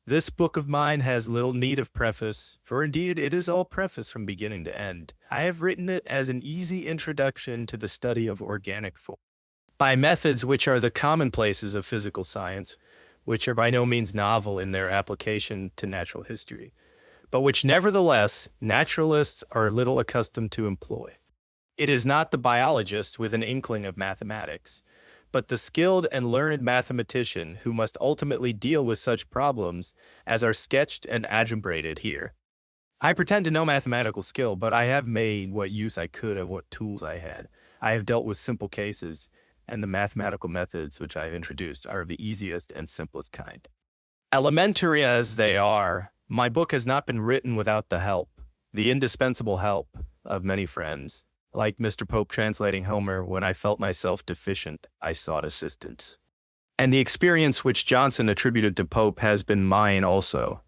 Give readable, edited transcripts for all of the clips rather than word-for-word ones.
This book of mine has little need of preface, for indeed it is all preface from beginning to end. I have written it as an easy introduction to the study of organic form, by methods which are the commonplaces of physical science, which are by no means novel in their application to natural history, but which nevertheless naturalists are little accustomed to employ. It is not the biologist with an inkling of mathematics, but the skilled and learned mathematician who must ultimately deal with such problems as are sketched and adumbrated here. I pretend to no mathematical skill, but I have made what use I could of what tools I had. I have dealt with simple cases, and the mathematical methods which I have introduced are of the easiest and simplest kind. Elementary as they are, my book has not been written without the help, the indispensable help, of many friends. Like Mr. Pope translating Homer, when I felt myself deficient, I sought assistance. And the experience which Johnson attributed to Pope has been mine also,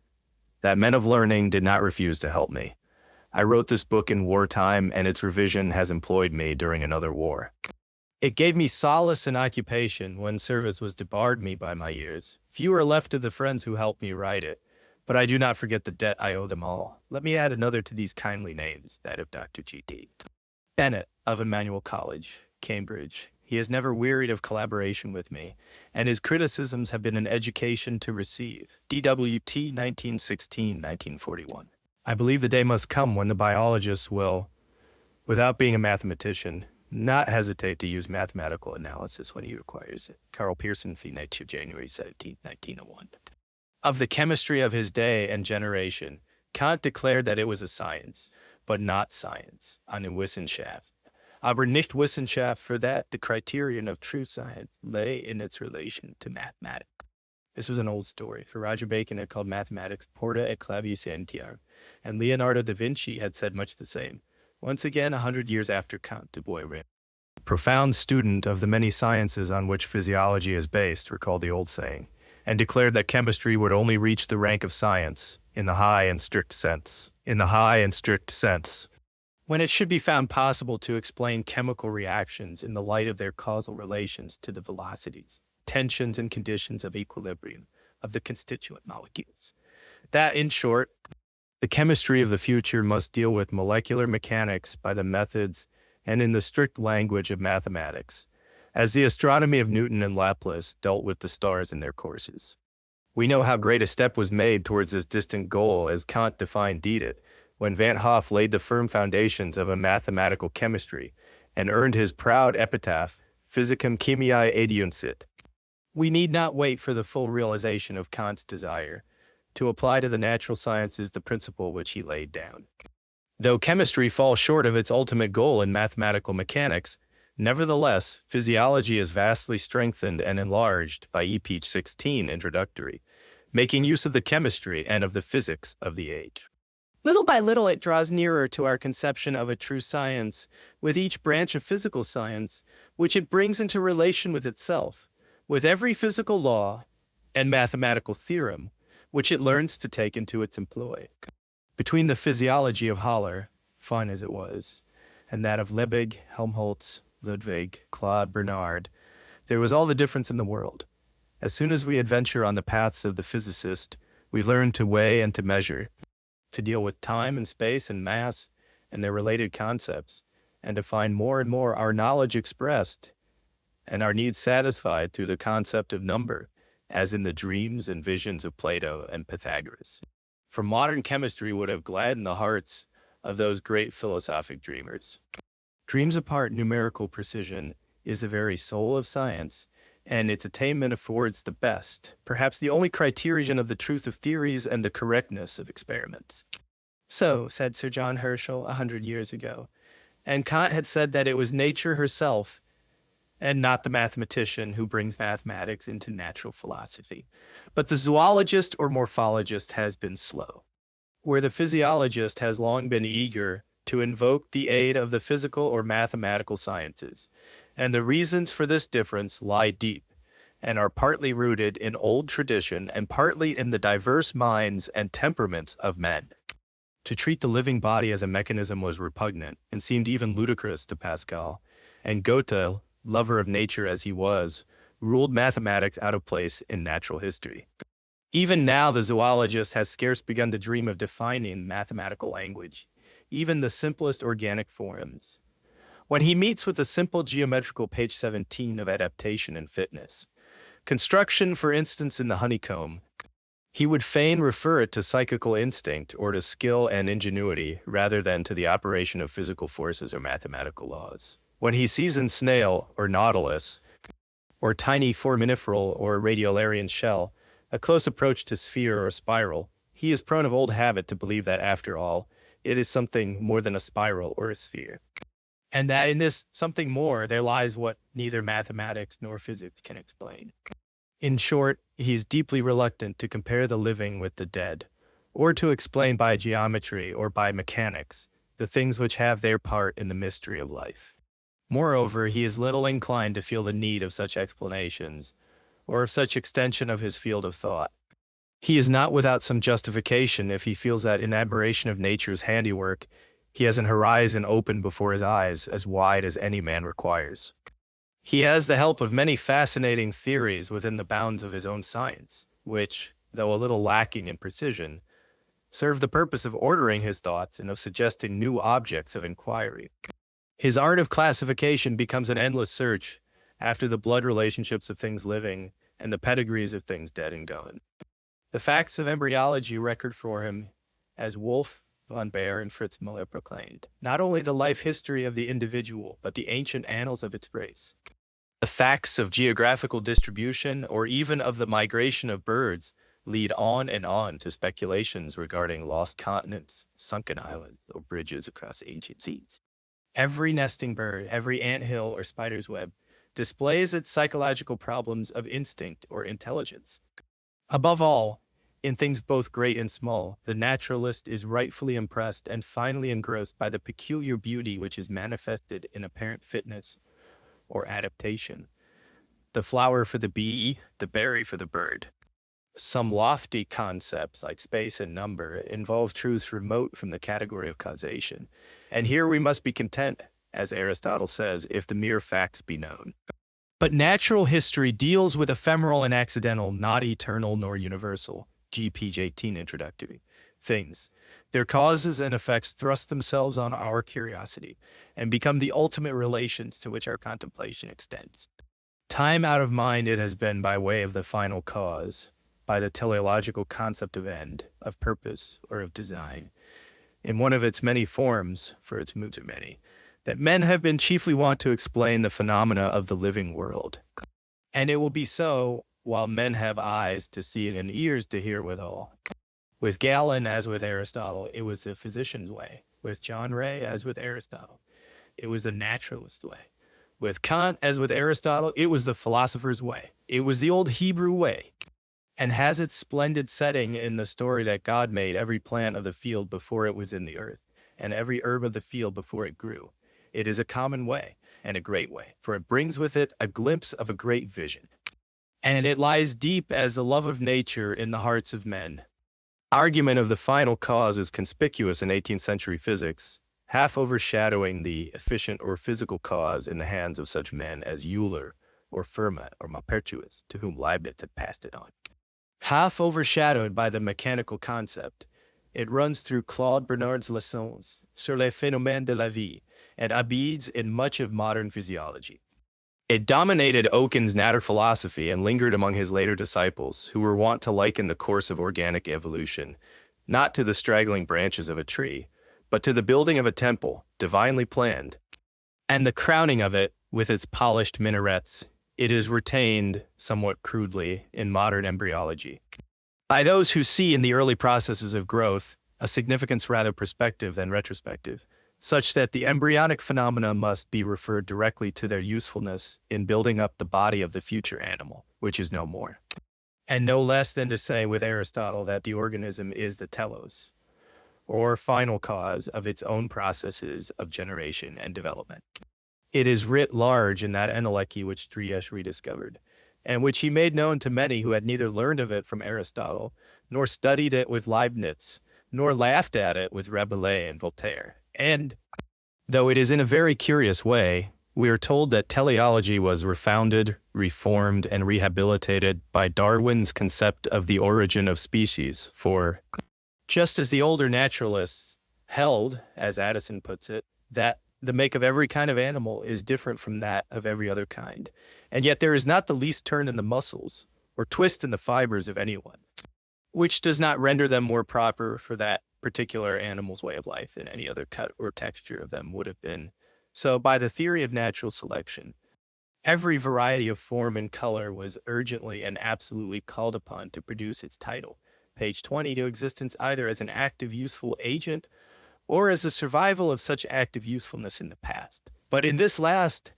that men of learning did not refuse to help me. I wrote this book in wartime, and its revision has employed me during another war. It gave me solace and occupation when service was debarred me by my years. Few are left of the friends who helped me write it, but I do not forget the debt I owe them all. Let me add another to these kindly names, that of Dr. G.T. Bennett of Emmanuel College, Cambridge. He has never wearied of collaboration with me, and his criticisms have been an education to receive. DWT 1916-1941. I believe the day must come when the biologist will, without being a mathematician, not hesitate to use mathematical analysis when he requires it. Carl Pearson, Nature, January 17, 1901. Of the chemistry of his day and generation, Kant declared that it was a science, but not science, eine Wissenschaft. Aber nicht Wissenschaft, for that the criterion of true science lay in its relation to mathematics. This was an old story, for Roger Bacon had called mathematics porta et clavis entiar, and Leonardo da Vinci had said much the same, once again 100 years after Kant de Bois. Profound student of the many sciences on which physiology is based, recalled the old saying, and declared that chemistry would only reach the rank of science in the high and strict sense. When it should be found possible to explain chemical reactions in the light of their causal relations to the velocities, tensions, and conditions of equilibrium of the constituent molecules. That, in short, the chemistry of the future must deal with molecular mechanics by the methods and in the strict language of mathematics, as the astronomy of Newton and Laplace dealt with the stars in their courses. We know how great a step was made towards this distant goal as Kant defined it, when Van Hoff laid the firm foundations of a mathematical chemistry and earned his proud epitaph, Physicum Chemiae Adiuncit. We need not wait for the full realization of Kant's desire to apply to the natural sciences the principle which he laid down. Though chemistry falls short of its ultimate goal in mathematical mechanics, nevertheless, physiology is vastly strengthened and enlarged by E.P. 16 introductory, making use of the chemistry and of the physics of the age. Little by little, it draws nearer to our conception of a true science, with each branch of physical science, which it brings into relation with itself, with every physical law and mathematical theorem, which it learns to take into its employ. Between the physiology of Haller, fine as it was, and that of Lebig, Helmholtz, Ludwig, Claude Bernard, there was all the difference in the world. As soon as we adventure on the paths of the physicist, we learn to weigh and to measure, to deal with time and space and mass and their related concepts, and to find more and more our knowledge expressed and our needs satisfied through the concept of number, as in the dreams and visions of Plato and Pythagoras. For modern chemistry would have gladdened the hearts of those great philosophic dreamers. Dreams apart numerical precision is the very soul of science, and its attainment affords the best, perhaps the only criterion of the truth of theories and the correctness of experiments. So, said Sir John Herschel 100 years ago, and Kant had said that it was nature herself, and not the mathematician who brings mathematics into natural philosophy. But the zoologist or morphologist has been slow, where the physiologist has long been eager to invoke the aid of the physical or mathematical sciences. And the reasons for this difference lie deep and are partly rooted in old tradition and partly in the diverse minds and temperaments of men. To treat the living body as a mechanism was repugnant and seemed even ludicrous to Pascal, and Goethe, lover of nature as he was, ruled mathematics out of place in natural history. Even now, the zoologist has scarce begun to dream of defining mathematical language, even the simplest organic forms. When he meets with the simple geometrical page 17 of adaptation and fitness, construction, for instance, in the honeycomb, he would fain refer it to psychical instinct or to skill and ingenuity rather than to the operation of physical forces or mathematical laws. When he sees in snail or nautilus, or tiny foraminiferal or radiolarian shell, a close approach to sphere or spiral, he is prone of old habit to believe that, after all, it is something more than a spiral or a sphere, and that in this something more there lies what neither mathematics nor physics can explain. In short, he is deeply reluctant to compare the living with the dead, or to explain by geometry or by mechanics the things which have their part in the mystery of life. Moreover, he is little inclined to feel the need of such explanations, or of such extension of his field of thought. He is not without some justification if he feels that in admiration of nature's handiwork, he has an horizon open before his eyes as wide as any man requires. He has the help of many fascinating theories within the bounds of his own science, which, though a little lacking in precision, serve the purpose of ordering his thoughts and of suggesting new objects of inquiry. His art of classification becomes an endless search after the blood relationships of things living and the pedigrees of things dead and gone. The facts of embryology record for him, as Wolf, von Baer, and Fritz Muller proclaimed, not only the life history of the individual, but the ancient annals of its race. The facts of geographical distribution, or even of the migration of birds, lead on and on to speculations regarding lost continents, sunken islands, or bridges across ancient seas. Every nesting bird, every anthill or spider's web, displays its psychological problems of instinct or intelligence. Above all, in things both great and small, the naturalist is rightfully impressed and finally engrossed by the peculiar beauty which is manifested in apparent fitness or adaptation. The flower for the bee, the berry for the bird. Some lofty concepts, like space and number, involve truths remote from the category of causation. And here we must be content, as Aristotle says, if the mere facts be known. But natural history deals with ephemeral and accidental, not eternal nor universal, G. page 18 introductory, things. Their causes and effects thrust themselves on our curiosity and become the ultimate relations to which our contemplation extends. Time out of mind it has been by way of the final cause, by the teleological concept of end, of purpose, or of design, in one of its many forms, for its moods are many, that men have been chiefly wont to explain the phenomena of the living world. And it will be so while men have eyes to see and ears to hear withal. With Galen, as with Aristotle, it was the physician's way. With John Ray, as with Aristotle, it was the naturalist's way. With Kant, as with Aristotle, it was the philosopher's way. It was the old Hebrew way, and has its splendid setting in the story that God made every plant of the field before it was in the earth, and every herb of the field before it grew. It is a common way, and a great way, for it brings with it a glimpse of a great vision. And it lies deep as the love of nature in the hearts of men. Argument of the final cause is conspicuous in 18th century physics, half overshadowing the efficient or physical cause in the hands of such men as Euler or Fermat or Maupertuis, to whom Leibniz had passed it on. Half overshadowed by the mechanical concept, it runs through Claude Bernard's Leçons sur les phénomènes de la vie and abides in much of modern physiology. It dominated Oken's natter philosophy and lingered among his later disciples, who were wont to liken the course of organic evolution not to the straggling branches of a tree, but to the building of a temple, divinely planned. And the crowning of it, with its polished minarets, it is retained, somewhat crudely, in modern embryology, by those who see in the early processes of growth a significance rather prospective than retrospective, such that the embryonic phenomena must be referred directly to their usefulness in building up the body of the future animal, which is no more, and no less than to say with Aristotle that the organism is the telos, or final cause of its own processes of generation and development. It is writ large in that entelechy which Driesch rediscovered, and which he made known to many who had neither learned of it from Aristotle, nor studied it with Leibniz, nor laughed at it with Rabelais and Voltaire. And, though it is in a very curious way, We are told that teleology was refounded, reformed, and rehabilitated by Darwin's concept of the origin of species, for just as the older naturalists held, as Addison puts it, that the make of every kind of animal is different from that of every other kind, and yet there is not the least turn in the muscles or twist in the fibers of anyone, which does not render them more proper for that particular animal's way of life than any other cut or texture of them would have been. So, by the theory of natural selection, every variety of form and color was urgently and absolutely called upon to produce its title, page 20, to existence either as an active, useful agent or as the survival of such active usefulness in the past. But in this last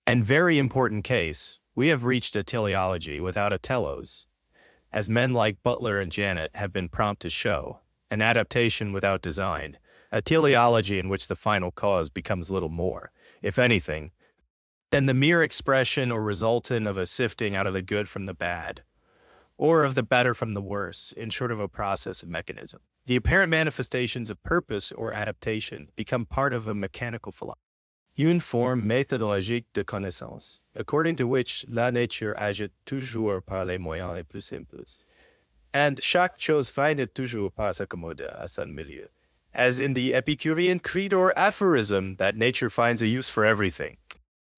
and very important case, we have reached a teleology without a telos, as men like Butler and Janet have been prompt to show, an adaptation without design, a teleology in which the final cause becomes little more, if anything, than the mere expression or resultant of a sifting out of the good from the bad, or of the better from the worse, in short of a process of mechanism. The apparent manifestations of purpose or adaptation become part of a mechanical philosophy, une forme méthodologique de connaissance, according to which la nature agit toujours par les moyens les plus simples, and chaque chose finit toujours par s'accommoder à son milieu. As in the Epicurean creed or aphorism, that nature finds a use for everything.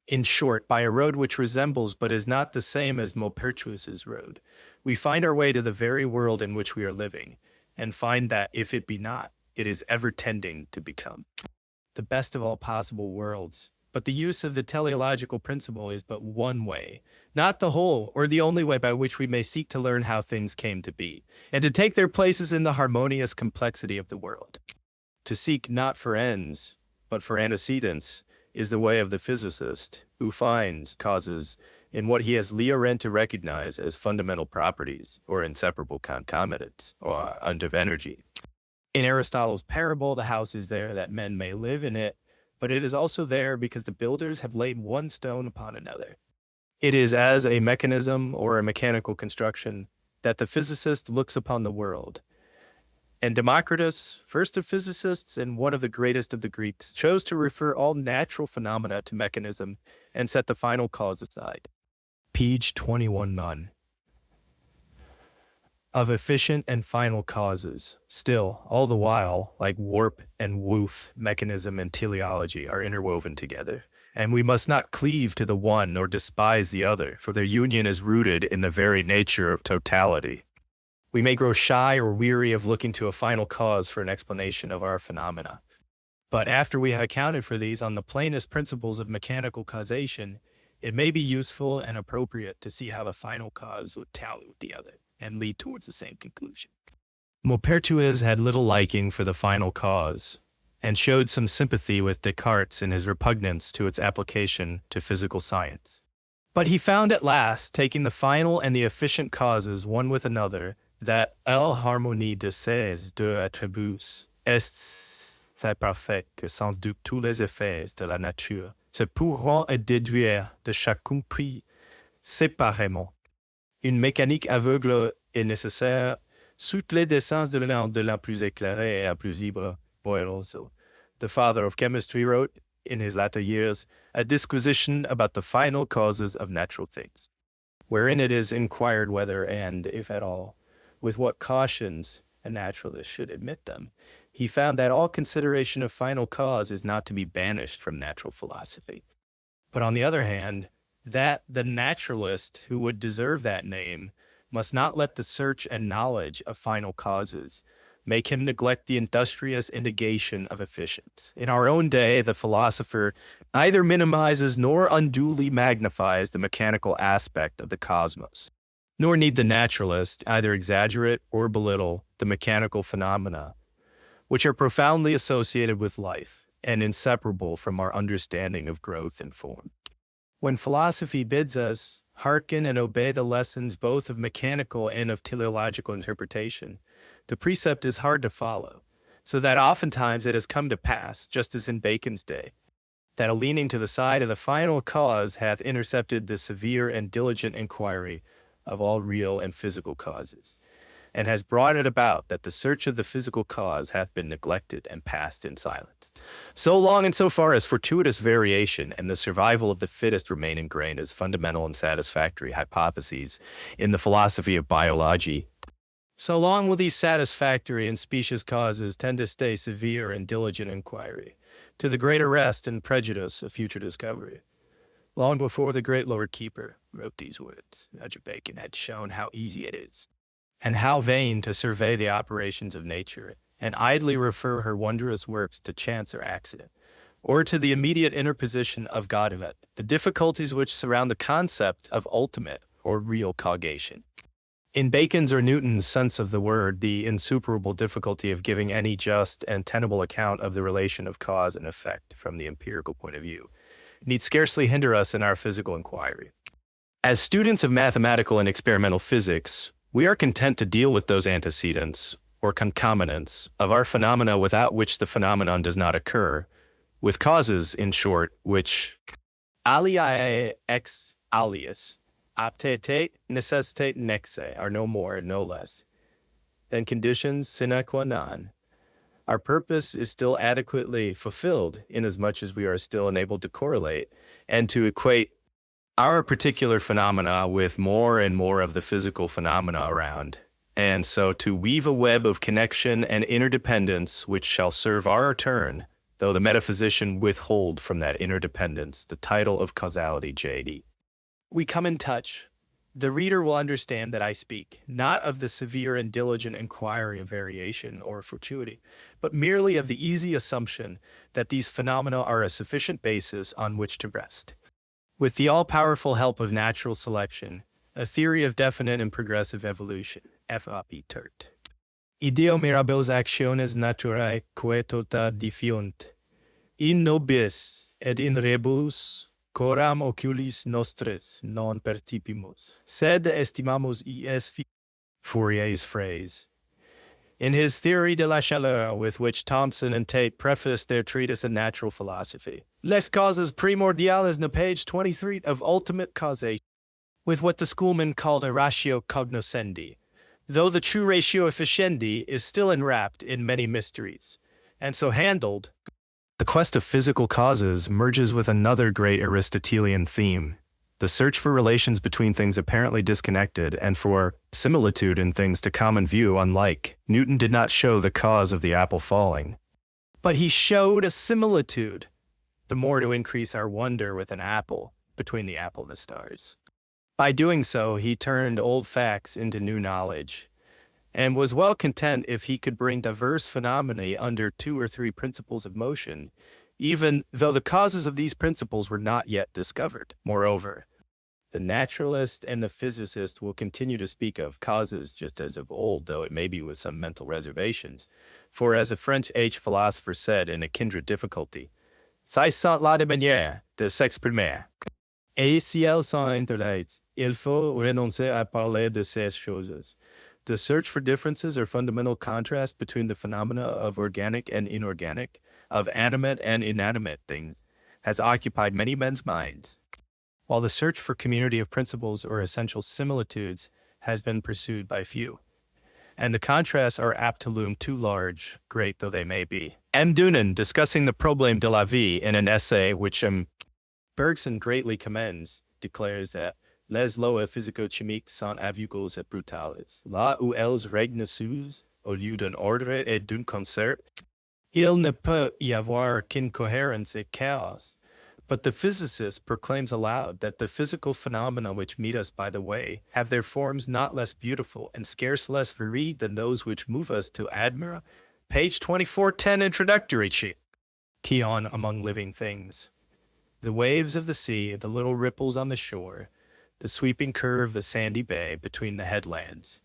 In short, by a road which resembles but is not the same as Maupertuis's road, we find our way to the very world in which we are living, and find that, if it be not, it is ever tending to become the best of all possible worlds. But the use of the teleological principle is but one way, not the whole or the only way by which we may seek to learn how things came to be, and to take their places in the harmonious complexity of the world. To seek not for ends, but for antecedents, is the way of the physicist, who finds causes in what he has learned to recognize as fundamental properties or inseparable concomitants or of energy. In Aristotle's parable, the house is there that men may live in it, but it is also there because the builders have laid one stone upon another. It is as a mechanism or a mechanical construction that the physicist looks upon the world. And Democritus, first of physicists and one of the greatest of the Greeks, chose to refer all natural phenomena to mechanism and set the final cause aside. Page 21 none. Of efficient and final causes. Still, all the while, like warp and woof, mechanism and teleology are interwoven together, and we must not cleave to the one nor despise the other, for their union is rooted in the very nature of totality. We may grow shy or weary of looking to a final cause for an explanation of our phenomena. But after we have accounted for these on the plainest principles of mechanical causation, it may be useful and appropriate to see how the final cause would tally with the other and lead towards the same conclusion. Maupertuis had little liking for the final cause, and showed some sympathy with Descartes in his repugnance to its application to physical science. But he found at last, taking the final and the efficient causes one with another, that la harmonie de ces deux attributs est si parfaite que sans doute tous les effets de la nature se pourront et déduire de chacun pris séparément. Une mécanique aveugle est nécessaire sous les desseins de la plus éclairée et la plus libre. Boileau, the father of chemistry, wrote in his latter years a disquisition about the final causes of natural things, wherein it is inquired whether and, if at all, with what cautions a naturalist should admit them. He found that all consideration of final cause is not to be banished from natural philosophy, but on the other hand, that the naturalist who would deserve that name must not let the search and knowledge of final causes make him neglect the industrious indagation of efficient. In our own day, the philosopher neither minimizes nor unduly magnifies the mechanical aspect of the cosmos, nor need the naturalist either exaggerate or belittle the mechanical phenomena, which are profoundly associated with life and inseparable from our understanding of growth and form. When philosophy bids us hearken and obey the lessons both of mechanical and of teleological interpretation, the precept is hard to follow, so that oftentimes it has come to pass, just as in Bacon's day, that a leaning to the side of the final cause hath intercepted the severe and diligent inquiry of all real and physical causes, and has brought it about that the search of the physical cause hath been neglected and passed in silence. So long and so far as fortuitous variation and the survival of the fittest remain ingrained as fundamental and satisfactory hypotheses in the philosophy of biology, so long will these satisfactory and specious causes tend to stay severe and diligent inquiry, to the greater rest and prejudice of future discovery. Long before the great Lord Keeper wrote these words, Roger Bacon had shown how easy it is, and how vain to survey the operations of nature, and idly refer her wondrous works to chance or accident, or to the immediate interposition of God of it, the difficulties which surround the concept of ultimate or real causation. In Bacon's or Newton's sense of the word, the insuperable difficulty of giving any just and tenable account of the relation of cause and effect from the empirical point of view need scarcely hinder us in our physical inquiry. As students of mathematical and experimental physics, we are content to deal with those antecedents, or concomitants, of our phenomena without which the phenomenon does not occur, with causes, in short, which aliae ex alias, aptate necessitate nexe, are no more and no less than conditions sine qua non. Our purpose is still adequately fulfilled inasmuch as we are still enabled to correlate and to equate our particular phenomena with more and more of the physical phenomena around, and so to weave a web of connection and interdependence which shall serve our turn, though the metaphysician withhold from that interdependence the title of causality JD. We come in touch. The reader will understand that I speak, not of the severe and diligent inquiry of variation or fortuity, but merely of the easy assumption that these phenomena are a sufficient basis on which to rest. With the all-powerful help of natural selection, a theory of definite and progressive evolution, FAP tert. Ideo mirabilis actiones naturae quae tota defiunt, in nobis et in rebus coram oculis nostris non percipimus, sed estimamus es Fourier's phrase. In his Theory de la Chaleur, with which Thompson and Tate prefaced their treatise on natural philosophy, Les causes primordiales na page 23 of ultimate causation, with what the schoolmen called a ratio cognoscendi, though the true ratio efficiendi is still enwrapped in many mysteries, and so handled, the quest of physical causes merges with another great Aristotelian theme, the search for relations between things apparently disconnected and for similitude in things to common view unlike. Newton did not show the cause of the apple falling, but he showed a similitude, the more to increase our wonder with an apple, between the apple and the stars. By doing so, he turned old facts into new knowledge, and was well content if he could bring diverse phenomena under 2 or 3 principles of motion, even though the causes of these principles were not yet discovered. Moreover, the naturalist and the physicist will continue to speak of causes just as of old, though it may be with some mental reservations. For as a French philosopher said in a kindred difficulty, "C'est sans la manière de s'exprimer. Et si elles sont interdites, il faut renoncer à parler de ces choses." The search for differences or fundamental contrast between the phenomena of organic and inorganic, of animate and inanimate things, has occupied many men's minds, while the search for community of principles or essential similitudes has been pursued by few. And the contrasts are apt to loom too large, great though they may be. M. Dunan, discussing the problème de la vie in an essay which Bergson greatly commends, declares that les lois physico-chimiques sont aveugles et brutales. Là où elles règnent sous, au lieu d'un ordre et d'un concert, il ne peut y avoir qu'une cohérence et chaos. But the physicist proclaims aloud that the physical phenomena which meet us by the way have their forms not less beautiful and scarce less varied than those which move us to admire. Page 2410, introductory sheet. Keon among living things. The waves of the sea, the little ripples on the shore, the sweeping curve of the sandy bay between the headlands,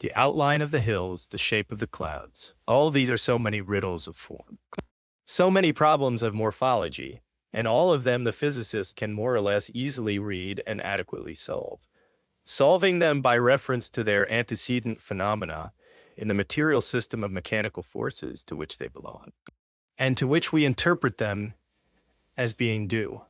the outline of the hills, the shape of the clouds. All these are so many riddles of form, so many problems of morphology, and all of them the physicist can more or less easily read and adequately solve, solving them by reference to their antecedent phenomena in the material system of mechanical forces to which they belong, and to which we interpret them as being due.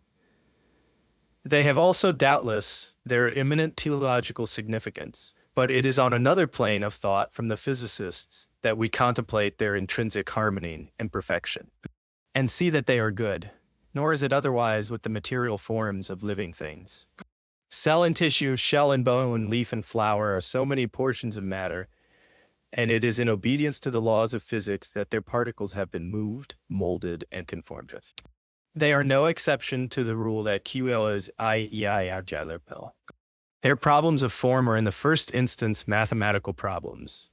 They have also doubtless their imminent teleological significance, But it is on another plane of thought from the physicists that we contemplate their intrinsic harmony and perfection, and see that they are good, nor is it otherwise with the material forms of living things. Cell and tissue, shell and bone, leaf and flower are so many portions of matter, and it is in obedience to the laws of physics that their particles have been moved, molded, and conformed with. They are no exception to the rule that QL is IEI. Their problems of form are in the first instance mathematical problems.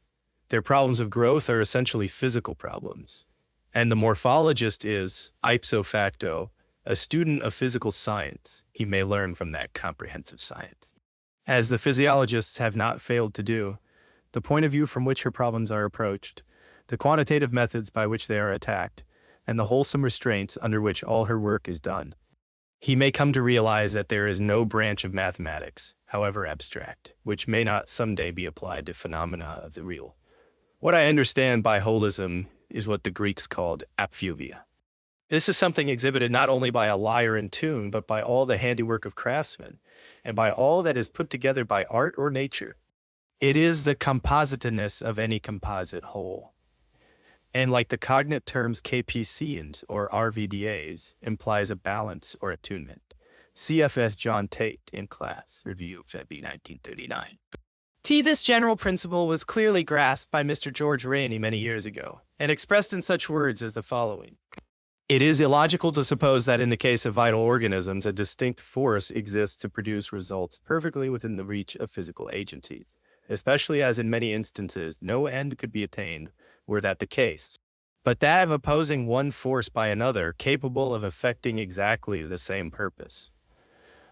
Their problems of growth are essentially physical problems. And the morphologist is, ipso facto, a student of physical science. He may learn from that comprehensive science. As the physiologists have not failed to do, the point of view from which her problems are approached, the quantitative methods by which they are attacked, and the wholesome restraints under which all her work is done, he may come to realize that there is no branch of mathematics, however abstract, which may not someday be applied to phenomena of the real. What I understand by holism is what the Greeks called apphuvia. This is something exhibited not only by a lyre and tune, but by all the handiwork of craftsmen, and by all that is put together by art or nature. It is the compositeness of any composite whole. And like the cognate terms KPCs or RVDAs, implies a balance or attunement. CFS John Tate in Class Review, February 1939. This general principle was clearly grasped by Mr. George Rainey many years ago, and expressed in such words as the following. It is illogical to suppose that in the case of vital organisms, a distinct force exists to produce results perfectly within the reach of physical agencies, especially as in many instances no end could be attained were that the case, but that of opposing one force by another capable of effecting exactly the same purpose.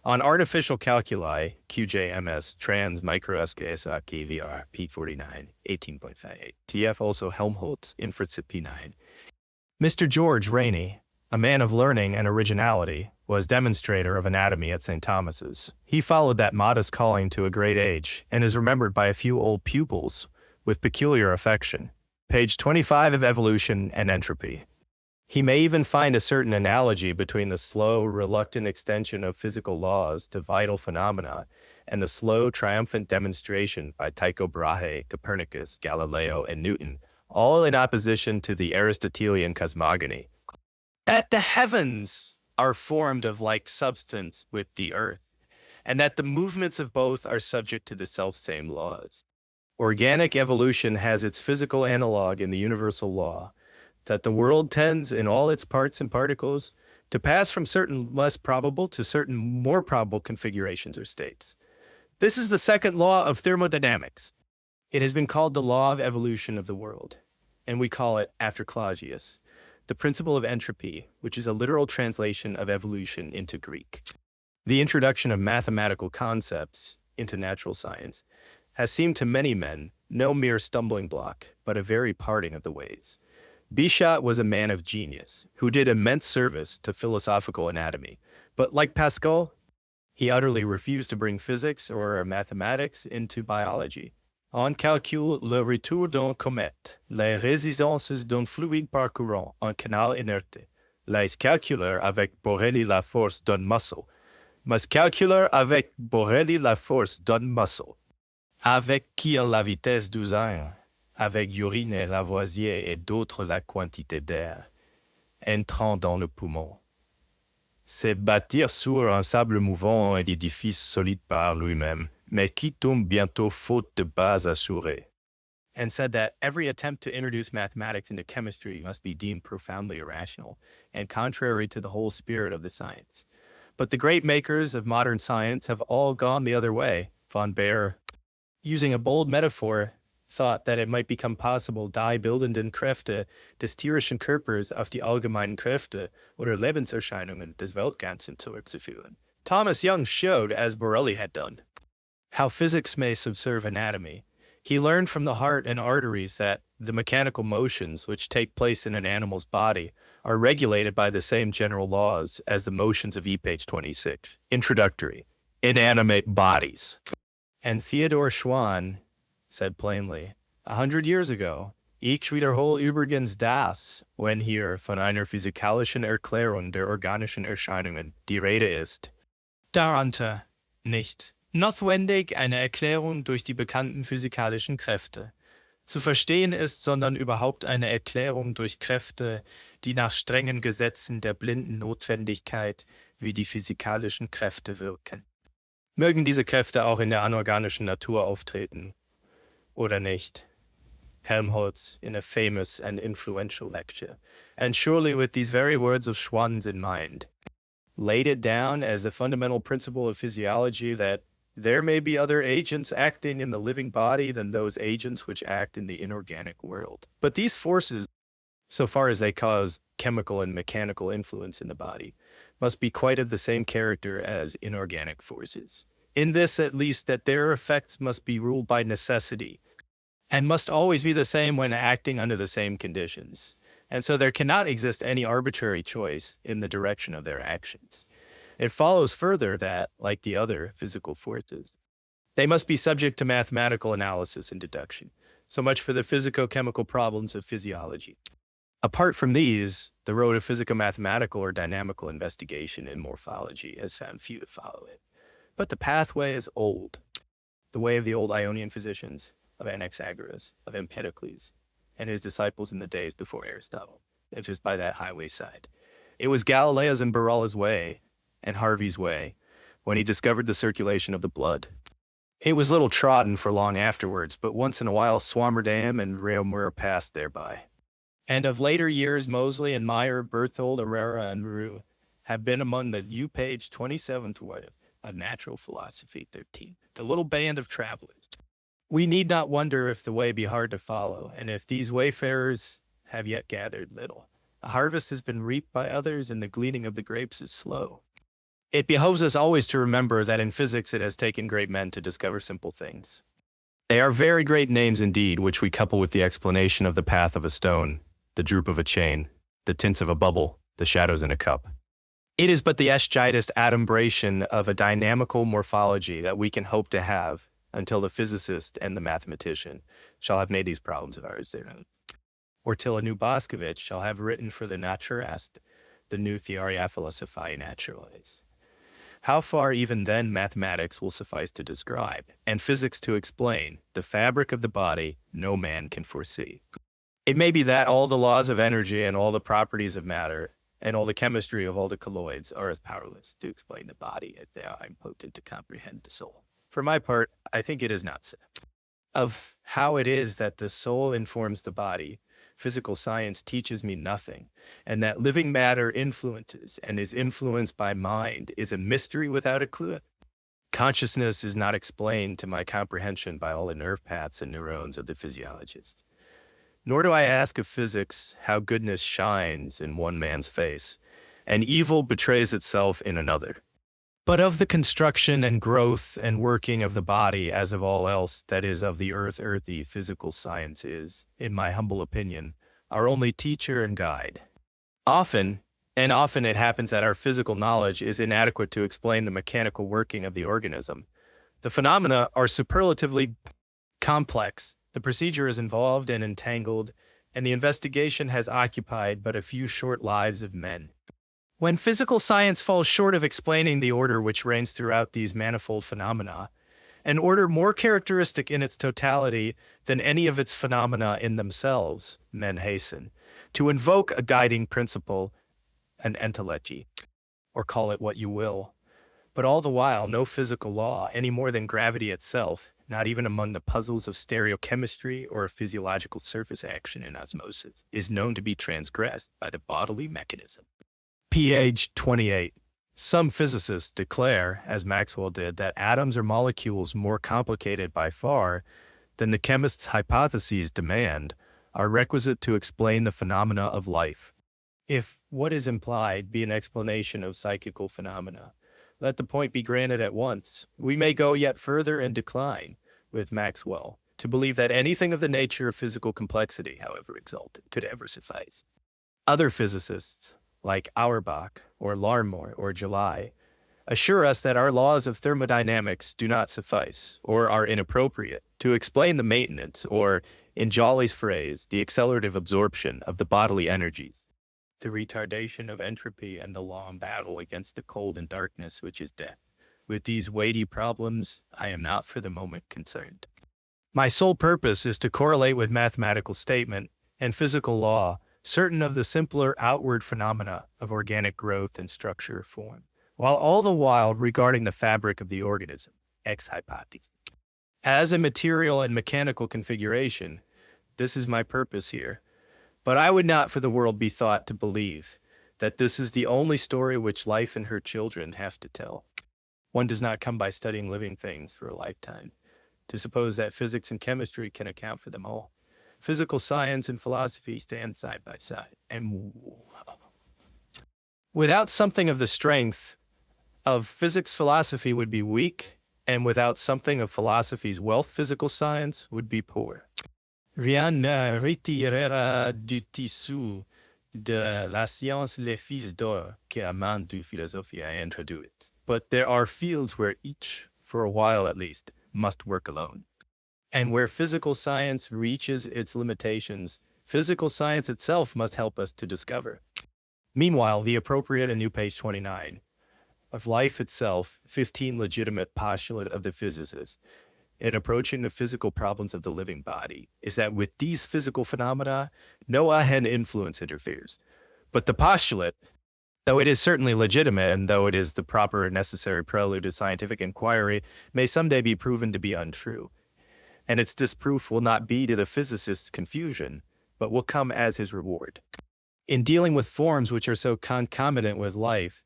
On artificial calculi, QJMS trans micro SKSA KVR P49 18.58 TF also Helmholtz in Fritz P9. Mr. George Rainey, a man of learning and originality, was demonstrator of anatomy at St. Thomas's. He followed that modest calling to a great age, and is remembered by a few old pupils with peculiar affection. Page 25 of Evolution and Entropy. He may even find a certain analogy between the slow, reluctant extension of physical laws to vital phenomena and the slow, triumphant demonstration by Tycho Brahe, Copernicus, Galileo, and Newton, all in opposition to the Aristotelian cosmogony, that the heavens are formed of like substance with the earth, and that the movements of both are subject to the selfsame laws. Organic evolution has its physical analog in the universal law, that the world tends in all its parts and particles to pass from certain less probable to certain more probable configurations or states. This is the second law of thermodynamics. It has been called the law of evolution of the world, and we call it, after Clausius, the principle of entropy, which is a literal translation of evolution into Greek. The introduction of mathematical concepts into natural science has seemed to many men no mere stumbling block, but a very parting of the ways. Bichat was a man of genius, who did immense service to philosophical anatomy, but like Pascal, he utterly refused to bring physics or mathematics into biology. On calcule le retour d'un comète, les résistances d'un fluide parcourant un canal inerte, les calculeurs avec Borelli la force d'un muscle, mas calculeur avec Borelli la force d'un muscle, avec qui la vitesse du sein, avec Urine et Lavoisier et d'autres la quantité d'air, entrant dans le poumon. C'est bâtir sur un sable mouvant un édifice solide par lui-même, mais qui tombe bientôt faute de base assurée. And said that every attempt to introduce mathematics into chemistry must be deemed profoundly irrational and contrary to the whole spirit of the science. But the great makers of modern science have all gone the other way. Von Baer, using a bold metaphor, thought that it might become possible, die bildenden Kräfte des tierischen Körpers auf die allgemeinen Kräfte oder Lebenserscheinungen des Weltganzen zurückzuführen. Thomas Young showed, as Borelli had done, how physics may subserve anatomy. He learned from the heart and arteries that the mechanical motions which take place in an animal's body are regulated by the same general laws as the motions of page 26. Introductory. Inanimate bodies. And Theodor Schwann said plainly, 100 years ago, ich wiederhole übrigens das, wenn hier von einer physikalischen Erklärung der organischen Erscheinungen die Rede ist, darunter nicht Notwendig eine Erklärung durch die bekannten physikalischen Kräfte. Zu verstehen ist, sondern überhaupt eine Erklärung durch Kräfte, die nach strengen Gesetzen der blinden Notwendigkeit wie die physikalischen Kräfte wirken. Mögen diese Kräfte auch in der anorganischen Natur auftreten oder nicht. Helmholtz in a famous and influential lecture, and surely with these very words of Schwann's in mind, laid it down as the fundamental principle of physiology that there may be other agents acting in the living body than those agents which act in the inorganic world. But these forces, so far as they cause chemical and mechanical influence in the body, must be quite of the same character as inorganic forces. In this, at least, that their effects must be ruled by necessity, and must always be the same when acting under the same conditions. And so there cannot exist any arbitrary choice in the direction of their actions. It follows further that, like the other physical forces, they must be subject to mathematical analysis and deduction. So much for the physico-chemical problems of physiology. Apart from these, the road of physico-mathematical or dynamical investigation in morphology has found few to follow it. But the pathway is old, the way of the old Ionian physicians, of Anaxagoras, of Empedocles, and his disciples in the days before Aristotle, if just by that highway side. It was Galileo's and Barella's way, and Harvey's way, when he discovered the circulation of the blood. It was little trodden for long afterwards, but once in a while Swammerdam and Reaumur passed thereby. And of later years, Moseley and Meyer, Berthold, Herrera, and Roux have been among the page 27th of Natural Philosophy 13, the little band of travelers. We need not wonder if the way be hard to follow, and if these wayfarers have yet gathered little. A harvest has been reaped by others, and the gleaning of the grapes is slow. It behoves us always to remember that in physics it has taken great men to discover simple things. They are very great names indeed, which we couple with the explanation of the path of a stone, the droop of a chain, the tints of a bubble, the shadows in a cup. It is but the escheatist adumbration of a dynamical morphology that we can hope to have until the physicist and the mathematician shall have made these problems of ours their own, or till a new Boscovich shall have written for the Naturast the new Theoria Philosophiae Naturalis. How far even then mathematics will suffice to describe, and physics to explain, the fabric of the body no man can foresee. It may be that all the laws of energy and all the properties of matter and all the chemistry of all the colloids are as powerless to explain the body as they are impotent to comprehend the soul. For my part, I think it is not so. Of how it is that the soul informs the body, physical science teaches me nothing, and that living matter influences and is influenced by mind is a mystery without a clue. Consciousness is not explained to my comprehension by all the nerve paths and neurons of the physiologist. Nor do I ask of physics how goodness shines in one man's face, and evil betrays itself in another. But of the construction and growth and working of the body, as of all else that is of the earthy physical science is, in my humble opinion, our only teacher and guide. Often it happens that our physical knowledge is inadequate to explain the mechanical working of the organism. The phenomena are superlatively complex, the procedure is involved and entangled, and the investigation has occupied but a few short lives of men. When physical science falls short of explaining the order which reigns throughout these manifold phenomena, an order more characteristic in its totality than any of its phenomena in themselves, men hasten to invoke a guiding principle, an entelechy, or call it what you will. But all the while, no physical law, any more than gravity itself, not even among the puzzles of stereochemistry or of physiological surface action in osmosis, is known to be transgressed by the bodily mechanism. Page 28. Some physicists declare, as Maxwell did, that atoms are molecules more complicated by far than the chemist's hypotheses demand, are requisite to explain the phenomena of life. If what is implied be an explanation of psychical phenomena, let the point be granted at once. We may go yet further and decline, with Maxwell, to believe that anything of the nature of physical complexity, however exalted, could ever suffice. Other physicists, like Auerbach or Larmor or July, assure us that our laws of thermodynamics do not suffice or are inappropriate to explain the maintenance or, in Jolly's phrase, the accelerative absorption of the bodily energies, the retardation of entropy and the long battle against the cold and darkness which is death, With these weighty problems, I am not for the moment concerned. My sole purpose is to correlate with mathematical statement and physical law certain of the simpler outward phenomena of organic growth and structure form, while all the while regarding the fabric of the organism, ex hypothesis, as a material and mechanical configuration. This is my purpose here. But I would not for the world be thought to believe that this is the only story which life and her children have to tell. One does not come by studying living things for a lifetime to suppose that physics and chemistry can account for them all. Physical science and philosophy stand side by side, and without something of the strength of physics, philosophy would be weak, and without something of philosophy's wealth, physical science would be poor. Rien ne retirera du tissu de la science les fils d'or que amant du philosophie a introduit. But there are fields where each, for a while at least, must work alone. And where physical science reaches its limitations, physical science itself must help us to discover. Meanwhile, the appropriate and new page 29 of Life Itself, 15 legitimate postulate of the physicist in approaching the physical problems of the living body, is that with these physical phenomena, no ahen influence interferes. But the postulate, though it is certainly legitimate and though it is the proper and necessary prelude to scientific inquiry, may someday be proven to be untrue. And its disproof will not be to the physicist's confusion, but will come as his reward. In dealing with forms which are so concomitant with life,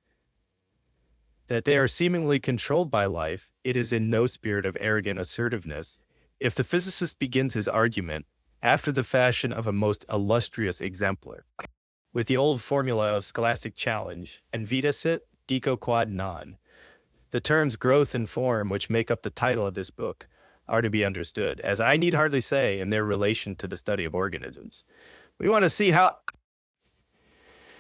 that they are seemingly controlled by life, it is in no spirit of arrogant assertiveness if the physicist begins his argument after the fashion of a most illustrious exemplar, with the old formula of scholastic challenge, and vita sit, dico quod non. The terms growth and form, which make up the title of this book, are to be understood, as I need hardly say, in their relation to the study of organisms. We want to see how,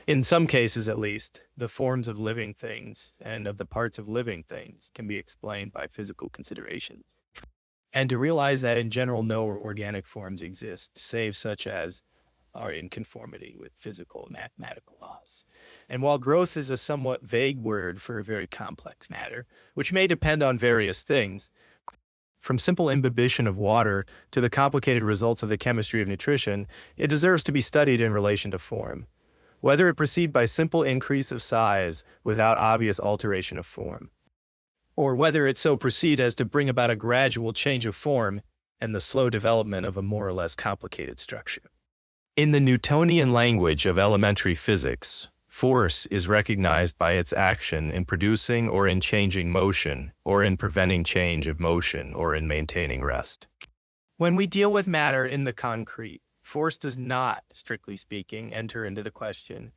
in some cases at least, the forms of living things and of the parts of living things can be explained by physical considerations, and to realize that in general no organic forms exist, save such as are in conformity with physical and mathematical laws. And while growth is a somewhat vague word for a very complex matter, which may depend on various things, from simple imbibition of water to the complicated results of the chemistry of nutrition, it deserves to be studied in relation to form. Whether it proceed by simple increase of size without obvious alteration of form, or whether it so proceed as to bring about a gradual change of form and the slow development of a more or less complicated structure. In the Newtonian language of elementary physics, force is recognized by its action in producing or in changing motion, or in preventing change of motion, or in maintaining rest. When we deal with matter in the concrete, force does not, strictly speaking, enter into the question,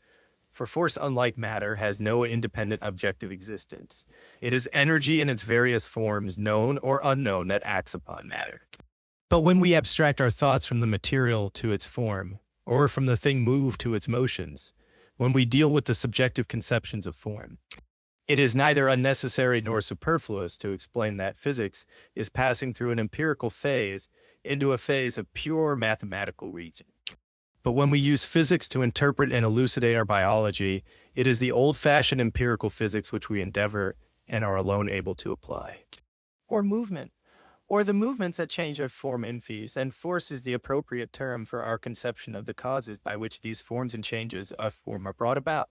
for force, unlike matter, has no independent objective existence. It is energy in its various forms, known or unknown, that acts upon matter. But when we abstract our thoughts from the material to its form, or from the thing moved to its motions, when we deal with the subjective conceptions of form, it is neither unnecessary nor superfluous to explain that physics is passing through an empirical phase into a phase of pure mathematical reason. But when we use physics to interpret and elucidate our biology, it is the old-fashioned empirical physics which we endeavor and are alone able to apply. Or movement, or the movements that change our form in phase, and force is the appropriate term for our conception of the causes by which these forms and changes of form are brought about.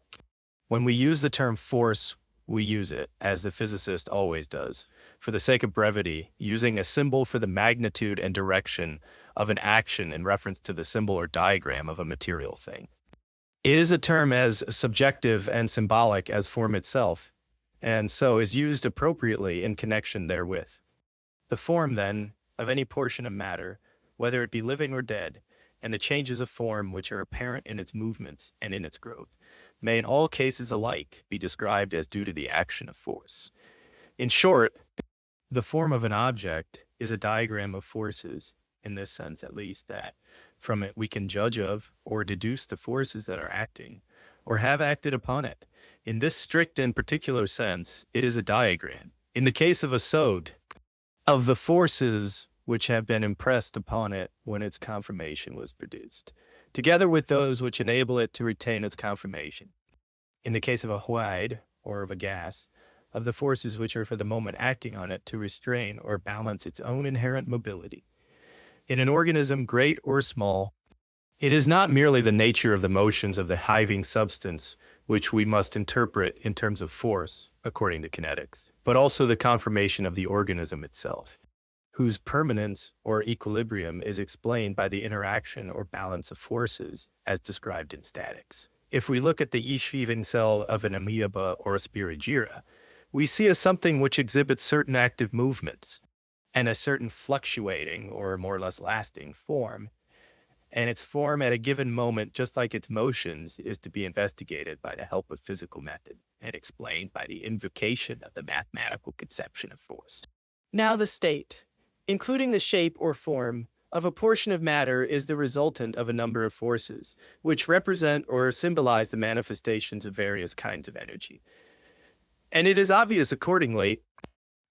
When we use the term force, we use it, as the physicist always does, for the sake of brevity, using a symbol for the magnitude and direction of an action in reference to the symbol or diagram of a material thing. It is a term as subjective and symbolic as form itself, and so is used appropriately in connection therewith. The form, then, of any portion of matter, whether it be living or dead, and the changes of form which are apparent in its movements and in its growth, may in all cases alike be described as due to the action of force. In short, the form of an object is a diagram of forces, in this sense at least, that from it we can judge of or deduce the forces that are acting, or have acted upon it. In this strict and particular sense, it is a diagram, in the case of a sode, of the forces which have been impressed upon it when its conformation was produced, together with those which enable it to retain its conformation. In the case of a fluid, or of a gas, of the forces which are for the moment acting on it to restrain or balance its own inherent mobility. In an organism, great or small, it is not merely the nature of the motions of the hiving substance which we must interpret in terms of force, according to kinetics, but also the conformation of the organism itself, whose permanence or equilibrium is explained by the interaction or balance of forces as described in statics. If we look at the yeast-weaving cell of an amoeba or a spirogyra, we see a something which exhibits certain active movements and a certain fluctuating or more or less lasting form. And its form at a given moment, just like its motions, is to be investigated by the help of physical method and explained by the invocation of the mathematical conception of force. Now the state, including the shape or form of a portion of matter, is the resultant of a number of forces, which represent or symbolize the manifestations of various kinds of energy. And it is obvious, accordingly,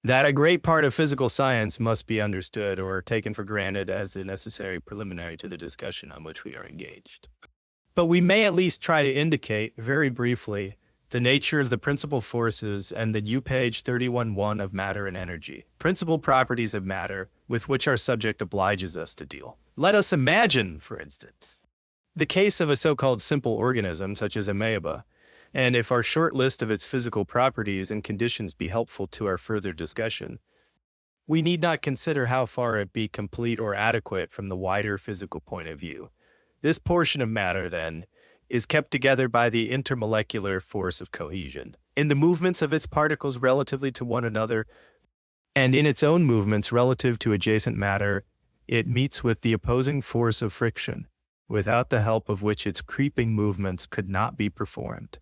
that a great part of physical science must be understood or taken for granted as the necessary preliminary to the discussion on which we are engaged. But we may at least try to indicate, very briefly, the nature of the principal forces and the new page 31.1 of matter and energy, principal properties of matter with which our subject obliges us to deal. Let us imagine, for instance, the case of a so-called simple organism such as amoeba, and if our short list of its physical properties and conditions be helpful to our further discussion, we need not consider how far it be complete or adequate from the wider physical point of view. This portion of matter, then, is kept together by the intermolecular force of cohesion, in the movements of its particles relatively to one another, and in its own movements relative to adjacent matter. It meets with the opposing force of friction, without the help of which its creeping movements could not be performed.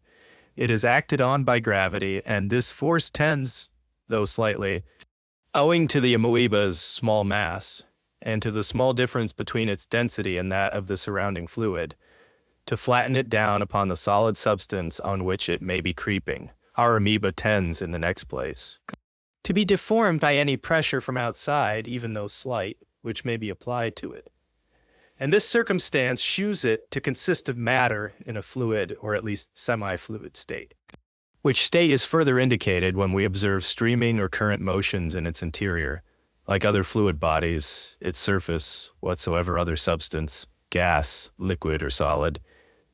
It is acted on by gravity, and this force tends, though slightly, owing to the amoeba's small mass, and to the small difference between its density and that of the surrounding fluid, to flatten it down upon the solid substance on which it may be creeping. Our amoeba tends, in the next place, to be deformed by any pressure from outside, even though slight, which may be applied to it. And this circumstance shews it to consist of matter in a fluid or at least semi-fluid state, which state is further indicated when we observe streaming or current motions in its interior. Like other fluid bodies, its surface, whatsoever other substance, gas, liquid, or solid,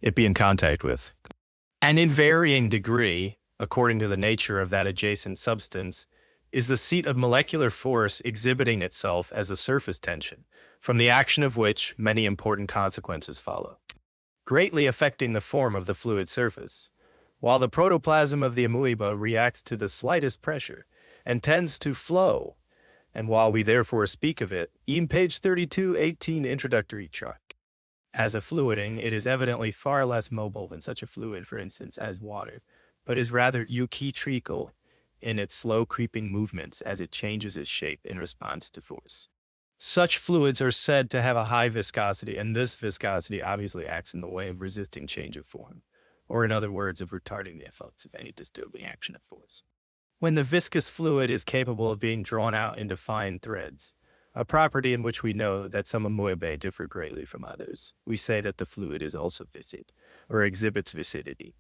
it be in contact with. And in varying degree, according to the nature of that adjacent substance, is the seat of molecular force exhibiting itself as a surface tension, from the action of which many important consequences follow, greatly affecting the form of the fluid surface, while the protoplasm of the amoeba reacts to the slightest pressure and tends to flow, and while we therefore speak of it, in page 32.18 introductory chart, as a fluiding, it is evidently far less mobile than such a fluid, for instance, as water, but is rather euchetrical in its slow creeping movements as it changes its shape in response to force. Such fluids are said to have a high viscosity, and this viscosity obviously acts in the way of resisting change of form, or in other words, of retarding the effects of any disturbing action of force. When the viscous fluid is capable of being drawn out into fine threads, a property in which we know that some amoebae differ greatly from others, we say that the fluid is also viscid, or exhibits viscidity.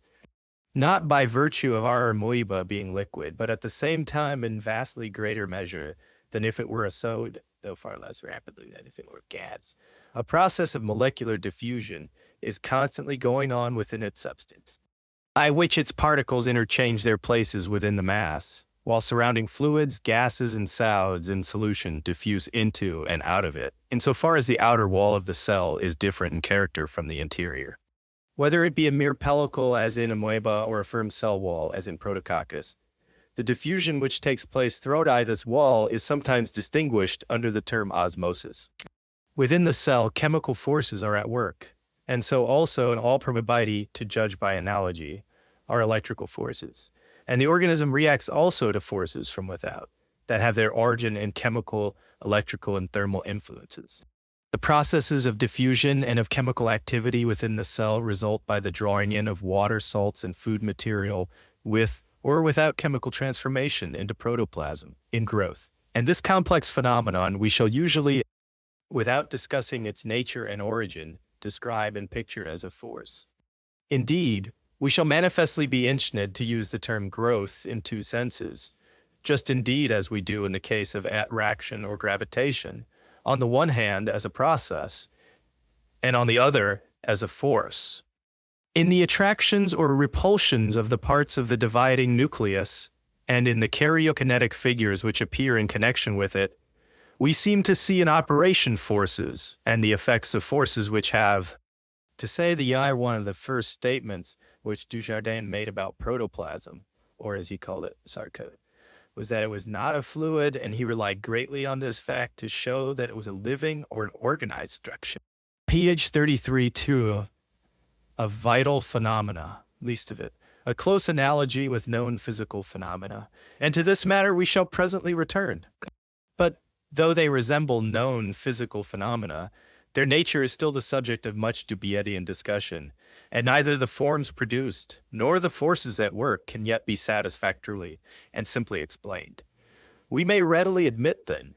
Not by virtue of our amoeba being liquid, but at the same time in vastly greater measure than if it were a solid, though far less rapidly than if it were gas. A process of molecular diffusion is constantly going on within its substance, by which its particles interchange their places within the mass, while surrounding fluids, gases, and solids in solution diffuse into and out of it, insofar as the outer wall of the cell is different in character from the interior. Whether it be a mere pellicle, as in amoeba, or a firm cell wall, as in protococcus, the diffusion which takes place throughout this wall is sometimes distinguished under the term osmosis. Within the cell, chemical forces are at work, and so also in all permeability, to judge by analogy, are electrical forces. And the organism reacts also to forces from without that have their origin in chemical, electrical, and thermal influences. The processes of diffusion and of chemical activity within the cell result by the drawing in of water, salts, and food material with or without chemical transformation into protoplasm in growth. And this complex phenomenon we shall usually, without discussing its nature and origin, describe and picture as a force. Indeed, We shall manifestly be inclined to use the term growth in two senses, just indeed as we do in the case of attraction or gravitation, on the one hand as a process, and on the other as a force. In the attractions or repulsions of the parts of the dividing nucleus, and in the karyokinetic figures which appear in connection with it, we seem to see in operation forces and the effects of forces which have. To say the eye, one of the first statements which Dujardin made about protoplasm, or as he called it, sarcode, was that it was not a fluid, and he relied greatly on this fact to show that it was a living or an organized structure. Page 33, 2, of vital phenomena, least of it, a close analogy with known physical phenomena, and to this matter we shall presently return. But though they resemble known physical phenomena, their nature is still the subject of much Dubietian discussion, and neither the forms produced nor the forces at work can yet be satisfactorily and simply explained. We may readily admit, then,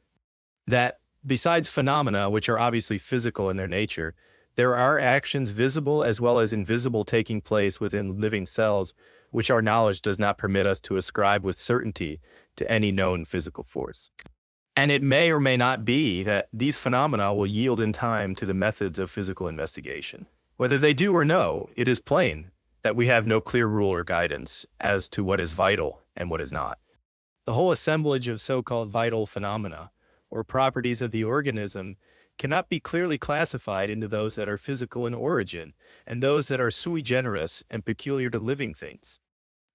that besides phenomena which are obviously physical in their nature, there are actions visible as well as invisible taking place within living cells which our knowledge does not permit us to ascribe with certainty to any known physical force. And it may or may not be that these phenomena will yield in time to the methods of physical investigation. Whether they do or no, it is plain that we have no clear rule or guidance as to what is vital and what is not. The whole assemblage of so-called vital phenomena, or properties of the organism, cannot be clearly classified into those that are physical in origin and those that are sui generis and peculiar to living things.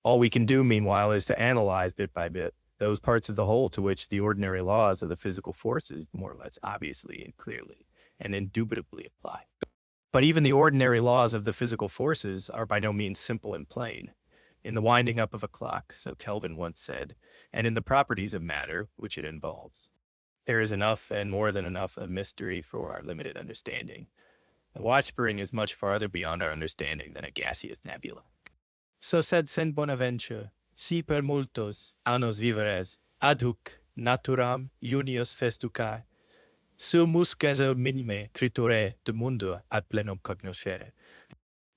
All we can do, meanwhile, is to analyze bit by bit those parts of the whole to which the ordinary laws of the physical forces more or less obviously and clearly and indubitably apply. But even the ordinary laws of the physical forces are by no means simple and plain. In the winding up of a clock, so Kelvin once said, and in the properties of matter which it involves, there is enough and more than enough of mystery for our limited understanding. The watchspring is much farther beyond our understanding than a gaseous nebula. So said Saint Bonaventure, si per multos annos viveres, adhuc naturam unius festucae, sumus caeso minime criture de mundo ad plenum cognoscere.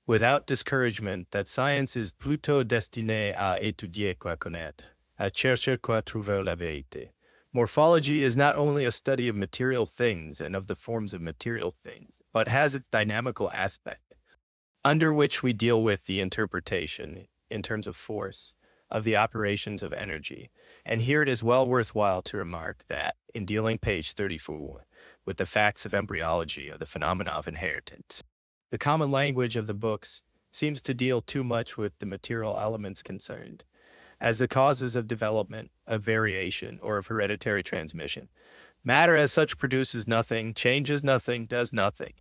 Without discouragement, that science is plutôt destinée à étudier quoi connaître, à chercher quoi trouver la vérité. Morphology is not only a study of material things and of the forms of material things, but has its dynamical aspect, under which we deal with the interpretation, in terms of force, of the operations of energy. And here it is well worthwhile to remark that, in dealing page 34, with the facts of embryology of the phenomena of inheritance, the common language of the books seems to deal too much with the material elements concerned, as the causes of development, of variation, or of hereditary transmission. Matter as such produces nothing, changes nothing, does nothing.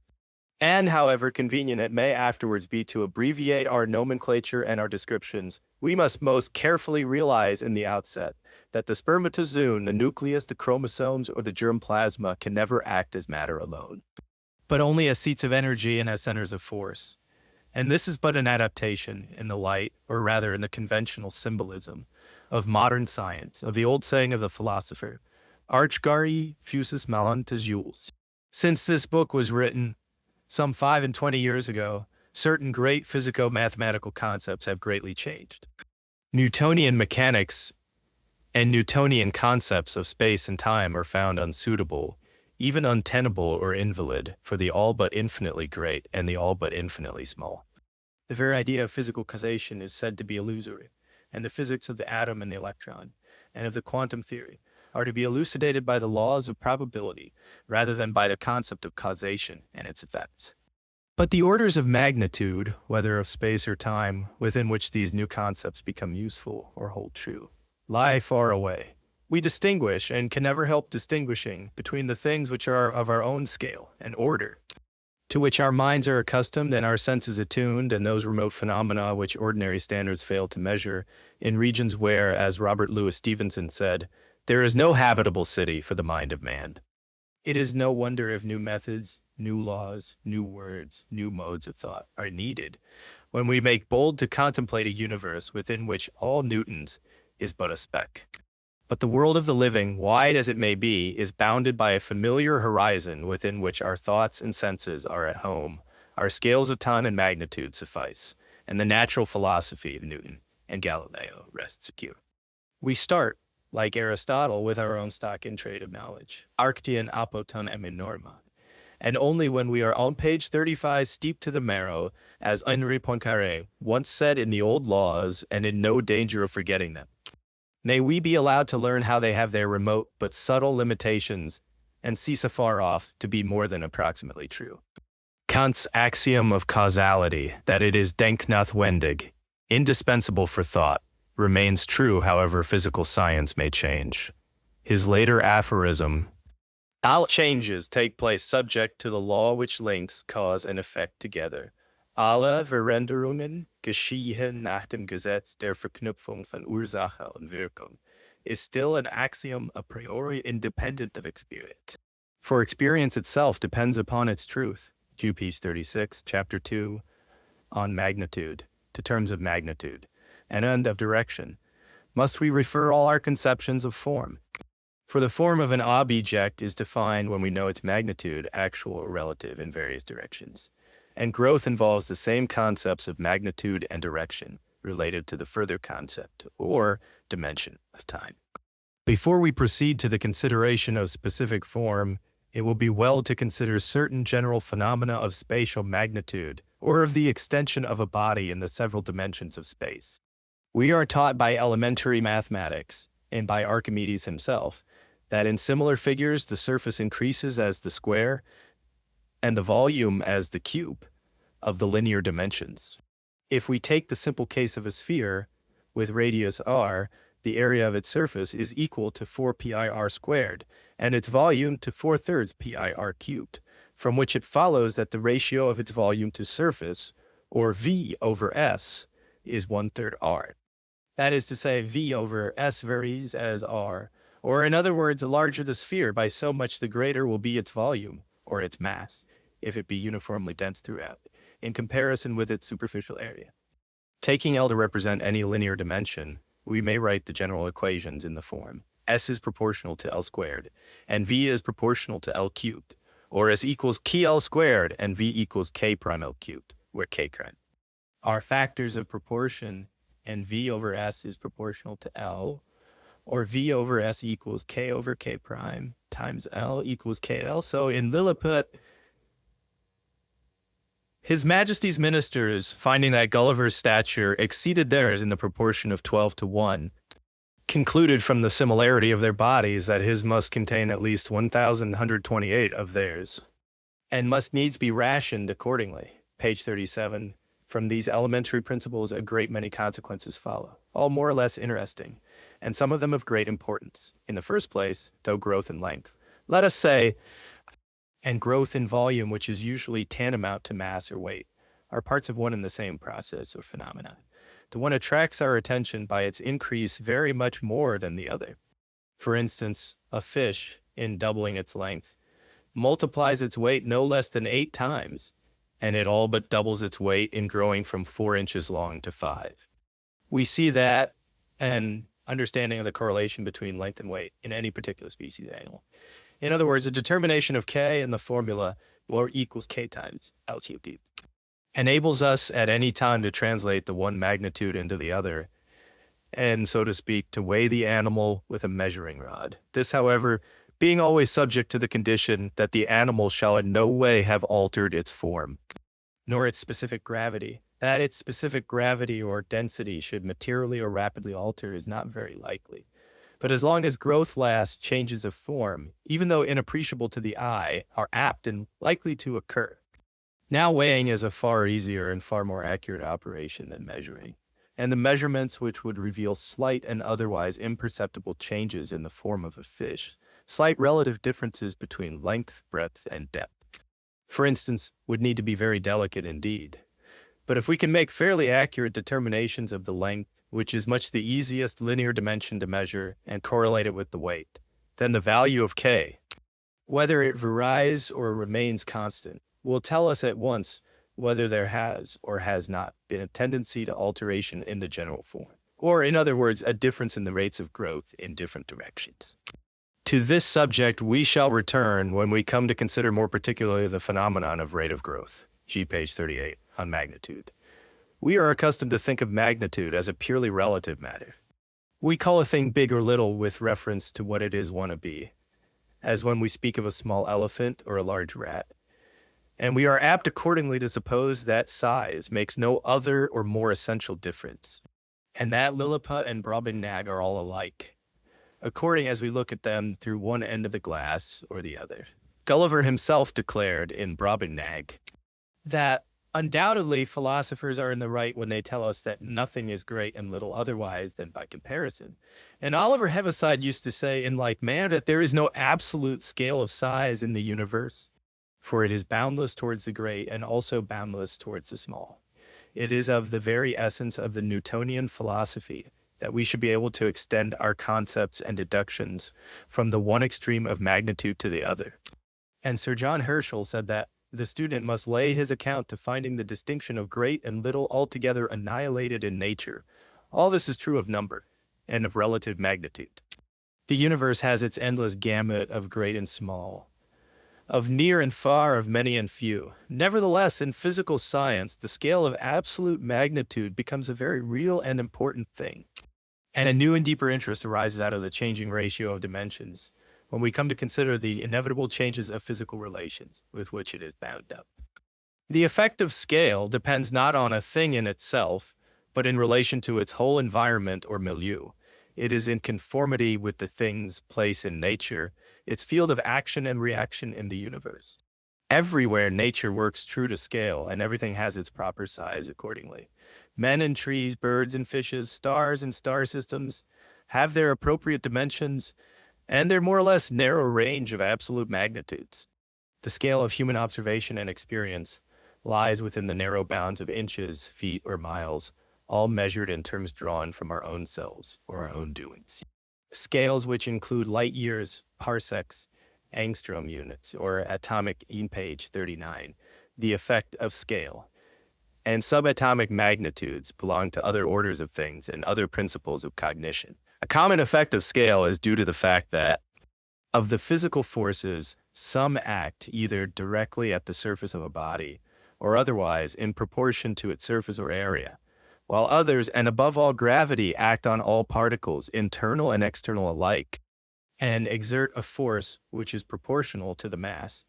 And however convenient it may afterwards be to abbreviate our nomenclature and our descriptions, we must most carefully realize in the outset that the spermatozoon, the nucleus, the chromosomes, or the germ plasma can never act as matter alone, but only as seats of energy and as centers of force. And this is but an adaptation in the light, or rather in the conventional symbolism, of modern science, of the old saying of the philosopher, Archgari fusus malantes jules. Since this book was written, some 25 years ago, certain great physico-mathematical concepts have greatly changed. Newtonian mechanics and Newtonian concepts of space and time are found unsuitable, even untenable or invalid, for the all but infinitely great and the all but infinitely small. The very idea of physical causation is said to be illusory, and the physics of the atom and the electron, and of the quantum theory, are to be elucidated by the laws of probability rather than by the concept of causation and its effects. But the orders of magnitude, whether of space or time, within which these new concepts become useful or hold true, lie far away. We distinguish, and can never help distinguishing, between the things which are of our own scale and order, to which our minds are accustomed and our senses attuned, and those remote phenomena which ordinary standards fail to measure, in regions where, as Robert Louis Stevenson said, there is no habitable city for the mind of man. It is no wonder if new methods, new laws, new words, new modes of thought are needed when we make bold to contemplate a universe within which all Newtons is but a speck. But the world of the living, wide as it may be, is bounded by a familiar horizon within which our thoughts and senses are at home. Our scales of time and magnitude suffice, and the natural philosophy of Newton and Galileo rest secure. We start, like Aristotle, with our own stock in trade of knowledge, arctian apoton emin norma, and only when we are on page 35 steeped to the marrow, as Henri Poincaré once said in the old laws and in no danger of forgetting them, may we be allowed to learn how they have their remote but subtle limitations and cease afar off to be more than approximately true. Kant's axiom of causality, that it is denknotwendig, indispensable for thought, remains true however physical science may change. His later aphorism, all changes take place subject to the law which links cause and effect together. Alle Veränderungen geschehen nach dem Gesetz der Verknüpfung von Ursache und Wirkung, is still an axiom a priori independent of experience. For experience itself depends upon its truth. Q. Piece 36, Chapter 2, on magnitude, to terms of magnitude, and of direction. Must we refer all our conceptions of form? For the form of an object is defined when we know its magnitude, actual or relative, in various directions. And growth involves the same concepts of magnitude and direction related to the further concept, or dimension, of time. Before we proceed to the consideration of specific form, it will be well to consider certain general phenomena of spatial magnitude, or of the extension of a body in the several dimensions of space. We are taught by elementary mathematics, and by Archimedes himself, that in similar figures the surface increases as the square, and the volume as the cube of the linear dimensions. If we take the simple case of a sphere, with radius r, the area of its surface is equal to 4 pi_r squared, and its volume to 4/3 pi_r cubed, from which it follows that the ratio of its volume to surface, or v over s, is 1/3 r. That is to say, v over s varies as r, or in other words, the larger the sphere, by so much the greater will be its volume, or its mass, if it be uniformly dense throughout, in comparison with its superficial area. Taking L to represent any linear dimension, we may write the general equations in the form S is proportional to L squared, and V is proportional to L cubed, or S equals KL squared, and V equals K prime L cubed, where K prime are factors of proportion, and V over S is proportional to L, or V over S equals K over K prime times L equals KL. So in Lilliput, His Majesty's ministers, finding that Gulliver's stature exceeded theirs in the proportion of 12 to 1, concluded from the similarity of their bodies that his must contain at least 1,128 of theirs, and must needs be rationed accordingly. Page 37. From these elementary principles, a great many consequences follow, all more or less interesting, and some of them of great importance. In the first place, though growth in length, let us say, and growth in volume, which is usually tantamount to mass or weight, are parts of one and the same process or phenomena. The one attracts our attention by its increase very much more than the other. For instance, a fish, in doubling its length, multiplies its weight no less than 8 times, and it all but doubles its weight in growing from 4 inches long to 5. We see that and understanding of the correlation between length and weight in any particular species animal. In other words, a determination of K in the formula or equals K times L cubed enables us at any time to translate the one magnitude into the other, and so to speak, to weigh the animal with a measuring rod. This, however, being always subject to the condition that the animal shall in no way have altered its form, nor its specific gravity. That its specific gravity or density should materially or rapidly alter is not very likely. But as long as growth lasts, changes of form, even though inappreciable to the eye, are apt and likely to occur. Now weighing is a far easier and far more accurate operation than measuring, and the measurements which would reveal slight and otherwise imperceptible changes in the form of a fish, slight relative differences between length, breadth, and depth, for instance, would need to be very delicate indeed. But if we can make fairly accurate determinations of the length, which is much the easiest linear dimension to measure, and correlate it with the weight, then the value of K, whether it varies or remains constant, will tell us at once whether there has or has not been a tendency to alteration in the general form, or in other words, a difference in the rates of growth in different directions. To this subject we shall return when we come to consider more particularly the phenomenon of rate of growth. G. page 38, on magnitude. We are accustomed to think of magnitude as a purely relative matter. We call a thing big or little with reference to what it is want to be, as when we speak of a small elephant or a large rat. And we are apt accordingly to suppose that size makes no other or more essential difference, and that Lilliput and Brobdingnag are all alike, according as we look at them through one end of the glass or the other. Gulliver himself declared in Brobdingnag that undoubtedly philosophers are in the right when they tell us that nothing is great and little otherwise than by comparison. And Oliver Heaviside used to say in like manner that there is no absolute scale of size in the universe, for it is boundless towards the great and also boundless towards the small. It is of the very essence of the Newtonian philosophy that we should be able to extend our concepts and deductions from the one extreme of magnitude to the other. And Sir John Herschel said that the student must lay his account to finding the distinction of great and little altogether annihilated in nature. All this is true of number and of relative magnitude. The universe has its endless gamut of great and small, of near and far, of many and few. Nevertheless, in physical science, the scale of absolute magnitude becomes a very real and important thing. And a new and deeper interest arises out of the changing ratio of dimensions when we come to consider the inevitable changes of physical relations with which it is bound up. The effect of scale depends not on a thing in itself, but in relation to its whole environment or milieu. It is in conformity with the thing's place in nature, its field of action and reaction in the universe. Everywhere nature works true to scale, and everything has its proper size accordingly. Men and trees, birds and fishes, stars and star systems have their appropriate dimensions and their more or less narrow range of absolute magnitudes. The scale of human observation and experience lies within the narrow bounds of inches, feet, or miles, all measured in terms drawn from our own selves or our own doings. Scales which include light years, parsecs, angstrom units, or atomic in page 39, the effect of scale, and subatomic magnitudes belong to other orders of things and other principles of cognition. A common effect of scale is due to the fact that of the physical forces, some act either directly at the surface of a body or otherwise in proportion to its surface or area, while others, and above all gravity, act on all particles, internal and external alike, and exert a force which is proportional to the mass,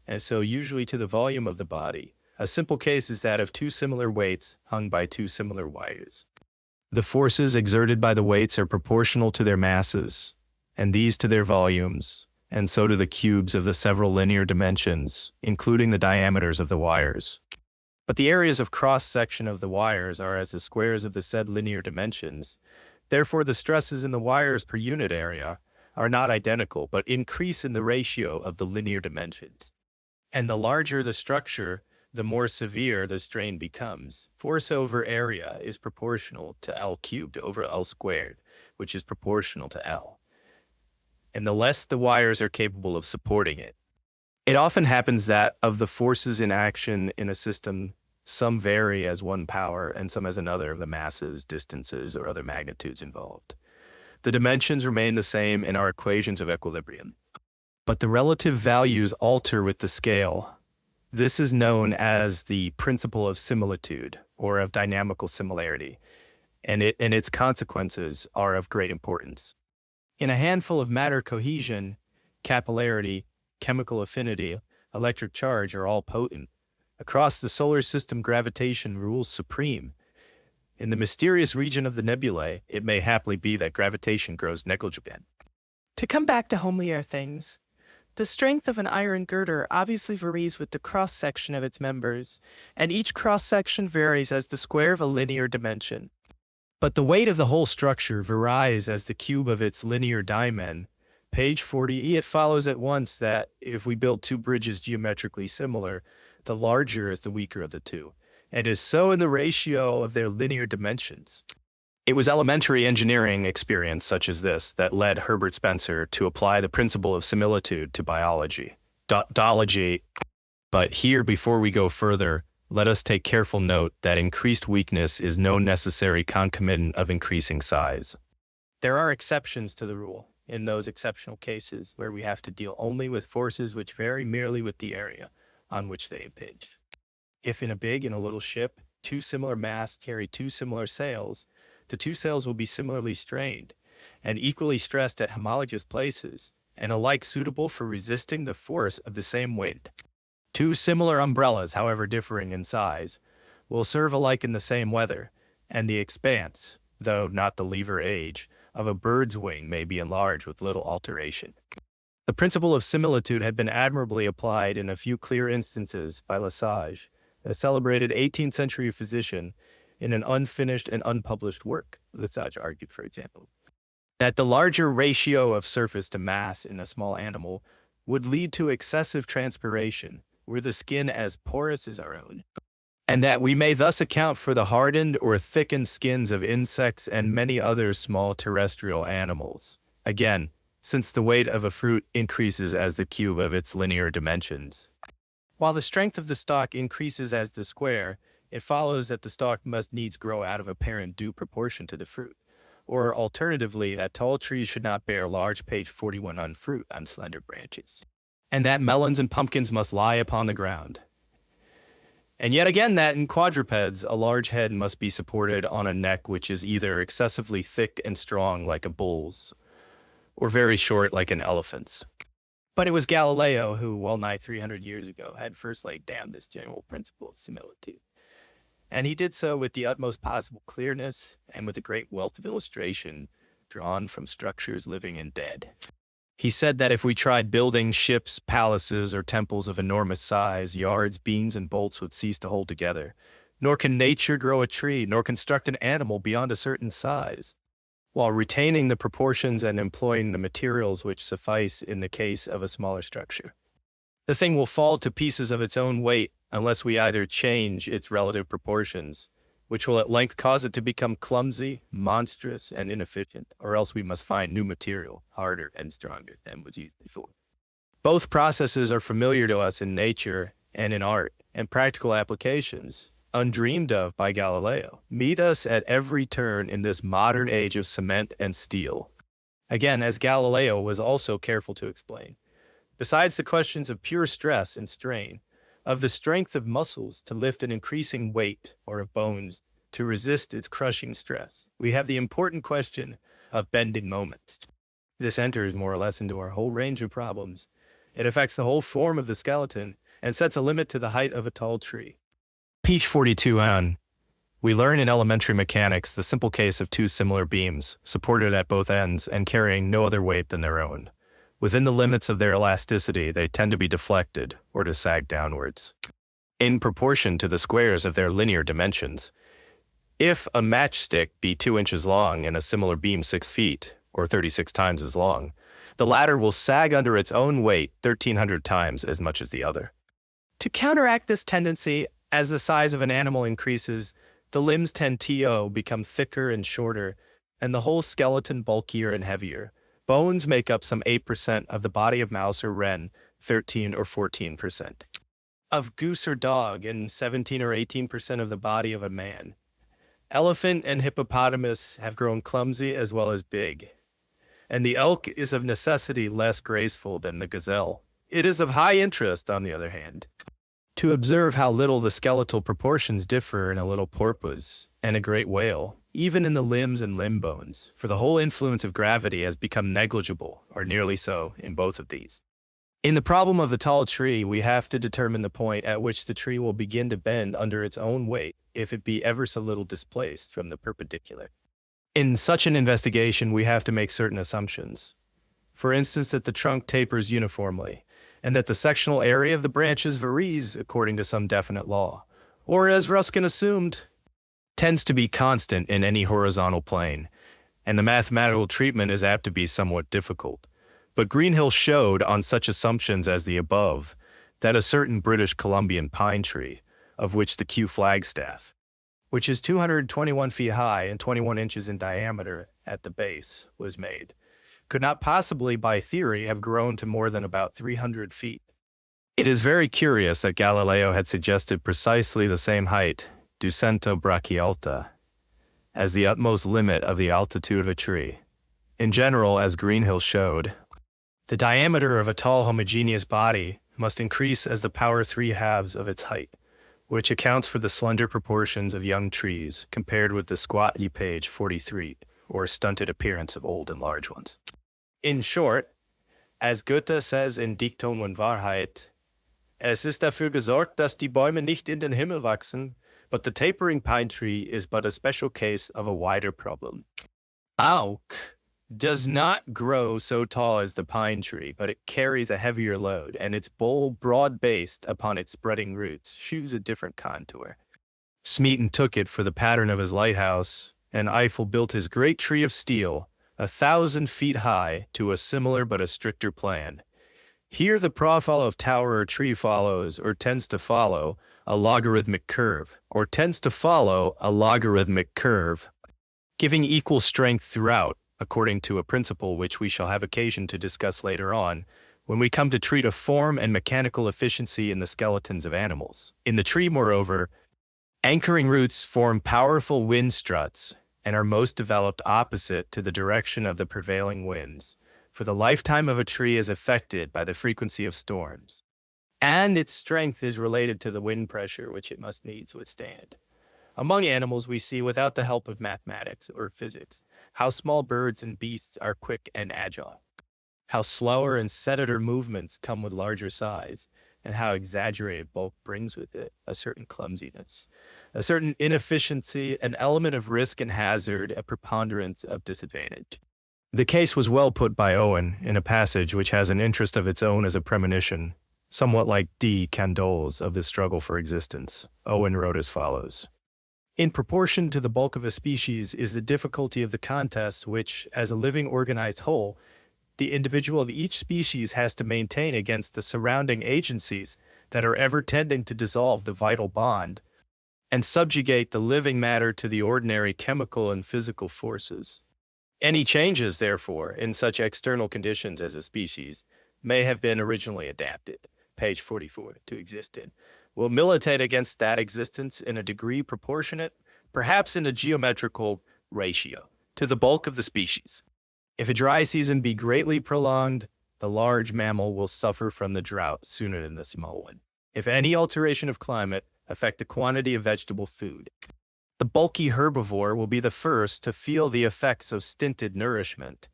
and so usually to the volume of the body. A simple case is that of two similar weights hung by two similar wires. The forces exerted by the weights are proportional to their masses, and these to their volumes, and so to the cubes of the several linear dimensions, including the diameters of the wires. But the areas of cross-section of the wires are as the squares of the said linear dimensions. Therefore, the stresses in the wires per unit area are not identical, but increase in the ratio of the linear dimensions. And the larger the structure, the more severe the strain becomes. Force over area is proportional to L cubed over L squared, which is proportional to L. And the less the wires are capable of supporting it. It often happens that of the forces in action in a system, some vary as one power and some as another of the masses, distances, or other magnitudes involved. The dimensions remain the same in our equations of equilibrium, but the relative values alter with the scale. This is known as the principle of similitude or of dynamical similarity, and its consequences are of great importance. In a handful of matter cohesion, capillarity, chemical affinity, electric charge are all potent. Across the solar system, gravitation rules supreme. In the mysterious region of the nebulae, it may haply be that gravitation grows negligible. To come back to homelier things, the strength of an iron girder obviously varies with the cross-section of its members, and each cross-section varies as the square of a linear dimension. But the weight of the whole structure varies as the cube of its linear dimen. Page 40, it follows at once that if we build two bridges geometrically similar, the larger is the weaker of the two, and is so in the ratio of their linear dimensions. It was elementary engineering experience such as this that led Herbert Spencer to apply the principle of similitude to biology. Dology. But here, before we go further, let us take careful note that increased weakness is no necessary concomitant of increasing size. There are exceptions to the rule in those exceptional cases where we have to deal only with forces which vary merely with the area on which they impinge. If in a big and a little ship, two similar masts carry two similar sails, the two sails will be similarly strained and equally stressed at homologous places, and alike suitable for resisting the force of the same wind. Two similar umbrellas, however differing in size, will serve alike in the same weather, and the expanse, though not the lever age, of a bird's wing may be enlarged with little alteration. The principle of similitude had been admirably applied in a few clear instances by Lesage, a celebrated 18th century physician, in an unfinished and unpublished work. Lesage argued, for example, that the larger ratio of surface to mass in a small animal would lead to excessive transpiration, were the skin as porous as our own, and that we may thus account for the hardened or thickened skins of insects and many other small terrestrial animals. Again, since the weight of a fruit increases as the cube of its linear dimensions, while the strength of the stalk increases as the square, it follows that the stalk must needs grow out of apparent due proportion to the fruit. Or alternatively, that tall trees should not bear large page 41 on fruit on slender branches, and that melons and pumpkins must lie upon the ground. And yet again that in quadrupeds, a large head must be supported on a neck which is either excessively thick and strong like a bull's, or very short like an elephant's. But it was Galileo who, well nigh 300 years ago, had first laid down this general principle of similitude. And he did so with the utmost possible clearness and with a great wealth of illustration drawn from structures living and dead. He said that if we tried building ships, palaces, or temples of enormous size, yards, beams, and bolts would cease to hold together. Nor can nature grow a tree, nor construct an animal beyond a certain size, while retaining the proportions and employing the materials which suffice in the case of a smaller structure. The thing will fall to pieces of its own weight unless we either change its relative proportions, which will at length cause it to become clumsy, monstrous, and inefficient, or else we must find new material, harder and stronger than was used before. Both processes are familiar to us in nature and in art, and practical applications, undreamed of by Galileo, meet us at every turn in this modern age of cement and steel. Again, as Galileo was also careful to explain, besides the questions of pure stress and strain, of the strength of muscles to lift an increasing weight, or of bones to resist its crushing stress, we have the important question of bending moment. This enters more or less into our whole range of problems. It affects the whole form of the skeleton and sets a limit to the height of a tall tree. Page 42 we learn in elementary mechanics the simple case of two similar beams, supported at both ends and carrying no other weight than their own. Within the limits of their elasticity, they tend to be deflected or to sag downwards, in proportion to the squares of their linear dimensions. If a matchstick be 2 inches long and a similar beam 6 feet, or 36 times as long, the latter will sag under its own weight 1,300 times as much as the other. To counteract this tendency, as the size of an animal increases, the limbs tend to become thicker and shorter, and the whole skeleton bulkier and heavier. Bones make up some 8% of the body of mouse or wren, 13 or 14% of goose or dog, and 17 or 18% of the body of a man. Elephant and hippopotamus have grown clumsy as well as big, and the elk is of necessity less graceful than the gazelle. It is of high interest, on the other hand, to observe how little the skeletal proportions differ in a little porpoise and a great whale, even in the limbs and limb bones, for the whole influence of gravity has become negligible, or nearly so, in both of these. In the problem of the tall tree, we have to determine the point at which the tree will begin to bend under its own weight if it be ever so little displaced from the perpendicular. In such an investigation, we have to make certain assumptions. For instance, that the trunk tapers uniformly, and that the sectional area of the branches varies according to some definite law, or, as Ruskin assumed, tends to be constant in any horizontal plane, and the mathematical treatment is apt to be somewhat difficult. But Greenhill showed, on such assumptions as the above, that a certain British Columbian pine tree, of which the Kew flagstaff, which is 221 feet high and 21 inches in diameter at the base, was made, could not possibly, by theory, have grown to more than about 300 feet. It is very curious that Galileo had suggested precisely the same height, ducento brachii alta, as the utmost limit of the altitude of a tree. In general, as Greenhill showed, the diameter of a tall homogeneous body must increase as the power 3/2 of its height, which accounts for the slender proportions of young trees compared with the squatty page 43, or stunted appearance of old and large ones. In short, as Goethe says in Dichtung und Wahrheit, es ist dafür gesorgt, dass die Bäume nicht in den Himmel wachsen, but the tapering pine tree is but a special case of a wider problem. Auk does not grow so tall as the pine tree, but it carries a heavier load, and its bold, broad-based upon its spreading roots, shews a different contour. Smeaton took it for the pattern of his lighthouse, and Eiffel built his great tree of steel, 1,000 feet high, to a similar but a stricter plan. Here the profile of tower or tree follows, or tends to follow, a logarithmic curve, giving equal strength throughout, according to a principle which we shall have occasion to discuss later on, when we come to treat of form and mechanical efficiency in the skeletons of animals. In the tree, moreover, anchoring roots form powerful wind struts, and are most developed opposite to the direction of the prevailing winds, for the lifetime of a tree is affected by the frequency of storms, and its strength is related to the wind pressure which it must needs withstand. Among animals we see, without the help of mathematics or physics, how small birds and beasts are quick and agile, how slower and steadier movements come with larger size, and how exaggerated bulk brings with it a certain clumsiness, a certain inefficiency, an element of risk and hazard, a preponderance of disadvantage. The case was well put by Owen in a passage which has an interest of its own as a premonition, somewhat like D. Candole's of the struggle for existence. Owen wrote as follows: in proportion to the bulk of a species is the difficulty of the contest which, as a living organized whole, the individual of each species has to maintain against the surrounding agencies that are ever tending to dissolve the vital bond and subjugate the living matter to the ordinary chemical and physical forces. Any changes, therefore, in such external conditions as a species may have been originally adapted, page 44, to exist in, will militate against that existence in a degree proportionate, perhaps in a geometrical ratio, to the bulk of the species. If a dry season be greatly prolonged, the large mammal will suffer from the drought sooner than the small one. If any alteration of climate affect the quantity of vegetable food, the bulky herbivore will be the first to feel the effects of stinted nourishment.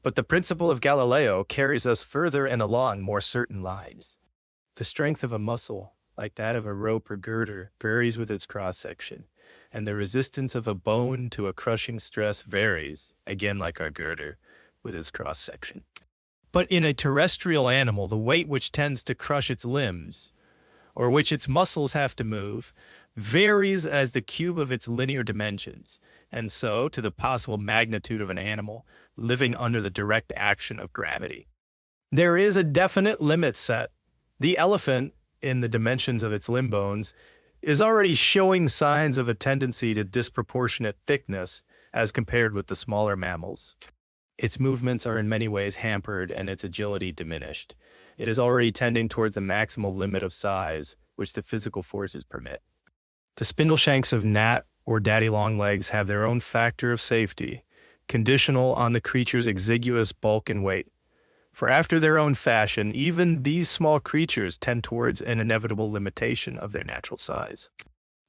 But the principle of Galileo carries us further and along more certain lines. The strength of a muscle, like that of a rope or girder, varies with its cross-section, and the resistance of a bone to a crushing stress varies, again like our girder, with its cross-section. But in a terrestrial animal, the weight which tends to crush its limbs, or which its muscles have to move, varies as the cube of its linear dimensions, and so to the possible magnitude of an animal living under the direct action of gravity. There is a definite limit set. The elephant, in the dimensions of its limb bones, is already showing signs of a tendency to disproportionate thickness as compared with the smaller mammals. Its movements are in many ways hampered and its agility diminished. It is already tending towards the maximal limit of size which the physical forces permit. The spindle-shanks of gnat or daddy-long-legs have their own factor of safety, conditional on the creature's exiguous bulk and weight. For after their own fashion, even these small creatures tend towards an inevitable limitation of their natural size.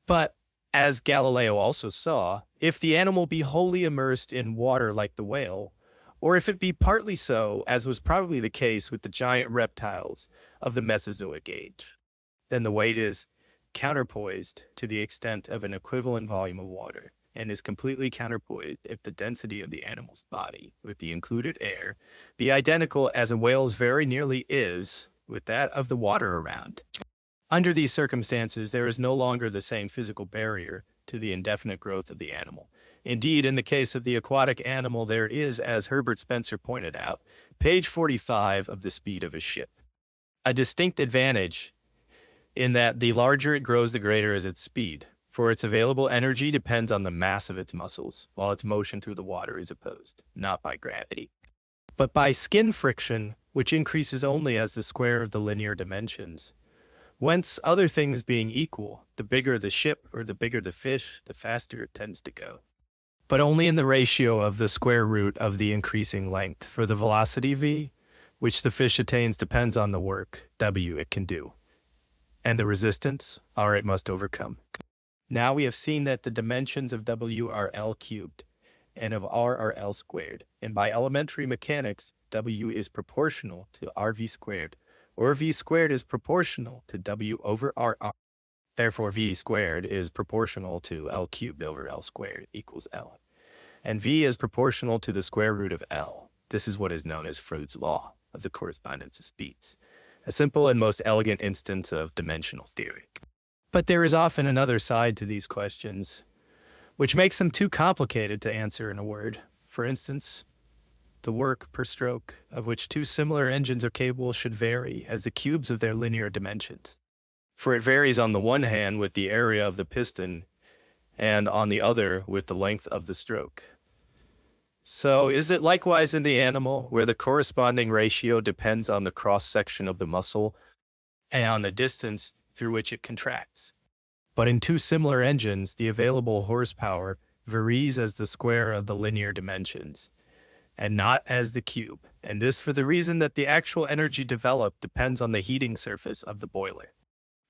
But, as Galileo also saw, if the animal be wholly immersed in water like the whale, or if it be partly so, as was probably the case with the giant reptiles of the Mesozoic age, then the weight is counterpoised to the extent of an equivalent volume of water, and is completely counterpoised if the density of the animal's body, with the included air, be identical as a whale's very nearly is with that of the water around. Under these circumstances, there is no longer the same physical barrier to the indefinite growth of the animal. Indeed, in the case of the aquatic animal, there is, as Herbert Spencer pointed out, page 45 of The Speed of a Ship, a distinct advantage in that the larger it grows, the greater is its speed, for its available energy depends on the mass of its muscles, while its motion through the water is opposed, not by gravity, but by skin friction, which increases only as the square of the linear dimensions. Whence, other things being equal, the bigger the ship or the bigger the fish, the faster it tends to go. But only in the ratio of the square root of the increasing length, for the velocity v, which the fish attains depends on the work, w, it can do. and the resistance R it must overcome. Now we have seen that the dimensions of W are L cubed, and of R are L squared, and by elementary mechanics, W is proportional to RV squared, or V squared is proportional to W over RR. Therefore, V squared is proportional to L cubed over L squared equals L. And V is proportional to the square root of L. This is what is known as Freud's law of the correspondence of speeds, a simple and most elegant instance of dimensional theory. But there is often another side to these questions, which makes them too complicated to answer in a word. For instance, the work per stroke of which two similar engines are capable should vary as the cubes of their linear dimensions. For it varies on the one hand with the area of the piston and on the other with the length of the stroke. So is it likewise in the animal, where the corresponding ratio depends on the cross-section of the muscle and on the distance through which it contracts? But in two similar engines, the available horsepower varies as the square of the linear dimensions, and not as the cube, and this for the reason that the actual energy developed depends on the heating surface of the boiler.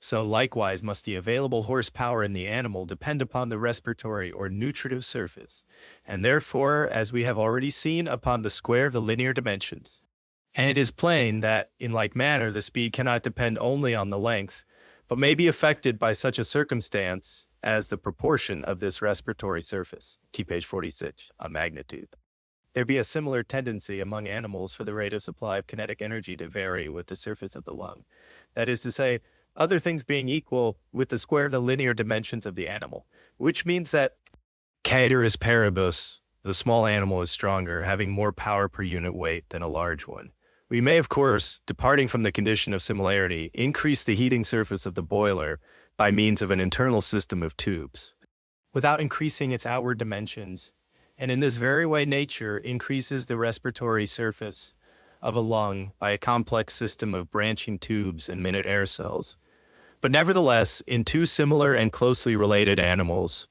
So likewise must the available horsepower in the animal depend upon the respiratory or nutritive surface, and therefore, as we have already seen, upon the square of the linear dimensions. And it is plain that, in like manner, the speed cannot depend only on the length, but may be affected by such a circumstance as the proportion of this respiratory surface. See page 46 on magnitude. There be a similar tendency among animals for the rate of supply of kinetic energy to vary with the surface of the lung. That is to say, other things being equal with the square of the linear dimensions of the animal, which means that ceteris paribus, the small animal is stronger, having more power per unit weight than a large one. We may, of course, departing from the condition of similarity, increase the heating surface of the boiler by means of an internal system of tubes, without increasing its outward dimensions, and in this very way nature increases the respiratory surface of a lung by a complex system of branching tubes and minute air cells. But nevertheless, in two similar and closely related animals,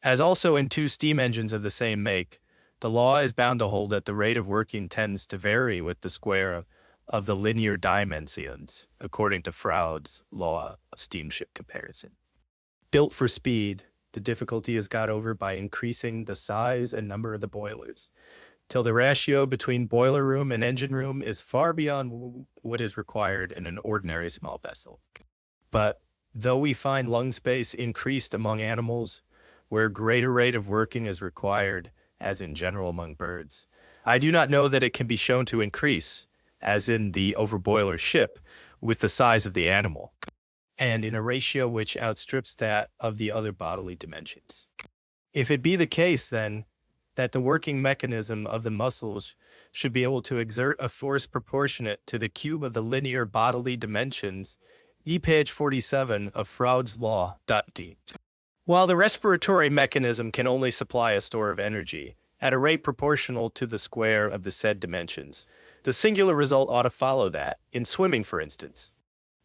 as also in two steam engines of the same make, the law is bound to hold that the rate of working tends to vary with the square of the linear dimensions, according to Freud's law of steamship comparison. Built for speed, the difficulty is got over by increasing the size and number of the boilers, till the ratio between boiler room and engine room is far beyond what is required in an ordinary small vessel. But though we find lung space increased among animals where greater rate of working is required, as in general among birds, I do not know that it can be shown to increase, as in the overboiler ship, with the size of the animal, and in a ratio which outstrips that of the other bodily dimensions. If it be the case, then, that the working mechanism of the muscles should be able to exert a force proportionate to the cube of the linear bodily dimensions, page 47 of Freud's law. D. While the respiratory mechanism can only supply a store of energy at a rate proportional to the square of the said dimensions, the singular result ought to follow that, in swimming for instance,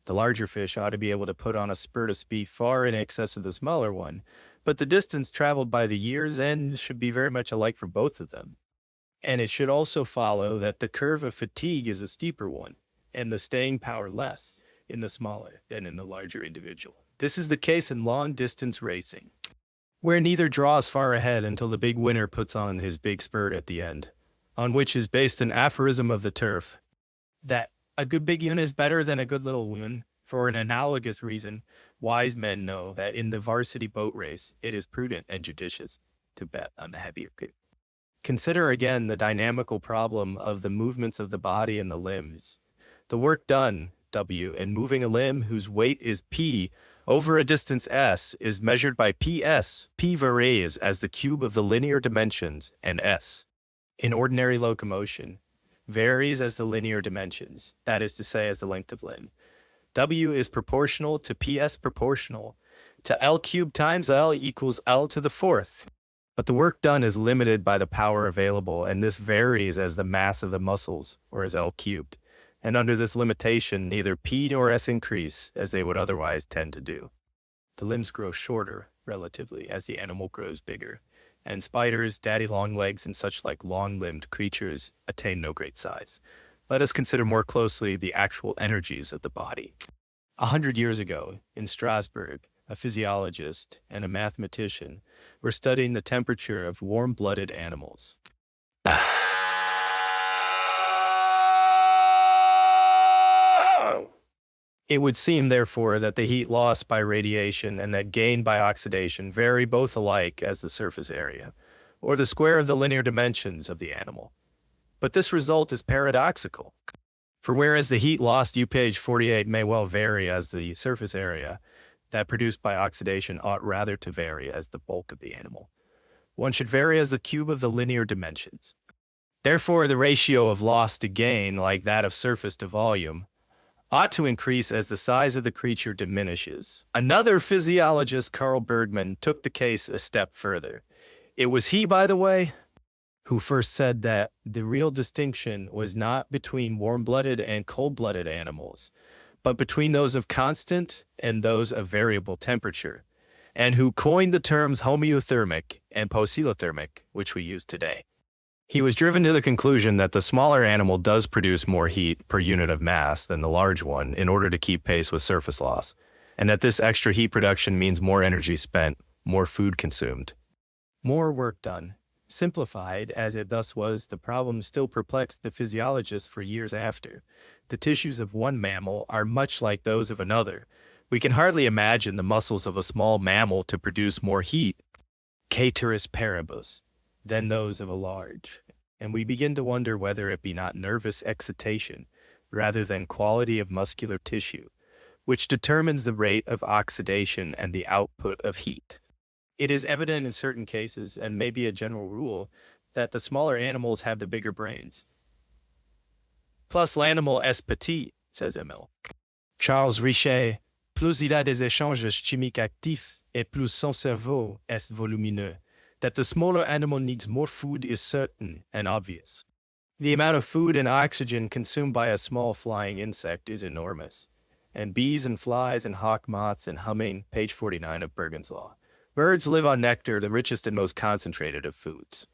the larger fish ought to be able to put on a spurt of speed far in excess of the smaller one, but the distance traveled by the year's end should be very much alike for both of them. And it should also follow that the curve of fatigue is a steeper one, and the staying power less in the smaller than in the larger individual. This is the case in long-distance racing, where neither draws far ahead until the big winner puts on his big spurt at the end, on which is based an aphorism of the turf, that a good big one is better than a good little one. For an analogous reason, wise men know that in the varsity boat race, it is prudent and judicious to bet on the heavier good. Consider again the dynamical problem of the movements of the body and the limbs. The work done, W, in moving a limb whose weight is P over a distance S is measured by PS. P varies as the cube of the linear dimensions, and S, in ordinary locomotion, varies as the linear dimensions, that is to say, as the length of limb. W is proportional to PS proportional to L cubed times L equals L to the fourth. But the work done is limited by the power available, and this varies as the mass of the muscles, or as L cubed. And under this limitation, neither P nor S increase, as they would otherwise tend to do. The limbs grow shorter, relatively, as the animal grows bigger, and spiders, daddy-long-legs, and such like long-limbed creatures attain no great size. let us consider more closely the actual energies of the body. 100 years ago, in Strasbourg, a physiologist and a mathematician were studying the temperature of warm-blooded animals. It would seem, therefore, that the heat lost by radiation and that gained by oxidation vary both alike as the surface area, or the square of the linear dimensions of the animal. But this result is paradoxical. For whereas the heat lost, page 48, may well vary as the surface area, that produced by oxidation ought rather to vary as the bulk of the animal. One should vary as the cube of the linear dimensions. Therefore, the ratio of loss to gain, like that of surface to volume, ought to increase as the size of the creature diminishes. Another physiologist, Carl Bergman, took the case a step further. It was he, by the way, who first said that the real distinction was not between warm-blooded and cold-blooded animals, but between those of constant and those of variable temperature, and who coined the terms homeothermic and poikilothermic, which we use today. He was driven to the conclusion that the smaller animal does produce more heat per unit of mass than the large one in order to keep pace with surface loss, and that this extra heat production means more energy spent, more food consumed. More work done. Simplified as it thus was, the problem still perplexed the physiologist for years after. The tissues of one mammal are much like those of another. We can hardly imagine the muscles of a small mammal to produce more heat, caeteris paribus, than those of a large, and we begin to wonder whether it be not nervous excitation, rather than quality of muscular tissue, which determines the rate of oxidation and the output of heat. It is evident in certain cases, and may be a general rule, that the smaller animals have the bigger brains. Plus l'animal est petit, says Emile. Charles Richet, plus il a des échanges chimiques actifs, et plus son cerveau est volumineux. That the smaller animal needs more food is certain and obvious. The amount of food and oxygen consumed by a small flying insect is enormous. And bees and flies and hawk moths and humming, page 49 of Bergen's Law. Birds live on nectar, the richest and most concentrated of foods.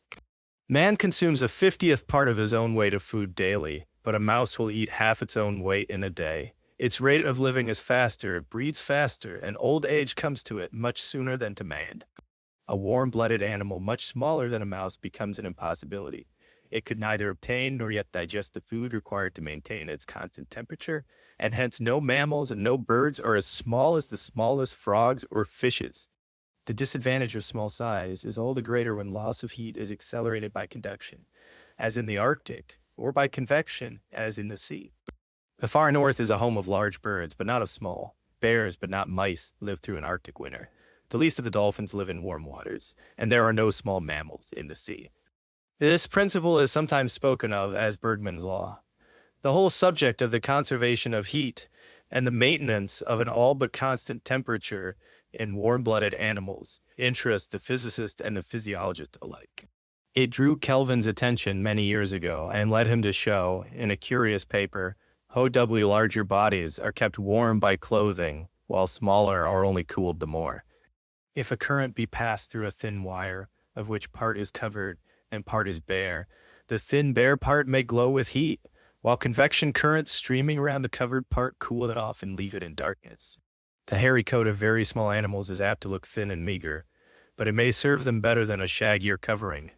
Man consumes a 50th part of his own weight of food daily, but a mouse will eat half its own weight in a day. Its rate of living is faster, it breeds faster, and old age comes to it much sooner than to man. A warm-blooded animal much smaller than a mouse becomes an impossibility. It could neither obtain nor yet digest the food required to maintain its constant temperature, and hence no mammals and no birds are as small as the smallest frogs or fishes. The disadvantage of small size is all the greater when loss of heat is accelerated by conduction, as in the Arctic, or by convection, as in the sea. The far north is a home of large birds, but not of small. Bears, but not mice, live through an Arctic winter. The least of the dolphins live in warm waters, and there are no small mammals in the sea. This principle is sometimes spoken of as Bergman's law. The whole subject of the conservation of heat and the maintenance of an all but constant temperature in warm-blooded animals interests the physicist and the physiologist alike. It drew Kelvin's attention many years ago and led him to show, in a curious paper, how larger bodies are kept warm by clothing, while smaller are only cooled the more. If a current be passed through a thin wire, of which part is covered and part is bare, the thin bare part may glow with heat, while convection currents streaming around the covered part cool it off and leave it in darkness. The hairy coat of very small animals is apt to look thin and meager, but it may serve them better than a shaggier covering.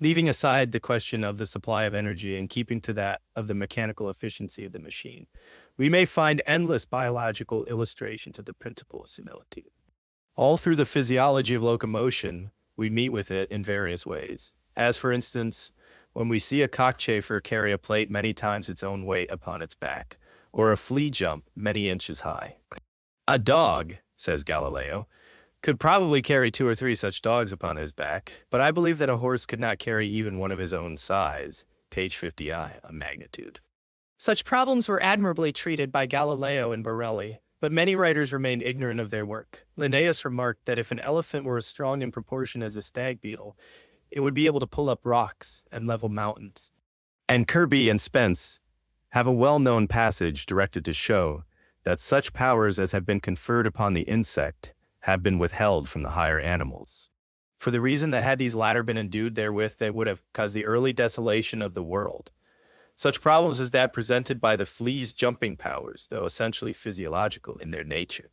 Leaving aside the question of the supply of energy and keeping to that of the mechanical efficiency of the machine, we may find endless biological illustrations of the principle of similitude. All through the physiology of locomotion, we meet with it in various ways. As, for instance, when we see a cockchafer carry a plate many times its own weight upon its back, or a flea jump many inches high. A dog, says Galileo, could probably carry 2 or 3 such dogs upon his back, but I believe that a horse could not carry even one of his own size, page 50I, a magnitude. Such problems were admirably treated by Galileo and Borelli, but many writers remained ignorant of their work. Linnaeus remarked that if an elephant were as strong in proportion as a stag beetle, it would be able to pull up rocks and level mountains. And Kirby and Spence have a well-known passage directed to show that such powers as have been conferred upon the insect have been withheld from the higher animals, for the reason that had these latter been endued therewith, they would have caused the early desolation of the world. Such problems as that presented by the flea's jumping powers, though essentially physiological in their nature,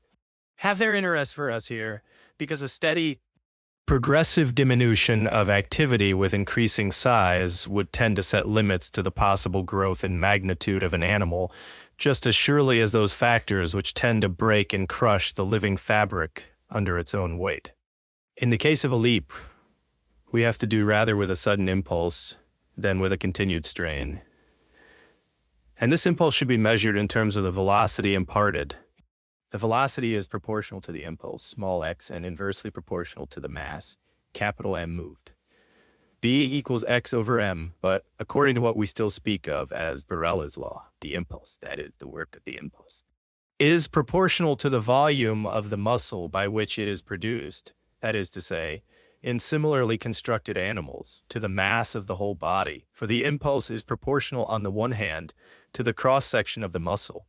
have their interest for us here because a steady progressive diminution of activity with increasing size would tend to set limits to the possible growth and magnitude of an animal, just as surely as those factors which tend to break and crush the living fabric under its own weight. In the case of a leap, we have to do rather with a sudden impulse than with a continued strain. And this impulse should be measured in terms of the velocity imparted. The velocity is proportional to the impulse, small x, and inversely proportional to the mass, capital M moved. B equals x over m, but according to what we still speak of as Barella's law, the impulse, that is, the work of the impulse, is proportional to the volume of the muscle by which it is produced, that is to say, in similarly constructed animals, to the mass of the whole body, for the impulse is proportional on the one hand to the cross-section of the muscle,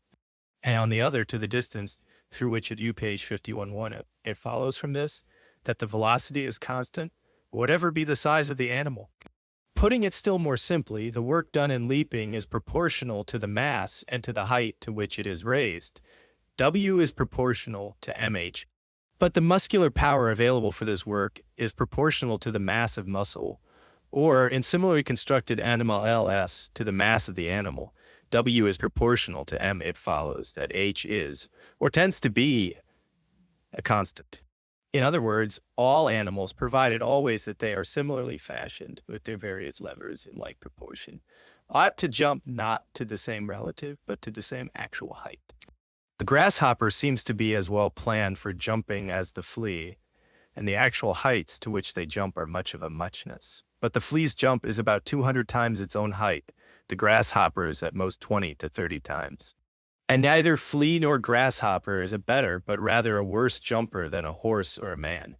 and on the other to the distance through which at page 51.1 it follows from this that the velocity is constant, whatever be the size of the animal. Putting it still more simply, the work done in leaping is proportional to the mass and to the height to which it is raised. W is proportional to mh, but the muscular power available for this work is proportional to the mass of muscle, or in similarly constructed animal ls to the mass of the animal. W is proportional to m, it follows that h is, or tends to be, a constant. In other words, all animals, provided always that they are similarly fashioned with their various levers in like proportion, ought to jump not to the same relative, but to the same actual height. The grasshopper seems to be as well planned for jumping as the flea, and the actual heights to which they jump are much of a muchness. But the flea's jump is about 200 times its own height, the grasshopper's at most 20 to 30 times. And neither flea nor grasshopper is a better, but rather a worse jumper than a horse or a man.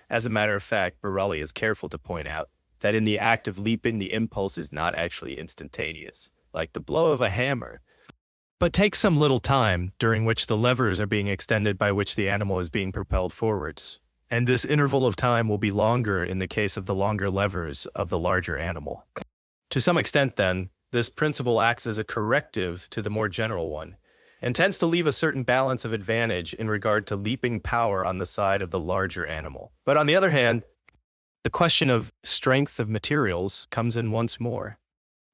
As a matter of fact, Borelli is careful to point out that in the act of leaping, the impulse is not actually instantaneous, like the blow of a hammer, but takes some little time, during which the levers are being extended by which the animal is being propelled forwards. And this interval of time will be longer in the case of the longer levers of the larger animal. To some extent, then, this principle acts as a corrective to the more general one, and tends to leave a certain balance of advantage in regard to leaping power on the side of the larger animal. But on the other hand, the question of strength of materials comes in once more,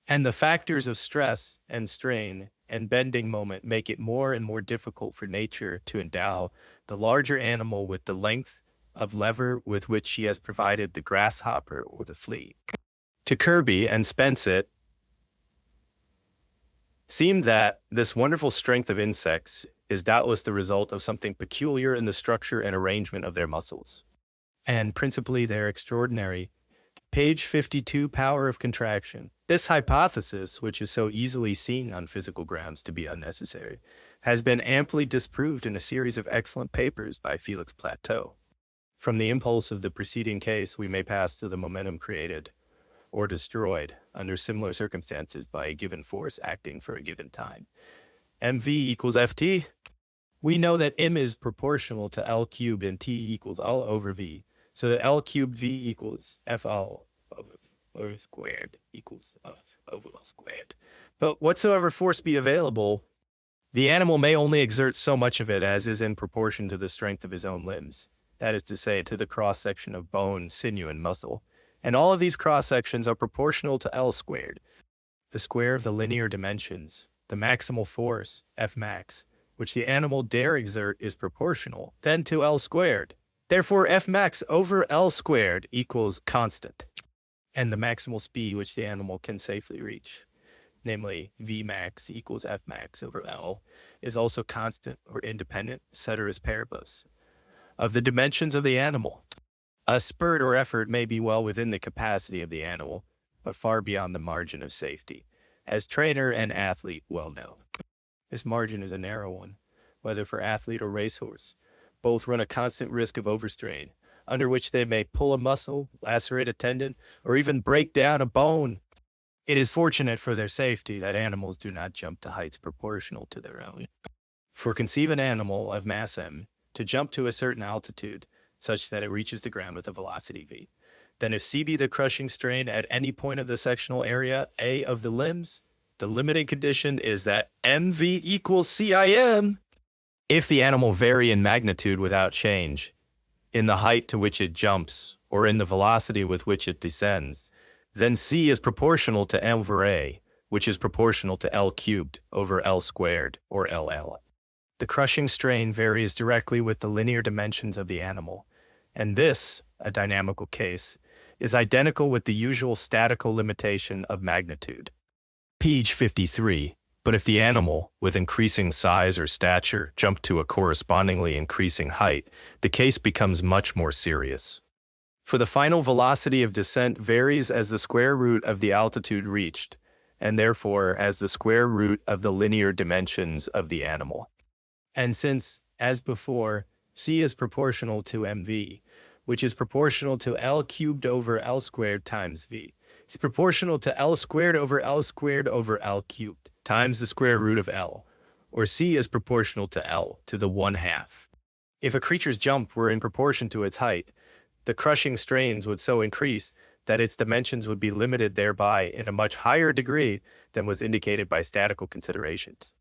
and the factors of stress and strain and bending moment make it more and more difficult for nature to endow the larger animal with the length of lever with which she has provided the grasshopper or the flea. To Kirby and Spencer, it seemed that this wonderful strength of insects is doubtless the result of something peculiar in the structure and arrangement of their muscles, and principally their extraordinary, page 52, power of contraction. This hypothesis, which is so easily seen on physical grounds to be unnecessary, has been amply disproved in a series of excellent papers by Felix Plateau. From the impulse of the preceding case, we may pass to the momentum created or destroyed under similar circumstances by a given force acting for a given time. mv equals ft. We know that m is proportional to L cubed and t equals L over v, so that L cubed v equals FL over squared equals F over L squared. But whatsoever force be available, the animal may only exert so much of it as is in proportion to the strength of his own limbs, that is to say, to the cross-section of bone, sinew, and muscle. And all of these cross-sections are proportional to L squared, the square of the linear dimensions. The maximal force, F max, which the animal dare exert is proportional, then to L squared. Therefore, F max over L squared equals constant. And the maximal speed which the animal can safely reach, namely V max equals F max over L, is also constant or independent, ceteris paribus, of the dimensions of the animal. A spurt or effort may be well within the capacity of the animal, but far beyond the margin of safety, as trainer and athlete well know. This margin is a narrow one, whether for athlete or racehorse. Both run a constant risk of overstrain, under which they may pull a muscle, lacerate a tendon, or even break down a bone. It is fortunate for their safety that animals do not jump to heights proportional to their own. For conceive an animal of mass m to jump to a certain altitude, such that it reaches the ground with a velocity v. Then if c be the crushing strain at any point of the sectional area A of the limbs, The limiting condition is that mv equals CIM if the animal vary in magnitude without change, in the height to which it jumps, or in the velocity with which it descends, then C is proportional to m over A, which is proportional to L cubed over L squared, or LL. The crushing strain varies directly with the linear dimensions of the animal, and this, a dynamical case, is identical with the usual statical limitation of magnitude. Page 53. But if the animal, with increasing size or stature, jumped to a correspondingly increasing height, the case becomes much more serious. For the final velocity of descent varies as the square root of the altitude reached, and therefore as the square root of the linear dimensions of the animal. And since, as before, C is proportional to mv, which is proportional to L cubed over L squared times v, it's proportional to L squared over L cubed times the square root of L, or C is proportional to L to the 1/2. If a creature's jump were in proportion to its height, the crushing strains would so increase that its dimensions would be limited thereby in a much higher degree than was indicated by statical considerations.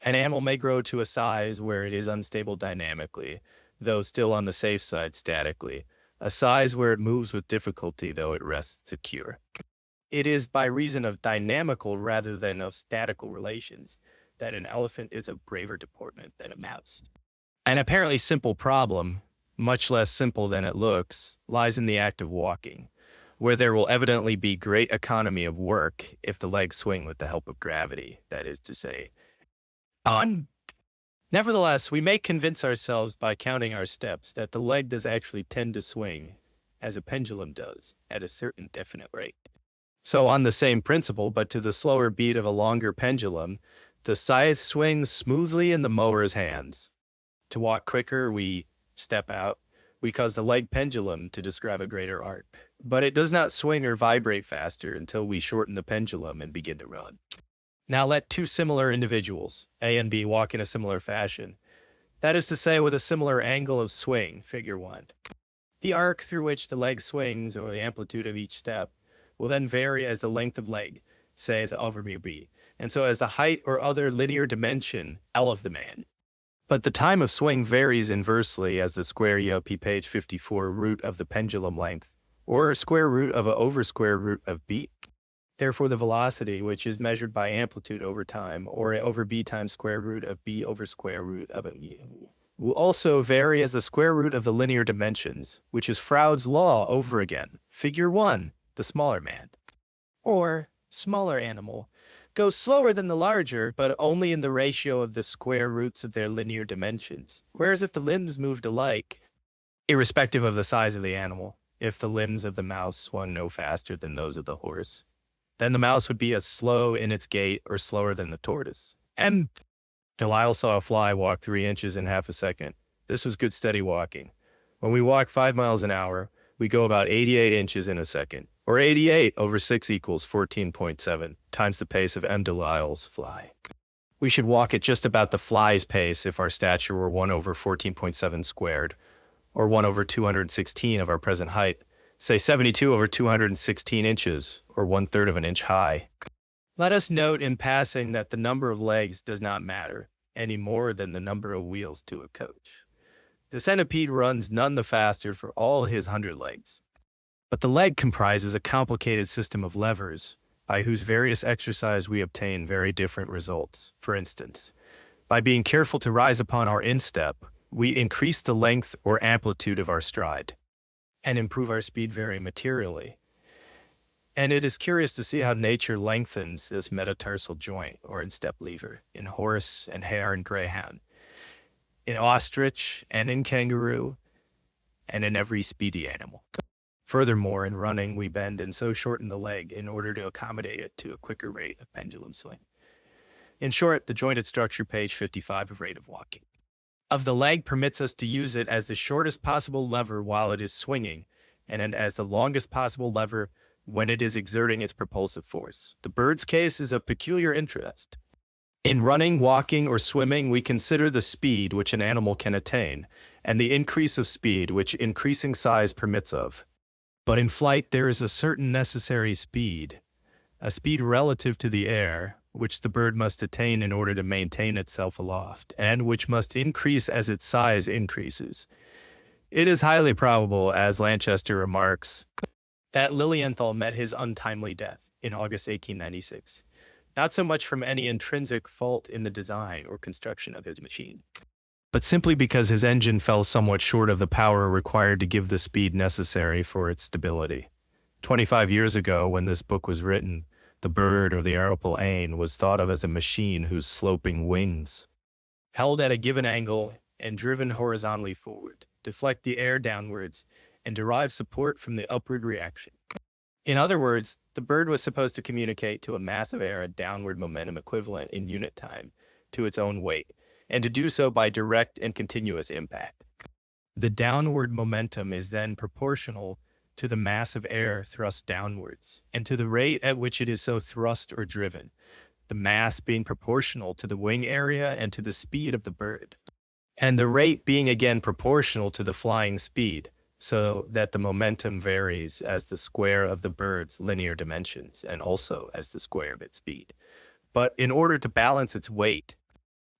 An animal may grow to a size where it is unstable dynamically, though still on the safe side statically, a size where it moves with difficulty though it rests secure. It is by reason of dynamical rather than of statical relations that an elephant is of braver deportment than a mouse. An apparently simple problem, much less simple than it looks, lies in the act of walking, where there will evidently be great economy of work if the legs swing with the help of gravity, that is to say, on. Nevertheless, we may convince ourselves by counting our steps that the leg does actually tend to swing, as a pendulum does, at a certain definite rate. So on the same principle, but to the slower beat of a longer pendulum, the scythe swings smoothly in the mower's hands. To walk quicker, we step out. We cause the leg pendulum to describe a greater arc. But it does not swing or vibrate faster until we shorten the pendulum and begin to run. Now let two similar individuals, A and B, walk in a similar fashion. That is to say, with a similar angle of swing, figure 1. The arc through which the leg swings, or the amplitude of each step, will then vary as the length of leg, say as over B, and so as the height or other linear dimension, L of the man. But the time of swing varies inversely as the square EOP page 54 root of the pendulum length, or square root of a over square root of B. Therefore, the velocity, which is measured by amplitude over time, or over B times square root of B over square root of E, will also vary as the square root of the linear dimensions, which is Froude's law over again. Figure 1, the smaller man, or smaller animal, goes slower than the larger, but only in the ratio of the square roots of their linear dimensions. Whereas if the limbs moved alike, irrespective of the size of the animal, if the limbs of the mouse swung no faster than those of the horse, then the mouse would be as slow in its gait or slower than the tortoise. And Delisle saw a fly walk 3 inches in half a second. This was good steady walking. When we walk 5 miles an hour, we go about 88 inches in a second, or 88 over 6 equals 14.7 times the pace of M. Delisle's fly. We should walk at just about the fly's pace if our stature were 1 over 14.7 squared, or 1 over 216 of our present height, say 72 over 216 inches, or 1/3 of an inch high. Let us note in passing that the number of legs does not matter, any more than the number of wheels to a coach. The centipede runs none the faster for all his 100 legs. But the leg comprises a complicated system of levers, by whose various exercise we obtain very different results. For instance, by being careful to rise upon our instep, we increase the length or amplitude of our stride, and improve our speed very materially. And it is curious to see how nature lengthens this metatarsal joint, or instep lever, in horse and hare and greyhound, in ostrich and in kangaroo, and in every speedy animal. Furthermore, in running, we bend and so shorten the leg in order to accommodate it to a quicker rate of pendulum swing. In short, the jointed structure, page 55 of rate of walking, of the leg permits us to use it as the shortest possible lever while it is swinging, and as the longest possible lever when it is exerting its propulsive force. The bird's case is of peculiar interest. In running, walking, or swimming, we consider the speed which an animal can attain, and the increase of speed which increasing size permits of. But in flight there is a certain necessary speed, a speed relative to the air, which the bird must attain in order to maintain itself aloft, and which must increase as its size increases. It is highly probable, as Lanchester remarks, that Lilienthal met his untimely death in August 1896, not so much from any intrinsic fault in the design or construction of his machine, but simply because his engine fell somewhat short of the power required to give the speed necessary for its stability. 25 years ago, when this book was written, the bird or the aeroplane was thought of as a machine whose sloping wings, held at a given angle and driven horizontally forward, deflect the air downwards and derive support from the upward reaction. In other words, the bird was supposed to communicate to a mass of air a downward momentum equivalent in unit time to its own weight, and to do so by direct and continuous impact. The downward momentum is then proportional to the mass of air thrust downwards, and to the rate at which it is so thrust or driven, the mass being proportional to the wing area and to the speed of the bird, and the rate being again proportional to the flying speed, so that the momentum varies as the square of the bird's linear dimensions and also as the square of its speed. But in order to balance its weight,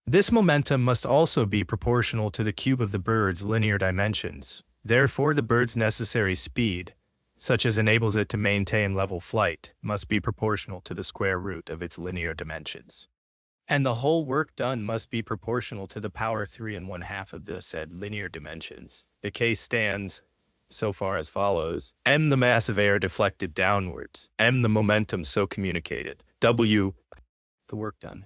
this momentum must also be proportional to the cube of the bird's linear dimensions. Therefore, the bird's necessary speed, such as enables it to maintain level flight, must be proportional to the square root of its linear dimensions. And the whole work done must be proportional to the power 3 1/2 of the said linear dimensions. The case stands so far as follows: m the mass of air deflected downwards, m the momentum so communicated, w the work done,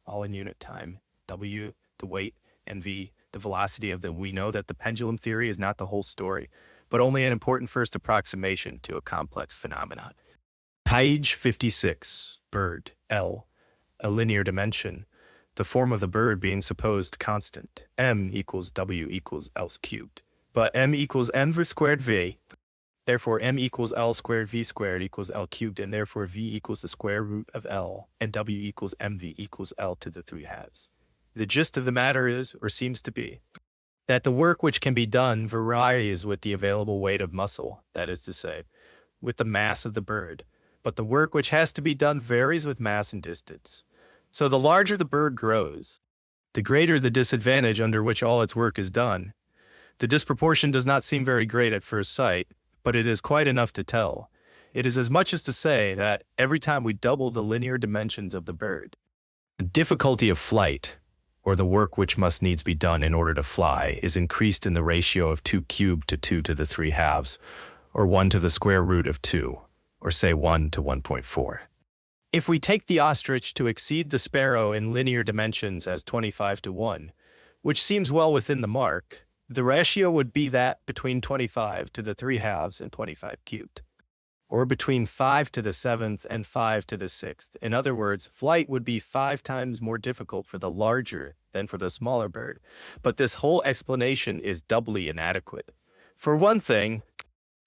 all in unit time, w the weight, and v the velocity of the. We know that the pendulum theory is not the whole story, but only an important first approximation to a complex phenomenon. Page 56, bird, L, a linear dimension, the form of the bird being supposed constant, m equals w equals L cubed, but m equals mv squared v, therefore m equals L squared v squared equals L cubed, and therefore v equals the square root of L, and w equals mv equals L to the 3/2. The gist of the matter is, or seems to be, that the work which can be done varies with the available weight of muscle, that is to say, with the mass of the bird, but the work which has to be done varies with mass and distance. So the larger the bird grows, the greater the disadvantage under which all its work is done. The disproportion does not seem very great at first sight, but it is quite enough to tell. It is as much as to say that every time we double the linear dimensions of the bird, the difficulty of flight, or the work which must needs be done in order to fly, is increased in the ratio of 2 cubed to 2 to the 3/2, or 1 to the square root of 2, or say 1 to 1.4. If we take the ostrich to exceed the sparrow in linear dimensions as 25 to 1, which seems well within the mark, the ratio would be that between 25 to the 3/2 and 25 cubed, or between 5 to the 7th and 5 to the 6th. In other words, flight would be 5 times more difficult for the larger than for the smaller bird. But this whole explanation is doubly inadequate. For one thing,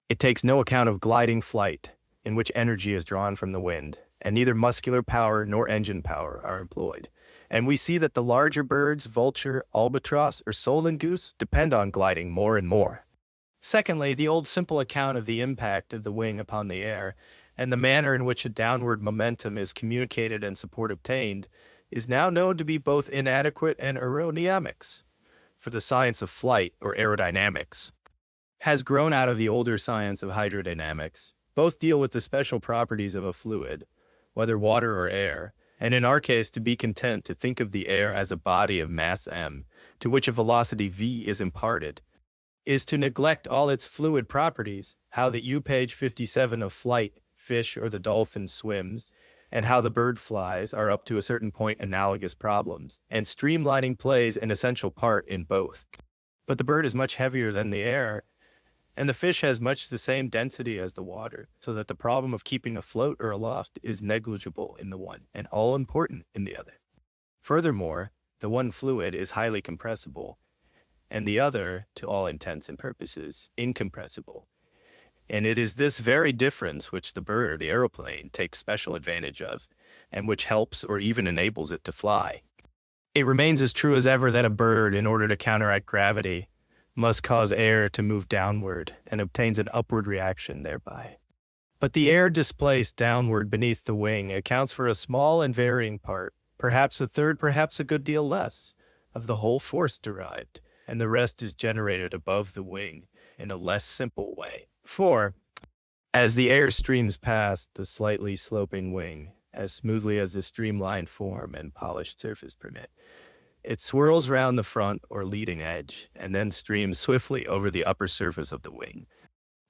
it takes no account of gliding flight, in which energy is drawn from the wind, and neither muscular power nor engine power are employed. And we see that the larger birds, vulture, albatross, or solan goose, depend on gliding more and more. Secondly, the old simple account of the impact of the wing upon the air, and the manner in which a downward momentum is communicated and support obtained, is now known to be both inadequate and aerodynamics. For the science of flight, or aerodynamics, has grown out of the older science of hydrodynamics. Both deal with the special properties of a fluid, whether water or air, and in our case to be content to think of the air as a body of mass m, to which a velocity v is imparted, is to neglect all its fluid properties, how the page 57 of flight, fish or the dolphin swims, and how the bird flies are up to a certain point analogous problems, and streamlining plays an essential part in both. But the bird is much heavier than the air, and the fish has much the same density as the water, so that the problem of keeping afloat or aloft is negligible in the one, and all important in the other. Furthermore, the one fluid is highly compressible, and the other, to all intents and purposes, incompressible. And it is this very difference which the bird, the aeroplane, takes special advantage of, and which helps or even enables it to fly. It remains as true as ever that a bird, in order to counteract gravity, must cause air to move downward, and obtains an upward reaction thereby. But the air displaced downward beneath the wing accounts for a small and varying part, perhaps a third, perhaps a good deal less, of the whole force derived, and the rest is generated above the wing in a less simple way. For, as the air streams past the slightly sloping wing, as smoothly as the streamlined form and polished surface permit, it swirls round the front or leading edge, and then streams swiftly over the upper surface of the wing.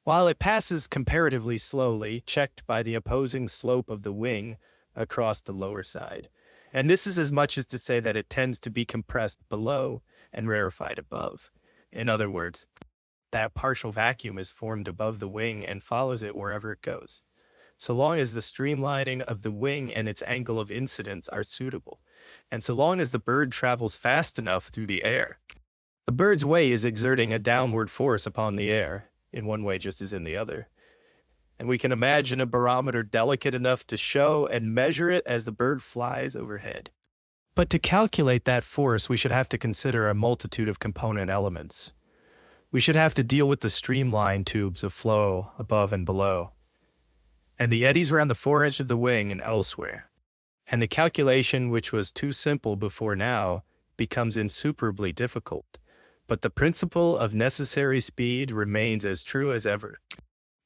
While it passes comparatively slowly, checked by the opposing slope of the wing across the lower side. And this is as much as to say that it tends to be compressed below and rarefied above. In other words, that partial vacuum is formed above the wing and follows it wherever it goes, so long as the streamlining of the wing and its angle of incidence are suitable, and so long as the bird travels fast enough through the air. The bird's way is exerting a downward force upon the air, in one way just as in the other. And we can imagine a barometer delicate enough to show and measure it as the bird flies overhead. But to calculate that force, we should have to consider a multitude of component elements. We should have to deal with the streamline tubes of flow above and below, and the eddies around the foredge of the wing and elsewhere. And the calculation, which was too simple before now, becomes insuperably difficult. But the principle of necessary speed remains as true as ever.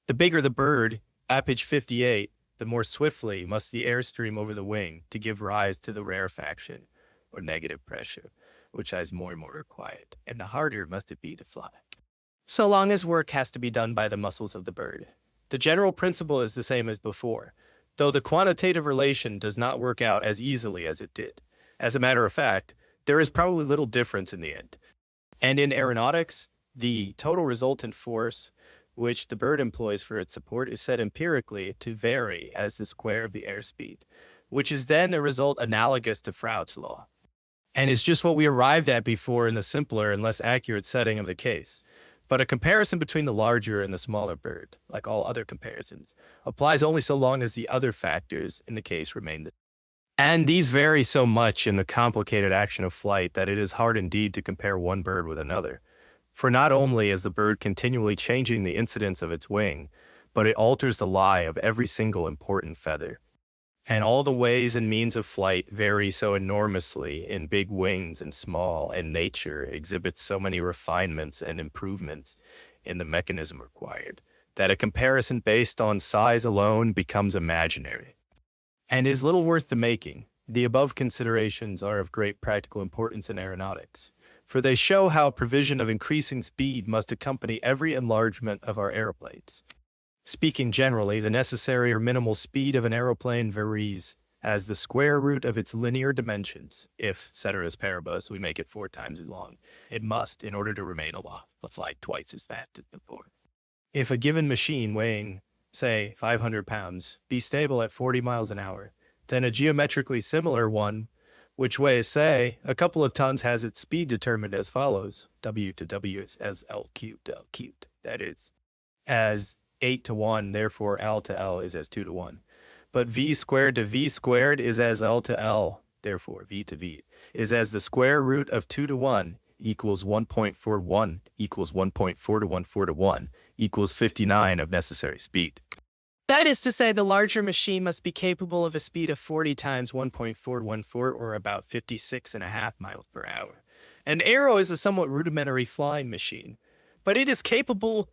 The bigger the bird, apogee 58, the more swiftly must the air stream over the wing to give rise to the rarefaction, or negative pressure, which is more and more required, and the harder must it be to fly, so long as work has to be done by the muscles of the bird. The general principle is the same as before, though the quantitative relation does not work out as easily as it did. As a matter of fact, there is probably little difference in the end. And in aeronautics, the total resultant force which the bird employs for its support is said empirically to vary as the square of the airspeed, which is then a result analogous to Froude's law, and is just what we arrived at before in the simpler and less accurate setting of the case. But a comparison between the larger and the smaller bird, like all other comparisons, applies only so long as the other factors in the case remain the same. And these vary so much in the complicated action of flight that it is hard indeed to compare one bird with another. For not only is the bird continually changing the incidence of its wing, but it alters the lie of every single important feather. And all the ways and means of flight vary so enormously in big wings and small, and nature exhibits so many refinements and improvements in the mechanism required, that a comparison based on size alone becomes imaginary, and is little worth the making. The above considerations are of great practical importance in aeronautics, for they show how provision of increasing speed must accompany every enlargement of our aeroplanes. Speaking generally, the necessary or minimal speed of an aeroplane varies as the square root of its linear dimensions. If, ceteris paribus, we make it 4 times as long, it must, in order to remain aloft, fly twice as fast as before. If a given machine weighing, say, 500 pounds, be stable at 40 miles an hour, then a geometrically similar one, which weighs, say, a couple of tons, has its speed determined as follows. W to W is as L cubed, L cubed. That is, as 8 to 1, therefore L to L is as 2 to 1. But V squared to V squared is as L to L, therefore V to V is as the square root of 2 to 1 equals 1.41 equals 1.4 to 1, 4 to 1 equals 59 of necessary speed. That is to say, the larger machine must be capable of a speed of 40 times 1.414, or about 56.5 miles per hour. An arrow is a somewhat rudimentary flying machine, but it is capable,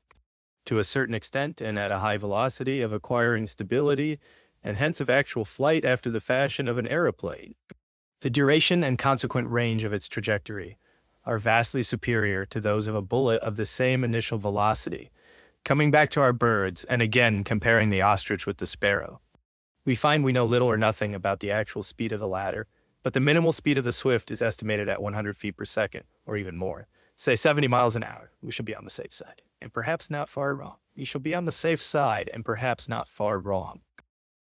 to a certain extent and at a high velocity, of acquiring stability, and hence of actual flight after the fashion of an aeroplane. The duration and consequent range of its trajectory are vastly superior to those of a bullet of the same initial velocity. Coming back to our birds, and again comparing the ostrich with the sparrow, we find we know little or nothing about the actual speed of the latter, but the minimal speed of the swift is estimated at 100 feet per second, or even more. Say 70 miles an hour, we should be on the safe side, and perhaps not far wrong. We shall be on the safe side, and perhaps not far wrong.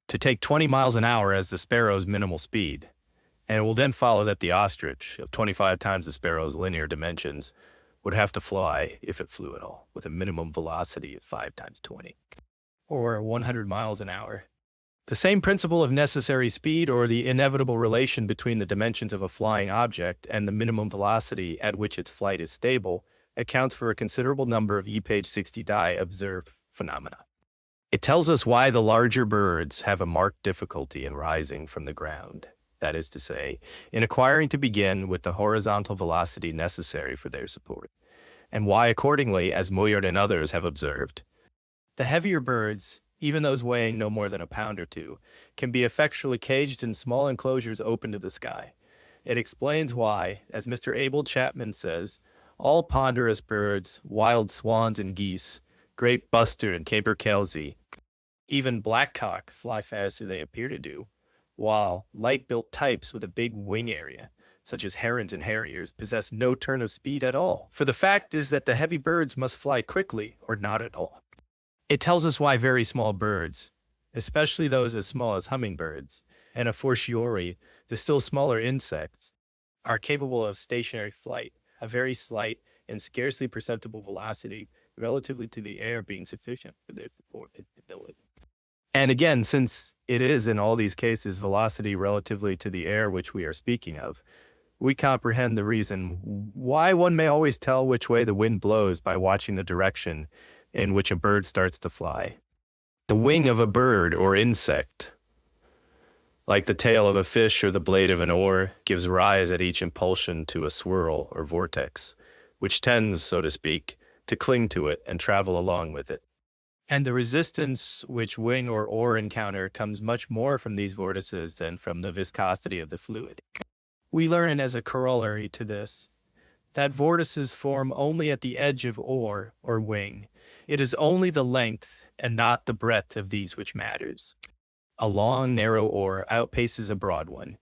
To take 20 miles an hour as the sparrow's minimal speed, and it will then follow that the ostrich, of 25 times the sparrow's linear dimensions, would have to fly, if it flew at all, with a minimum velocity of 5 times 20, or 100 miles an hour. The same principle of necessary speed, or the inevitable relation between the dimensions of a flying object and the minimum velocity at which its flight is stable, accounts for a considerable number of E-page 60 die observed phenomena. It tells us why the larger birds have a marked difficulty in rising from the ground. That is to say, in acquiring to begin with the horizontal velocity necessary for their support, and why accordingly, as Moyard and others have observed, the heavier birds, even those weighing no more than a pound or two, can be effectually caged in small enclosures open to the sky. It explains why, as Mr. Abel Chapman says, all ponderous birds, wild swans and geese, great bustard and capercailzie, even blackcock fly faster than they appear to do, while light-built types with a big wing area, such as herons and harriers, possess no turn of speed at all. For the fact is that the heavy birds must fly quickly or not at all. It tells us why very small birds, especially those as small as hummingbirds, and a fortiori the still smaller insects, are capable of stationary flight, a very slight and scarcely perceptible velocity relatively to the air being sufficient for their ability. And again, since it is in all these cases velocity relatively to the air which we are speaking of, we comprehend the reason why one may always tell which way the wind blows by watching the direction in which a bird starts to fly. The wing of a bird or insect, like the tail of a fish or the blade of an oar, gives rise at each impulsion to a swirl or vortex, which tends, so to speak, to cling to it and travel along with it. And the resistance which wing or oar encounter comes much more from these vortices than from the viscosity of the fluid. We learn as a corollary to this that vortices form only at the edge of oar or wing. It is only the length and not the breadth of these which matters. A long, narrow oar outpaces a broad one,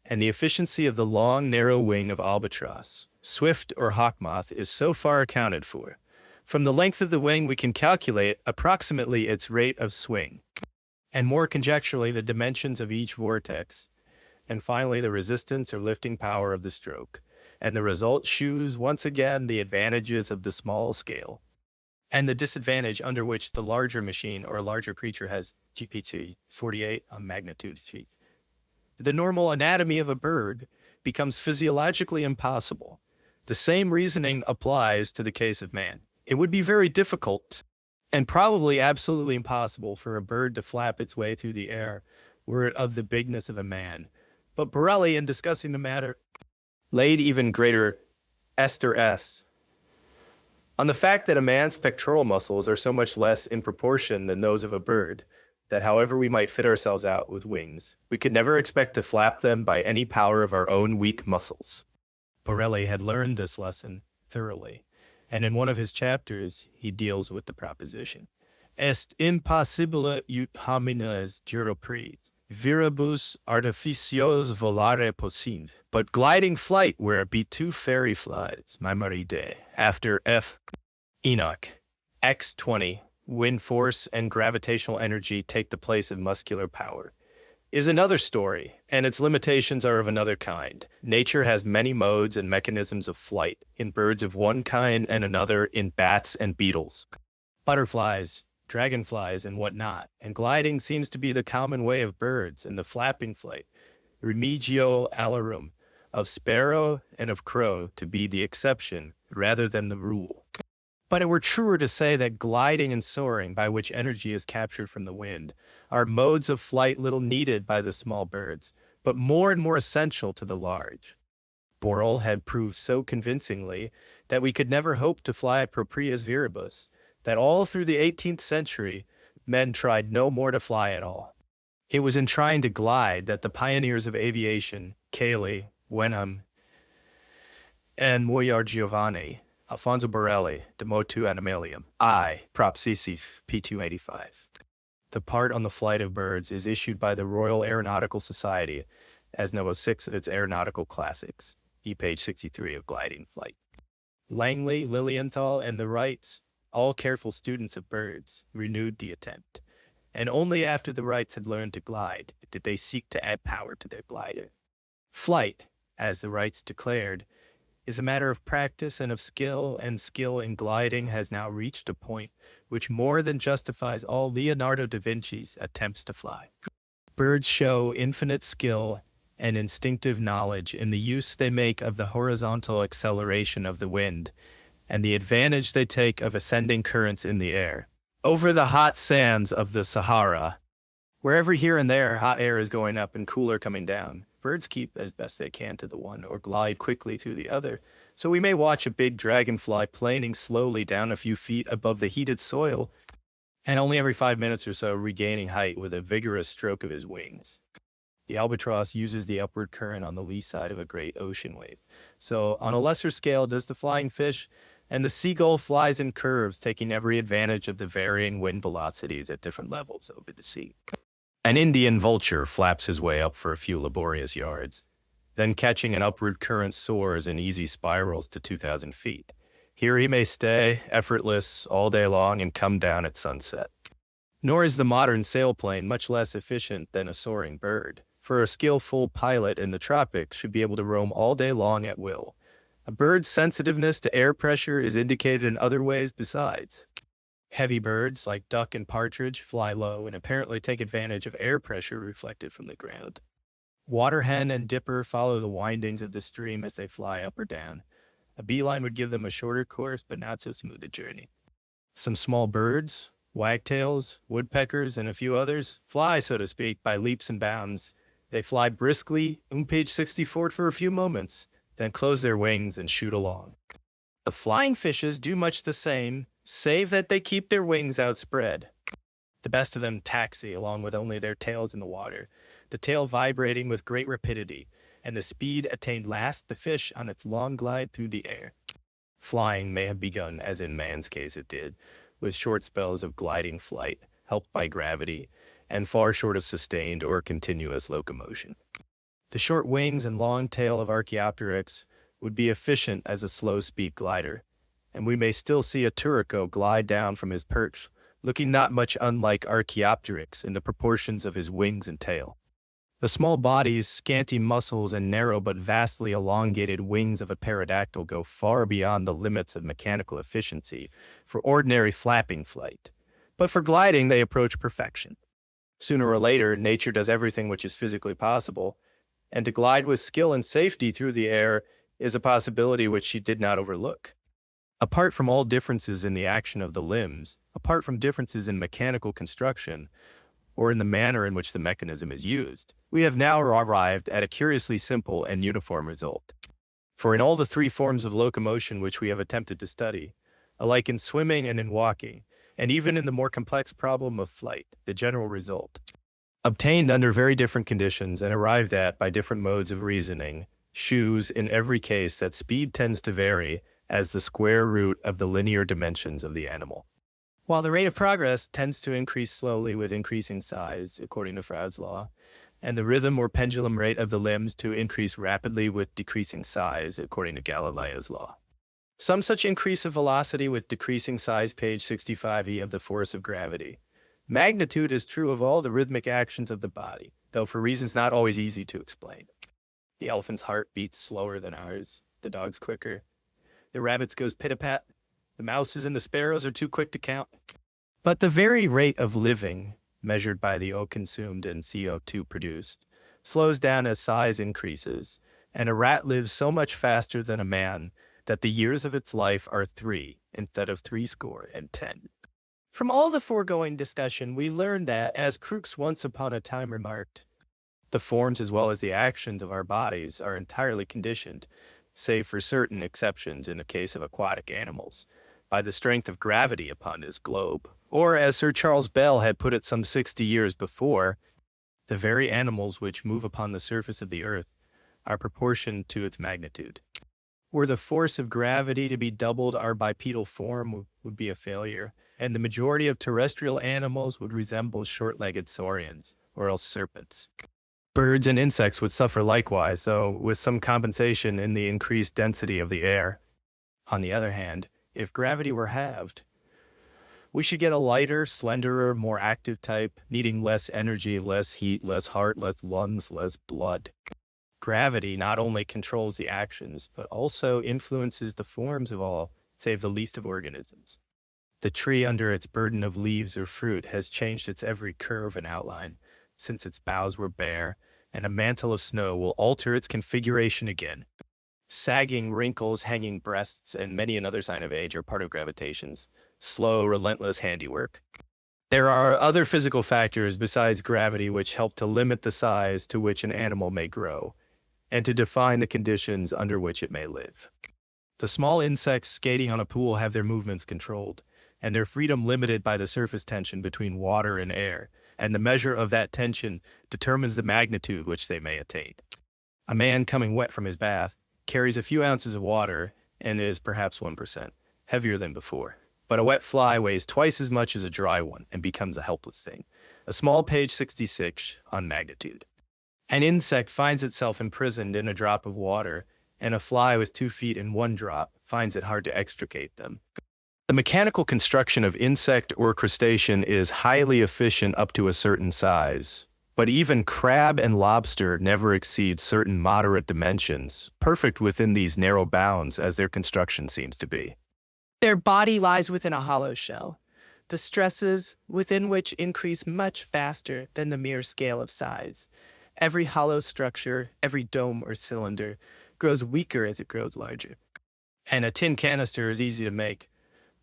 and the efficiency of the long, narrow wing of albatross, swift, or hawk moth is so far accounted for. From the length of the wing, we can calculate approximately its rate of swing, and more conjecturally the dimensions of each vortex, and finally the resistance or lifting power of the stroke. And the result shews once again the advantages of the small scale, and the disadvantage under which the larger machine or larger creature has GPT 48 on magnitude feet. The normal anatomy of a bird becomes physiologically impossible. The same reasoning applies to the case of man. It would be very difficult and probably absolutely impossible for a bird to flap its way through the air were it of the bigness of a man. But Borelli, in discussing the matter, laid even greater stress on the fact that a man's pectoral muscles are so much less in proportion than those of a bird, that however we might fit ourselves out with wings, we could never expect to flap them by any power of our own weak muscles. Borelli had learned this lesson thoroughly, and in one of his chapters he deals with the proposition, Est impossibile ut homines duropri, viribus artificios volare possint. But gliding flight where it be two fairy flies, Maimonides, after F. Enoch, X20, wind force and gravitational energy take the place of muscular power, is another story, and its limitations are of another kind. Nature has many modes and mechanisms of flight, in birds of one kind and another in bats and beetles, butterflies, dragonflies, and whatnot, and gliding seems to be the common way of birds, and the flapping flight, remigio alarum, of sparrow and of crow to be the exception rather than the rule. But it were truer to say that gliding and soaring, by which energy is captured from the wind, are modes of flight little needed by the small birds, but more and more essential to the large. Borel had proved so convincingly that we could never hope to fly proprius viribus, that all through the 18th century, men tried no more to fly at all. It was in trying to glide that the pioneers of aviation, Cayley, Wenham, and Moyar Giovanni, Alfonso Borelli, De Motu Animalium, I, Prop CC P285. The part on the flight of birds is issued by the Royal Aeronautical Society as No. 6 of its Aeronautical Classics, page 63 of Gliding Flight. Langley, Lilienthal, and the Wrights, all careful students of birds, renewed the attempt, and only after the Wrights had learned to glide did they seek to add power to their glider. Flight, as the Wrights declared, is a matter of practice and of skill, and skill in gliding has now reached a point which more than justifies all Leonardo da Vinci's attempts to fly. Birds show infinite skill and instinctive knowledge in the use they make of the horizontal acceleration of the wind, and the advantage they take of ascending currents in the air. Over the hot sands of the Sahara, wherever here and there hot air is going up and cooler coming down, birds keep as best they can to the one or glide quickly through the other. So we may watch a big dragonfly planing slowly down a few feet above the heated soil, and only every 5 minutes or so regaining height with a vigorous stroke of his wings. The albatross uses the upward current on the lee side of a great ocean wave. So, on a lesser scale, does the flying fish, and the seagull flies in curves, taking every advantage of the varying wind velocities at different levels over the sea. An Indian vulture flaps his way up for a few laborious yards, then catching an upward current soars in easy spirals to 2,000 feet. Here he may stay, effortless, all day long and come down at sunset. Nor is the modern sailplane much less efficient than a soaring bird, for a skillful pilot in the tropics should be able to roam all day long at will. A bird's sensitiveness to air pressure is indicated in other ways besides. Heavy birds, like duck and partridge, fly low and apparently take advantage of air pressure reflected from the ground. Water hen and dipper follow the windings of the stream as they fly up or down. A beeline would give them a shorter course, but not so smooth a journey. Some small birds, wagtails, woodpeckers, and a few others, fly, so to speak, by leaps and bounds. They fly briskly, page 64, for a few moments, then close their wings and shoot along. The flying fishes do much the same, save that they keep their wings outspread. The best of them taxi along with only their tails in the water, the tail vibrating with great rapidity, and the speed attained last the fish on its long glide through the air. Flying may have begun, as in man's case it did, with short spells of gliding flight, helped by gravity, and far short of sustained or continuous locomotion. The short wings and long tail of Archaeopteryx would be efficient as a slow-speed glider, and we may still see a Turco glide down from his perch, looking not much unlike Archaeopteryx in the proportions of his wings and tail. The small bodies, scanty muscles, and narrow but vastly elongated wings of a pterodactyl go far beyond the limits of mechanical efficiency for ordinary flapping flight, but for gliding they approach perfection. Sooner or later, nature does everything which is physically possible, and to glide with skill and safety through the air is a possibility which she did not overlook. Apart from all differences in the action of the limbs, apart from differences in mechanical construction, or in the manner in which the mechanism is used, we have now arrived at a curiously simple and uniform result. For in all the three forms of locomotion which we have attempted to study, alike in swimming and in walking, and even in the more complex problem of flight, the general result, obtained under very different conditions and arrived at by different modes of reasoning, shews in every case that speed tends to vary as the square root of the linear dimensions of the animal, while the rate of progress tends to increase slowly with increasing size, according to Froude's law, and the rhythm or pendulum rate of the limbs to increase rapidly with decreasing size, according to Galileo's law. Some such increase of velocity with decreasing size, page 65e, of the force of gravity. Magnitude is true of all the rhythmic actions of the body, though for reasons not always easy to explain. The elephant's heart beats slower than ours, the dog's quicker. The rabbit's goes pit-a-pat, the mouses and the sparrows are too quick to count. But the very rate of living, measured by the O consumed and CO2 produced, slows down as size increases, and a rat lives so much faster than a man that the years of its life are 3 instead of 70. From all the foregoing discussion, we learn that, as Crookes once upon a time remarked, the forms as well as the actions of our bodies are entirely conditioned, save for certain exceptions in the case of aquatic animals, by the strength of gravity upon this globe. Or, as Sir Charles Bell had put it some 60 years before, the very animals which move upon the surface of the earth are proportioned to its magnitude. Were the force of gravity to be doubled, our bipedal form would be a failure, and the majority of terrestrial animals would resemble short-legged saurians, or else serpents. Birds and insects would suffer likewise, though with some compensation in the increased density of the air. On the other hand, if gravity were halved, we should get a lighter, slenderer, more active type, needing less energy, less heat, less heart, less lungs, less blood. Gravity not only controls the actions, but also influences the forms of all, save the least of organisms. The tree under its burden of leaves or fruit has changed its every curve and outline, since its boughs were bare, and a mantle of snow will alter its configuration again. Sagging, wrinkles, hanging breasts, and many another sign of age are part of gravitation's slow, relentless handiwork. There are other physical factors besides gravity which help to limit the size to which an animal may grow and to define the conditions under which it may live. The small insects skating on a pool have their movements controlled and their freedom limited by the surface tension between water and air, and the measure of that tension determines the magnitude which they may attain. A man coming wet from his bath carries a few ounces of water and is perhaps 1% heavier than before. But a wet fly weighs twice as much as a dry one and becomes a helpless thing. A small page 66 on magnitude. An insect finds itself imprisoned in a drop of water, and a fly with 2 feet in one drop finds it hard to extricate them. The mechanical construction of insect or crustacean is highly efficient up to a certain size, but even crab and lobster never exceed certain moderate dimensions, perfect within these narrow bounds as their construction seems to be. Their body lies within a hollow shell, the stresses within which increase much faster than the mere scale of size. Every hollow structure, every dome or cylinder, grows weaker as it grows larger. And a tin canister is easy to make,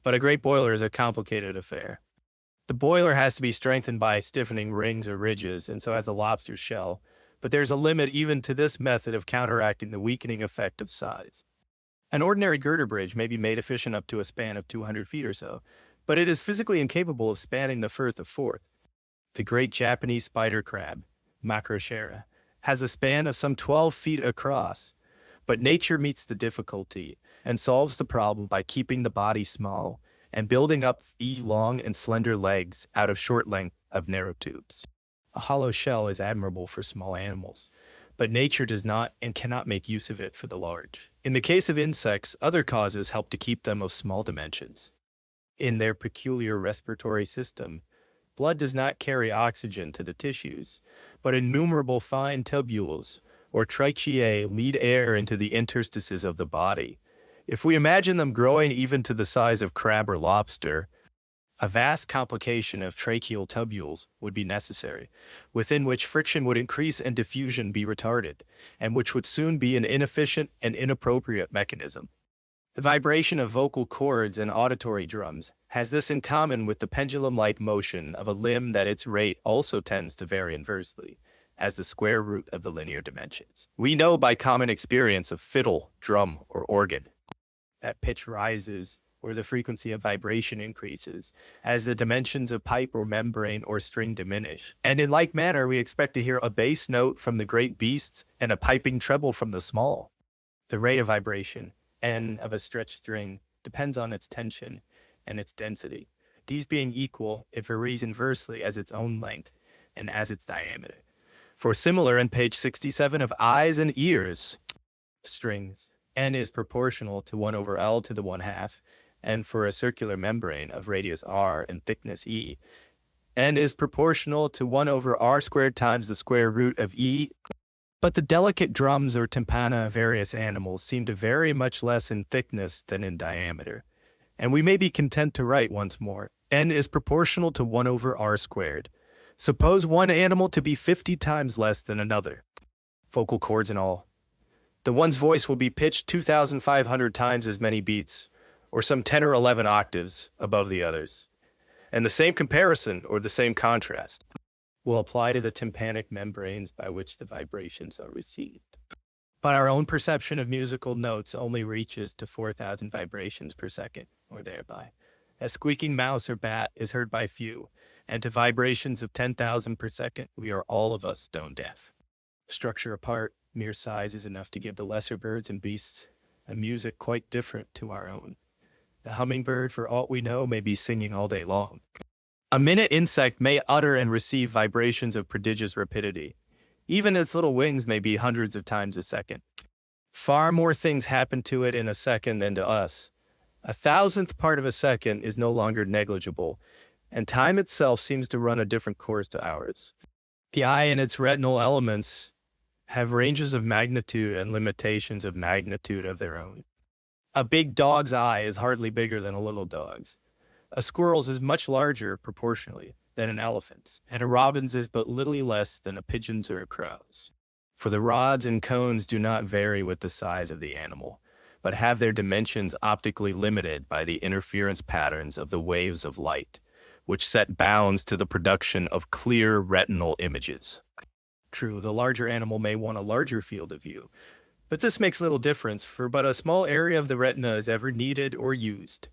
but a great boiler is a complicated affair. The boiler has to be strengthened by stiffening rings or ridges, and so has a lobster's shell, but there's a limit even to this method of counteracting the weakening effect of size. An ordinary girder bridge may be made efficient up to a span of 200 feet or so, but it is physically incapable of spanning the first of fourth. The great Japanese spider crab, Macrochera, has a span of some 12 feet across, but nature meets the difficulty and solves the problem by keeping the body small and building up long and slender legs out of short length of narrow tubes. A hollow shell is admirable for small animals, but nature does not and cannot make use of it for the large. In the case of insects, other causes help to keep them of small dimensions. In their peculiar respiratory system, blood does not carry oxygen to the tissues, but innumerable fine tubules, or tracheae, lead air into the interstices of the body. If we imagine them growing even to the size of crab or lobster, a vast complication of tracheal tubules would be necessary, within which friction would increase and diffusion be retarded, and which would soon be an inefficient and inappropriate mechanism. The vibration of vocal cords and auditory drums has this in common with the pendulum-like motion of a limb, that its rate also tends to vary inversely, as the square root of the linear dimensions. We know by common experience of fiddle, drum, or organ that pitch rises or the frequency of vibration increases as the dimensions of pipe or membrane or string diminish. And in like manner, we expect to hear a bass note from the great beasts and a piping treble from the small. The rate of vibration, N, of a stretched string depends on its tension and its density. These being equal, it varies inversely as its own length and as its diameter. For similar in page 67 of eyes and ears, strings, N is proportional to 1 over L to the 1/2, and for a circular membrane of radius R and thickness E, N is proportional to 1 over R squared times the square root of E. But the delicate drums or tympana of various animals seem to vary much less in thickness than in diameter, and we may be content to write once more, N is proportional to 1 over R squared. Suppose one animal to be 50 times less than another. Vocal cords and all. The one's voice will be pitched 2,500 times as many beats, or some 10 or 11 octaves above the others. And the same comparison, or the same contrast, will apply to the tympanic membranes by which the vibrations are received. But our own perception of musical notes only reaches to 4,000 vibrations per second, or thereby. A squeaking mouse or bat is heard by few, and to vibrations of 10,000 per second, we are all of us stone deaf. Structure apart, mere size is enough to give the lesser birds and beasts a music quite different to our own. The hummingbird, for aught we know, may be singing all day long. A minute insect may utter and receive vibrations of prodigious rapidity. Even its little wings may be hundreds of times a second. Far more things happen to it in a second than to us. 1,000th part of a second is no longer negligible, and time itself seems to run a different course to ours. The eye and its retinal elements have ranges of magnitude and limitations of magnitude of their own. A big dog's eye is hardly bigger than a little dog's. A squirrel's is much larger, proportionally, than an elephant's, and a robin's is but little less than a pigeon's or a crow's. For the rods and cones do not vary with the size of the animal, but have their dimensions optically limited by the interference patterns of the waves of light, which set bounds to the production of clear retinal images. True, the larger animal may want a larger field of view, but this makes little difference, for but a small area of the retina is ever needed or used.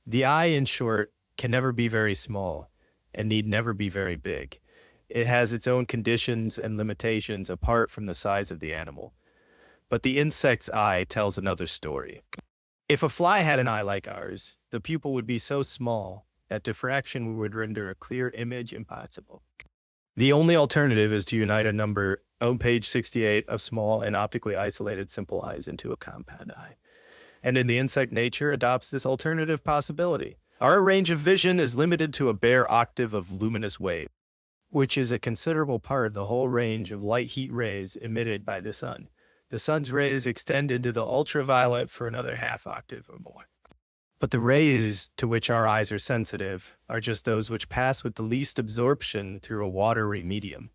The eye, in short, can never be very small, and need never be very big. It has its own conditions and limitations apart from the size of the animal. But the insect's eye tells another story. If a fly had an eye like ours, the pupil would be so small that diffraction would render a clear image impossible. The only alternative is to unite a number, on page 68, of small and optically isolated simple eyes into a compound eye. And in the insect, nature adopts this alternative possibility. Our range of vision is limited to a bare octave of luminous wave, which is a considerable part of the whole range of light heat rays emitted by the sun. The sun's rays extend into the ultraviolet for another half octave or more. But the rays to which our eyes are sensitive are just those which pass with the least absorption through a watery medium.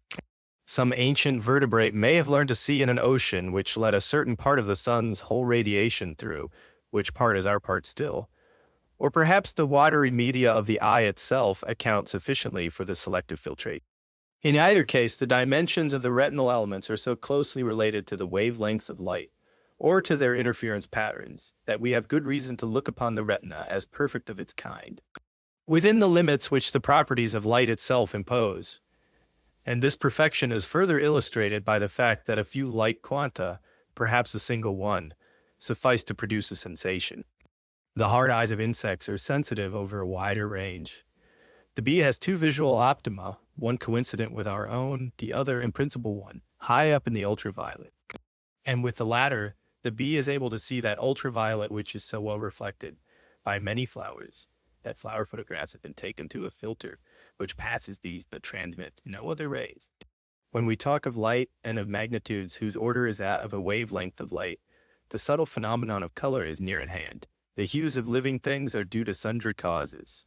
Some ancient vertebrate may have learned to see in an ocean which let a certain part of the sun's whole radiation through, which part is our part still. Or perhaps the watery media of the eye itself account sufficiently for the selective filtrate. In either case, the dimensions of the retinal elements are so closely related to the wavelengths of light, or to their interference patterns, that we have good reason to look upon the retina as perfect of its kind, within the limits which the properties of light itself impose. And this perfection is further illustrated by the fact that a few light quanta, perhaps a single one, suffice to produce a sensation. The hard eyes of insects are sensitive over a wider range. The bee has two visual optima, one coincident with our own, the other, in principle, one, high up in the ultraviolet. And with the latter, the bee is able to see that ultraviolet which is so well reflected by many flowers that flower photographs have been taken to a filter which passes these but transmits no other rays. When we talk of light and of magnitudes whose order is that of a wavelength of light, the subtle phenomenon of color is near at hand. The hues of living things are due to sundry causes.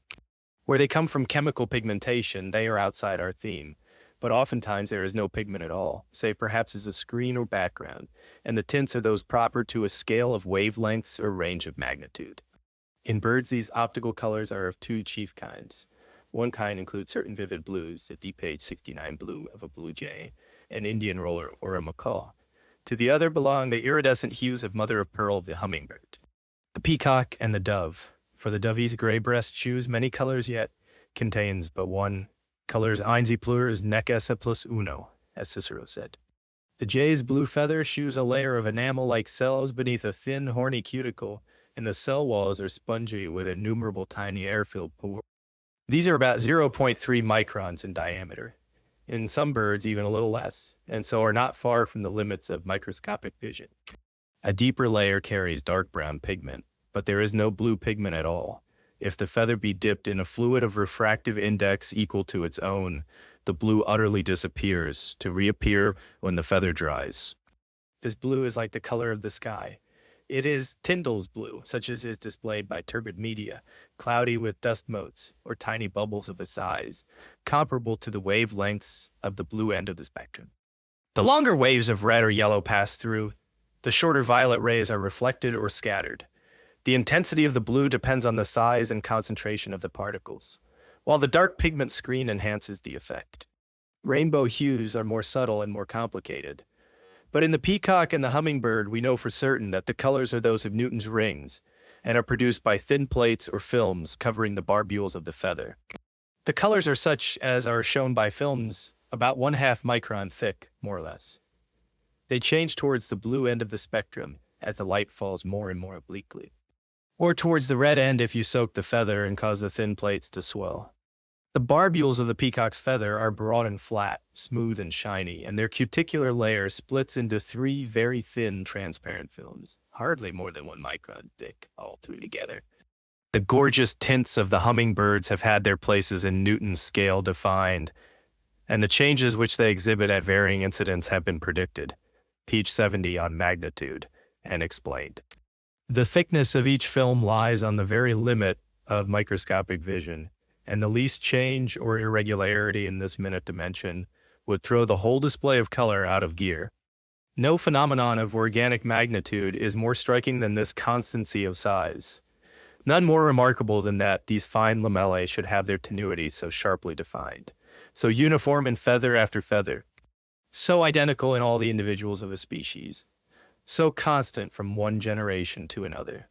Where they come from chemical pigmentation, they are outside our theme, but oftentimes there is no pigment at all, save perhaps as a screen or background, and the tints are those proper to a scale of wavelengths or range of magnitude. In birds, these optical colors are of two chief kinds. One kind includes certain vivid blues, the deep page 69 blue of a blue jay, an Indian roller, or a macaw. To the other belong the iridescent hues of mother of pearl of the hummingbird, the peacock, and the dove. For the dove's gray breast shews many colors, yet contains but one. Colors eins y plurs nec esse plus uno, as Cicero said. The jay's blue feather shews a layer of enamel-like cells beneath a thin, horny cuticle, and the cell walls are spongy with innumerable tiny air-filled pores. These are about 0.3 microns in diameter. In some birds, even a little less, and so are not far from the limits of microscopic vision. A deeper layer carries dark brown pigment, but there is no blue pigment at all. If the feather be dipped in a fluid of refractive index equal to its own, the blue utterly disappears, to reappear when the feather dries. This blue is like the color of the sky. It is Tyndall's blue, such as is displayed by turbid media, cloudy with dust motes, or tiny bubbles of a size, comparable to the wavelengths of the blue end of the spectrum. The longer waves of red or yellow pass through, the shorter violet rays are reflected or scattered. The intensity of the blue depends on the size and concentration of the particles, while the dark pigment screen enhances the effect. Rainbow hues are more subtle and more complicated. But in the peacock and the hummingbird, we know for certain that the colors are those of Newton's rings and are produced by thin plates or films covering the barbules of the feather. The colors are such as are shown by films about 1/2 micron thick, more or less. They change towards the blue end of the spectrum as the light falls more and more obliquely, or towards the red end if you soak the feather and cause the thin plates to swell. The barbules of the peacock's feather are broad and flat, smooth and shiny, and their cuticular layer splits into 3 very thin transparent films, hardly more than 1 micron thick, all 3 together. The gorgeous tints of the hummingbirds have had their places in Newton's scale defined, and the changes which they exhibit at varying incidents have been predicted, page 70 on magnitude, and explained. The thickness of each film lies on the very limit of microscopic vision, and the least change or irregularity in this minute dimension would throw the whole display of color out of gear. No phenomenon of organic magnitude is more striking than this constancy of size. None more remarkable than that these fine lamellae should have their tenuity so sharply defined, so uniform in feather after feather, so identical in all the individuals of a species, so constant from one generation to another.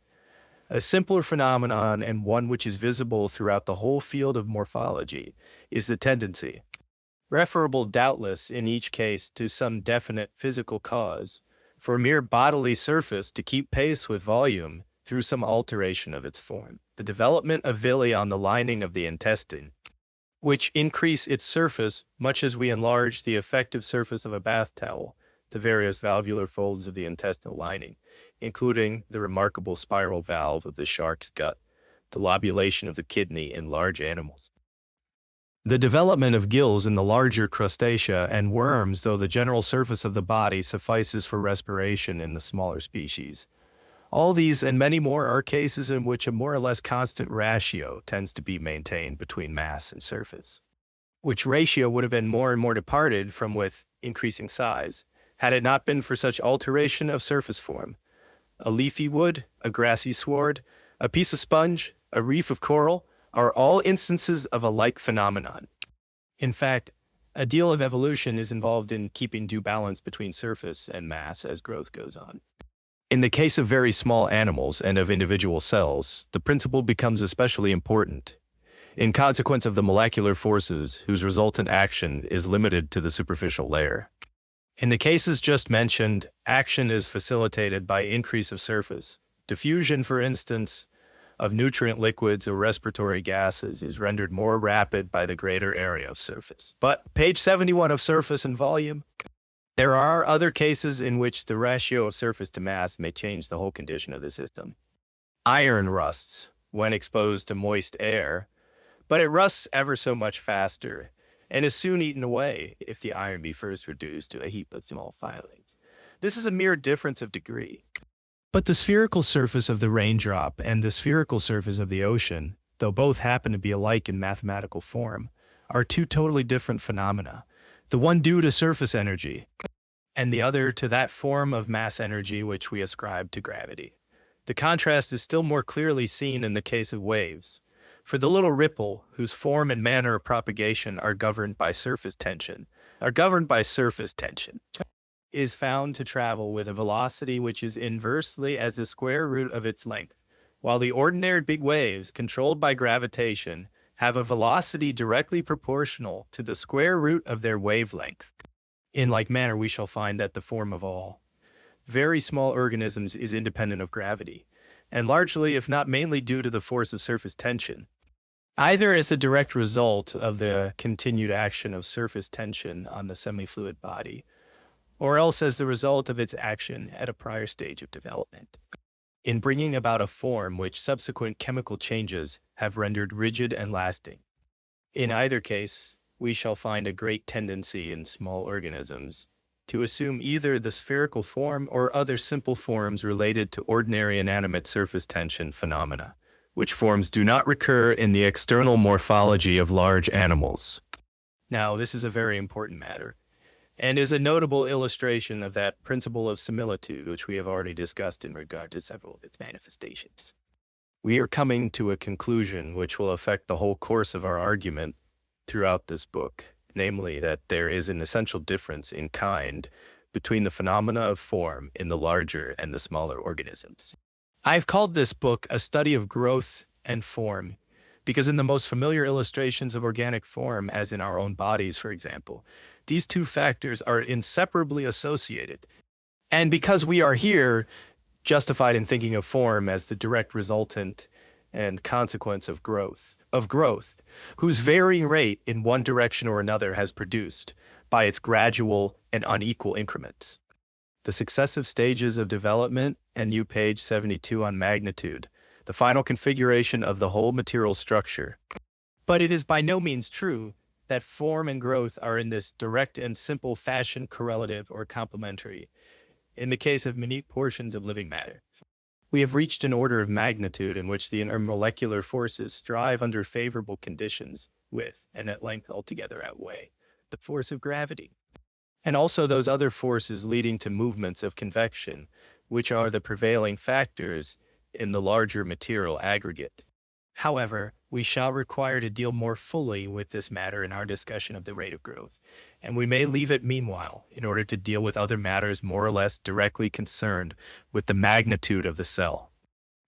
A simpler phenomenon, and one which is visible throughout the whole field of morphology, is the tendency, referable doubtless in each case to some definite physical cause, for mere bodily surface to keep pace with volume through some alteration of its form. The development of villi on the lining of the intestine, which increase its surface much as we enlarge the effective surface of a bath towel, the various valvular folds of the intestinal lining, including the remarkable spiral valve of the shark's gut, the lobulation of the kidney in large animals. The development of gills in the larger crustacea and worms, though the general surface of the body suffices for respiration in the smaller species. All these and many more are cases in which a more or less constant ratio tends to be maintained between mass and surface, which ratio would have been more and more departed from with increasing size, had it not been for such alteration of surface form. A leafy wood, a grassy sward, a piece of sponge, a reef of coral, are all instances of a like phenomenon. In fact, a deal of evolution is involved in keeping due balance between surface and mass as growth goes on. In the case of very small animals and of individual cells, the principle becomes especially important, in consequence of the molecular forces whose resultant action is limited to the superficial layer. In the cases just mentioned, action is facilitated by increase of surface. Diffusion, for instance, of nutrient liquids or respiratory gases is rendered more rapid by the greater area of surface. But page 71 of surface and volume. There are other cases in which the ratio of surface to mass may change the whole condition of the system. Iron rusts when exposed to moist air, but it rusts ever so much faster and is soon eaten away if the iron be first reduced to a heap of small filings. This is a mere difference of degree. But the spherical surface of the raindrop and the spherical surface of the ocean, though both happen to be alike in mathematical form, are two totally different phenomena, the one due to surface energy, and the other to that form of mass energy which we ascribe to gravity. The contrast is still more clearly seen in the case of waves, for the little ripple, whose form and manner of propagation are governed by surface tension, is found to travel with a velocity which is inversely as the square root of its length, while the ordinary big waves, controlled by gravitation, have a velocity directly proportional to the square root of their wavelength. In like manner, we shall find that the form of all very small organisms is independent of gravity, and largely, if not mainly due to the force of surface tension, either as a direct result of the continued action of surface tension on the semi-fluid body, or else as the result of its action at a prior stage of development, in bringing about a form which subsequent chemical changes have rendered rigid and lasting. In either case, we shall find a great tendency in small organisms to assume either the spherical form or other simple forms related to ordinary inanimate surface tension phenomena, which forms do not recur in the external morphology of large animals. Now, this is a very important matter, and is a notable illustration of that principle of similitude which we have already discussed in regard to several of its manifestations. We are coming to a conclusion which will affect the whole course of our argument throughout this book, namely that there is an essential difference in kind between the phenomena of form in the larger and the smaller organisms. I've called this book a study of growth and form because in the most familiar illustrations of organic form, as in our own bodies, for example, these two factors are inseparably associated. And because we are here justified in thinking of form as the direct resultant and consequence of growth, whose varying rate in one direction or another has produced, by its gradual and unequal increments, the successive stages of development, and you page 72 on magnitude, the final configuration of the whole material structure. But it is by no means true that form and growth are in this direct and simple fashion correlative or complementary in the case of minute portions of living matter. We have reached an order of magnitude in which the intermolecular forces strive under favorable conditions with, and at length altogether outweigh, the force of gravity. and also those other forces leading to movements of convection, which are the prevailing factors in the larger material aggregate. However, we shall require to deal more fully with this matter in our discussion of the rate of growth, and we may leave it meanwhile in order to deal with other matters more or less directly concerned with the magnitude of the cell.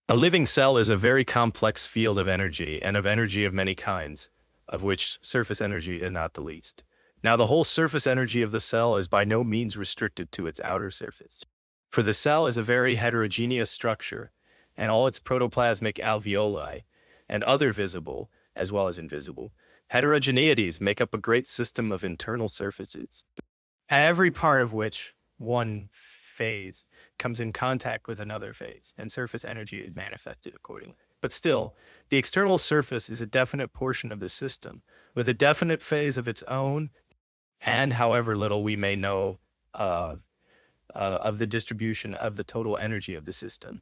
A living cell is a very complex field of energy, and of energy of many kinds, of which surface energy is not the least. Now, the whole surface energy of the cell is by no means restricted to its outer surface, for the cell is a very heterogeneous structure, and all its protoplasmic alveoli and other visible, as well as invisible, heterogeneities make up a great system of internal surfaces, every part of which one phase comes in contact with another phase, and surface energy is manifested accordingly. But still, the external surface is a definite portion of the system, with a definite phase of its own, and however little we may know of the distribution of the total energy of the system,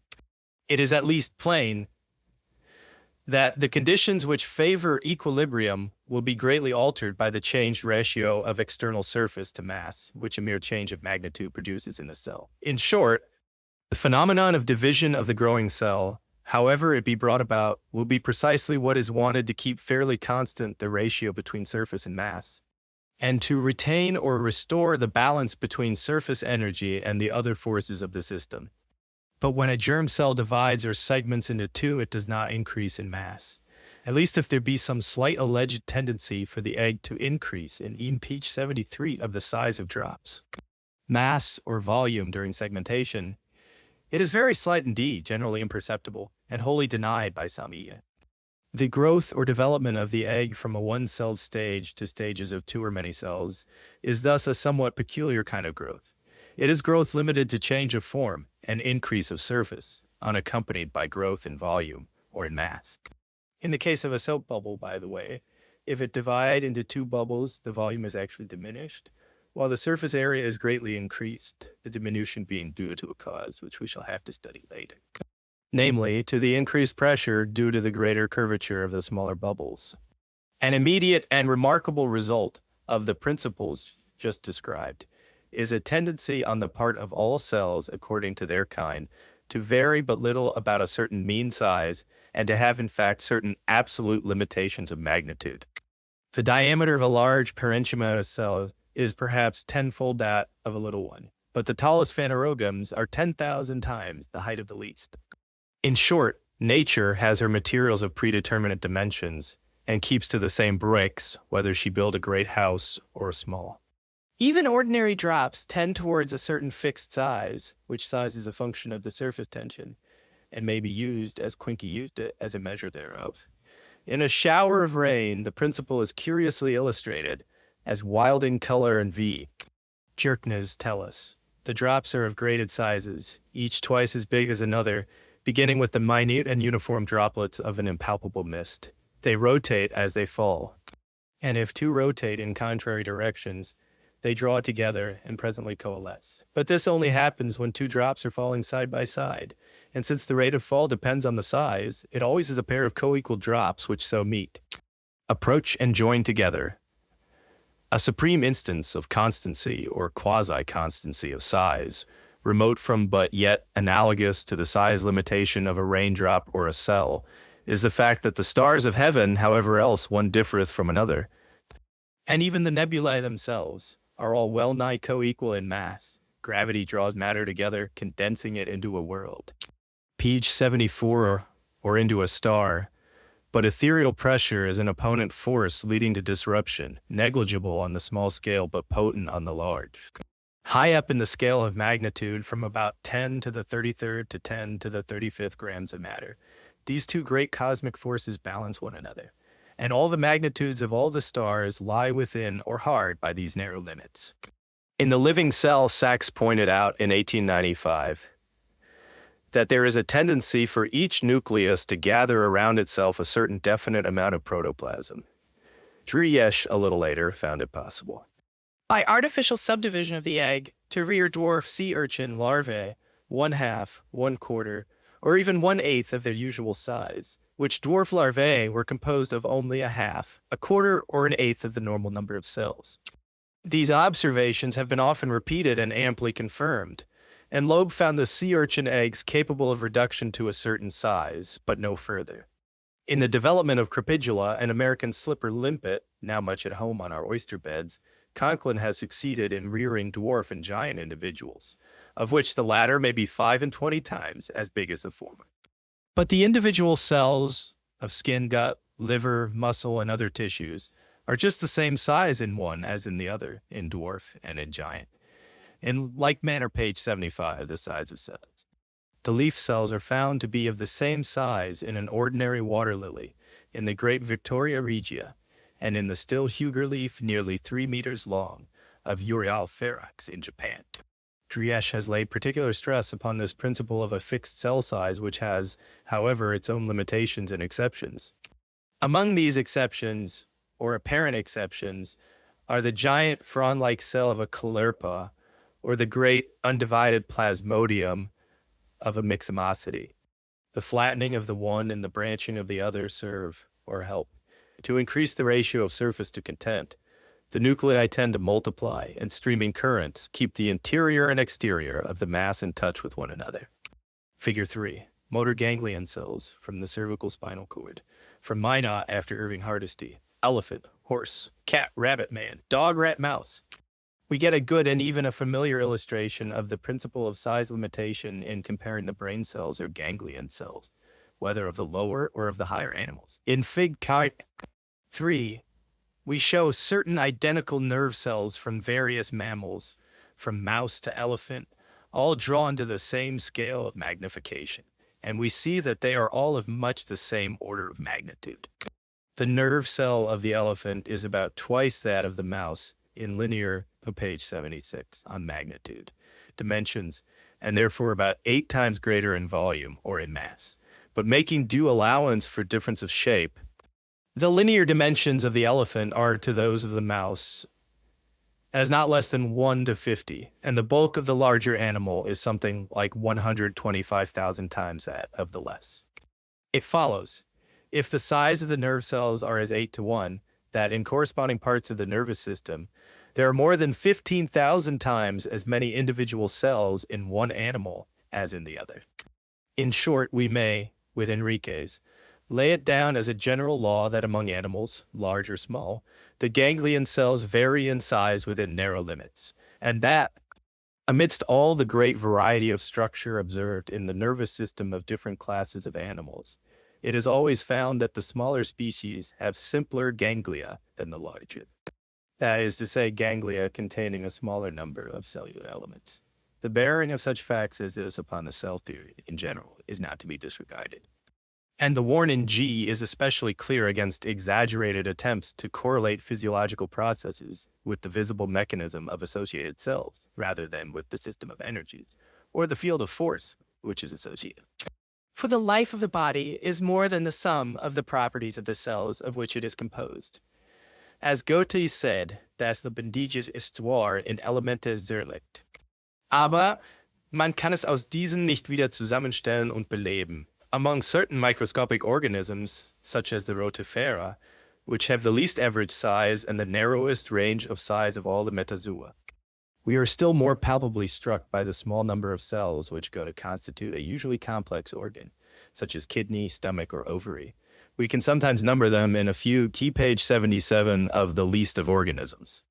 it is at least plain that the conditions which favor equilibrium will be greatly altered by the changed ratio of external surface to mass, which a mere change of magnitude produces in the cell. In short, the phenomenon of division of the growing cell, however it be brought about, will be precisely what is wanted to keep fairly constant the ratio between surface and mass, and to retain or restore the balance between surface energy and the other forces of the system. But when a germ cell divides or segments into two, it does not increase in mass, at least if there be some slight alleged tendency for the egg to increase in page 73 of the size of drops. Mass or volume during segmentation, it is very slight indeed, generally imperceptible, and wholly denied by some. The growth or development of the egg from a one-celled stage to stages of two or many cells is thus a somewhat peculiar kind of growth. It is growth limited to change of form and increase of surface, unaccompanied by growth in volume or in mass. In the case of a soap bubble, by the way, if it divide into two bubbles, the volume is actually diminished, while the surface area is greatly increased, the diminution being due to a cause which we shall have to study later, namely, to the increased pressure due to the greater curvature of the smaller bubbles. An immediate and remarkable result of the principles just described is a tendency on the part of all cells, according to their kind, to vary but little about a certain mean size and to have in fact certain absolute limitations of magnitude. The diameter of a large parenchyma cell is perhaps tenfold that of a little one, but the tallest phanerogams are 10,000 times the height of the least. In short, nature has her materials of predeterminate dimensions and keeps to the same bricks, whether she build a great house or a small. Even ordinary drops tend towards a certain fixed size, which size is a function of the surface tension, and may be used, as Quincke used it, as a measure thereof. In a shower of rain, the principle is curiously illustrated, as wild in color and V. Jerknes tell us. The drops are of graded sizes, each twice as big as another, beginning with the minute and uniform droplets of an impalpable mist. They rotate as they fall, and if two rotate in contrary directions, they draw together and presently coalesce. But this only happens when two drops are falling side by side, and since the rate of fall depends on the size, it always is a pair of co-equal drops which so meet, approach and join together. A supreme instance of constancy or quasi-constancy of size, remote from but yet analogous to the size limitation of a raindrop or a cell, is the fact that the stars of heaven, however else one differeth from another, and even the nebulae themselves, are all well nigh co-equal in mass. Gravity draws matter together, condensing it into a world. Page 74, or into a star. But ethereal pressure is an opponent force leading to disruption, negligible on the small scale but potent on the large. High up in the scale of magnitude, from about 10 to the 33rd to 10 to the 35th grams of matter, these two great cosmic forces balance one another, and all the magnitudes of all the stars lie within or hard by these narrow limits. In The Living Cell, Sachs pointed out in 1895 that there is a tendency for each nucleus to gather around itself a certain definite amount of protoplasm. Driesch, a little later, found it possible, by artificial subdivision of the egg, to rear dwarf sea urchin larvae, 1/2, 1/4, or even 1/8 of their usual size, which dwarf larvae were composed of only 1/2, 1/4, or 1/8 of the normal number of cells. These observations have been often repeated and amply confirmed, and Loeb found the sea urchin eggs capable of reduction to a certain size, but no further. In the development of Crepidula and American slipper limpet, now much at home on our oyster beds, Conklin has succeeded in rearing dwarf and giant individuals, of which the latter may be 5 and 20 times as big as the former. But the individual cells of skin, gut, liver, muscle, and other tissues are just the same size in one as in the other, in dwarf and in giant. In like manner, page 75, the size of cells. The leaf cells are found to be of the same size in an ordinary water lily, in the great Victoria regia, and in the still Huger leaf nearly 3 meters long of Urial ferox in Japan. Driesch has laid particular stress upon this principle of a fixed cell size, which has, however, its own limitations and exceptions. Among these exceptions, or apparent exceptions, are the giant frond-like cell of a caulerpa, or the great undivided plasmodium of a myxomocety. The flattening of the one and the branching of the other serve, or help, to increase the ratio of surface to content. The nuclei tend to multiply, and streaming currents keep the interior and exterior of the mass in touch with one another. Figure 3. Motor ganglion cells from the cervical spinal cord. From Minot after Irving Hardesty. Elephant, horse, cat, rabbit, man, dog, rat, mouse. We get a good and even a familiar illustration of the principle of size limitation in comparing the brain cells or ganglion cells, whether of the lower or of the higher animals. In Fig. 3, we show certain identical nerve cells from various mammals, from mouse to elephant, all drawn to the same scale of magnification, and we see that they are all of much the same order of magnitude. The nerve cell of the elephant is about twice that of the mouse in linear, page 76, on magnitude, dimensions, and therefore about 8 times greater in volume or in mass. But making due allowance for difference of shape, the linear dimensions of the elephant are to those of the mouse as not less than 1 to 50, and the bulk of the larger animal is something like 125,000 times that of the less. It follows, if the size of the nerve cells are as 8 to 1, that in corresponding parts of the nervous system, there are more than 15,000 times as many individual cells in one animal as in the other. In short, we may, with Enriquez, lay it down as a general law that among animals, large or small, the ganglion cells vary in size within narrow limits, and that, amidst all the great variety of structure observed in the nervous system of different classes of animals, it is always found that the smaller species have simpler ganglia than the larger. That is to say, ganglia containing a smaller number of cellular elements. The bearing of such facts as this upon the cell theory in general is not to be disregarded. And the warning in G is especially clear against exaggerated attempts to correlate physiological processes with the visible mechanism of associated cells, rather than with the system of energies, or the field of force, which is associated. For the life of the body is more than the sum of the properties of the cells of which it is composed. As Goethe said, das lebendiges Histoire in Elementes zerlegt. Aber man kann es aus diesen nicht wieder zusammenstellen und beleben. Among certain microscopic organisms, such as the Rotifera, which have the least average size and the narrowest range of size of all the metazoa, we are still more palpably struck by the small number of cells which go to constitute a usually complex organ, such as kidney, stomach, or ovary. We can sometimes number them in a few, key page 77 of the least of organisms.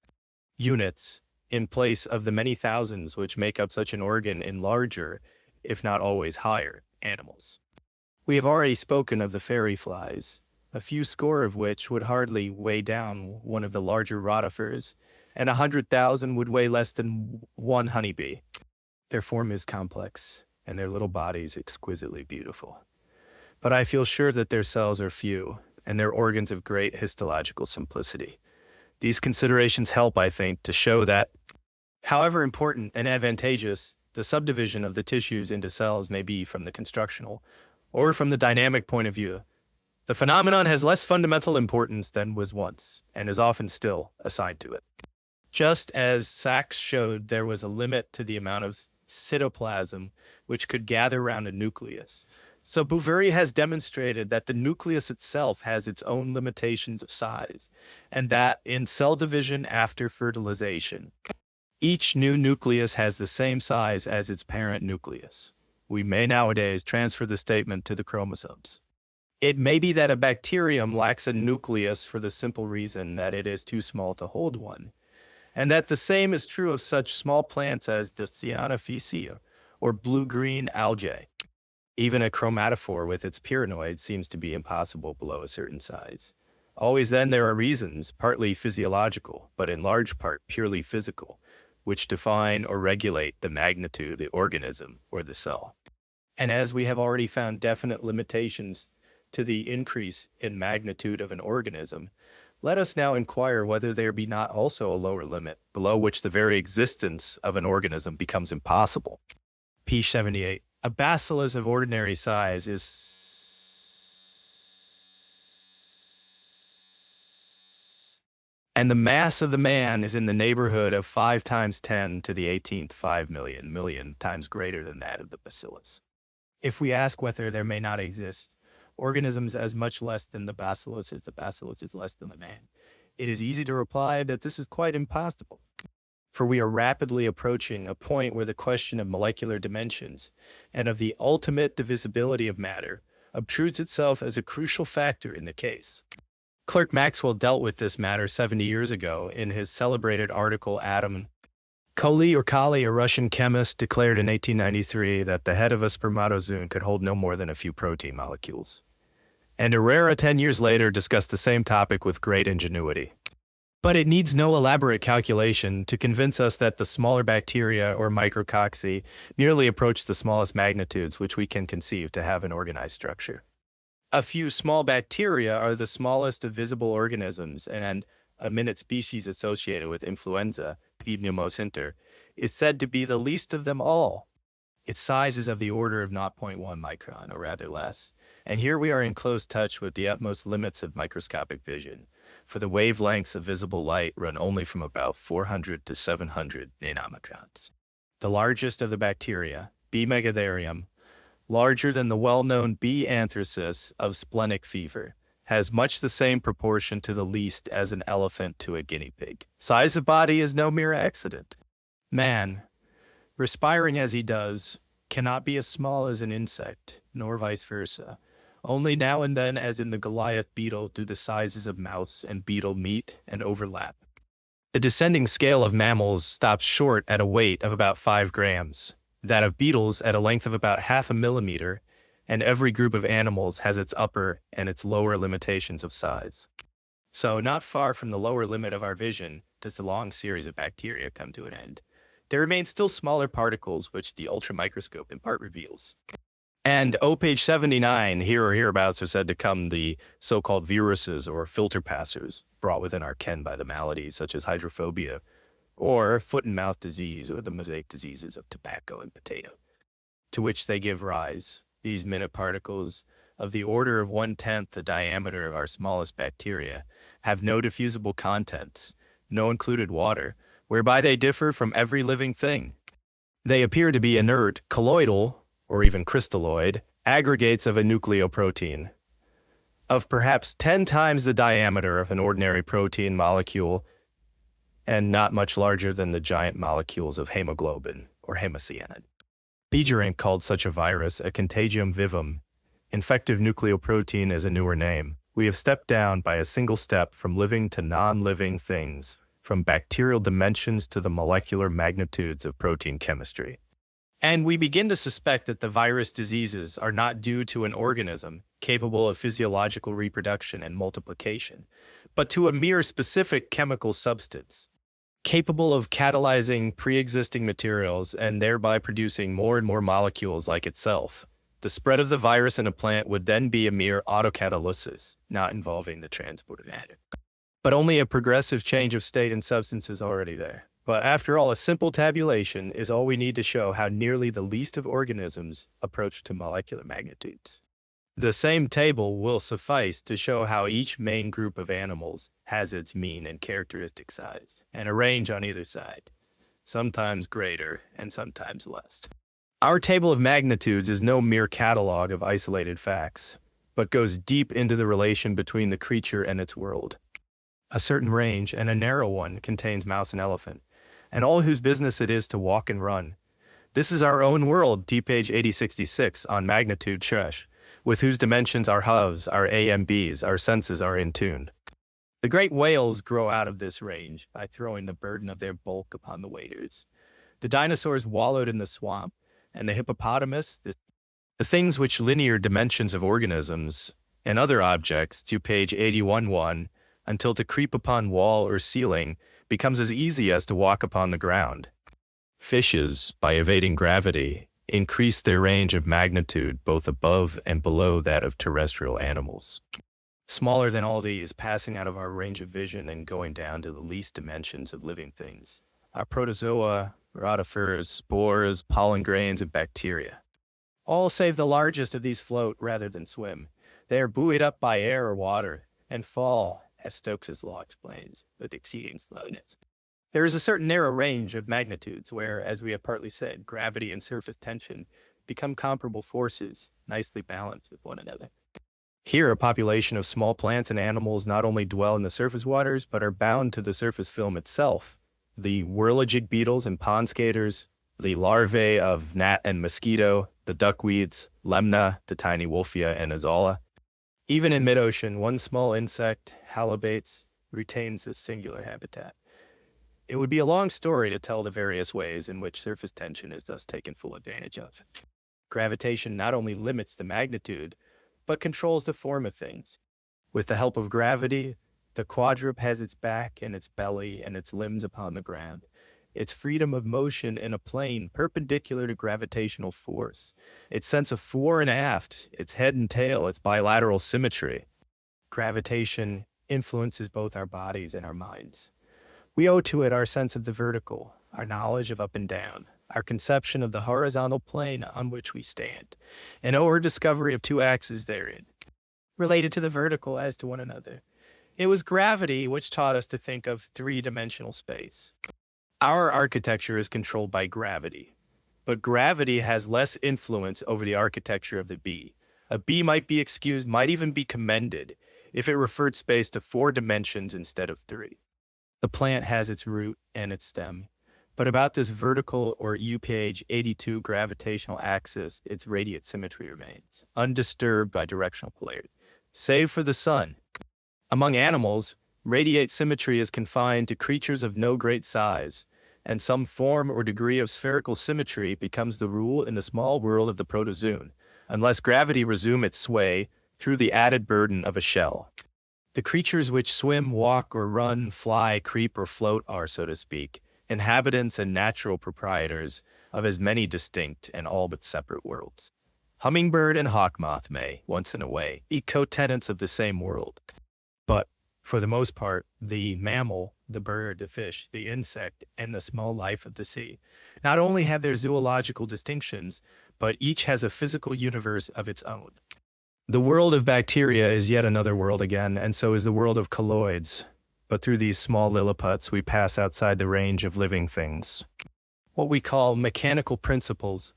Units, in place of the many thousands which make up such an organ in larger, if not always higher, animals. We have already spoken of the fairy flies, a few score of which would hardly weigh down one of the larger rotifers, and 100,000 would weigh less than one honeybee. Their form is complex, and their little bodies exquisitely beautiful. But I feel sure that their cells are few, and their organs of great histological simplicity. These considerations help, I think, to show that, however important and advantageous the subdivision of the tissues into cells may be from the constructional or from the dynamic point of view, the phenomenon has less fundamental importance than was once, and is often still assigned to it. Just as Sachs showed there was a limit to the amount of cytoplasm which could gather around a nucleus, So Bouverie has demonstrated that the nucleus itself has its own limitations of size, and that in cell division after fertilization, each new nucleus has the same size as its parent nucleus. We may nowadays transfer the statement to the chromosomes. It may be that a bacterium lacks a nucleus for the simple reason that it is too small to hold one, and that the same is true of such small plants as the cyanophyceae or blue-green algae. Even a chromatophore with its pyrenoids seems to be impossible below a certain size. Always then there are reasons, partly physiological, but in large part purely physical, which define or regulate the magnitude of the organism or the cell. And as we have already found definite limitations to the increase in magnitude of an organism, let us now inquire whether there be not also a lower limit, below which the very existence of an organism becomes impossible. P. 78. A bacillus of ordinary size and the mass of the man is in the neighborhood of 5 times 10 to the 18th 5 million times greater than that of the bacillus. If we ask whether there may not exist organisms as much less than the bacillus as the bacillus is less than the man, it is easy to reply that this is quite impossible. For we are rapidly approaching a point where the question of molecular dimensions and of the ultimate divisibility of matter obtrudes itself as a crucial factor in the case. Clerk Maxwell dealt with this matter 70 years ago in his celebrated article Atom. Kali, a Russian chemist, declared in 1893 that the head of a spermatozoon could hold no more than a few protein molecules. And Herrera 10 years later discussed the same topic with great ingenuity. But it needs no elaborate calculation to convince us that the smaller bacteria or micrococci nearly approach the smallest magnitudes which we can conceive to have an organized structure. A few small bacteria are the smallest of visible organisms, and a minute species associated with influenza, P. pneumocinter, is said to be the least of them all. Its size is of the order of 0.1 micron, or rather less, and here we are in close touch with the utmost limits of microscopic vision, for the wavelengths of visible light run only from about 400 to 700 nanomicrons. The largest of the bacteria, B. megatherium, larger than the well-known B. anthracis of splenic fever, has much the same proportion to the least as an elephant to a guinea pig. Size of body is no mere accident. Man, respiring as he does, cannot be as small as an insect, nor vice versa. Only now and then, as in the Goliath beetle, do the sizes of mouse and beetle meet and overlap. The descending scale of mammals stops short at a weight of about 5 grams, that of beetles at a length of about half a millimeter, and every group of animals has its upper and its lower limitations of size. So, not far from the lower limit of our vision does the long series of bacteria come to an end. There remain still smaller particles which the ultramicroscope in part reveals. And page 79, here or hereabouts, are said to come the so-called viruses or filter passers brought within our ken by the maladies such as hydrophobia or foot and mouth disease or the mosaic diseases of tobacco and potato, to which they give rise. These minute particles, of the order of 1/10 the diameter of our smallest bacteria, have no diffusible contents, no included water, whereby they differ from every living thing. They appear to be inert, colloidal, or even crystalloid, aggregates of a nucleoprotein, of perhaps 10 times the diameter of an ordinary protein molecule, and not much larger than the giant molecules of hemoglobin or hemocyanin. Beijerinck called such a virus a contagium vivum. Infective nucleoprotein is a newer name. We have stepped down by a single step from living to non-living things, from bacterial dimensions to the molecular magnitudes of protein chemistry. And we begin to suspect that the virus diseases are not due to an organism capable of physiological reproduction and multiplication, but to a mere specific chemical substance, capable of catalyzing pre-existing materials and thereby producing more and more molecules like itself. The spread of the virus in a plant would then be a mere autocatalysis, not involving the transport of matter. But only a progressive change of state and substance is already there. But after all, a simple tabulation is all we need to show how nearly the least of organisms approach to molecular magnitudes. The same table will suffice to show how each main group of animals has its mean and characteristic size, and a range on either side, sometimes greater and sometimes less. Our table of magnitudes is no mere catalog of isolated facts, but goes deep into the relation between the creature and its world. A certain range, and a narrow one, contains mouse and elephant, and all whose business it is to walk and run. This is our own world, T page 8066 on magnitude Chesh, with whose dimensions our hubs, our AMBs, our senses are in tune. The great whales grow out of this range by throwing the burden of their bulk upon the waders. The dinosaurs wallowed in the swamp, and the hippopotamus, the things which linear dimensions of organisms and other objects to page 81.1, until to creep upon wall or ceiling becomes as easy as to walk upon the ground. Fishes, by evading gravity, increase their range of magnitude both above and below that of terrestrial animals. Smaller than all these, passing out of our range of vision and going down to the least dimensions of living things, are protozoa, rotifers, spores, pollen grains, and bacteria. All save the largest of these float rather than swim. They are buoyed up by air or water and fall, as Stokes's law explains, with exceeding slowness. There is a certain narrow range of magnitudes where, as we have partly said, gravity and surface tension become comparable forces, nicely balanced with one another. Here, a population of small plants and animals not only dwell in the surface waters, but are bound to the surface film itself. The whirligig beetles and pond skaters, the larvae of gnat and mosquito, the duckweeds, lemna, the tiny wolfia, and azala. Even in mid-ocean, one small insect, halibates, retains this singular habitat. It would be a long story to tell the various ways in which surface tension is thus taken full advantage of. Gravitation not only limits the magnitude, but controls the form of things. With the help of gravity, the quadruped has its back and its belly and its limbs upon the ground, its freedom of motion in a plane perpendicular to gravitational force, its sense of fore and aft, its head and tail, its bilateral symmetry. Gravitation influences both our bodies and our minds. We owe to it our sense of the vertical, our knowledge of up and down, our conception of the horizontal plane on which we stand, and owe our discovery of two axes therein, related to the vertical as to one another. It was gravity which taught us to think of three-dimensional space. Our architecture is controlled by gravity, but gravity has less influence over the architecture of the bee. A bee might be excused, might even be commended, if it referred space to 4 dimensions instead of 3. The plant has its root and its stem, but about this vertical or U-page 82 gravitational axis, its radiate symmetry remains, undisturbed by directional polarity, save for the sun. Among animals, radiate symmetry is confined to creatures of no great size, and some form or degree of spherical symmetry becomes the rule in the small world of the protozoon, unless gravity resume its sway through the added burden of a shell. The creatures which swim, walk, or run, fly, creep, or float are, so to speak, inhabitants and natural proprietors of as many distinct and all but separate worlds. Hummingbird and hawk moth may, once in a way, be co-tenants of the same world. But, for the most part, the mammal, the bird, the fish, the insect, and the small life of the sea not only have their zoological distinctions, but each has a physical universe of its own. The world of bacteria is yet another world again, and so is the world of colloids. But through these small lilliputs, we pass outside the range of living things. What we call mechanical principles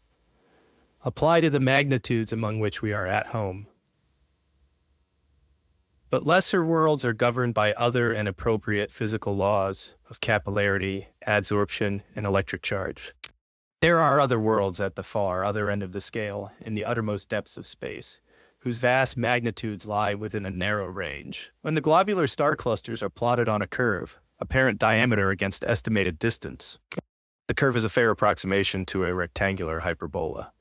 apply to the magnitudes among which we are at home. But lesser worlds are governed by other and appropriate physical laws of capillarity, adsorption, and electric charge. There are other worlds at the far other end of the scale, in the uttermost depths of space, whose vast magnitudes lie within a narrow range. When the globular star clusters are plotted on a curve, apparent diameter against estimated distance, the curve is a fair approximation to a rectangular hyperbola,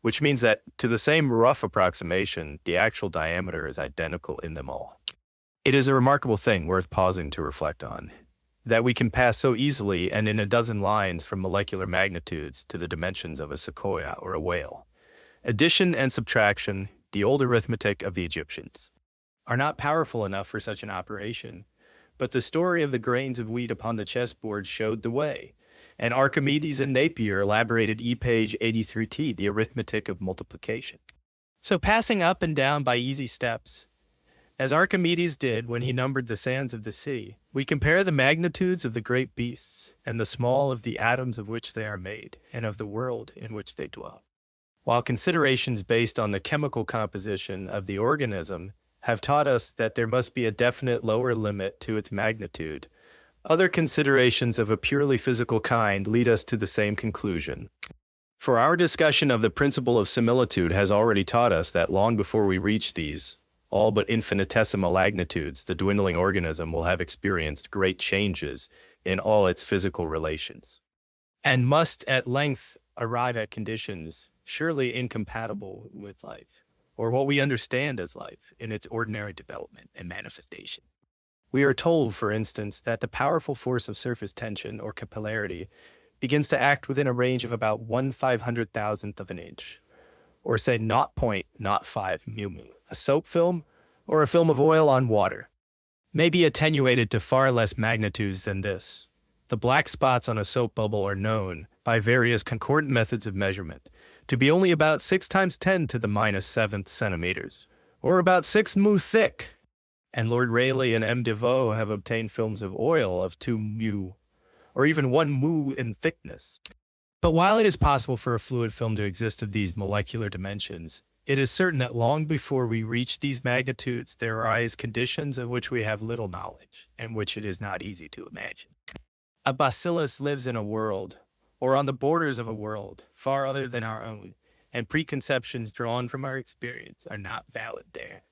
which means that, to the same rough approximation, the actual diameter is identical in them all. It is a remarkable thing worth pausing to reflect on, that we can pass so easily and in a dozen lines from molecular magnitudes to the dimensions of a sequoia or a whale. Addition and subtraction, the old arithmetic of the Egyptians, are not powerful enough for such an operation, but the story of the grains of wheat upon the chessboard showed the way, and Archimedes and Napier elaborated page 83t, the arithmetic of multiplication. So passing up and down by easy steps, as Archimedes did when he numbered the sands of the sea, we compare the magnitudes of the great beasts and the small of the atoms of which they are made and of the world in which they dwell. while considerations based on the chemical composition of the organism have taught us that there must be a definite lower limit to its magnitude, other considerations of a purely physical kind lead us to the same conclusion. For our discussion of the principle of similitude has already taught us that long before we reach these, all but infinitesimal magnitudes, the dwindling organism will have experienced great changes in all its physical relations, and must at length arrive at conditions surely incompatible with life, or what we understand as life in its ordinary development and manifestation. We are told, for instance, that the powerful force of surface tension or capillarity begins to act within a range of about 1/500,000th of an inch, or say 0.05 mu. A soap film or a film of oil on water may be attenuated to far less magnitudes than this. The black spots on a soap bubble are known, by various concordant methods of measurement, to be only about 6 times 10 to the -7th centimeters, or about 6 mu thick. And Lord Rayleigh and M. Devoe have obtained films of oil of 2 mu, or even 1 mu in thickness. But while it is possible for a fluid film to exist of these molecular dimensions, it is certain that long before we reach these magnitudes, there arise conditions of which we have little knowledge, and which it is not easy to imagine. A bacillus lives in a world, or on the borders of a world, far other than our own, and preconceptions drawn from our experience are not valid there.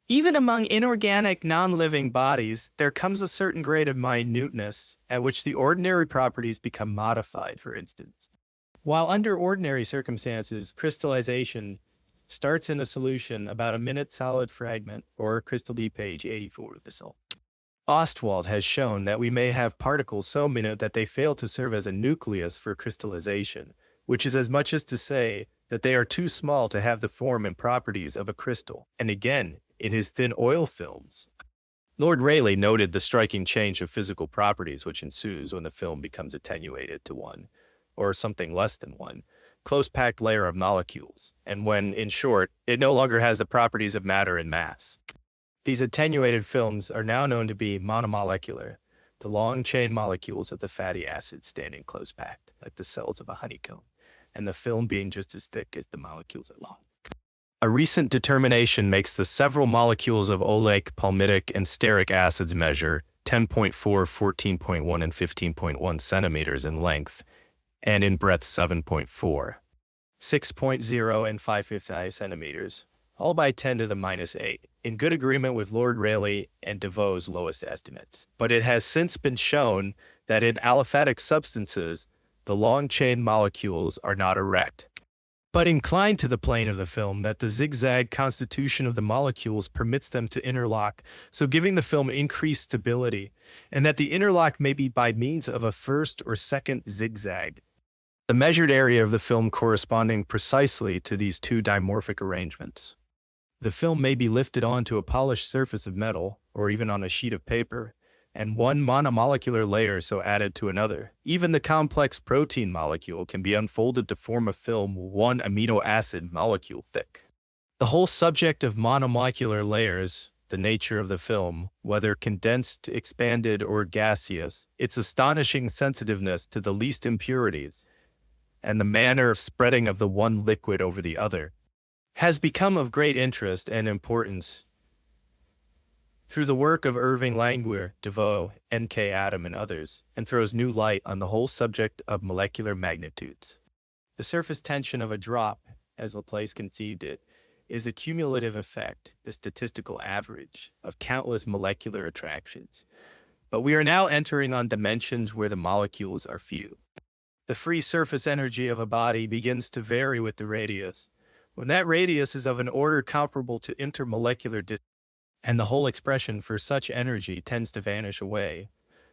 Even among inorganic, non-living bodies, there comes a certain grade of minuteness at which the ordinary properties become modified, for instance. While under ordinary circumstances, crystallization starts in a solution about a minute solid fragment, or crystal D page 84 of the Salt. Ostwald has shown that we may have particles so minute that they fail to serve as a nucleus for crystallization, which is as much as to say that they are too small to have the form and properties of a crystal. And again, in his thin oil films, Lord Rayleigh noted the striking change of physical properties which ensues when the film becomes attenuated to one, or something less than one, close-packed layer of molecules, and when, in short, it no longer has the properties of matter and mass. These attenuated films are now known to be monomolecular, the long-chain molecules of the fatty acids standing close-packed, like the cells of a honeycomb, and the film being just as thick as the molecules are long. A recent determination makes the several molecules of oleic, palmitic, and stearic acids measure 10.4, 14.1, and 15.1 centimeters in length, and in breadth 7.4, 6.0, and 5/5 centimeters, all by 10 to the -8, in good agreement with Lord Rayleigh and Devoe's lowest estimates. But it has since been shown that in aliphatic substances, the long-chain molecules are not erect, but inclined to the plane of the film, that the zigzag constitution of the molecules permits them to interlock, so giving the film increased stability, and that the interlock may be by means of a first or second zigzag, the measured area of the film corresponding precisely to these two dimorphic arrangements. The film may be lifted onto a polished surface of metal, or even on a sheet of paper, and one monomolecular layer so added to another. Even the complex protein molecule can be unfolded to form a film 1 amino acid molecule thick. The whole subject of monomolecular layers, the nature of the film, whether condensed, expanded, or gaseous, its astonishing sensitiveness to the least impurities, and the manner of spreading of the one liquid over the other, has become of great interest and importance through the work of Irving Langmuir, Devoe, N.K. Adam, and others, and throws new light on the whole subject of molecular magnitudes. The surface tension of a drop, as Laplace conceived it, is a cumulative effect, the statistical average, of countless molecular attractions. But we are now entering on dimensions where the molecules are few. The free surface energy of a body begins to vary with the radius, when that radius is of an order comparable to intermolecular distance, and the whole expression for such energy tends to vanish away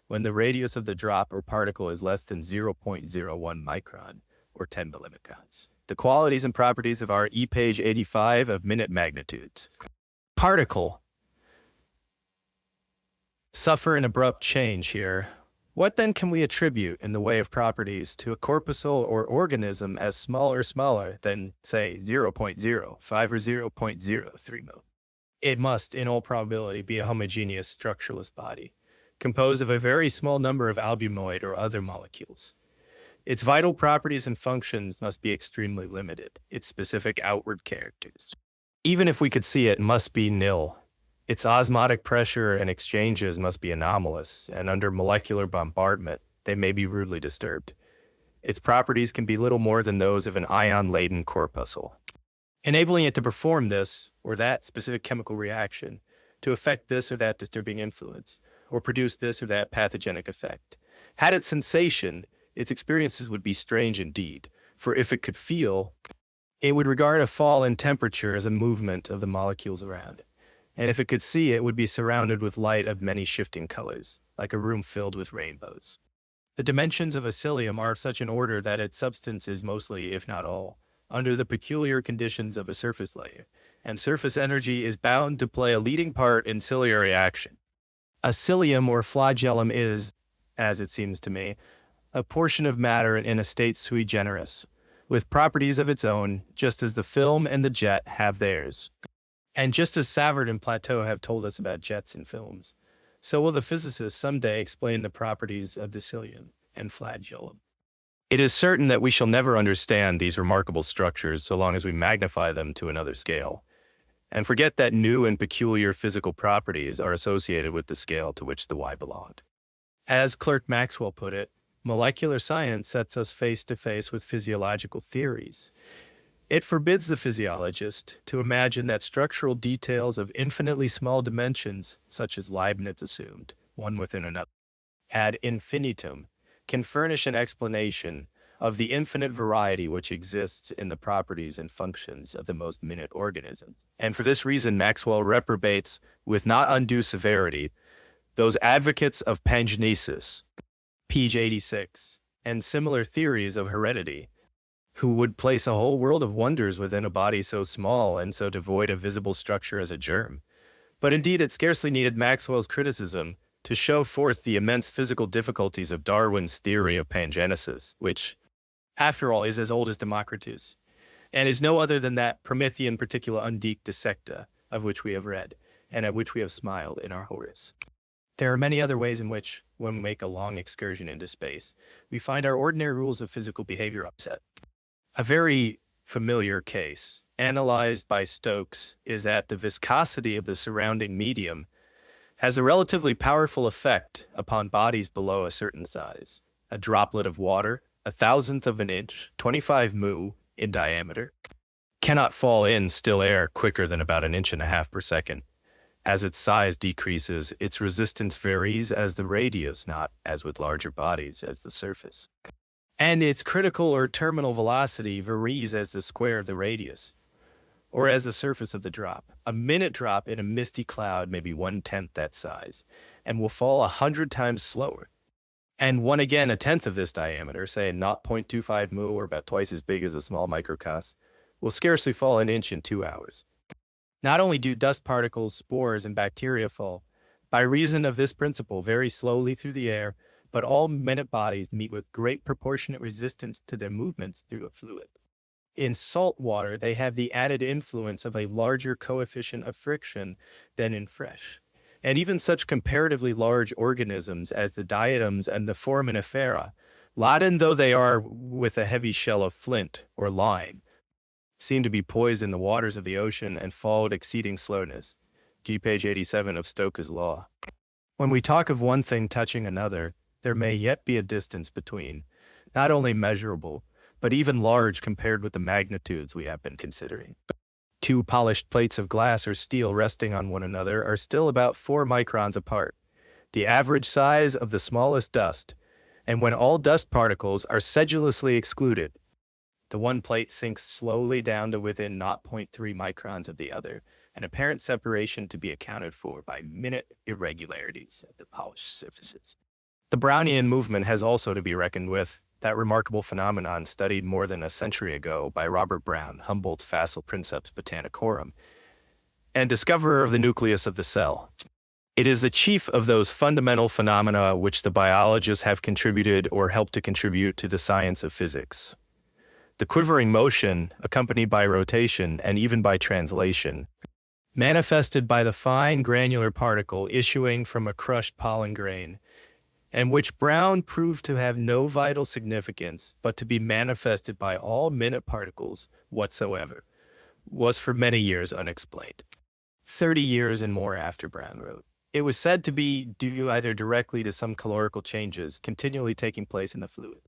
when the radius of the drop or particle is less than 0.01 micron, or 10 millimicrons. The qualities and properties of our page 85 of minute magnitudes. Particle suffer an abrupt change here. What then can we attribute in the way of properties to a corpuscle or organism as small or smaller than, say, 0.05 or 0.03 mil? It must, in all probability, be a homogeneous structureless body, composed of a very small number of albumoid or other molecules. Its vital properties and functions must be extremely limited, its specific outward characters. Even if we could see it, must be nil. Its osmotic pressure and exchanges must be anomalous, and under molecular bombardment, they may be rudely disturbed. Its properties can be little more than those of an ion-laden corpuscle, enabling it to perform this or that specific chemical reaction, to affect this or that disturbing influence, or produce this or that pathogenic effect. Had it sensation, its experiences would be strange indeed, for if it could feel, it would regard a fall in temperature as a movement of the molecules around. And if it could see, it would be surrounded with light of many shifting colors, like a room filled with rainbows. The dimensions of a cilium are of such an order that its substance is mostly, if not all, under the peculiar conditions of a surface layer, and surface energy is bound to play a leading part in ciliary action. A cilium or flagellum is, as it seems to me, a portion of matter in a state sui generis, with properties of its own, just as the film and the jet have theirs. And just as Savard and Plateau have told us about jets in films, so will the physicists someday explain the properties of the cilium and flagellum. It is certain that we shall never understand these remarkable structures so long as we magnify them to another scale, and forget that new and peculiar physical properties are associated with the scale to which the Y belonged. As Clerk Maxwell put it, molecular science sets us face to face with physiological theories. It forbids the physiologist to imagine that structural details of infinitely small dimensions, such as Leibniz assumed, one within another, ad infinitum, can furnish an explanation of the infinite variety which exists in the properties and functions of the most minute organisms. And for this reason, Maxwell reprobates, with not undue severity, those advocates of pangenesis, page 86, and similar theories of heredity, who would place a whole world of wonders within a body so small and so devoid of visible structure as a germ. But indeed, it scarcely needed Maxwell's criticism to show forth the immense physical difficulties of Darwin's theory of pangenesis, which, after all, is as old as Democritus, and is no other than that Promethean particula undique dissecta, of which we have read, and at which we have smiled in our Horace. There are many other ways in which, when we make a long excursion into space, we find our ordinary rules of physical behavior upset. A very familiar case, analyzed by Stokes, is that the viscosity of the surrounding medium has a relatively powerful effect upon bodies below a certain size. A droplet of water, 1/1000th of an inch, 25 mu in diameter, cannot fall in still air quicker than about 1.5 inches per second. As its size decreases, its resistance varies as the radius, not, as with larger bodies, as the surface. And its critical or terminal velocity varies as the square of the radius, or as the surface of the drop. A minute drop in a misty cloud may be 1/10 that size, and will fall 100 times slower. And one again, 1/10 of this diameter, say 0.25 mu, or about twice as big as a small microcosm, will scarcely fall an inch in 2 hours. Not only do dust particles, spores, and bacteria fall, by reason of this principle, very slowly through the air, but all minute bodies meet with great proportionate resistance to their movements through a fluid. In salt water, they have the added influence of a larger coefficient of friction than in fresh. And even such comparatively large organisms as the diatoms and the foraminifera, laden though they are with a heavy shell of flint or lime, seem to be poised in the waters of the ocean and fall with exceeding slowness. G. page 87 of Stokes' law. When we talk of one thing touching another, there may yet be a distance between, not only measurable, but even large compared with the magnitudes we have been considering. Two polished plates of glass or steel resting on one another are still about 4 microns apart, the average size of the smallest dust, and when all dust particles are sedulously excluded, the one plate sinks slowly down to within 0.3 microns of the other, an apparent separation to be accounted for by minute irregularities at the polished surfaces. The Brownian movement has also to be reckoned with, that remarkable phenomenon studied more than a century ago by Robert Brown, Humboldt's facile Princeps Botanicorum, and discoverer of the nucleus of the cell. It is the chief of those fundamental phenomena which the biologists have contributed or helped to contribute to the science of physics. The quivering motion, accompanied by rotation and even by translation, manifested by the fine granular particle issuing from a crushed pollen grain, and which Brown proved to have no vital significance but to be manifested by all minute particles whatsoever, was for many years unexplained. 30 years and more after Brown wrote, it was said to be due either directly to some calorical changes continually taking place in the fluid,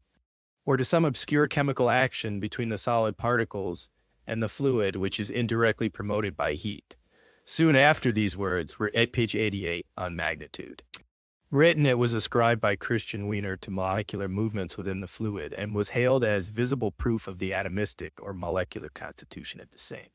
or to some obscure chemical action between the solid particles and the fluid which is indirectly promoted by heat. Soon after these words were at page 88 on magnitude. Written, it was ascribed by Christian Wiener to molecular movements within the fluid and was hailed as visible proof of the atomistic or molecular constitution of the same.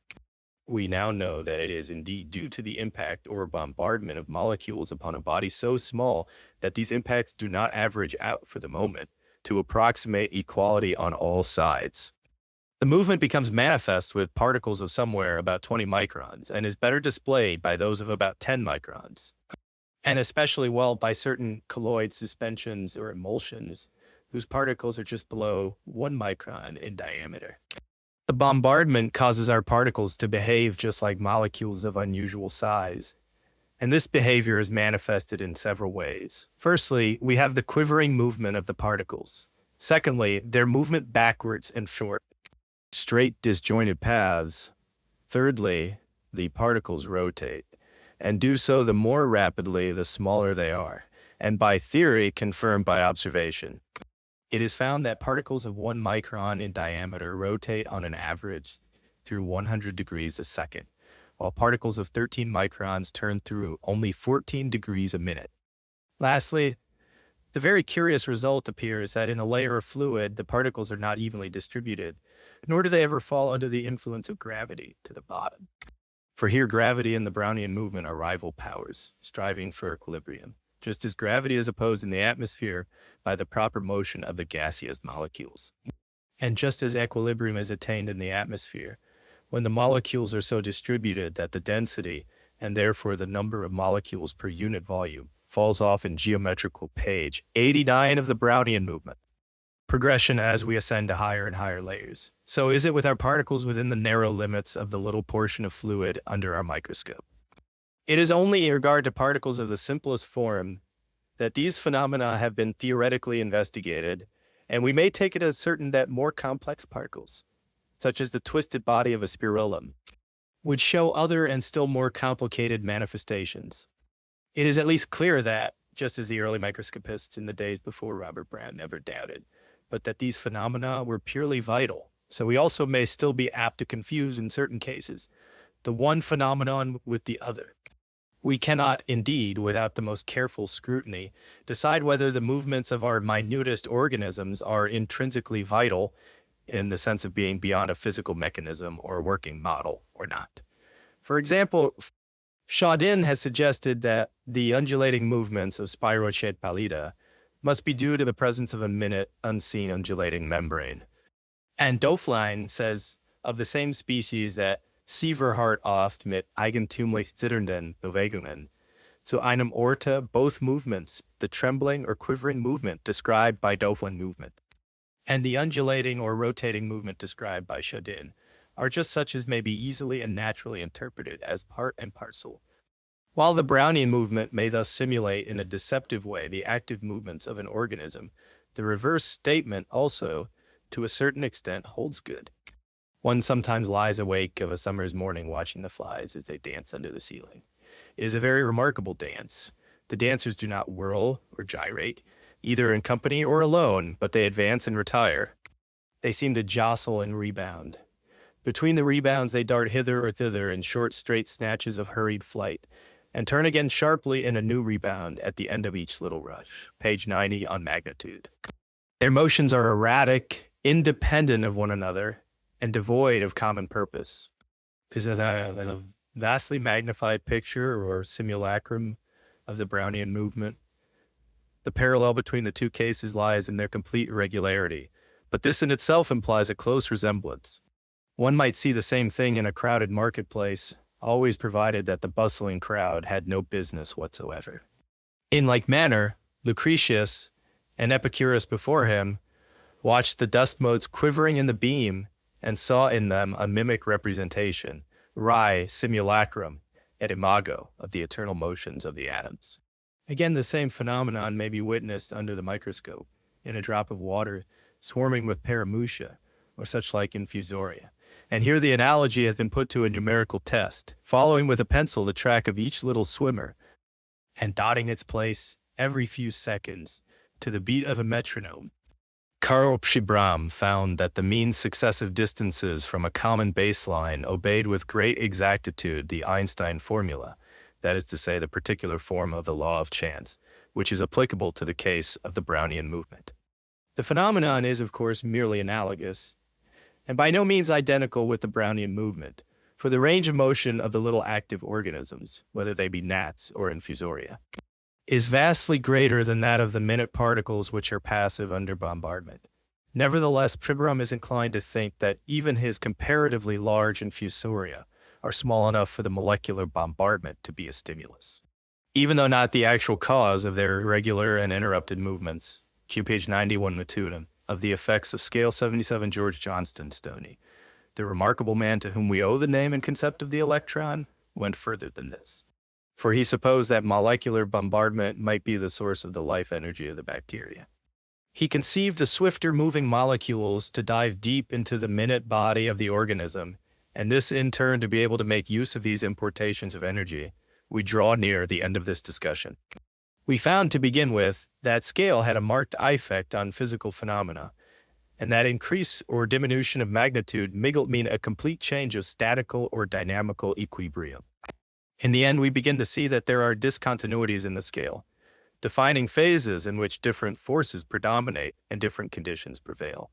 We now know that it is indeed due to the impact or bombardment of molecules upon a body so small that these impacts do not average out for the moment to approximate equality on all sides. The movement becomes manifest with particles of somewhere about 20 microns and is better displayed by those of about 10 microns, and especially well by certain colloid suspensions or emulsions whose particles are just below 1 micron in diameter. The bombardment causes our particles to behave just like molecules of unusual size, and this behavior is manifested in several ways. Firstly, we have the quivering movement of the particles. Secondly, their movement backwards in short, straight disjointed paths. Thirdly, the particles rotate, and do so the more rapidly the smaller they are, and by theory confirmed by observation. It is found that particles of 1 micron in diameter rotate on an average through 100 degrees a second, while particles of 13 microns turn through only 14 degrees a minute. Lastly, the very curious result appears that in a layer of fluid, the particles are not evenly distributed, nor do they ever fall under the influence of gravity to the bottom. For here, gravity and the Brownian movement are rival powers, striving for equilibrium, just as gravity is opposed in the atmosphere by the proper motion of the gaseous molecules. And just as equilibrium is attained in the atmosphere, when the molecules are so distributed that the density, and therefore the number of molecules per unit volume, falls off in geometrical page 89 of the Brownian movement. Progression as we ascend to higher and higher layers. So is it with our particles within the narrow limits of the little portion of fluid under our microscope. It is only in regard to particles of the simplest form that these phenomena have been theoretically investigated, and we may take it as certain that more complex particles, such as the twisted body of a spirillum, would show other and still more complicated manifestations. It is at least clear that, just as the early microscopists in the days before Robert Brown never doubted, but that these phenomena were purely vital, so we also may still be apt to confuse in certain cases the one phenomenon with the other. We cannot, indeed, without the most careful scrutiny, decide whether the movements of our minutest organisms are intrinsically vital in the sense of being beyond a physical mechanism or working model or not. For example, Chaudin has suggested that the undulating movements of Spirochaete pallida must be due to the presence of a minute unseen undulating membrane. And Döflein says of the same species that Sieverhart oft mit eigentümlich zitternden Bewegungen, zu einem Orte both movements, the trembling or quivering movement described by Döflein movement, and the undulating or rotating movement described by Chaudin, are just such as may be easily and naturally interpreted as part and parcel. While the Brownian movement may thus simulate in a deceptive way the active movements of an organism, the reverse statement also, to a certain extent, holds good. One sometimes lies awake of a summer's morning watching the flies as they dance under the ceiling. It is a very remarkable dance. The dancers do not whirl or gyrate, either in company or alone, but they advance and retire. They seem to jostle and rebound. Between the rebounds they dart hither or thither in short, straight snatches of hurried flight, and turn again sharply in a new rebound at the end of each little rush. Page 90 on magnitude. Their motions are erratic, independent of one another, and devoid of common purpose. This is a vastly magnified picture or simulacrum of the Brownian movement. The parallel between the two cases lies in their complete irregularity, but this in itself implies a close resemblance. One might see the same thing in a crowded marketplace, always provided that the bustling crowd had no business whatsoever. In like manner, Lucretius, and Epicurus before him, watched the dust motes quivering in the beam and saw in them a mimic representation, simulacrum, et imago, of the eternal motions of the atoms. Again, the same phenomenon may be witnessed under the microscope in a drop of water swarming with paramucia or such like infusoria. And here the analogy has been put to a numerical test, following with a pencil the track of each little swimmer and dotting its place every few seconds to the beat of a metronome. Karl Pschibram found that the mean successive distances from a common baseline obeyed with great exactitude the Einstein formula, that is to say, the particular form of the law of chance, which is applicable to the case of the Brownian movement. The phenomenon is, of course, merely analogous, and by no means identical with the Brownian movement, for the range of motion of the little active organisms, whether they be gnats or infusoria, is vastly greater than that of the minute particles which are passive under bombardment. Nevertheless, Pschibram is inclined to think that even his comparatively large infusoria are small enough for the molecular bombardment to be a stimulus, even though not the actual cause of their irregular and interrupted movements. Q page 91 Matudum, of the effects of Scale 77 George Johnston Stoney, the remarkable man to whom we owe the name and concept of the electron, went further than this. For he supposed that molecular bombardment might be the source of the life energy of the bacteria. He conceived the swifter moving molecules to dive deep into the minute body of the organism, and this in turn to be able to make use of these importations of energy. We draw near the end of this discussion. We found, to begin with, that scale had a marked effect on physical phenomena, and that increase or diminution of magnitude might mean a complete change of statical or dynamical equilibrium. In the end, we begin to see that there are discontinuities in the scale, defining phases in which different forces predominate and different conditions prevail.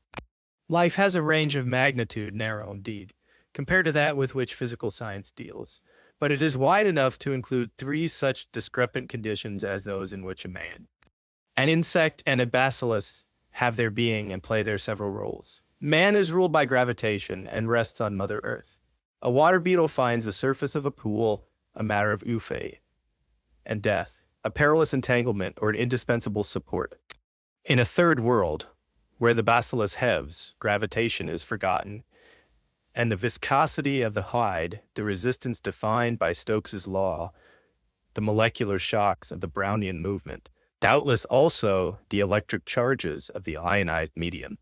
Life has a range of magnitude, narrow indeed, compared to that with which physical science deals, but it is wide enough to include three such discrepant conditions as those in which a man, an insect, and a bacillus have their being and play their several roles. Man is ruled by gravitation and rests on Mother Earth. A water beetle finds the surface of a pool a matter of oufe and death, a perilous entanglement or an indispensable support. In a third world, where the bacillus heaves, gravitation is forgotten, and the viscosity of the hide, the resistance defined by Stokes's law, the molecular shocks of the Brownian movement, doubtless also the electric charges of the ionized medium,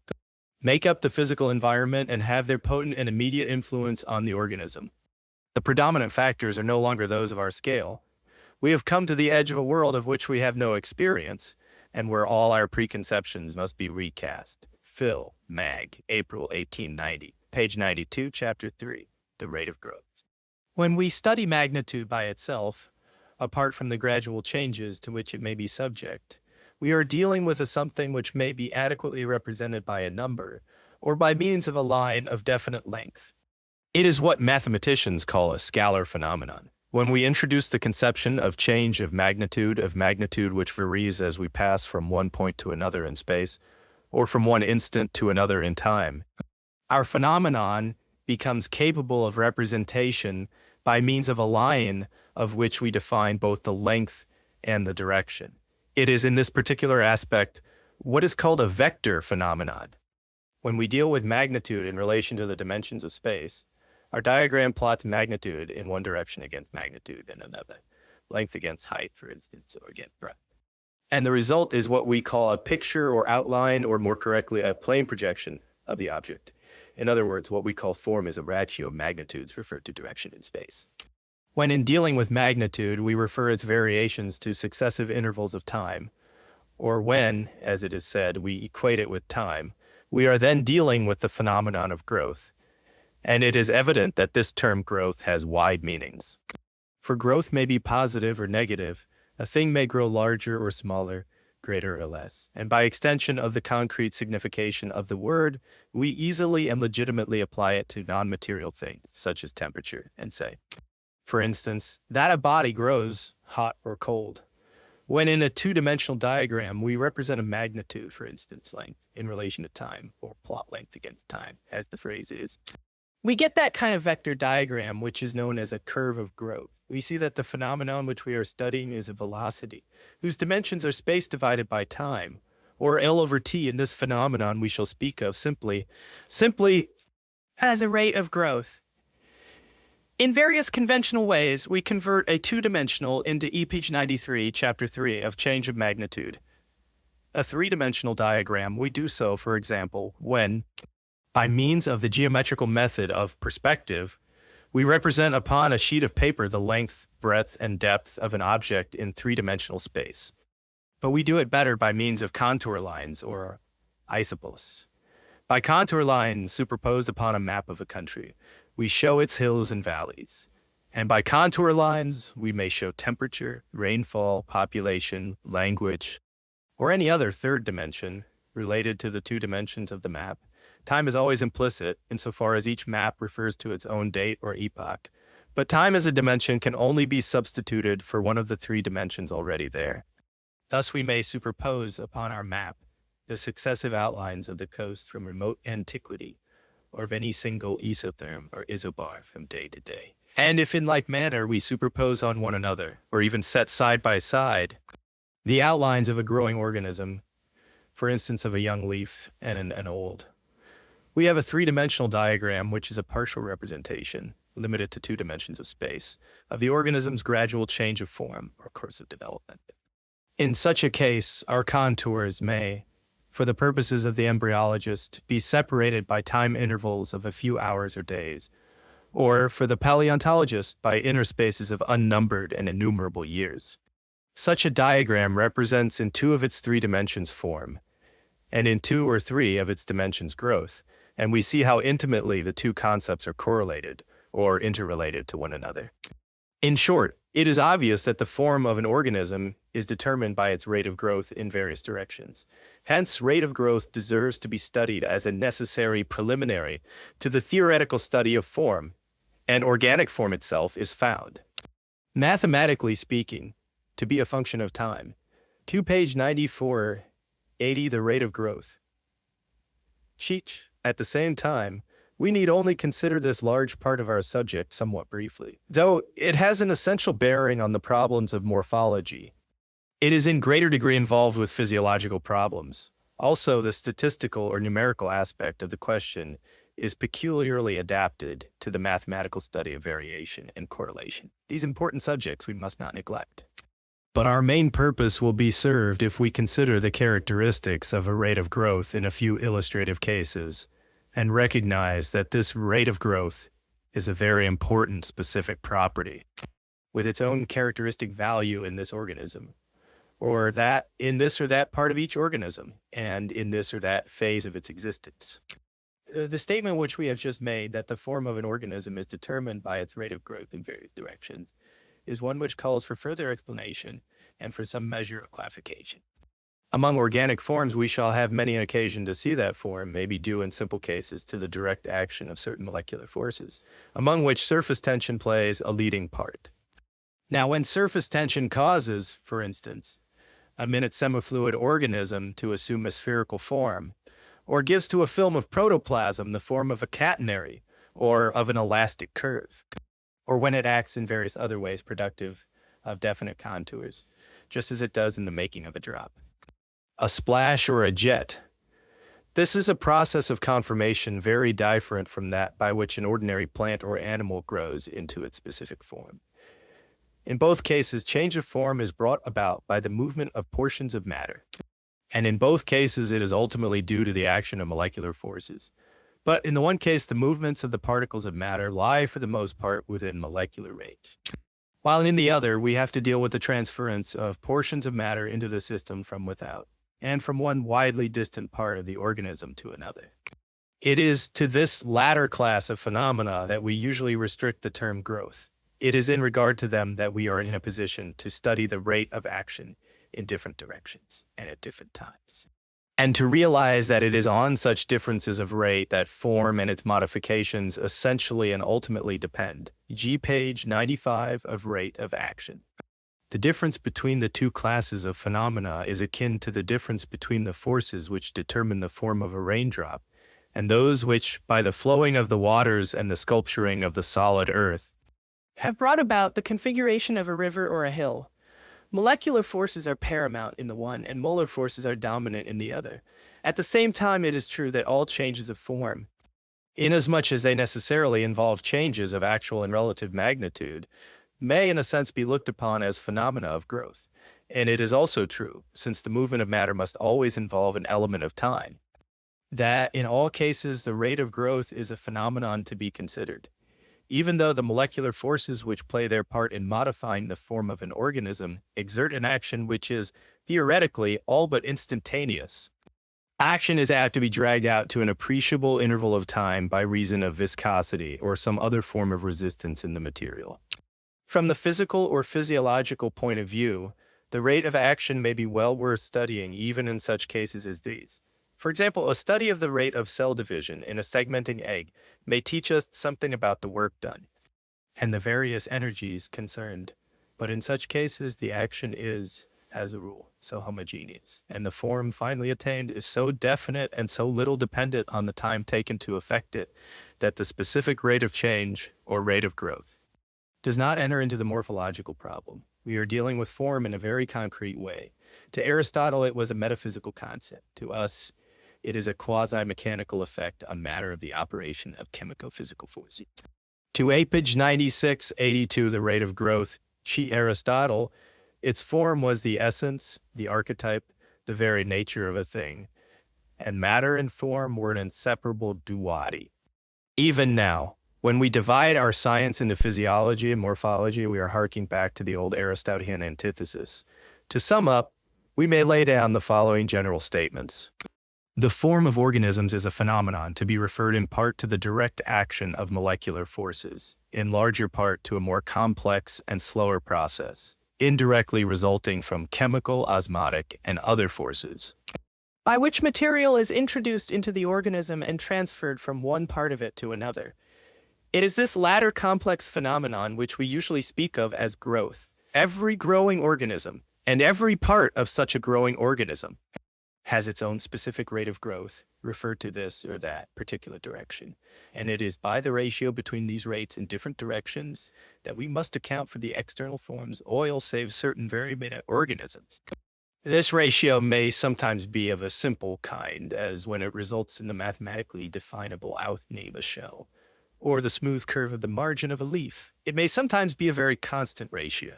make up the physical environment and have their potent and immediate influence on the organism. The predominant factors are no longer those of our scale. We have come to the edge of a world of which we have no experience, and where all our preconceptions must be recast. Phil, Mag, April 1890, page 92, chapter 3, The Rate of Growth. When we study magnitude by itself, apart from the gradual changes to which it may be subject, we are dealing with a something which may be adequately represented by a number, or by means of a line of definite length. It is what mathematicians call a scalar phenomenon. When we introduce the conception of change of magnitude which varies as we pass from one point to another in space, or from one instant to another in time, our phenomenon becomes capable of representation by means of a line of which we define both the length and the direction. It is in this particular aspect what is called a vector phenomenon. When we deal with magnitude in relation to the dimensions of space, our diagram plots magnitude in one direction against magnitude in another, length against height, for instance, or against breadth. And the result is what we call a picture or outline, or more correctly, a plane projection of the object. In other words, what we call form is a ratio of magnitudes referred to direction in space. When in dealing with magnitude, we refer its variations to successive intervals of time, or when, as it is said, we equate it with time, we are then dealing with the phenomenon of growth. And it is evident that this term growth has wide meanings. For growth may be positive or negative. A thing may grow larger or smaller, greater or less. And by extension of the concrete signification of the word, we easily and legitimately apply it to non-material things, such as temperature, and say, for instance, that a body grows hot or cold. When in a two-dimensional diagram, we represent a magnitude, for instance, length, in relation to time, or plot length against time, as the phrase is, we get that kind of vector diagram, which is known as a curve of growth. We see that the phenomenon which we are studying is a velocity, whose dimensions are space divided by time, or L over T. In this phenomenon we shall speak of simply as a rate of growth. In various conventional ways, we convert a two-dimensional into page 93, chapter 3 of change of magnitude. A three-dimensional diagram, we do so, for example, when, by means of the geometrical method of perspective, we represent upon a sheet of paper the length, breadth, and depth of an object in three-dimensional space. But we do it better by means of contour lines, or isoposts. By contour lines superposed upon a map of a country, we show its hills and valleys. And by contour lines, we may show temperature, rainfall, population, language, or any other third dimension related to the two dimensions of the map. Time is always implicit insofar as each map refers to its own date or epoch, but time as a dimension can only be substituted for one of the three dimensions already there. Thus we may superpose upon our map the successive outlines of the coast from remote antiquity, or of any single isotherm or isobar from day to day. And if in like manner we superpose on one another, or even set side by side, the outlines of a growing organism, for instance of a young leaf and an old, we have a three-dimensional diagram which is a partial representation, limited to two dimensions of space, of the organism's gradual change of form or course of development. In such a case, our contours may, for the purposes of the embryologist, be separated by time intervals of a few hours or days, or for the paleontologist by interspaces of unnumbered and innumerable years. Such a diagram represents in two of its three dimensions form, and in two or three of its dimensions growth, and we see how intimately the two concepts are correlated or interrelated to one another. In short, it is obvious that the form of an organism is determined by its rate of growth in various directions. Hence, rate of growth deserves to be studied as a necessary preliminary to the theoretical study of form, and organic form itself is found, mathematically speaking, to be a function of time. To page 9480, the rate of growth. Cheech, at the same time, we need only consider this large part of our subject somewhat briefly, though it has an essential bearing on the problems of morphology. It is in greater degree involved with physiological problems. Also, the statistical or numerical aspect of the question is peculiarly adapted to the mathematical study of variation and correlation. These important subjects we must not neglect. But our main purpose will be served if we consider the characteristics of a rate of growth in a few illustrative cases, and recognize that this rate of growth is a very important specific property with its own characteristic value in this organism, or that in this or that part of each organism, and in this or that phase of its existence. The statement which we have just made, that the form of an organism is determined by its rate of growth in various directions, is one which calls for further explanation and for some measure of clarification. Among organic forms, we shall have many an occasion to see that form may be due in simple cases to the direct action of certain molecular forces, among which surface tension plays a leading part. Now, when surface tension causes, for instance, a minute semifluid organism to assume a spherical form, or gives to a film of protoplasm the form of a catenary or of an elastic curve, or when it acts in various other ways productive of definite contours, just as it does in the making of a drop, a splash, or a jet. This is a process of conformation very different from that by which an ordinary plant or animal grows into its specific form. In both cases, change of form is brought about by the movement of portions of matter, and in both cases it is ultimately due to the action of molecular forces. But in the one case, the movements of the particles of matter lie for the most part within molecular range, while in the other we have to deal with the transference of portions of matter into the system from without, and from one widely distant part of the organism to another. It is to this latter class of phenomena that we usually restrict the term growth. It is in regard to them that we are in a position to study the rate of action in different directions and at different times, and to realize that it is on such differences of rate that form and its modifications essentially and ultimately depend. G. page 95 of rate of action. The difference between the two classes of phenomena is akin to the difference between the forces which determine the form of a raindrop and those which, by the flowing of the waters and the sculpturing of the solid earth, have brought about the configuration of a river or a hill. Molecular forces are paramount in the one, and molar forces are dominant in the other. At the same time, it is true that all changes of form inasmuch as they necessarily involve changes of actual and relative magnitude, may in a sense be looked upon as phenomena of growth. And it is also true, since the movement of matter must always involve an element of time, that in all cases the rate of growth is a phenomenon to be considered. Even though the molecular forces which play their part in modifying the form of an organism exert an action which is theoretically all but instantaneous, action is apt to be dragged out to an appreciable interval of time by reason of viscosity or some other form of resistance in the material. From the physical or physiological point of view, the rate of action may be well worth studying even in such cases as these. For example, a study of the rate of cell division in a segmenting egg may teach us something about the work done and the various energies concerned. But in such cases, the action is, as a rule, so homogeneous, and the form finally attained is so definite and so little dependent on the time taken to effect it, that the specific rate of change, or rate of growth, does not enter into the morphological problem. We are dealing with form in a very concrete way. To Aristotle, it was a metaphysical concept. To us, it is a quasi-mechanical effect on matter of the operation of chemico-physical forces. To page 9682, the rate of growth, chi Aristotle, its form was the essence, the archetype, the very nature of a thing, and matter and form were an inseparable duality. Even now, when we divide our science into physiology and morphology, we are harking back to the old Aristotelian antithesis. To sum up, we may lay down the following general statements. The form of organisms is a phenomenon to be referred in part to the direct action of molecular forces, in larger part to a more complex and slower process, indirectly resulting from chemical, osmotic, and other forces, by which material is introduced into the organism and transferred from one part of it to another. It is this latter complex phenomenon which we usually speak of as growth. Every growing organism, and every part of such a growing organism, has its own specific rate of growth, referred to this or that particular direction. And it is by the ratio between these rates in different directions that we must account for the external forms oil saves certain very minute organisms. This ratio may sometimes be of a simple kind, as when it results in the mathematically definable outline of a shell, or the smooth curve of the margin of a leaf. It may sometimes be a very constant ratio,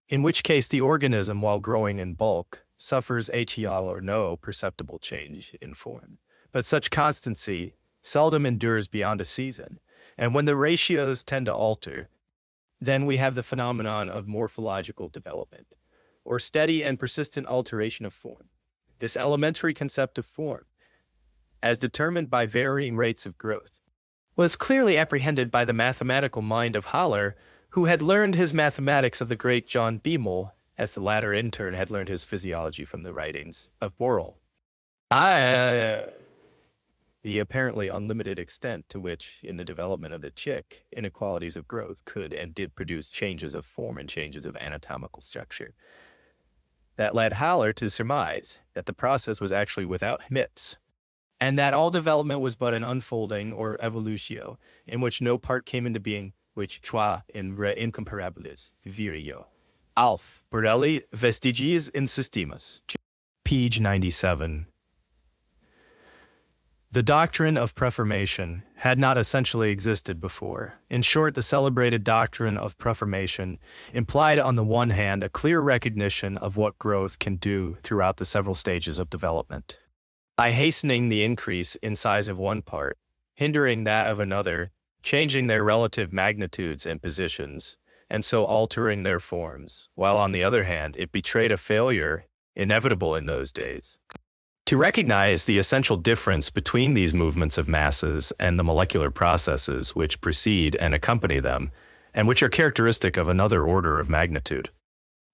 in which case the organism, while growing in bulk, suffers HEL or no perceptible change in form. But such constancy seldom endures beyond a season, and when the ratios tend to alter, then we have the phenomenon of morphological development, or steady and persistent alteration of form. This elementary concept of form, as determined by varying rates of growth, was clearly apprehended by the mathematical mind of Haller, who had learned his mathematics of the great John Biemel, as the latter in turn had learned his physiology from the writings of Borel. The apparently unlimited extent to which, in the development of the chick, inequalities of growth could and did produce changes of form and changes of anatomical structure, that led Haller to surmise that the process was actually without limits, and that all development was but an unfolding or evolutio, in which no part came into being, which qua in re incomparabilis virio. Alf, Borelli, Vestiges in Systemas. Page 97. The doctrine of preformation had not essentially existed before. In short, the celebrated doctrine of preformation implied on the one hand a clear recognition of what growth can do throughout the several stages of development, by hastening the increase in size of one part, hindering that of another, changing their relative magnitudes and positions, and so altering their forms, while on the other hand, it betrayed a failure inevitable in those days to recognize the essential difference between these movements of masses and the molecular processes which precede and accompany them, and which are characteristic of another order of magnitude.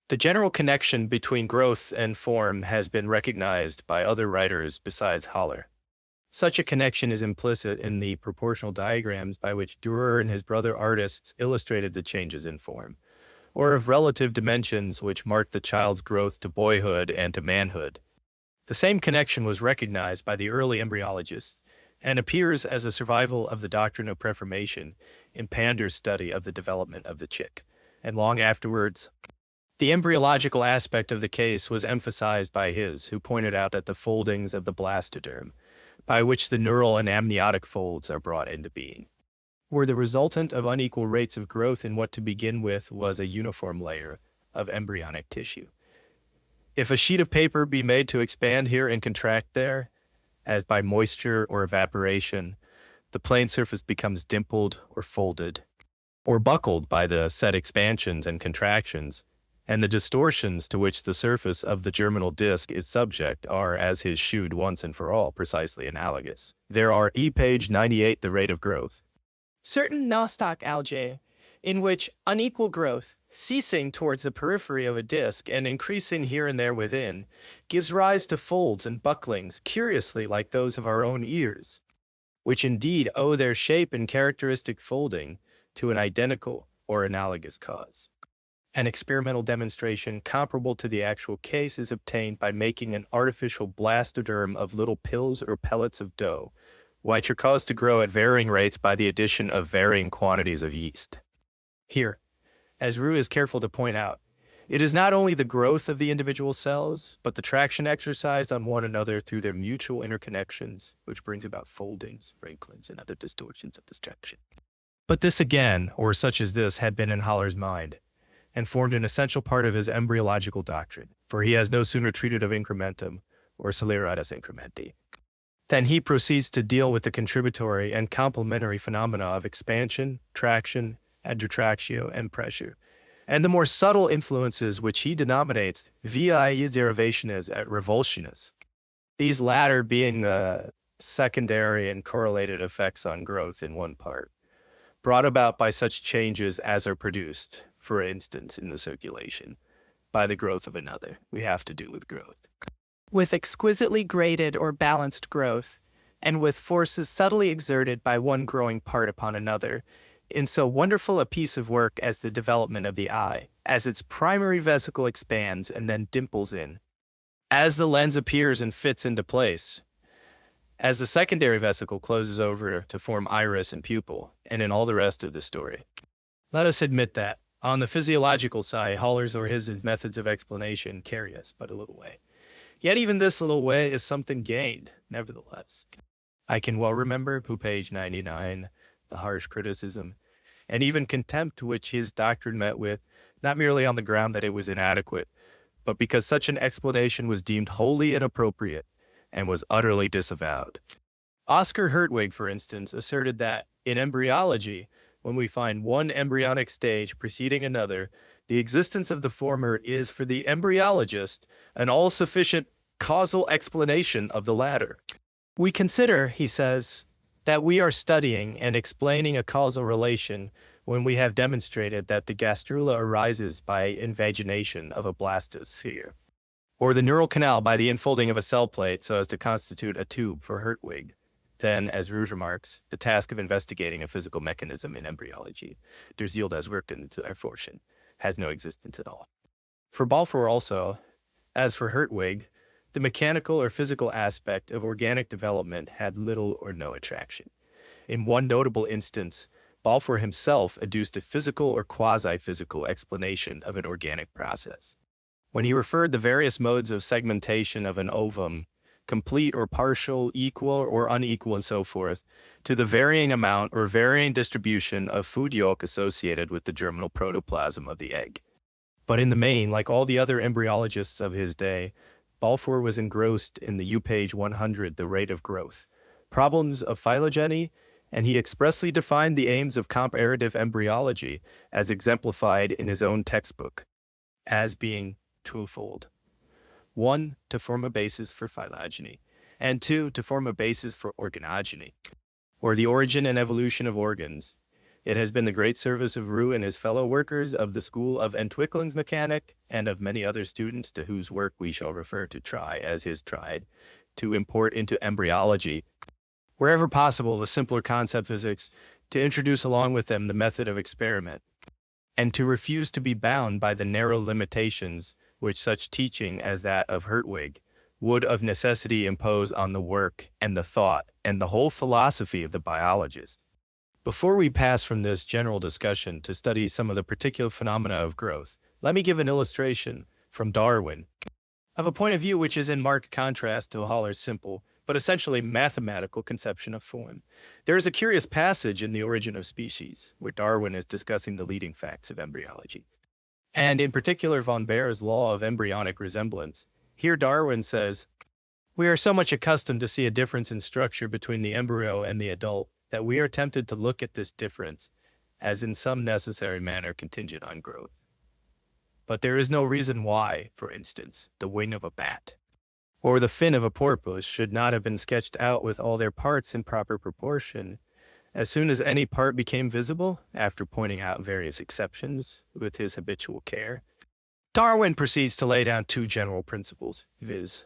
The general connection between growth and form has been recognized by other writers besides Haller. Such a connection is implicit in the proportional diagrams by which Dürer and his brother artists illustrated the changes in form, or of relative dimensions which marked the child's growth to boyhood and to manhood. The same connection was recognized by the early embryologists and appears as a survival of the doctrine of preformation in Pander's study of the development of the chick, and long afterwards. The embryological aspect of the case was emphasized by his, who pointed out that the foldings of the blastoderm by which the neural and amniotic folds are brought into being, were the resultant of unequal rates of growth in what to begin with was a uniform layer of embryonic tissue. If a sheet of paper be made to expand here and contract there, as by moisture or evaporation, the plane surface becomes dimpled or folded, or buckled by the said expansions and contractions, and the distortions to which the surface of the germinal disc is subject are, as his shewed once and for all, precisely analogous. There are page 98 the rate of growth. Certain nostoc algae, in which unequal growth, ceasing towards the periphery of a disc and increasing here and there within, gives rise to folds and bucklings curiously like those of our own ears, which indeed owe their shape and characteristic folding to an identical or analogous cause. An experimental demonstration comparable to the actual case is obtained by making an artificial blastoderm of little pills or pellets of dough, which are caused to grow at varying rates by the addition of varying quantities of yeast. Here, as Roux is careful to point out, it is not only the growth of the individual cells, but the traction exercised on one another through their mutual interconnections, which brings about foldings, wrinklings, and other distortions of the structure. But this again, or such as this, had been in Haller's mind, and formed an essential part of his embryological doctrine, for he has no sooner treated of incrementum, or celeritas incrementi, than he proceeds to deal with the contributory and complementary phenomena of expansion, traction, and retractio, and pressure, and the more subtle influences which he denominates via derivationes et revulsiones, these latter being the secondary and correlated effects on growth in one part, brought about by such changes as are produced, for instance, in the circulation, by the growth of another. We have to do with growth. With exquisitely graded or balanced growth, and with forces subtly exerted by one growing part upon another, in so wonderful a piece of work as the development of the eye, as its primary vesicle expands and then dimples in, as the lens appears and fits into place, as the secondary vesicle closes over to form iris and pupil, and in all the rest of the story. Let us admit that, on the physiological side, Haller's or his methods of explanation carry us but a little way. Yet even this little way is something gained, nevertheless. I can well remember, page 99, the harsh criticism, and even contempt which his doctrine met with, not merely on the ground that it was inadequate, but because such an explanation was deemed wholly inappropriate and was utterly disavowed. Oscar Hertwig, for instance, asserted that, in embryology, when we find one embryonic stage preceding another, the existence of the former is, for the embryologist, an all-sufficient causal explanation of the latter. We consider, he says, that we are studying and explaining a causal relation when we have demonstrated that the gastrula arises by invagination of a blastosphere, or the neural canal by the infolding of a cell plate so as to constitute a tube for Hertwig. Then, as Rouge remarks, the task of investigating a physical mechanism in embryology, der Ziel das Wirken zu erforschen, has no existence at all. For Balfour also, as for Hertwig, the mechanical or physical aspect of organic development had little or no attraction. In one notable instance, Balfour himself adduced a physical or quasi-physical explanation of an organic process. When he referred the various modes of segmentation of an ovum, complete or partial, equal or unequal, and so forth, to the varying amount or varying distribution of food yolk associated with the germinal protoplasm of the egg. But in the main, like all the other embryologists of his day, Balfour was engrossed in the page 100, the rate of growth, problems of phylogeny, and he expressly defined the aims of comparative embryology as exemplified in his own textbook, as being twofold. 1, to form a basis for phylogeny, and 2, to form a basis for organogeny, or the origin and evolution of organs. It has been the great service of Roux and his fellow workers of the school of Entwicklungsmechanik and of many other students to whose work we shall refer to try, as his tried, to import into embryology, wherever possible, the simpler concept physics, to introduce along with them the method of experiment, and to refuse to be bound by the narrow limitations which such teaching as that of Hertwig would of necessity impose on the work and the thought and the whole philosophy of the biologist. Before we pass from this general discussion to study some of the particular phenomena of growth, let me give an illustration from Darwin of a point of view which is in marked contrast to Haller's simple, but essentially mathematical conception of form. There is a curious passage in The Origin of Species where Darwin is discussing the leading facts of embryology, and in particular von Baer's law of embryonic resemblance. Here Darwin says, "We are so much accustomed to see a difference in structure between the embryo and the adult that we are tempted to look at this difference as in some necessary manner contingent on growth. But there is no reason why, for instance, the wing of a bat or the fin of a porpoise should not have been sketched out with all their parts in proper proportion. As soon as any part became visible, after pointing out various exceptions with his habitual care, Darwin proceeds to lay down two general principles, viz.,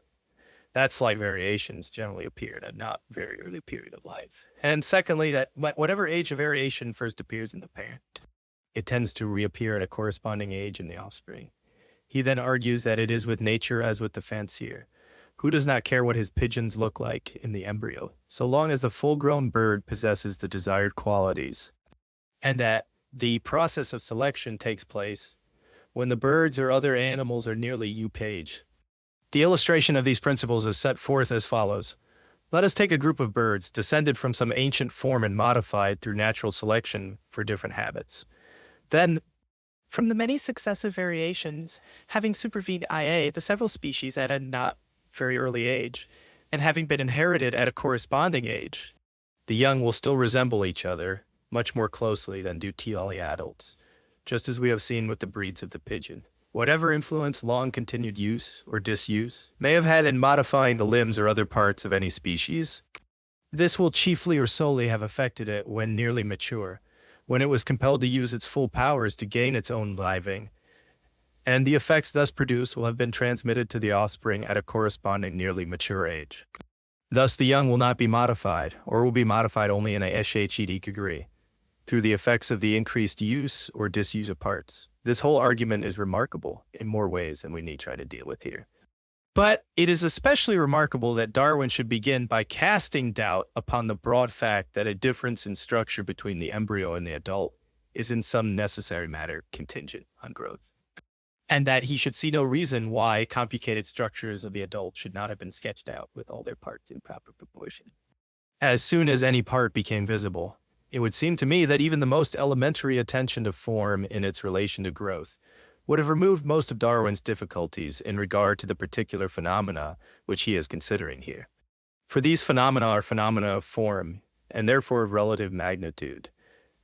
that slight variations generally appear at a not very early period of life, and secondly, that whatever age a variation first appears in the parent, it tends to reappear at a corresponding age in the offspring. He then argues that it is with nature as with the fancier, who does not care what his pigeons look like in the embryo, so long as the full-grown bird possesses the desired qualities, and that the process of selection takes place when the birds or other animals are nearly eupage. The illustration of these principles is set forth as follows. Let us take a group of birds descended from some ancient form and modified through natural selection for different habits. Then, From the many successive variations, having supervened IA, the several species at a not very early age, and having been inherited at a corresponding age, the young will still resemble each other much more closely than do early adults, just as we have seen with the breeds of the pigeon. Whatever influence long-continued use or disuse may have had in modifying the limbs or other parts of any species, this will chiefly or solely have affected it when nearly mature, when it was compelled to use its full powers to gain its own living, and the effects thus produced will have been transmitted to the offspring at a corresponding nearly mature age. Thus the young will not be modified, or will be modified only in a SHED degree, through the effects of the increased use or disuse of parts. This whole argument is remarkable in more ways than we need try to deal with here. But it is especially remarkable that Darwin should begin by casting doubt upon the broad fact that a difference in structure between the embryo and the adult is in some necessary matter contingent on growth, and that he should see no reason why complicated structures of the adult should not have been sketched out with all their parts in proper proportion. As soon as any part became visible, it would seem to me that even the most elementary attention to form in its relation to growth would have removed most of Darwin's difficulties in regard to the particular phenomena which he is considering here. For these phenomena are phenomena of form, and therefore of relative magnitude,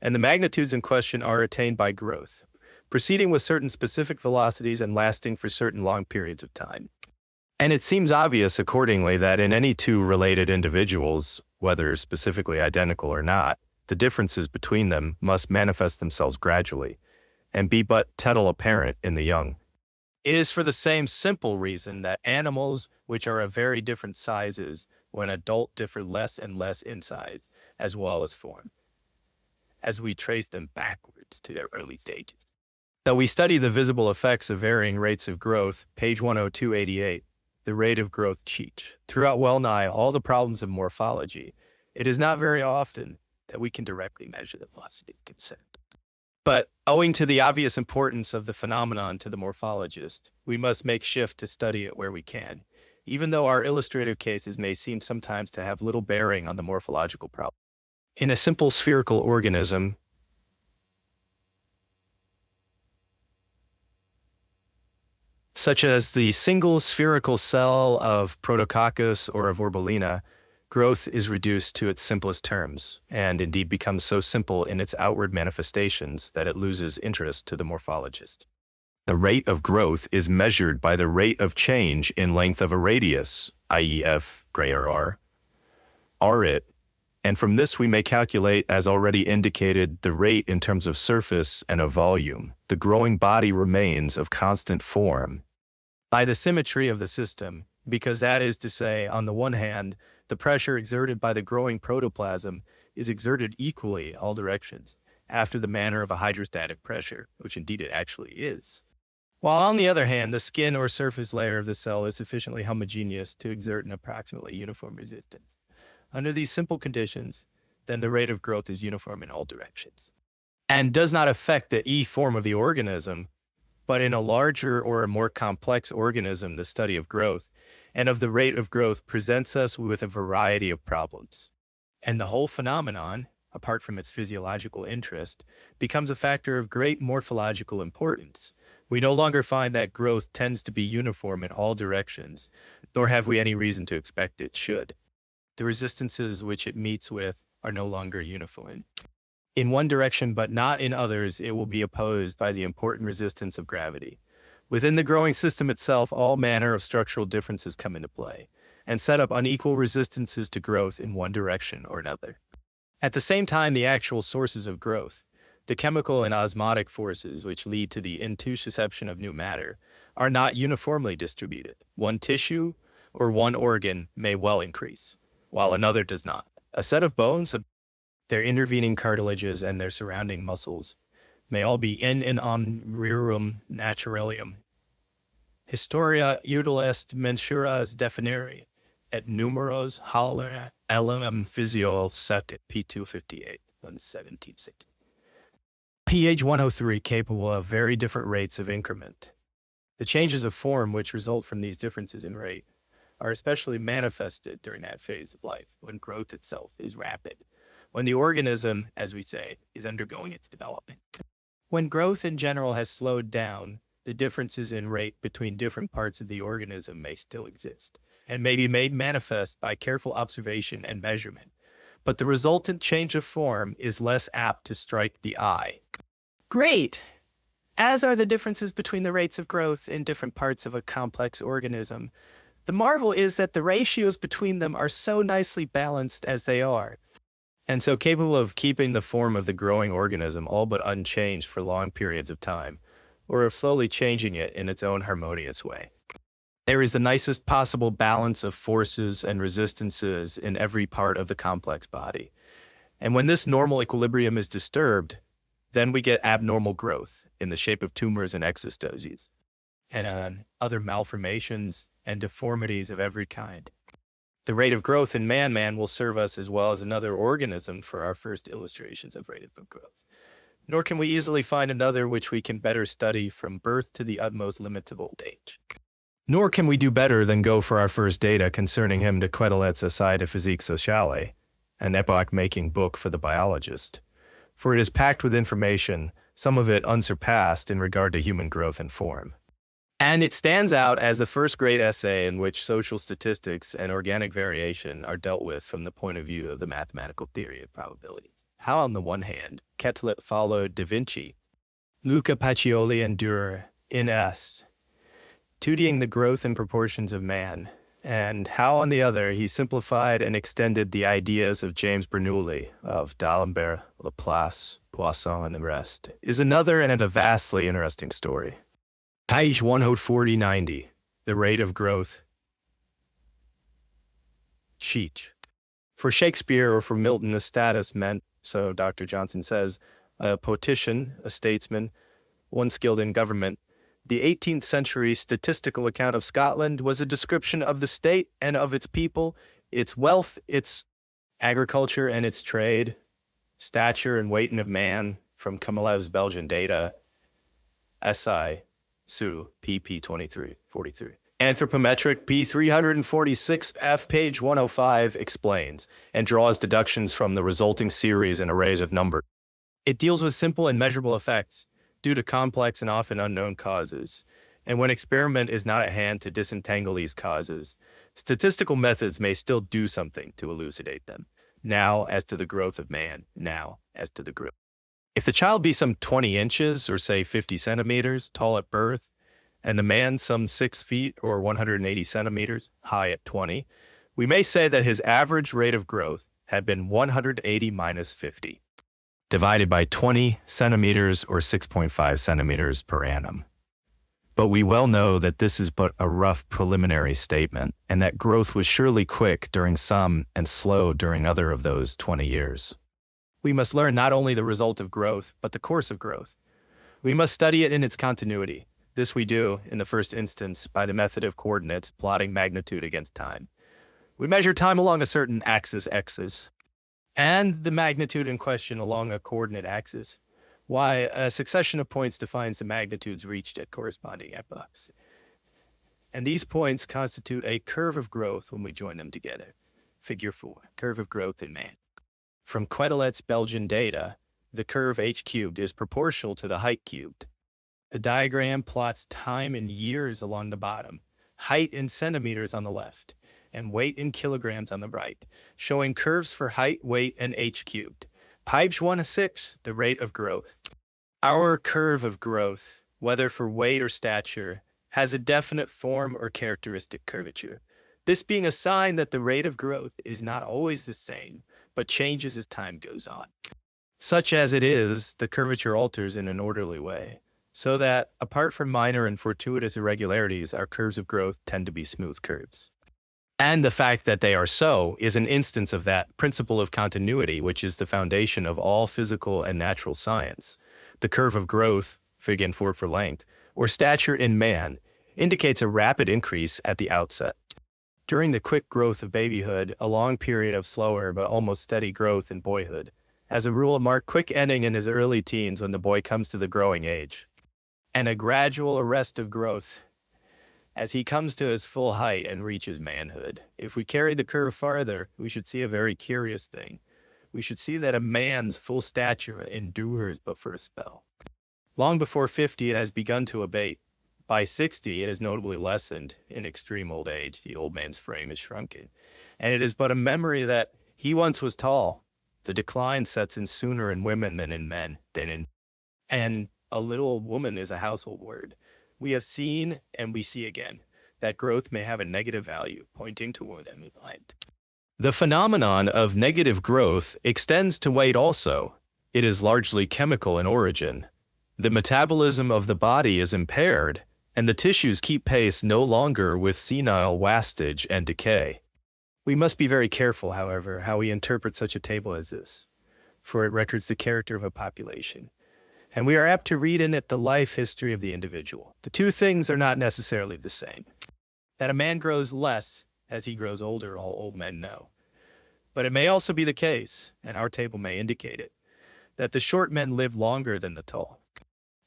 and the magnitudes in question are attained by growth, proceeding with certain specific velocities and lasting for certain long periods of time. And it seems obvious, accordingly, that in any two related individuals, whether specifically identical or not, the differences between them must manifest themselves gradually, and be but tittle apparent in the young. It is for the same simple reason that animals which are of very different sizes, when adult, differ less and less in size, as well as form, as we trace them backwards to their early stages. Though we study the visible effects of varying rates of growth, page 10288, the rate of growth cheech, throughout well nigh all the problems of morphology, it is not very often that we can directly measure the velocity of consent. But owing to the obvious importance of the phenomenon to the morphologist, we must make shift to study it where we can, even though our illustrative cases may seem sometimes to have little bearing on the morphological problem. In a simple spherical organism, such as the single spherical cell of Protococcus or of Orbolina, growth is reduced to its simplest terms, and indeed becomes so simple in its outward manifestations that it loses interest to the morphologist. The rate of growth is measured by the rate of change in length of a radius, i.e. f greater r, r-it, and from this we may calculate, as already indicated, the rate in terms of surface and of volume. The growing body remains of constant form by the symmetry of the system, because that is to say, on the one hand, the pressure exerted by the growing protoplasm is exerted equally all directions, after the manner of a hydrostatic pressure, which indeed it actually is. While on the other hand, the skin or surface layer of the cell is sufficiently homogeneous to exert an approximately uniform resistance. Under these simple conditions, then the rate of growth is uniform in all directions, and does not affect the E form of the organism, But in a larger or a more complex organism, the study of growth and of the rate of growth presents us with a variety of problems. And the whole phenomenon, apart from its physiological interest, becomes a factor of great morphological importance. We no longer find that growth tends to be uniform in all directions, nor have we any reason to expect it should. The resistances which it meets with are no longer uniform. In one direction, but not in others, it will be opposed by the important resistance of gravity. Within the growing system itself, all manner of structural differences come into play and set up unequal resistances to growth in one direction or another. At the same time, the actual sources of growth, the chemical and osmotic forces which lead to the intussusception of new matter, are not uniformly distributed. One tissue or one organ may well increase, while another does not. A set of bones, their intervening cartilages, and their surrounding muscles may all be in rerum naturalium. Historia utilest mensuras definere, et numeros halera elam physio set P258 on 1760. pH 103 capable of very different rates of increment. The changes of form which result from these differences in rate are especially manifested during that phase of life when growth itself is rapid, when the organism, as we say, is undergoing its development. When growth in general has slowed down, the differences in rate between different parts of the organism may still exist and may be made manifest by careful observation and measurement, but the resultant change of form is less apt to strike the eye. Great! As are the differences between the rates of growth in different parts of a complex organism. The marvel is that the ratios between them are so nicely balanced as they are, and so capable of keeping the form of the growing organism all but unchanged for long periods of time, or of slowly changing it in its own harmonious way. There is the nicest possible balance of forces and resistances in every part of the complex body. And when this normal equilibrium is disturbed, then we get abnormal growth in the shape of tumors and exostoses, and other malformations and deformities of every kind. The rate of growth in man will serve us as well as another organism for our first illustrations of rate of growth. Nor can we easily find another which we can better study from birth to the utmost limits of old age. Nor can we do better than go for our first data concerning him to Quetelet's Essai de Physique Sociale, an epoch-making book for the biologist, for it is packed with information, some of it unsurpassed in regard to human growth and form. And it stands out as the first great essay in which social statistics and organic variation are dealt with from the point of view of the mathematical theory of probability. How, on the one hand, Quetelet followed Da Vinci, Luca Pacioli, and Dürer in studying the growth and proportions of man, and how, on the other, he simplified and extended the ideas of James Bernoulli, of D'Alembert, Laplace, Poisson, and the rest, is another and a vastly interesting story. Page 140-90, the rate of growth. Cheech. For Shakespeare or for Milton, the status meant, so Dr. Johnson says, a politician, a statesman, one skilled in government. The 18th century statistical account of Scotland was a description of the state and of its people, its wealth, its agriculture and its trade, stature and weight of man, from Kamalev's Belgian data, SI, Sue, pp. 2343. Anthropometric P346 F page 105 explains and draws deductions from the resulting series and arrays of numbers. It deals with simple and measurable effects due to complex and often unknown causes, and when experiment is not at hand to disentangle these causes, statistical methods may still do something to elucidate them, now as to the growth of man, now as to the growth. If the child be some 20 inches or say 50 centimeters tall at birth, and the man some 6 feet or 180 centimeters high at 20, we may say that his average rate of growth had been 180 minus 50, divided by 20 centimeters or 6.5 centimeters per annum. But we well know that this is but a rough preliminary statement, and that growth was surely quick during some and slow during other of those 20 years. We must learn not only the result of growth, but the course of growth. We must study it in its continuity. This we do, in the first instance, by the method of coordinates, plotting magnitude against time. We measure time along a certain axis, and the magnitude in question along a coordinate axis. why a succession of points defines the magnitudes reached at corresponding epochs. And these points constitute a curve of growth when we join them together. Figure 4, curve of growth in man. From Quetelet's Belgian data, the curve h cubed is proportional to the height cubed. The diagram plots time in years along the bottom, height in centimeters on the left, and weight in kilograms on the right, showing curves for height, weight, and h cubed. Page 1-6, the rate of growth. Our curve of growth, whether for weight or stature, has a definite form or characteristic curvature. This being a sign that the rate of growth is not always the same, but changes as time goes on. Such as it is, the curvature alters in an orderly way, so that, apart from minor and fortuitous irregularities, our curves of growth tend to be smooth curves. And the fact that they are so is an instance of that principle of continuity, which is the foundation of all physical and natural science. The curve of growth, fig 4 for length, or stature in man, indicates a rapid increase at the outset. During the quick growth of babyhood, a long period of slower but almost steady growth in boyhood. As a rule, mark quick ending in his early teens when the boy comes to the growing age, and a gradual arrest of growth as he comes to his full height and reaches manhood. If we carry the curve farther, we should see a very curious thing. We should see that a man's full stature endures but for a spell. Long before 50, it has begun to abate. By 60, it has notably lessened. In extreme old age, the old man's frame is shrunken, and it is but a memory that he once was tall. The decline sets in sooner in women than in men, and a little woman is a household word. We have seen, and we see again, that growth may have a negative value, pointing toward them in mind. The phenomenon of negative growth extends to weight also. It is largely chemical in origin. The metabolism of the body is impaired, and the tissues keep pace no longer with senile wastage and decay. We must be very careful, however, how we interpret such a table as this, for it records the character of a population, and we are apt to read in it the life history of the individual. The two things are not necessarily the same. That a man grows less as he grows older, all old men know. But it may also be the case, and our table may indicate it, that the short men live longer than the tall.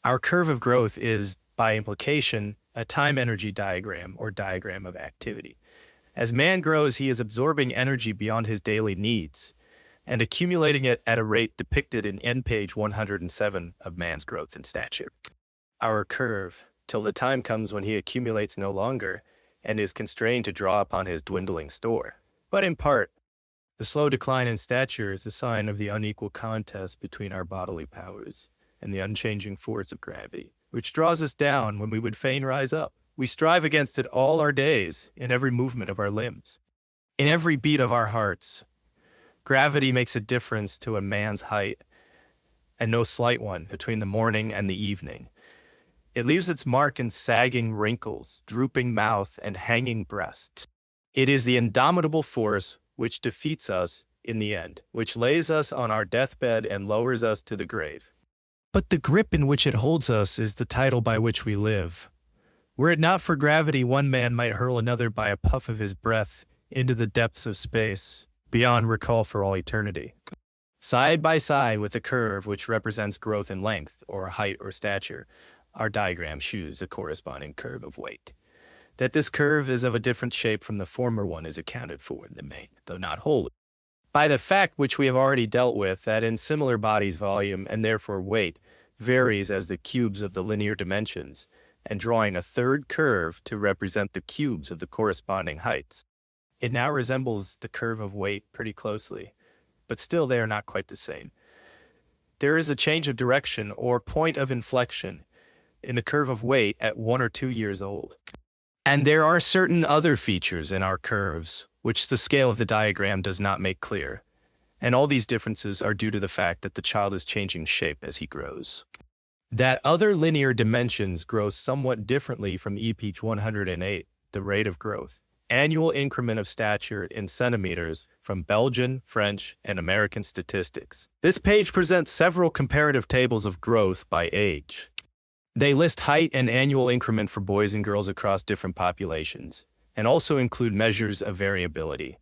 Our curve of growth is, by implication, a time-energy diagram or diagram of activity. As man grows, he is absorbing energy beyond his daily needs and accumulating it at a rate depicted in end page 107 of man's growth and stature. Our curve, till the time comes when he accumulates no longer and is constrained to draw upon his dwindling store. But in part, the slow decline in stature is a sign of the unequal contest between our bodily powers and the unchanging force of gravity, which draws us down when we would fain rise up. We strive against it all our days, in every movement of our limbs, in every beat of our hearts. Gravity makes a difference to a man's height, and no slight one, between the morning and the evening. It leaves its mark in sagging wrinkles, drooping mouth, and hanging breasts. It is the indomitable force which defeats us in the end, which lays us on our deathbed and lowers us to the grave. But the grip in which it holds us is the title by which we live. Were it not for gravity, one man might hurl another by a puff of his breath into the depths of space, beyond recall for all eternity. Side by side with the curve which represents growth in length, or height or stature, our diagram shews a corresponding curve of weight. That this curve is of a different shape from the former one is accounted for in the main, though not wholly, by the fact which we have already dealt with, that in similar bodies volume, and therefore weight, varies as the cubes of the linear dimensions, and drawing a third curve to represent the cubes of the corresponding heights. It now resembles the curve of weight pretty closely, but still they are not quite the same. There is a change of direction or point of inflection in the curve of weight at 1 or 2 years old. And there are certain other features in our curves which the scale of the diagram does not make clear, and all these differences are due to the fact that the child is changing shape as he grows. That other linear dimensions grow somewhat differently from EPH 108, the rate of growth, annual increment of stature in centimeters from Belgian, French, and American statistics. This page presents several comparative tables of growth by age. They list height and annual increment for boys and girls across different populations, and also include measures of variability.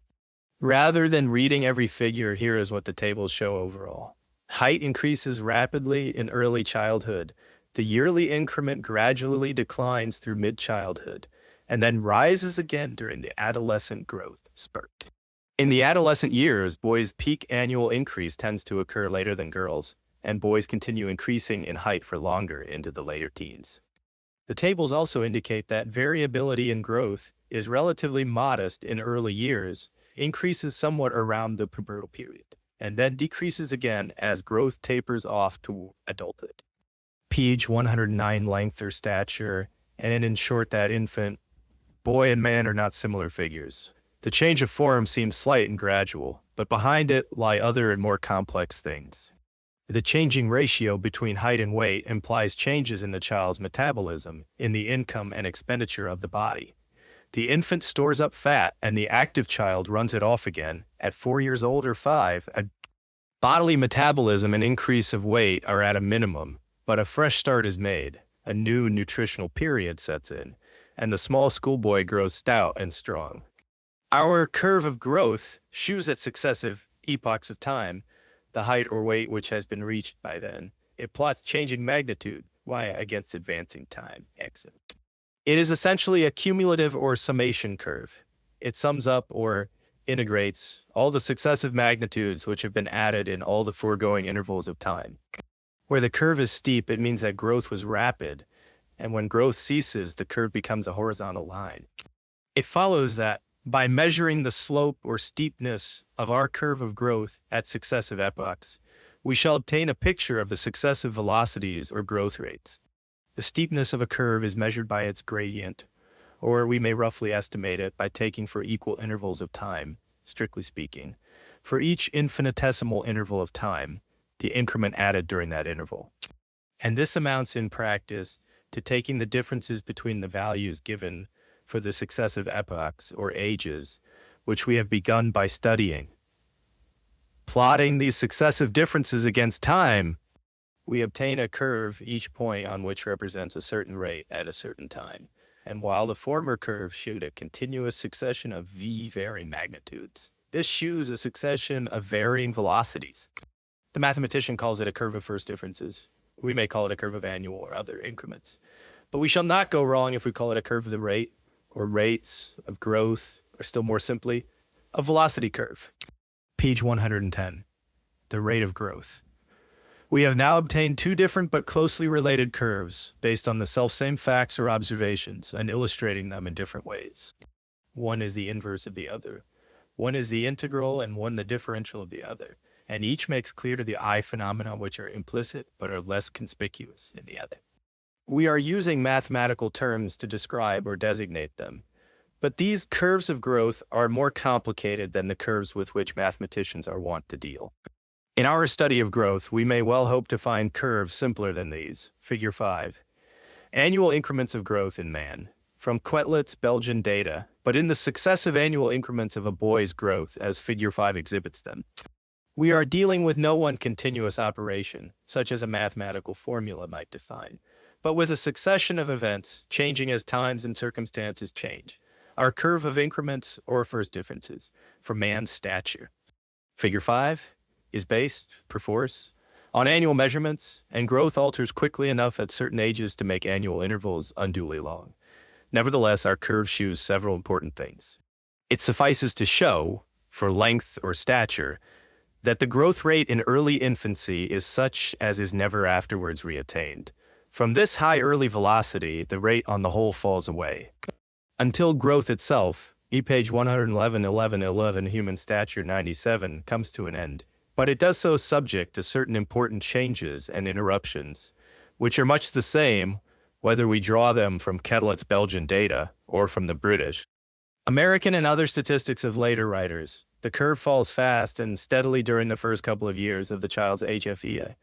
Rather than reading every figure, here is what the tables show overall. Height increases rapidly in early childhood. The yearly increment gradually declines through mid-childhood and then rises again during the adolescent growth spurt. In the adolescent years, boys' peak annual increase tends to occur later than girls, and boys continue increasing in height for longer into the later teens. The tables also indicate that variability in growth is relatively modest in early years, increases somewhat around the pubertal period, and then decreases again as growth tapers off to adulthood. Page 109 length or stature, and in short that infant, boy and man are not similar figures. The change of form seems slight and gradual, but behind it lie other and more complex things. The changing ratio between height and weight implies changes in the child's metabolism, in the income and expenditure of the body. The infant stores up fat, and the active child runs it off again at 4 years old or 5. Bodily metabolism and increase of weight are at a minimum, but a fresh start is made. A new nutritional period sets in, and the small schoolboy grows stout and strong. Our curve of growth shews at successive epochs of time the height or weight which has been reached by then. It plots changing magnitude, y, against advancing time, x. It is essentially a cumulative or summation curve. It sums up or integrates all the successive magnitudes which have been added in all the foregoing intervals of time. Where the curve is steep, it means that growth was rapid, and when growth ceases, the curve becomes a horizontal line. It follows that by measuring the slope or steepness of our curve of growth at successive epochs, we shall obtain a picture of the successive velocities or growth rates. The steepness of a curve is measured by its gradient, or we may roughly estimate it by taking for equal intervals of time, strictly speaking, for each infinitesimal interval of time, the increment added during that interval. And this amounts in practice to taking the differences between the values given for the successive epochs or ages, which we have begun by studying. Plotting these successive differences against time, we obtain a curve, each point on which represents a certain rate at a certain time. And while the former curve showed a continuous succession of v-varying magnitudes, this shews a succession of varying velocities. The mathematician calls it a curve of first differences. We may call it a curve of annual or other increments. But we shall not go wrong if we call it a curve of the rate, or rates of growth, or still more simply, a velocity curve. Page 110, the rate of growth. We have now obtained two different but closely related curves based on the selfsame facts or observations and illustrating them in different ways. One is the inverse of the other. One is the integral and one the differential of the other, and each makes clear to the eye phenomena which are implicit but are less conspicuous in the other. We are using mathematical terms to describe or designate them, but these curves of growth are more complicated than the curves with which mathematicians are wont to deal. In our study of growth, we may well hope to find curves simpler than these. Figure 5. Annual increments of growth in man, from Quetelet's Belgian data, but in the successive annual increments of a boy's growth as Figure 5 exhibits them. We are dealing with no one continuous operation, such as a mathematical formula might define, but with a succession of events changing as times and circumstances change. Our curve of increments or first differences for man's stature. Figure 5 is based, perforce, on annual measurements, and growth alters quickly enough at certain ages to make annual intervals unduly long. Nevertheless, our curve shews several important things. It suffices to show, for length or stature, that the growth rate in early infancy is such as is never afterwards reattained. From this high early velocity, the rate on the whole falls away. Until growth itself, page 111, human stature 97, comes to an end. But it does so subject to certain important changes and interruptions, which are much the same whether we draw them from Quetelet's Belgian data or from the British. American and other statistics of later writers, the curve falls fast and steadily during the first couple of years of the child's HFEA.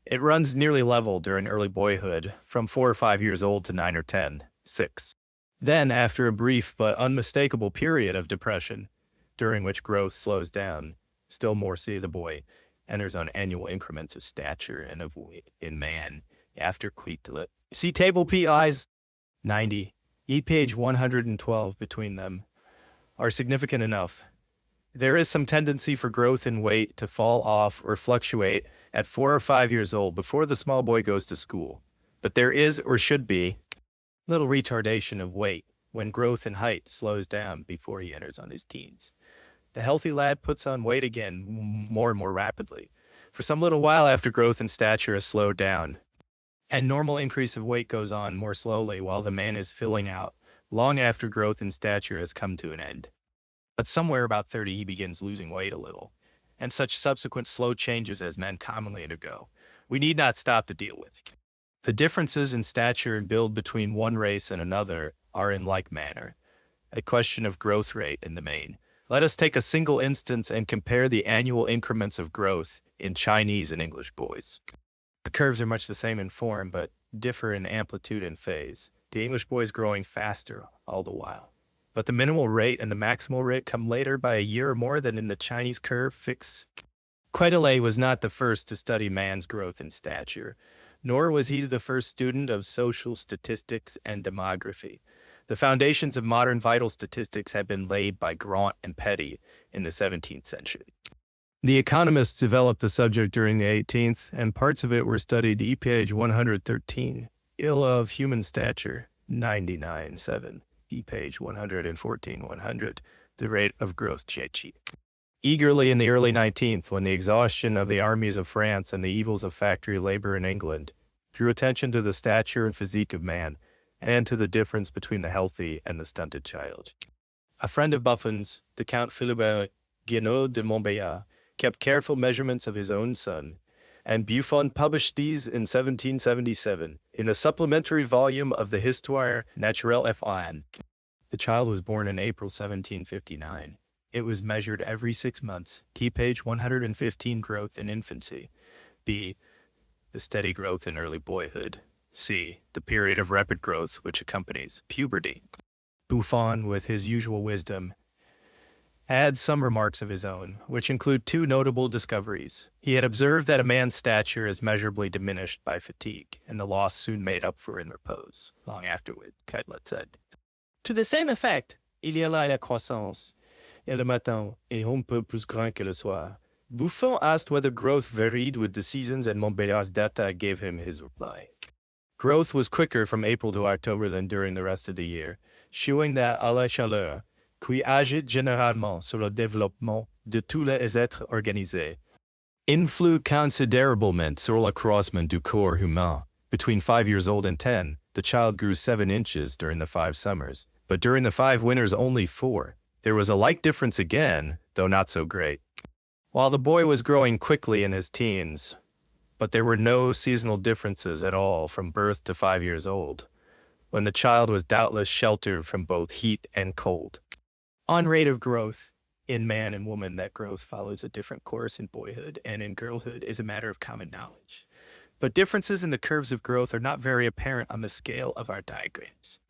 It runs nearly level during early boyhood, from 4 or 5 years old to 9 or 10, 6. Then, after a brief but unmistakable period of depression, during which growth slows down, still more see the boy enters on annual increments of stature and of weight in man after Quetelet. See table PIs 90, page 112 between them, are significant enough There is some tendency for growth in weight to fall off or fluctuate at 4 or 5 years old before the small boy goes to school. But there is, or should be, little retardation of weight when growth in height slows down before he enters on his teens. The healthy lad puts on weight again more and more rapidly for some little while after growth in stature has slowed down, and normal increase of weight goes on more slowly while the man is filling out long after growth in stature has come to an end. But somewhere about 30 he begins losing weight a little, and such subsequent slow changes as men commonly undergo, we need not stop to deal with. The differences in stature and build between one race and another are in like manner a question of growth rate in the main. Let us take a single instance and compare the annual increments of growth in Chinese and English boys. The curves are much the same in form, but differ in amplitude and phase. The English boy is growing faster all the while. But the minimal rate and the maximal rate come later by a year or more than in the Chinese curve fix. Quetelet was not the first to study man's growth in stature, nor was he the first student of social statistics and demography. The foundations of modern vital statistics had been laid by Grant and Petty in the 17th century. The economists developed the subject during the 18th, and parts of it were studied page 113, ill of human stature, 99.7, page 114, 100, the rate of growth Chechi. Eagerly in the early 19th, when the exhaustion of the armies of France and the evils of factory labor in England drew attention to the stature and physique of man, and to the difference between the healthy and the stunted child. A friend of Buffon's, the Count Philibert Guénaud de Montbéliard, kept careful measurements of his own son, and Buffon published these in 1777 in a supplementary volume of the Histoire naturelle F1. The child was born in April 1759. It was measured every 6 months. Key page 115, growth in infancy. B, the steady growth in early boyhood. C, the period of rapid growth which accompanies puberty. Buffon, with his usual wisdom, adds some remarks of his own, which include two notable discoveries. He had observed that a man's stature is measurably diminished by fatigue, and the loss soon made up for in repose. Long afterward, Quetelet said, To the same effect, il y a là la croissance, et le matin est un peu plus grand que le soir. Buffon asked whether growth varied with the seasons, and Montbéliard's data gave him his reply. Growth was quicker from April to October than during the rest of the year, showing that à la chaleur, qui agit généralement sur le développement de tous les êtres organisés, influe considérablement sur l'accroissement du corps humain. Between 5 years old and 10, the child grew 7 inches during the 5 summers, but during the 5 winters only 4. There was a like difference again, though not so great. While the boy was growing quickly in his teens, but there were no seasonal differences at all from birth to 5 years old, when the child was doubtless sheltered from both heat and cold. On rate of growth, in man and woman, that growth follows a different course in boyhood and in girlhood is a matter of common knowledge. But differences in the curves of growth are not very apparent on the scale of our diagrams.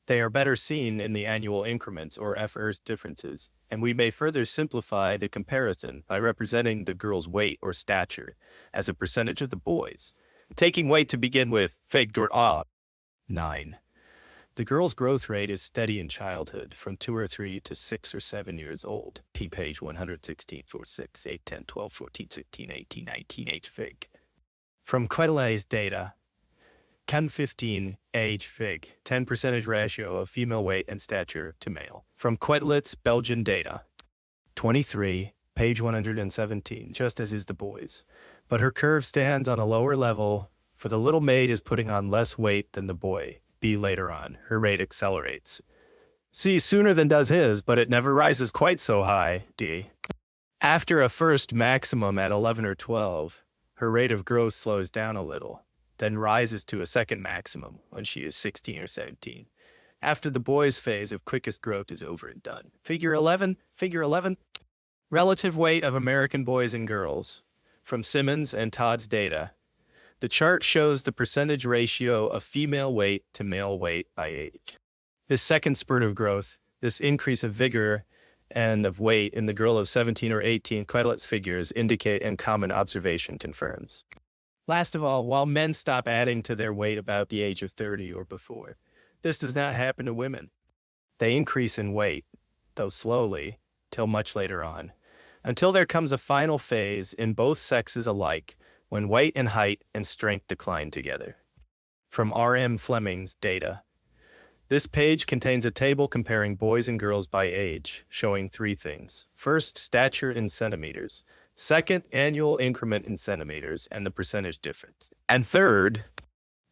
They are better seen in the annual increments, or FR's differences, and we may further simplify the comparison by representing the girl's weight or stature as a percentage of the boy's. Taking weight to begin with, figure 9. The girl's growth rate is steady in childhood, from 2 or 3 to 6 or 7 years old. P page 116, 4, 6, 8, 10, 12, 14, 16, 18, 19, age fig. From Quetelet's data, Can 15, age fig, 10 percentage ratio of female weight and stature to male. From Quetelet's Belgian data, 23, page 117, just as is the boy's. But her curve stands on a lower level, for the little maid is putting on less weight than the boy. B, later on, her rate accelerates. C, sooner than does his, but it never rises quite so high. D. After a first maximum at 11 or 12, her rate of growth slows down a little, then rises to a second maximum when she is 16 or 17. After the boy's phase of quickest growth is over and done. Figure 11. Relative weight of American boys and girls. From Simmons and Todd's data, the chart shows the percentage ratio of female weight to male weight by age. This second spurt of growth, this increase of vigor and of weight in the girl of 17 or 18, Quetelet's figures indicate and common observation confirms. Last of all, while men stop adding to their weight about the age of 30 or before, this does not happen to women. They increase in weight, though slowly, till much later on, until there comes a final phase in both sexes alike when weight and height and strength decline together. From R.M. Fleming's data, this page contains a table comparing boys and girls by age, showing three things. First, stature in centimeters. Second, annual increment in centimeters and the percentage difference. And third,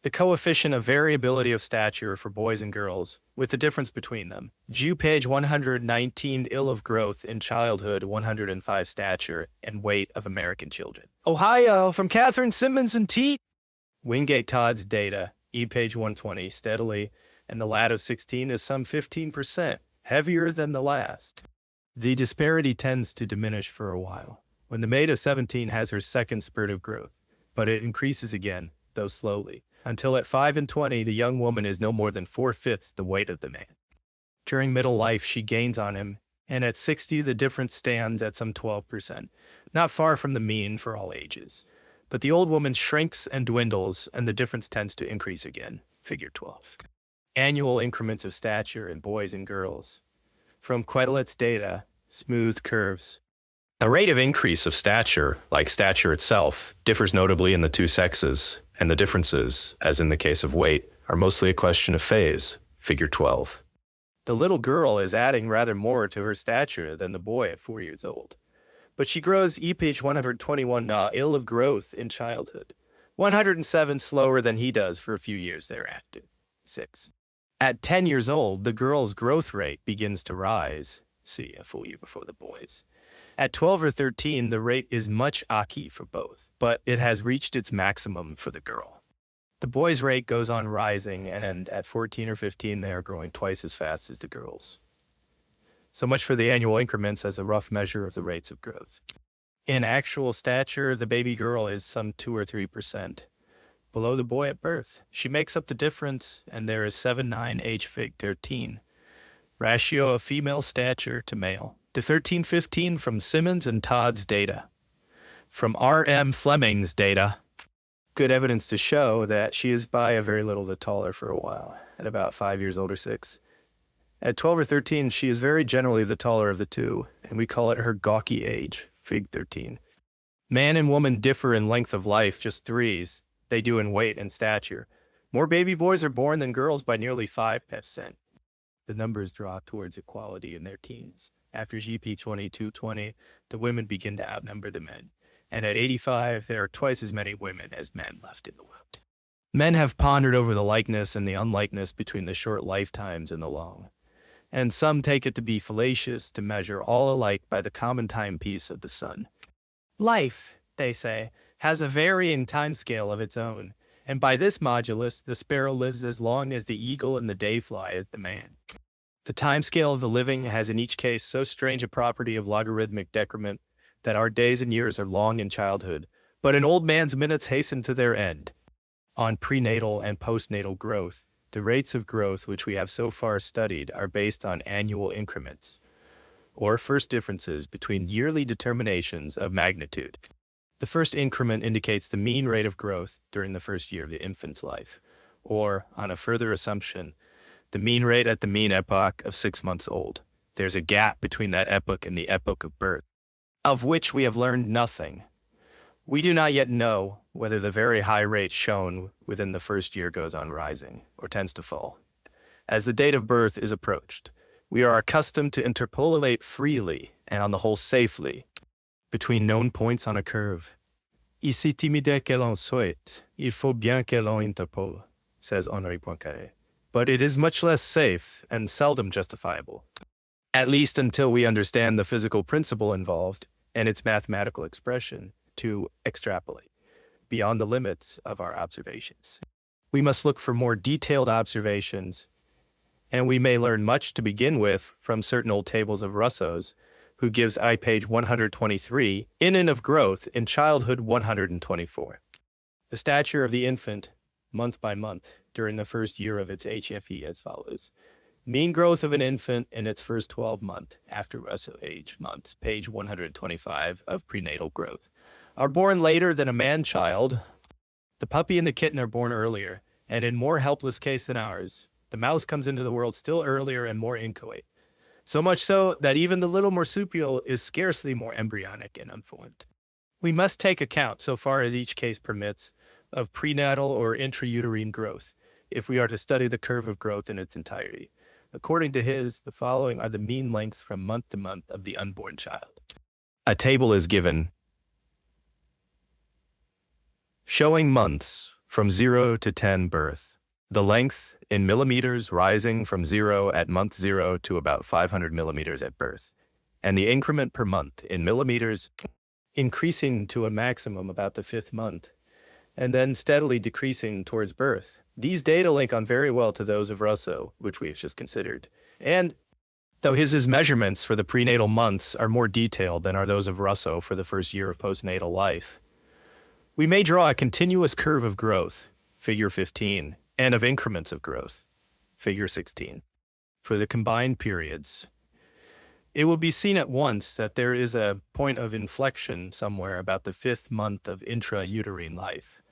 the coefficient of variability of stature for boys and girls, with the difference between them. Jew page 119, ill of growth in childhood, 105 stature and weight of American children. Ohio, from Catherine Simmons and T. Wingate Todd's data, E page 120, steadily, and the lad of 16 is some 15%, heavier than the last. The disparity tends to diminish for a while, when the maid of 17 has her second spurt of growth, but it increases again, though slowly, until at 5 and 20 the young woman is no more than 4/5 the weight of the man. During middle life she gains on him, and at 60 the difference stands at some 12%, not far from the mean for all ages. But the old woman shrinks and dwindles, and the difference tends to increase again, figure 12. Annual increments of stature in boys and girls. From Quetelet's data, smooth curves. The rate of increase of stature, like stature itself, differs notably in the two sexes, and the differences, as in the case of weight, are mostly a question of phase, figure 12. The little girl is adding rather more to her stature than the boy at 4 years old. But she grows page 121 ill of growth in childhood, 107 slower than he does for a few years thereafter. 6. At 10 years old, the girl's growth rate begins to rise, see a full year before the boys. At 12 or 13, the rate is much acquis for both, but it has reached its maximum for the girl. The boy's rate goes on rising, and at 14 or 15, they are growing twice as fast as the girls. So much for the annual increments as a rough measure of the rates of growth. In actual stature, the baby girl is some 2 or 3% below the boy at birth. She makes up the difference, and there is 7-9 age fig 13. Ratio of female stature to male. To 13-15 from Simmons and Todd's data. From R.M. Fleming's data, good evidence to show that she is by a very little the taller for a while, at about 5 years old or 6. At 12 or 13, she is very generally the taller of the two, and we call it her gawky age, fig 13. Man and woman differ in length of life, just threes. They do in weight and stature. More baby boys are born than girls by nearly 5%. The numbers draw towards equality in their teens. After GP 2220, the women begin to outnumber the men. And at 85, there are twice as many women as men left in the world. Men have pondered over the likeness and the unlikeness between the short lifetimes and the long. And some take it to be fallacious to measure all alike by the common timepiece of the sun. Life, they say, has a varying timescale of its own, and by this modulus, the sparrow lives as long as the eagle and the dayfly as the man. The timescale of the living has in each case so strange a property of logarithmic decrement that our days and years are long in childhood, but an old man's minutes hasten to their end. On prenatal and postnatal growth, the rates of growth which we have so far studied are based on annual increments, or first differences between yearly determinations of magnitude. The first increment indicates the mean rate of growth during the first year of the infant's life, or, on a further assumption, the mean rate at the mean epoch of 6 months old. There's a gap between that epoch and the epoch of birth, of which we have learned nothing. We do not yet know whether the very high rate shown within the first year goes on rising, or tends to fall. As the date of birth is approached, we are accustomed to interpolate freely, and on the whole safely, between known points on a curve. Ici timide que l'on souhaite, il faut bien que l'on interpole, says Henri Poincaré. But it is much less safe and seldom justifiable, at least until we understand the physical principle involved and its mathematical expression, to extrapolate beyond the limits of our observations. We must look for more detailed observations, and we may learn much to begin with from certain old tables of Rousseau's, who gives page 123, in of growth in childhood 124. The stature of the infant, month by month, during the first year of its HFE as follows. Mean growth of an infant in its first 12 months after Rousseau age months, page 125 of prenatal growth, are born later than a man-child. The puppy and the kitten are born earlier, and in more helpless case than ours. The mouse comes into the world still earlier and more inchoate. So much so that even the little marsupial is scarcely more embryonic and unformed. We must take account, so far as each case permits, of prenatal or intrauterine growth, if we are to study the curve of growth in its entirety. According to his, the following are the mean lengths from month to month of the unborn child. A table is given showing months from 0 to 10 birth. The length in millimeters rising from 0 at month 0 to about 500 millimeters at birth, and the increment per month in millimeters increasing to a maximum about the 5th month, and then steadily decreasing towards birth. These data link on very well to those of Russo, which we have just considered. And though his measurements for the prenatal months are more detailed than are those of Russo for the first year of postnatal life, we may draw a continuous curve of growth, figure 15, and of increments of growth, figure 16, for the combined periods. It will be seen at once that there is a point of inflection somewhere about the 5th month of intrauterine life.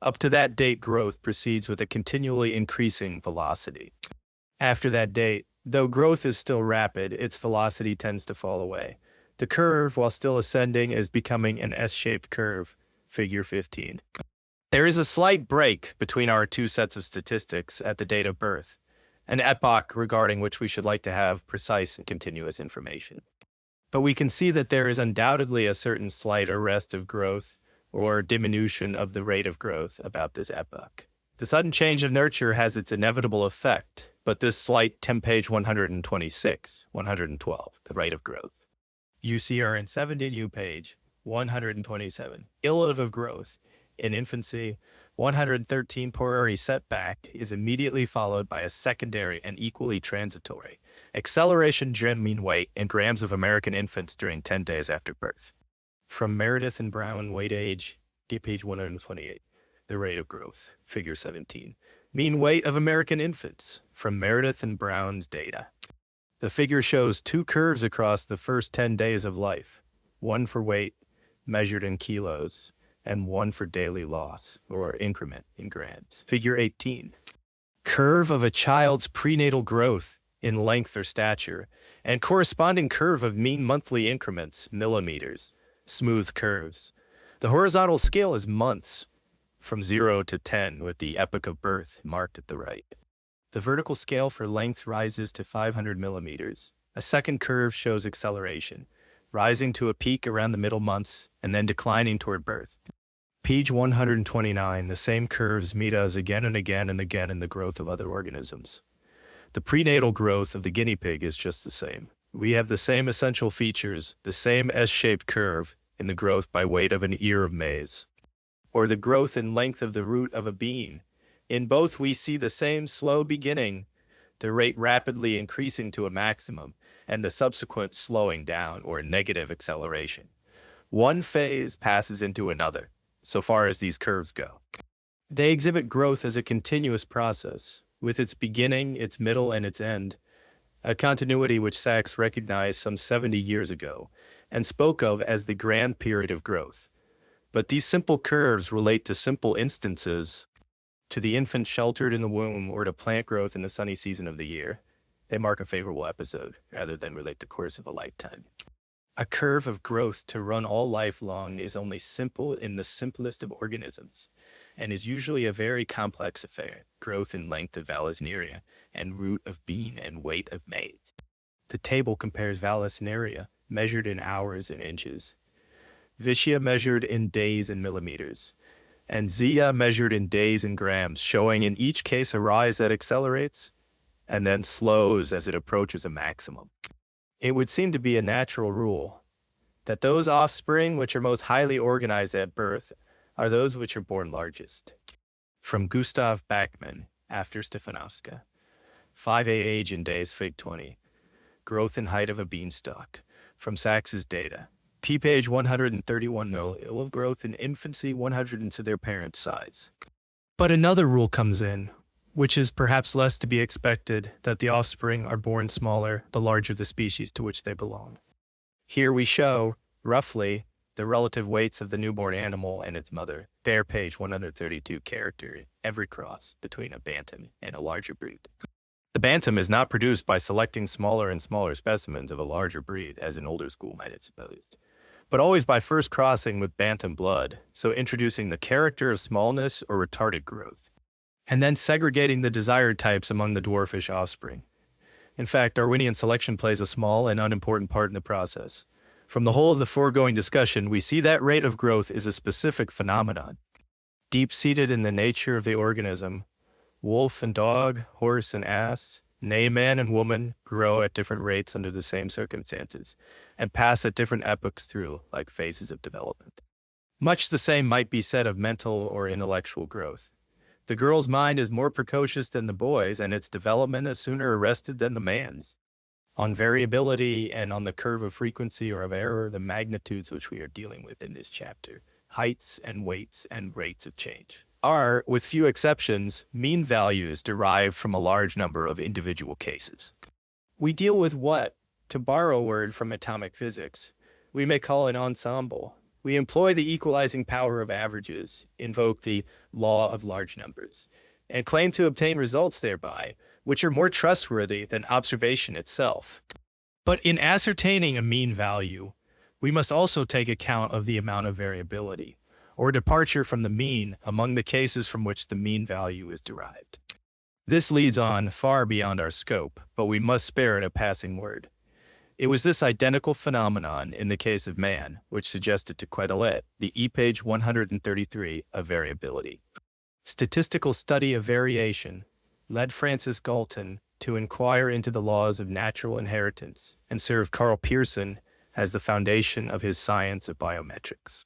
Up to that date, growth proceeds with a continually increasing velocity. After that date, though growth is still rapid, its velocity tends to fall away. The curve, while still ascending, is becoming an S-shaped curve, figure 15. There is a slight break between our two sets of statistics at the date of birth, an epoch regarding which we should like to have precise and continuous information. But we can see that there is undoubtedly a certain slight arrest of growth or diminution of the rate of growth about this epoch. The sudden change of nurture has its inevitable effect, but this slight, page 126, 112, the rate of growth. UCR in 70U page 127, illative of growth. In infancy, 113 porary setback is immediately followed by a secondary and equally transitory acceleration gen mean weight in grams of American infants during 10 days after birth. From Meredith and Brown, weight age, page 128, the rate of growth, figure 17. Mean weight of American infants, from Meredith and Brown's data. The figure shows two curves across the first 10 days of life, one for weight, measured in kilos, and one for daily loss, or increment in grams. Figure 18. Curve of a child's prenatal growth in length or stature, and corresponding curve of mean monthly increments, millimeters, smooth curves. The horizontal scale is months, from 0 to 10, with the epoch of birth marked at the right. The vertical scale for length rises to 500 millimeters. A second curve shows acceleration, rising to a peak around the middle months and then declining toward birth. Page 129, the same curves meet us again and again and again in the growth of other organisms. The prenatal growth of the guinea pig is just the same. We have the same essential features, the same S-shaped curve in the growth by weight of an ear of maize, or the growth in length of the root of a bean. In both we see the same slow beginning, the rate rapidly increasing to a maximum, and the subsequent slowing down or negative acceleration. One phase passes into another, so far as these curves go. They exhibit growth as a continuous process, with its beginning, its middle, and its end, a continuity which Sachs recognized some 70 years ago and spoke of as the grand period of growth. But these simple curves relate to simple instances, to the infant sheltered in the womb or to plant growth in the sunny season of the year. They mark a favorable episode rather than relate the course of a lifetime. A curve of growth to run all life long is only simple in the simplest of organisms, and is usually a very complex affair, growth in length of Vallisneria, and root of bean and weight of maize. The table compares Vallisneria, measured in hours and inches, Vicia measured in days and millimeters, and Zia measured in days and grams, showing in each case a rise that accelerates and then slows as it approaches a maximum. It would seem to be a natural rule that those offspring which are most highly organized at birth are those which are born largest. From Gustav Bachmann, after Stefanowska. 5A age in days, fig 20. Growth and height of a beanstalk. From Sachs's data. Page 131, no, ill of growth in infancy 100 into their parents' size. But another rule comes in, which is perhaps less to be expected, that the offspring are born smaller the larger the species to which they belong. Here we show, roughly, the relative weights of the newborn animal and its mother. Bear page 132 character, every cross between a bantam and a larger breed. The bantam is not produced by selecting smaller and smaller specimens of a larger breed, as an older school might have supposed, but always by first crossing with bantam blood, so introducing the character of smallness or retarded growth, and then segregating the desired types among the dwarfish offspring. In fact, Darwinian selection plays a small and unimportant part in the process. From the whole of the foregoing discussion, we see that rate of growth is a specific phenomenon, deep-seated in the nature of the organism. Wolf and dog, horse and ass, nay, man and woman, grow at different rates under the same circumstances, and pass at different epochs through, like phases of development. Much the same might be said of mental or intellectual growth. The girl's mind is more precocious than the boy's, and its development is sooner arrested than the man's. On variability and on the curve of frequency or of error, the magnitudes which we are dealing with in this chapter, heights and weights and rates of change, are, with few exceptions, mean values derived from a large number of individual cases. We deal with what, to borrow a word from atomic physics, we may call an ensemble. We employ the equalizing power of averages, invoke the law of large numbers, and claim to obtain results thereby, which are more trustworthy than observation itself. But in ascertaining a mean value, we must also take account of the amount of variability, or departure from the mean among the cases from which the mean value is derived. This leads on far beyond our scope, but we must spare it a passing word. It was this identical phenomenon in the case of man which suggested to Quetelet the page 133 of variability. Statistical study of variation led Francis Galton to inquire into the laws of natural inheritance and served Carl Pearson as the foundation of his science of biometrics.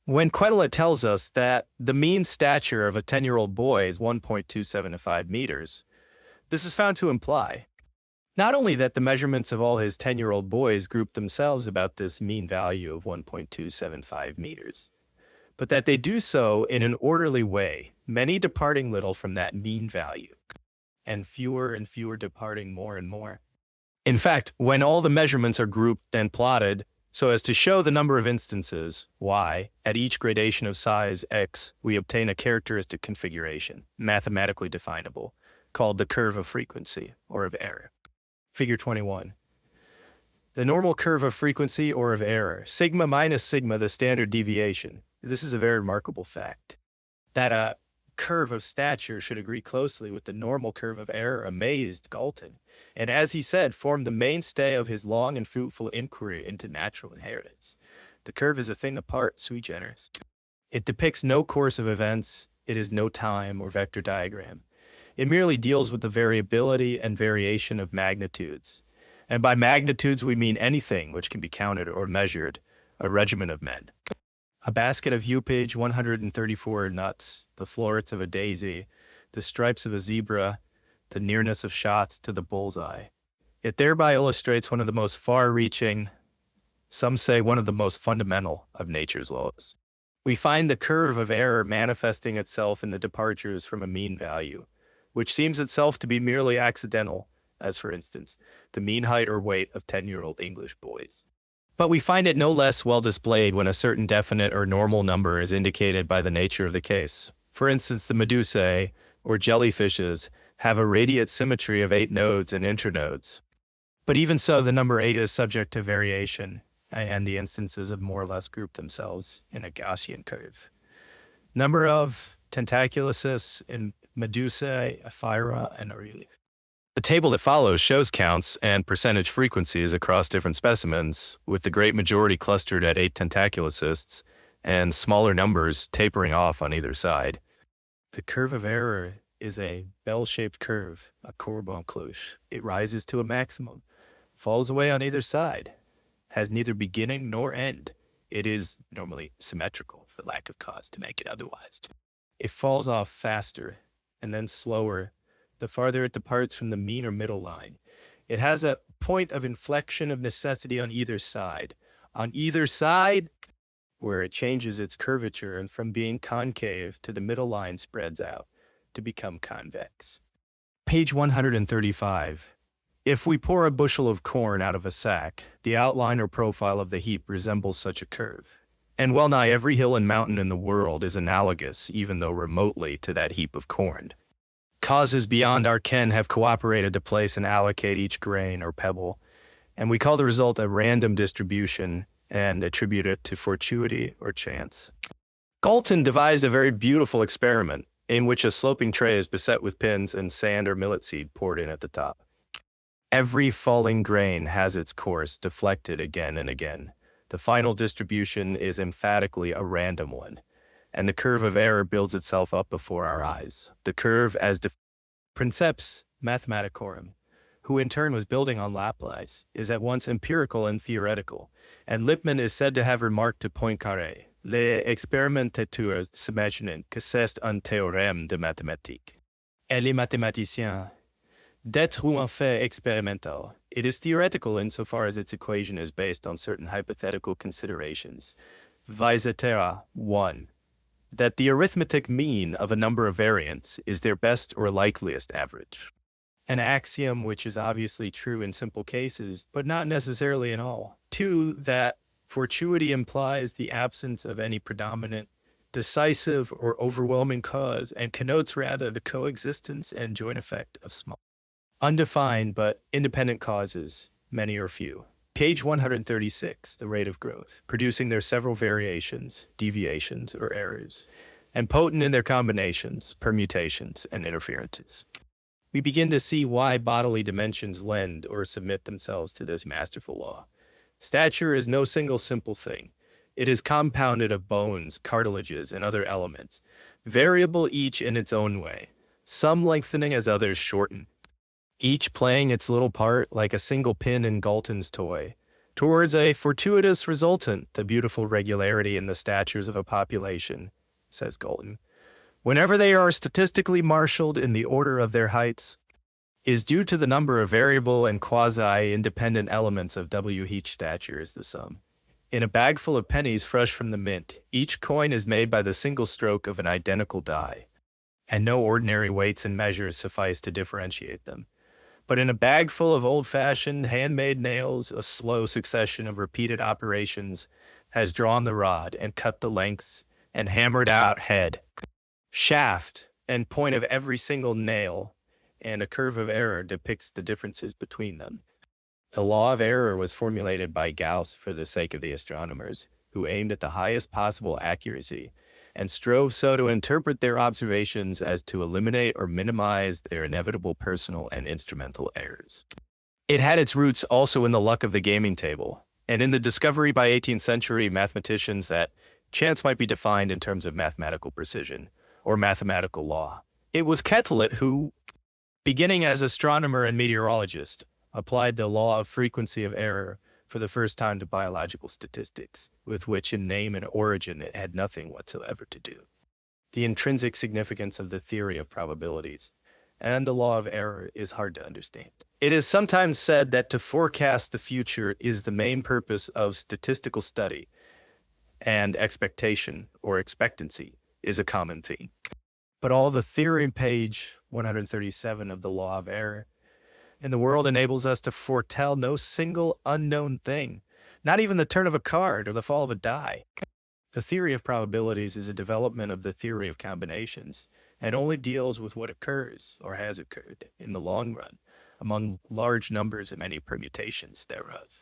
When Quetelet tells us that the mean stature of a 10-year-old boy is 1.275 meters, this is found to imply not only that the measurements of all his 10-year-old boys group themselves about this mean value of 1.275 meters, but that they do so in an orderly way, many departing little from that mean value, and fewer departing more and more. In fact, when all the measurements are grouped and plotted so as to show the number of instances, y, at each gradation of size x, we obtain a characteristic configuration, mathematically definable, called the curve of frequency, or of error. Figure 21. The normal curve of frequency or of error, sigma minus sigma, the standard deviation. This is a very remarkable fact. That a curve of stature should agree closely with the normal curve of error amazed Galton, and as he said, formed the mainstay of his long and fruitful inquiry into natural inheritance. The curve is a thing apart, sui generis. It depicts no course of events, it is no time or vector diagram. It merely deals with the variability and variation of magnitudes. And by magnitudes we mean anything which can be counted or measured, a regimen of men. A basket of page 134 nuts, the florets of a daisy, the stripes of a zebra, the nearness of shots to the bullseye. It thereby illustrates one of the most far-reaching, some say one of the most fundamental of nature's laws. We find the curve of error manifesting itself in the departures from a mean value, which seems itself to be merely accidental, as for instance, the mean height or weight of 10-year-old English boys. But we find it no less well displayed when a certain definite or normal number is indicated by the nature of the case. For instance, the medusae, or jellyfishes, have a radiate symmetry of 8 nodes and internodes. But even so, the number 8 is subject to variation, and the instances have more or less grouped themselves in a Gaussian curve. Number of tentaculocysts in Medusae, Ephyra, and Aurelia. The table that follows shows counts and percentage frequencies across different specimens, with the great majority clustered at 8 tentaculocysts and smaller numbers tapering off on either side. The curve of error is a bell-shaped curve, a courbe en cloche. It rises to a maximum, falls away on either side, has neither beginning nor end. It is normally symmetrical, for lack of cause to make it otherwise. It falls off faster and then slower the farther it departs from the mean or middle line. It has a point of inflection of necessity on either side. On either side, where it changes its curvature and from being concave to the middle line spreads out to become convex. Page 135. If we pour a bushel of corn out of a sack, the outline or profile of the heap resembles such a curve. And well nigh every hill and mountain in the world is analogous, even though remotely, to that heap of corn. Causes beyond our ken have cooperated to place and allocate each grain or pebble, and we call the result a random distribution and attribute it to fortuity or chance. Galton devised a very beautiful experiment in which a sloping tray is beset with pins and sand or millet seed poured in at the top. Every falling grain has its course deflected again and again. The final distribution is emphatically a random one, and the curve of error builds itself up before our eyes. The curve as Princeps Mathematicorum, who in turn was building on Laplace, is at once empirical and theoretical, and Lippmann is said to have remarked to Poincaré, les expérimentateurs s'imaginent que c'est un théorème de mathématiques. Et les mathématiciens d'être un fait expérimental. It is theoretical insofar as its equation is based on certain hypothetical considerations. Visetera 1. That the arithmetic mean of a number of variants is their best or likeliest average. An axiom which is obviously true in simple cases, but not necessarily in all. 2. That fortuity implies the absence of any predominant, decisive, or overwhelming cause, and connotes rather the coexistence and joint effect of small, undefined but independent causes, many or few. Page 136, the rate of growth, producing their several variations, deviations, or errors, and potent in their combinations, permutations, and interferences. We begin to see why bodily dimensions lend or submit themselves to this masterful law. Stature is no single simple thing. It is compounded of bones, cartilages, and other elements, variable each in its own way, some lengthening as others shorten, each playing its little part like a single pin in Galton's toy, towards a fortuitous resultant, the beautiful regularity in the statures of a population, says Galton, whenever they are statistically marshaled in the order of their heights, is due to the number of variable and quasi-independent elements of W. Each stature is the sum. In a bag full of pennies fresh from the mint, each coin is made by the single stroke of an identical die, and no ordinary weights and measures suffice to differentiate them. But in a bag full of old-fashioned, handmade nails, a slow succession of repeated operations has drawn the rod and cut the lengths and hammered out head, shaft, and point of every single nail, and a curve of error depicts the differences between them. The law of error was formulated by Gauss for the sake of the astronomers, who aimed at the highest possible accuracy and strove so to interpret their observations as to eliminate or minimize their inevitable personal and instrumental errors. It had its roots also in the luck of the gaming table, and in the discovery by 18th century mathematicians that chance might be defined in terms of mathematical precision or mathematical law. It was Quetelet who, beginning as astronomer and meteorologist, applied the law of frequency of error for the first time to biological statistics, with which in name and origin it had nothing whatsoever to do. The intrinsic significance of the theory of probabilities and the law of error is hard to understand. It is sometimes said that to forecast the future is the main purpose of statistical study, and expectation or expectancy is a common theme. But all the theory, page 137 of the law of error, in the world enables us to foretell no single unknown thing, not even the turn of a card or the fall of a die. The theory of probabilities is a development of the theory of combinations and only deals with what occurs or has occurred in the long run among large numbers and many permutations thereof.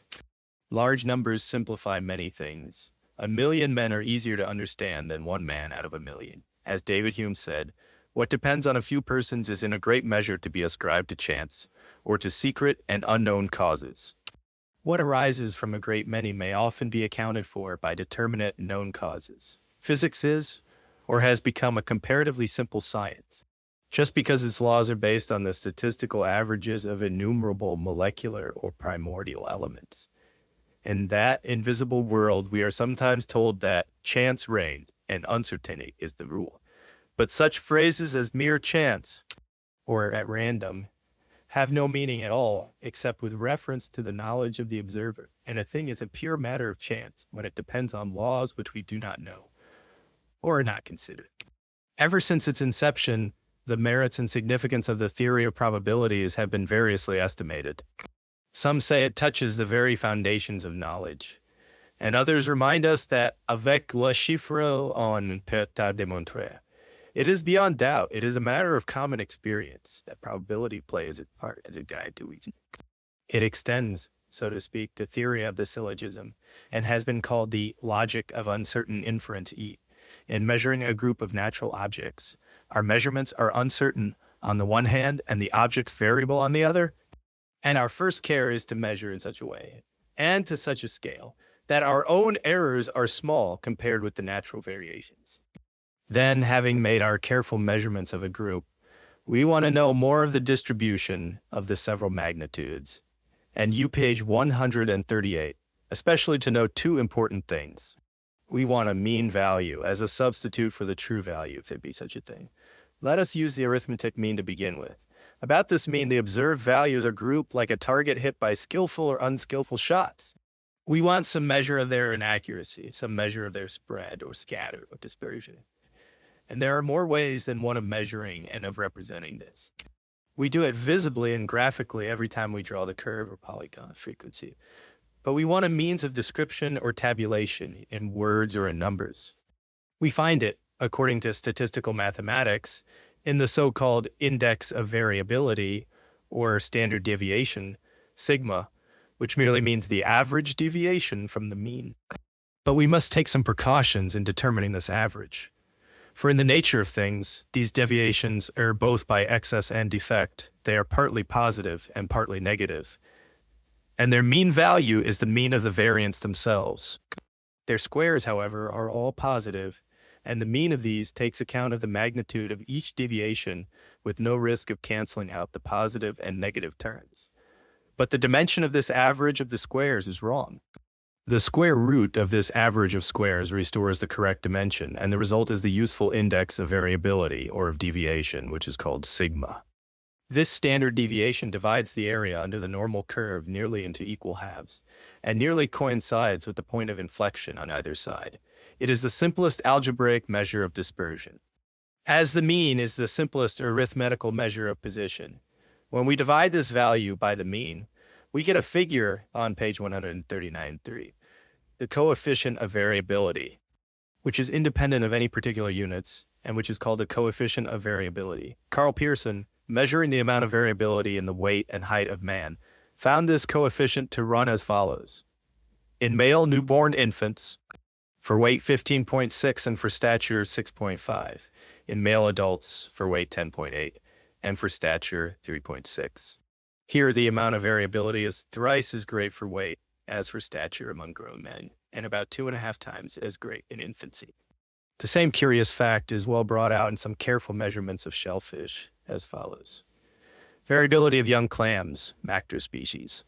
Large numbers simplify many things. 1,000,000 men are easier to understand than one man out of 1,000,000. As David Hume said, what depends on a few persons is in a great measure to be ascribed to chance, or to secret and unknown causes. What arises from a great many may often be accounted for by determinate known causes. Physics is, or has become, a comparatively simple science, just because its laws are based on the statistical averages of innumerable molecular or primordial elements. In that invisible world, we are sometimes told that chance reigns and uncertainty is the rule. But such phrases as mere chance or at random have no meaning at all except with reference to the knowledge of the observer, and a thing is a pure matter of chance when it depends on laws which we do not know or are not considered. Ever since its inception, the merits and significance of the theory of probabilities have been variously estimated. Some say it touches the very foundations of knowledge, and others remind us that avec le chiffre on peut démontrer. It is beyond doubt. It is a matter of common experience that probability plays its part as a guide to reason. It extends, so to speak, the theory of the syllogism and has been called the logic of uncertain inference E. In measuring a group of natural objects, our measurements are uncertain on the one hand and the objects variable on the other, and our first care is to measure in such a way and to such a scale that our own errors are small compared with the natural variations. Then, having made our careful measurements of a group, we want to know more of the distribution of the several magnitudes. And page 138, especially to know two important things. We want a mean value as a substitute for the true value, if there be such a thing. Let us use the arithmetic mean to begin with. About this mean, the observed values are grouped like a target hit by skillful or unskillful shots. We want some measure of their inaccuracy, some measure of their spread or scatter or dispersion. And there are more ways than one of measuring and of representing this. We do it visibly and graphically every time we draw the curve or polygon frequency. But we want a means of description or tabulation in words or in numbers. We find it, according to statistical mathematics, in the so-called index of variability or standard deviation, sigma, which merely means the average deviation from the mean. But we must take some precautions in determining this average. For in the nature of things, these deviations are both by excess and defect. They are partly positive and partly negative. And their mean value is the mean of the variance themselves. Their squares, however, are all positive, and the mean of these takes account of the magnitude of each deviation with no risk of canceling out the positive and negative terms. But the dimension of this average of the squares is wrong. The square root of this average of squares restores the correct dimension, and the result is the useful index of variability, or of deviation, which is called sigma. This standard deviation divides the area under the normal curve nearly into equal halves, and nearly coincides with the point of inflection on either side. It is the simplest algebraic measure of dispersion. As the mean is the simplest arithmetical measure of position, when we divide this value by the mean, we get a figure on page 139.3, the coefficient of variability, which is independent of any particular units, and which is called the coefficient of variability. Carl Pearson, measuring the amount of variability in the weight and height of man, found this coefficient to run as follows. In male newborn infants, for weight 15.6 and for stature 6.5. In male adults, for weight 10.8 and for stature 3.6. Here, the amount of variability is thrice as great for weight as for stature among grown men, and about 2.5 times as great in infancy. The same curious fact is well brought out in some careful measurements of shellfish, as follows. Variability of young clams, macro species.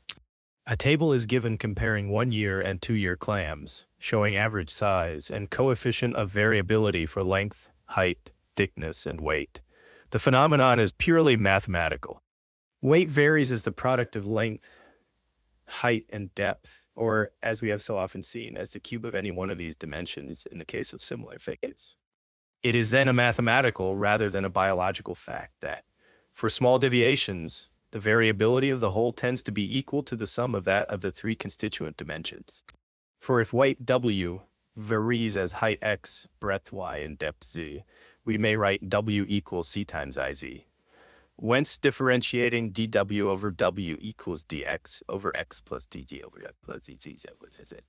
A table is given comparing 1-year and 2-year clams, showing average size and coefficient of variability for length, height, thickness, and weight. The phenomenon is purely mathematical. Weight varies as the product of length, height, and depth, or, as we have so often seen, as the cube of any one of these dimensions in the case of similar figures. It is then a mathematical rather than a biological fact that, for small deviations, the variability of the whole tends to be equal to the sum of that of the three constituent dimensions. For if weight W varies as height x, breadth y, and depth z, we may write W equals c times iz. Whence differentiating dw over w equals dx over x plus dg over x plus dz.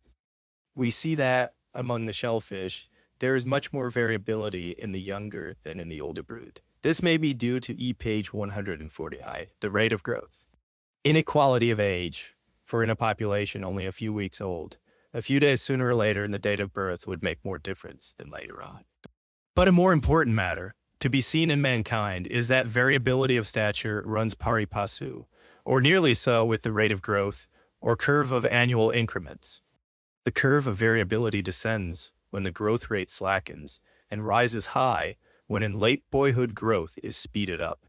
We see that among the shellfish, there is much more variability in the younger than in the older brood. This may be due to page 140i, the rate of growth. Inequality of age, for in a population only a few weeks old, a few days sooner or later in the date of birth would make more difference than later on. But a more important matter, to be seen in mankind, is that variability of stature runs pari passu, or nearly so with the rate of growth, or curve of annual increments. The curve of variability descends when the growth rate slackens, and rises high when in late boyhood growth is speeded up.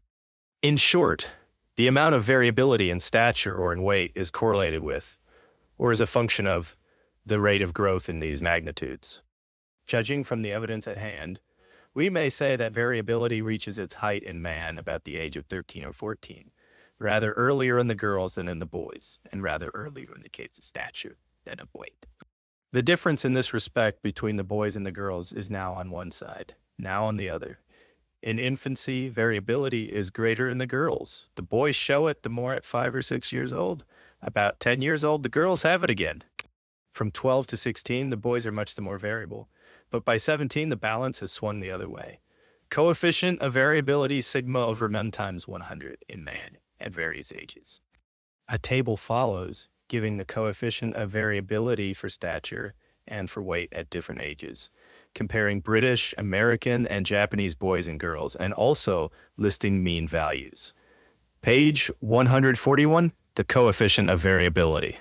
In short, the amount of variability in stature or in weight is correlated with, or is a function of, the rate of growth in these magnitudes. Judging from the evidence at hand, we may say that variability reaches its height in man about the age of 13 or 14, rather earlier in the girls than in the boys, and rather earlier in the case of stature than of weight. The difference in this respect between the boys and the girls is now on one side, now on the other. In infancy, variability is greater in the girls. The boys show it the more at 5 or 6 years old. About 10 years old, the girls have it again. From 12 to 16, the boys are much the more variable. But by 17, the balance has swung the other way. Coefficient of variability sigma over men times 100 in man at various ages. A table follows, giving the coefficient of variability for stature and for weight at different ages, comparing British, American, and Japanese boys and girls, and also listing mean values. Page 141, the coefficient of variability.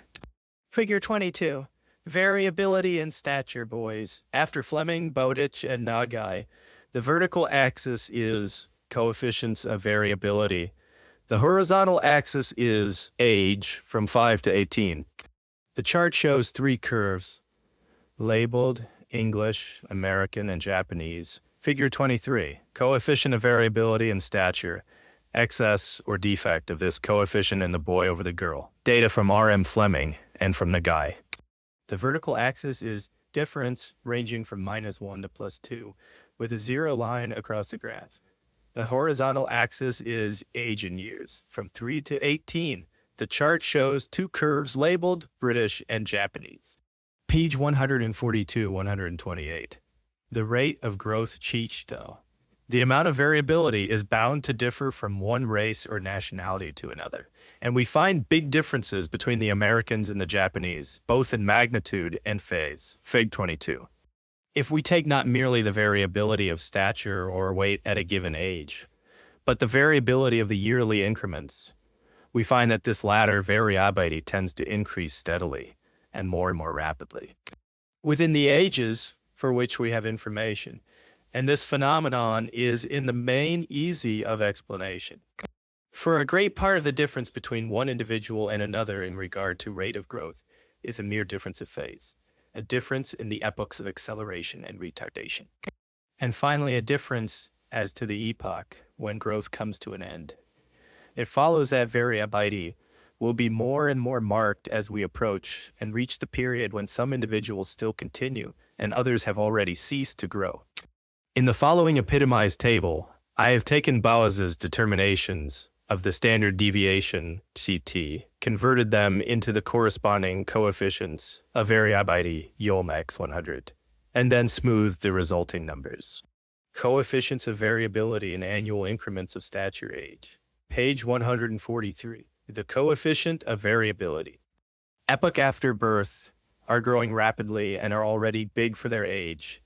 Figure 22. Variability in stature, boys. After Fleming, Bowditch, and Nagai, the vertical axis is coefficients of variability. The horizontal axis is age from 5 to 18. The chart shows 3 curves, labeled English, American, and Japanese. Figure 23, coefficient of variability in stature, excess or defect of this coefficient in the boy over the girl. Data from R.M. Fleming and from Nagai. The vertical axis is difference ranging from -1 to +2, with a 0 line across the graph. The horizontal axis is age in years, from 3 to 18. The chart shows 2 curves labeled British and Japanese. Page 142, 128. The rate of growth Chichto. The amount of variability is bound to differ from one race or nationality to another, and we find big differences between the Americans and the Japanese, both in magnitude and phase. Fig 22. If we take not merely the variability of stature or weight at a given age, but the variability of the yearly increments, we find that this latter variability tends to increase steadily and more rapidly within the ages for which we have information. And this phenomenon is in the main easy of explanation. For a great part of the difference between one individual and another in regard to rate of growth is a mere difference of phase, a difference in the epochs of acceleration and retardation, and finally a difference as to the epoch when growth comes to an end. It follows that variability will be more and more marked as we approach and reach the period when some individuals still continue and others have already ceased to grow. In the following epitomized table, I have taken Bowes's determinations of the standard deviation, CT, converted them into the corresponding coefficients of variability, Yolmax 100, and then smoothed the resulting numbers. Coefficients of variability in annual increments of stature age. Page 143, the coefficient of variability. Epoch after birth are growing rapidly and are already big for their age,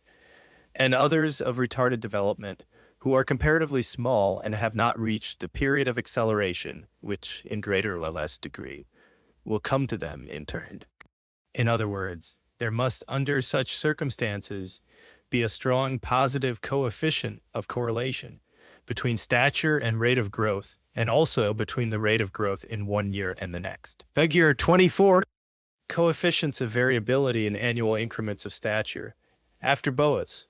and others of retarded development who are comparatively small and have not reached the period of acceleration, which, in greater or less degree, will come to them in turn. In other words, there must, under such circumstances, be a strong positive coefficient of correlation between stature and rate of growth, and also between the rate of growth in one year and the next. Figure 24, coefficients of variability in annual increments of stature. After Bowes,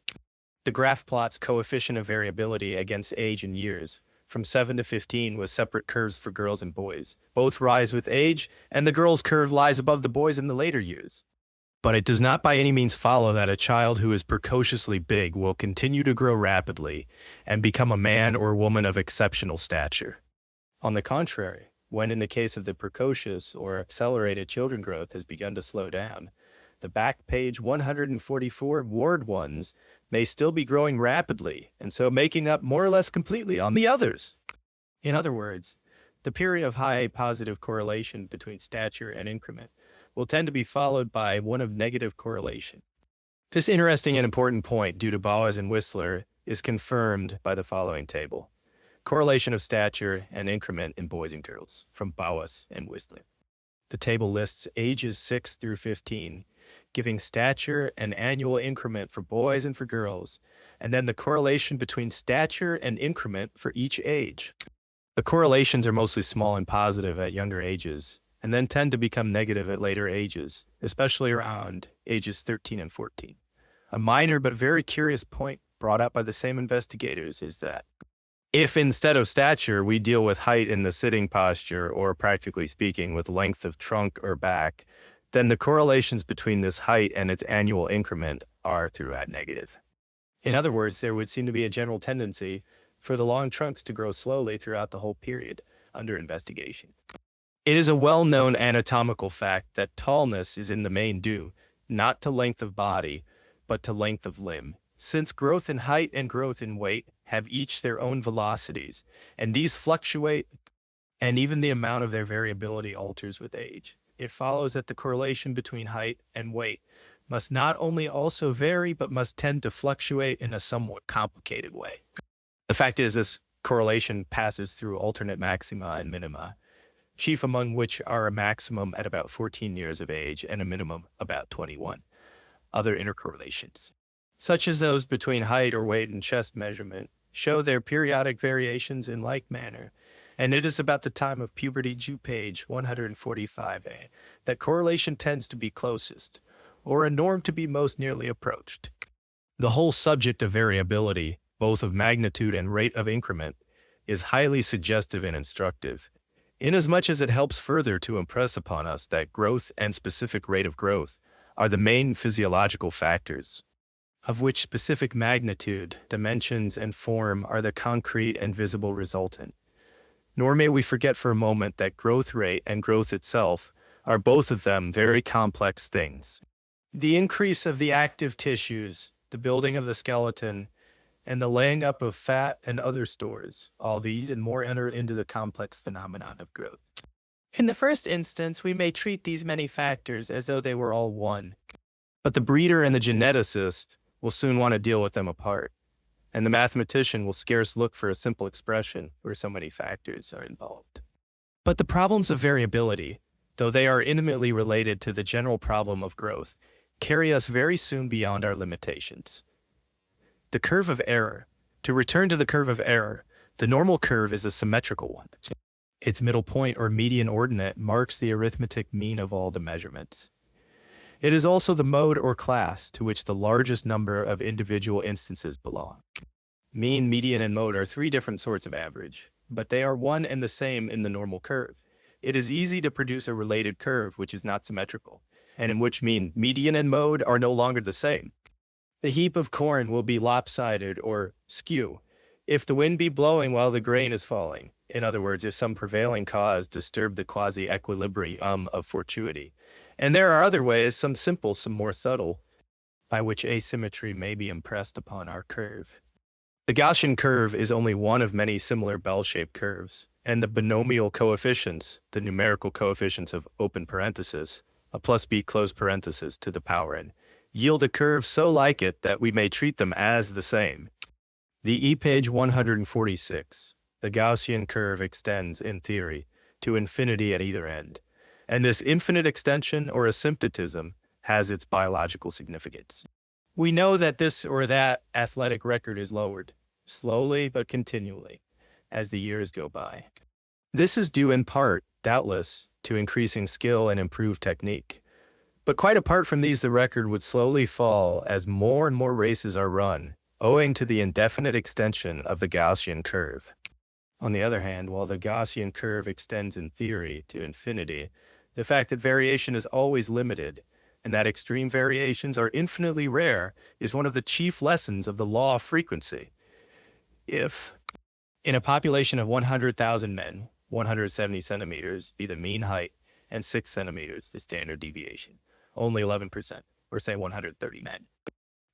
the graph plots coefficient of variability against age and years, from 7 to 15 with separate curves for girls and boys. Both rise with age, and the girls' curve lies above the boys in the later years. But it does not by any means follow that a child who is precociously big will continue to grow rapidly and become a man or woman of exceptional stature. On the contrary, when in the case of the precocious or accelerated children growth has begun to slow down, the back page 144 ward ones may still be growing rapidly, and so making up more or less completely on the others. In other words, the period of high positive correlation between stature and increment will tend to be followed by one of negative correlation. This interesting and important point, due to Bowes and Whistler, is confirmed by the following table. Correlation of stature and increment in boys and girls, from Bowes and Whistler. The table lists ages 6 through 15, giving stature and annual increment for boys and for girls, and then the correlation between stature and increment for each age. The correlations are mostly small and positive at younger ages, and then tend to become negative at later ages, especially around ages 13 and 14. A minor but very curious point brought up by the same investigators is that if instead of stature we deal with height in the sitting posture, or practically speaking with length of trunk or back, then the correlations between this height and its annual increment are throughout negative. In other words, there would seem to be a general tendency for the long trunks to grow slowly throughout the whole period under investigation. It is a well-known anatomical fact that tallness is in the main due, not to length of body, but to length of limb. Since growth in height and growth in weight have each their own velocities, and these fluctuate, and even the amount of their variability alters with age, it follows that the correlation between height and weight must not only also vary, but must tend to fluctuate in a somewhat complicated way. The fact is, this correlation passes through alternate maxima and minima, chief among which are a maximum at about 14 years of age and a minimum about 21. Other intercorrelations, such as those between height or weight and chest measurement, show their periodic variations in like manner, and it is about the time of puberty, Jew page 145a, that correlation tends to be closest, or a norm to be most nearly approached. The whole subject of variability, both of magnitude and rate of increment, is highly suggestive and instructive, inasmuch as it helps further to impress upon us that growth and specific rate of growth are the main physiological factors, of which specific magnitude, dimensions, and form are the concrete and visible resultant. Nor may we forget for a moment that growth rate and growth itself are both of them very complex things. The increase of the active tissues, the building of the skeleton, and the laying up of fat and other stores, all these and more enter into the complex phenomenon of growth. In the first instance, we may treat these many factors as though they were all one. But the breeder and the geneticist will soon want to deal with them apart, and the mathematician will scarce look for a simple expression where so many factors are involved. But the problems of variability, though they are intimately related to the general problem of growth, carry us very soon beyond our limitations. The curve of error. To return to the curve of error, the normal curve is a symmetrical one. Its middle point or median ordinate marks the arithmetic mean of all the measurements. It is also the mode or class to which the largest number of individual instances belong. Mean, median, and mode are three different sorts of average, but they are one and the same in the normal curve. It is easy to produce a related curve which is not symmetrical, and in which mean, median, and mode are no longer the same. The heap of corn will be lopsided or skew if the wind be blowing while the grain is falling. In other words, if some prevailing cause disturb the quasi-equilibrium of fortuity. And there are other ways, some simple, some more subtle, by which asymmetry may be impressed upon our curve. The Gaussian curve is only one of many similar bell-shaped curves, and the binomial coefficients, the numerical coefficients of open parenthesis, a plus b close parenthesis to the power n, yield a curve so like it that we may treat them as the same. The E page 146. The Gaussian curve extends, in theory, to infinity at either end, and this infinite extension or asymptotism has its biological significance. We know that this or that athletic record is lowered, slowly but continually, as the years go by. This is due in part, doubtless, to increasing skill and improved technique. But quite apart from these, the record would slowly fall as more and more races are run, owing to the indefinite extension of the Gaussian curve. On the other hand, while the Gaussian curve extends in theory to infinity, the fact that variation is always limited, and that extreme variations are infinitely rare, is one of the chief lessons of the law of frequency. If, in a population of 100,000 men, 170 centimeters be the mean height, and 6 centimeters the standard deviation, only 11%, or say 130 men,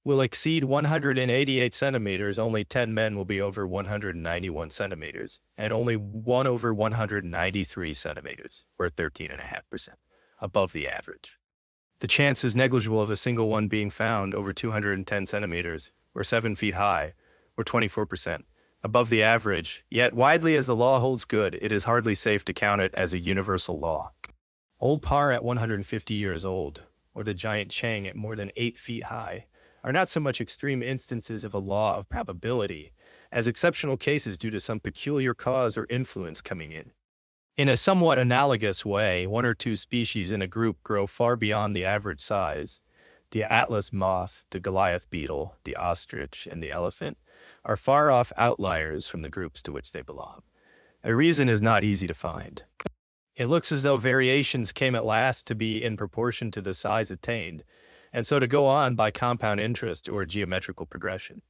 will exceed 188 centimeters, only 10 men will be over 191 centimeters, and only 1 over 193 centimeters, or 13.5%, above the average. The chance is negligible of a single one being found over 210 centimeters, or 7 feet high, or 24%, above the average, yet widely as the law holds good, it is hardly safe to count it as a universal law. Old Parr at 150 years old, or the giant Chang at more than 8 feet high, are not so much extreme instances of a law of probability as exceptional cases due to some peculiar cause or influence coming in. In a somewhat analogous way, one or two species in a group grow far beyond the average size. The Atlas moth, the Goliath beetle, the ostrich, and the elephant are far off outliers from the groups to which they belong. A reason is not easy to find. It looks as though variations came at last to be in proportion to the size attained, and so to go on by compound interest or geometrical progression.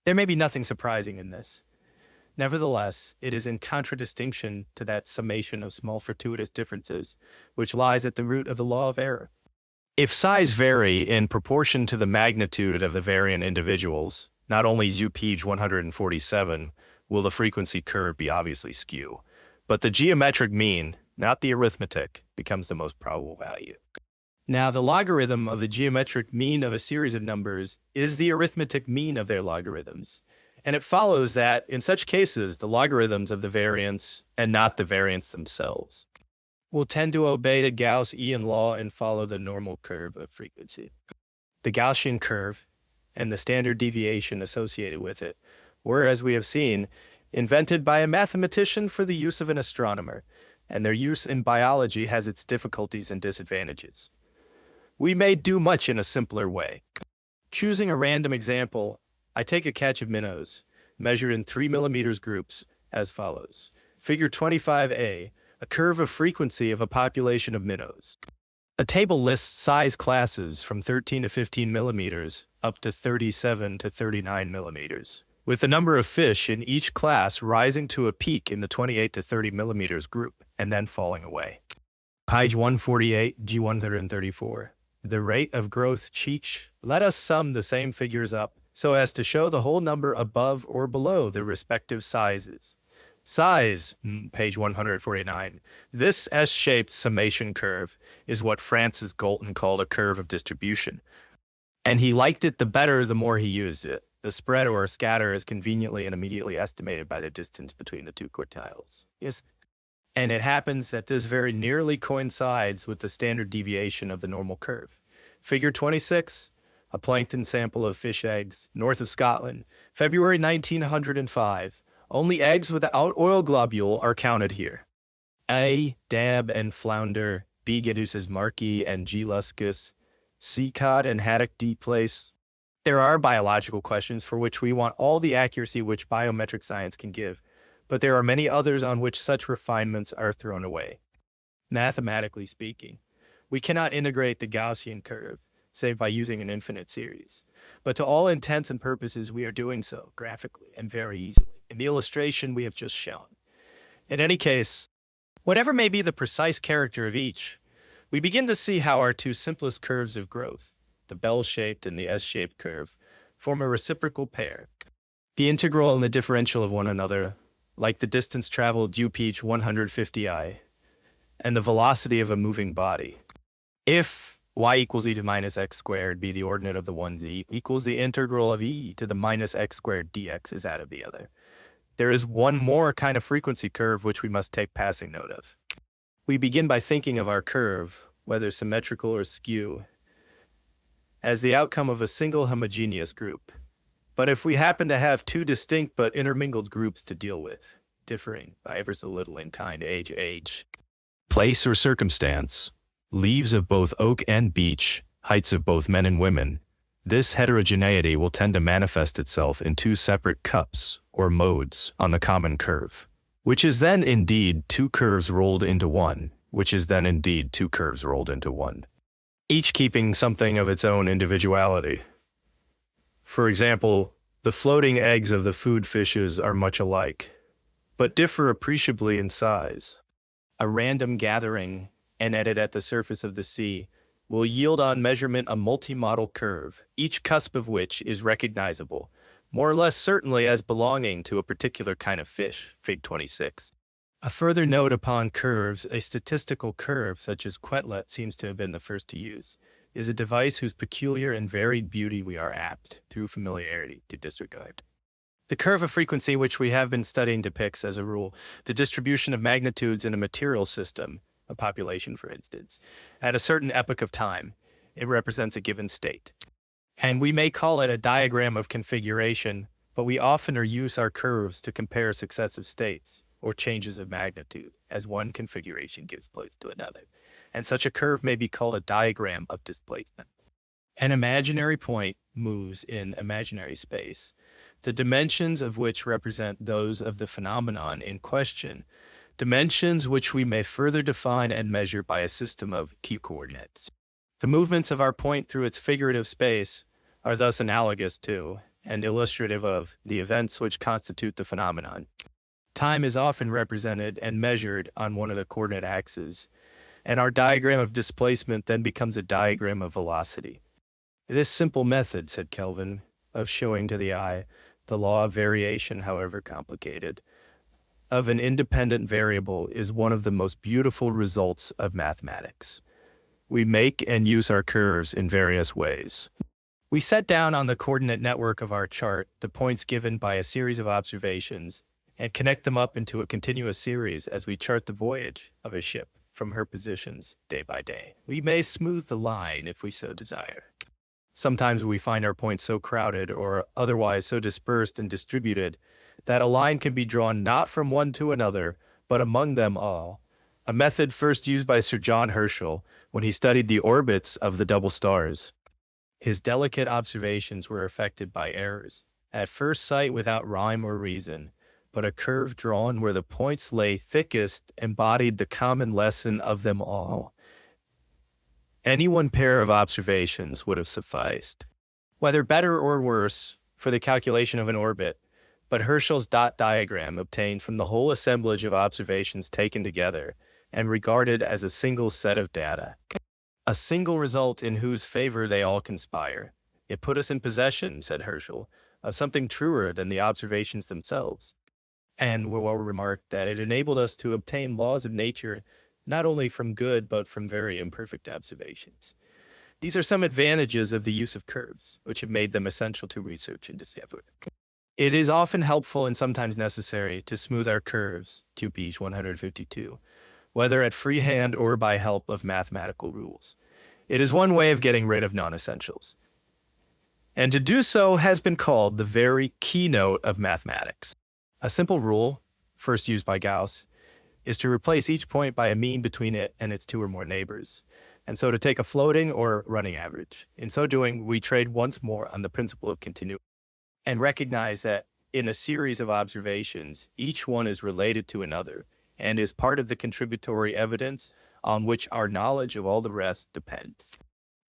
There may be nothing surprising in this. Nevertheless, it is in contradistinction to that summation of small fortuitous differences which lies at the root of the law of error. If size vary in proportion to the magnitude of the variant individuals, not only ZUPage 147 will the frequency curve be obviously skew, but the geometric mean, not the arithmetic, becomes the most probable value. Now, the logarithm of the geometric mean of a series of numbers is the arithmetic mean of their logarithms. And it follows that, in such cases, the logarithms of the variance, and not the variants themselves, will tend to obey the Gaussian law and follow the normal curve of frequency. The Gaussian curve and the standard deviation associated with it were, as we have seen, invented by a mathematician for the use of an astronomer, and their use in biology has its difficulties and disadvantages. We may do much in a simpler way. Choosing a random example, I take a catch of minnows, measured in 3 millimeters groups, as follows. Figure 25a, a curve of frequency of a population of minnows. A table lists size classes from 13 to 15 millimeters up to 37 to 39 millimeters, with the number of fish in each class rising to a peak in the 28 to 30 millimeters group and then falling away. Page 148, G134. The rate of growth cheech. Let us sum the same figures up so as to show the whole number above or below the respective sizes. Size, page 149. This S-shaped summation curve is what Francis Galton called a curve of distribution. And he liked it the better the more he used it. The spread or scatter is conveniently and immediately estimated by the distance between the two quartiles. Yes. And it happens that this very nearly coincides with the standard deviation of the normal curve. Figure 26, a plankton sample of fish eggs, north of Scotland, February 1905. Only eggs without oil globule are counted here. A, dab and flounder, B, Gedusis marki and G. luscus, C, cod and haddock D. place. There are biological questions for which we want all the accuracy which biometric science can give, but there are many others on which such refinements are thrown away. Mathematically speaking, we cannot integrate the Gaussian curve, save by using an infinite series. But to all intents and purposes, we are doing so graphically and very easily in the illustration we have just shown. In any case, whatever may be the precise character of each, we begin to see how our two simplest curves of growth, the bell-shaped and the S-shaped curve, form a reciprocal pair. The integral and the differential of one another, like the distance traveled ZUPage 150i, and the velocity of a moving body. If y equals e to minus x squared be the ordinate of the one z equals the integral of e to the minus x squared dx is that of the other. There is one more kind of frequency curve which we must take passing note of. We begin by thinking of our curve, whether symmetrical or skew, as the outcome of a single homogeneous group. But if we happen to have two distinct but intermingled groups to deal with, differing by ever so little in kind, age, place or circumstance, leaves of both oak and beech, heights of both men and women, this heterogeneity will tend to manifest itself in two separate cups, or modes, on the common curve, which is then indeed two curves rolled into one, which is then indeed two curves rolled into one, each keeping something of its own individuality. For example, the floating eggs of the food fishes are much alike, but differ appreciably in size. A random gathering and edit at the surface of the sea will yield on measurement a multi-model curve, each cusp of which is recognizable, more or less certainly as belonging to a particular kind of fish, Fig 26. A further note upon curves, a statistical curve, such as Quetelet seems to have been the first to use, is a device whose peculiar and varied beauty we are apt, through familiarity, to disregard. The curve of frequency which we have been studying depicts, as a rule, the distribution of magnitudes in a material system, a population, for instance. At a certain epoch of time, it represents a given state. And we may call it a diagram of configuration, but we oftener use our curves to compare successive states, or changes of magnitude, as one configuration gives place to another. And such a curve may be called a diagram of displacement. An imaginary point moves in imaginary space, the dimensions of which represent those of the phenomenon in question, dimensions which we may further define and measure by a system of key coordinates. The movements of our point through its figurative space are thus analogous to, and illustrative of the events which constitute the phenomenon. Time is often represented and measured on one of the coordinate axes, and our diagram of displacement then becomes a diagram of velocity. This simple method, said Kelvin, of showing to the eye the law of variation, however complicated, of an independent variable is one of the most beautiful results of mathematics. We make and use our curves in various ways. We set down on the coordinate network of our chart the points given by a series of observations and connect them up into a continuous series as we chart the voyage of a ship from her positions day by day. We may smooth the line if we so desire. Sometimes we find our points so crowded or otherwise so dispersed and distributed that a line can be drawn not from one to another, but among them all, a method first used by Sir John Herschel when he studied the orbits of the double stars. His delicate observations were affected by errors, at first sight without rhyme or reason, but a curve drawn where the points lay thickest embodied the common lesson of them all. Any one pair of observations would have sufficed, whether better or worse, for the calculation of an orbit, but Herschel's dot diagram obtained from the whole assemblage of observations taken together and regarded as a single set of data, a single result in whose favor they all conspire. It put us in possession, said Herschel, of something truer than the observations themselves, and will remark that it enabled us to obtain laws of nature not only from good but from very imperfect observations. These are some advantages of the use of curves, which have made them essential to research and discovery. It is often helpful and sometimes necessary to smooth our curves, to page 152, whether at freehand or by help of mathematical rules. It is one way of getting rid of non-essentials. And to do so has been called the very keynote of mathematics. A simple rule, first used by Gauss, is to replace each point by a mean between it and its two or more neighbors, and so to take a floating or running average. In so doing, we trade once more on the principle of continuity and recognize that in a series of observations, each one is related to another and is part of the contributory evidence on which our knowledge of all the rest depends.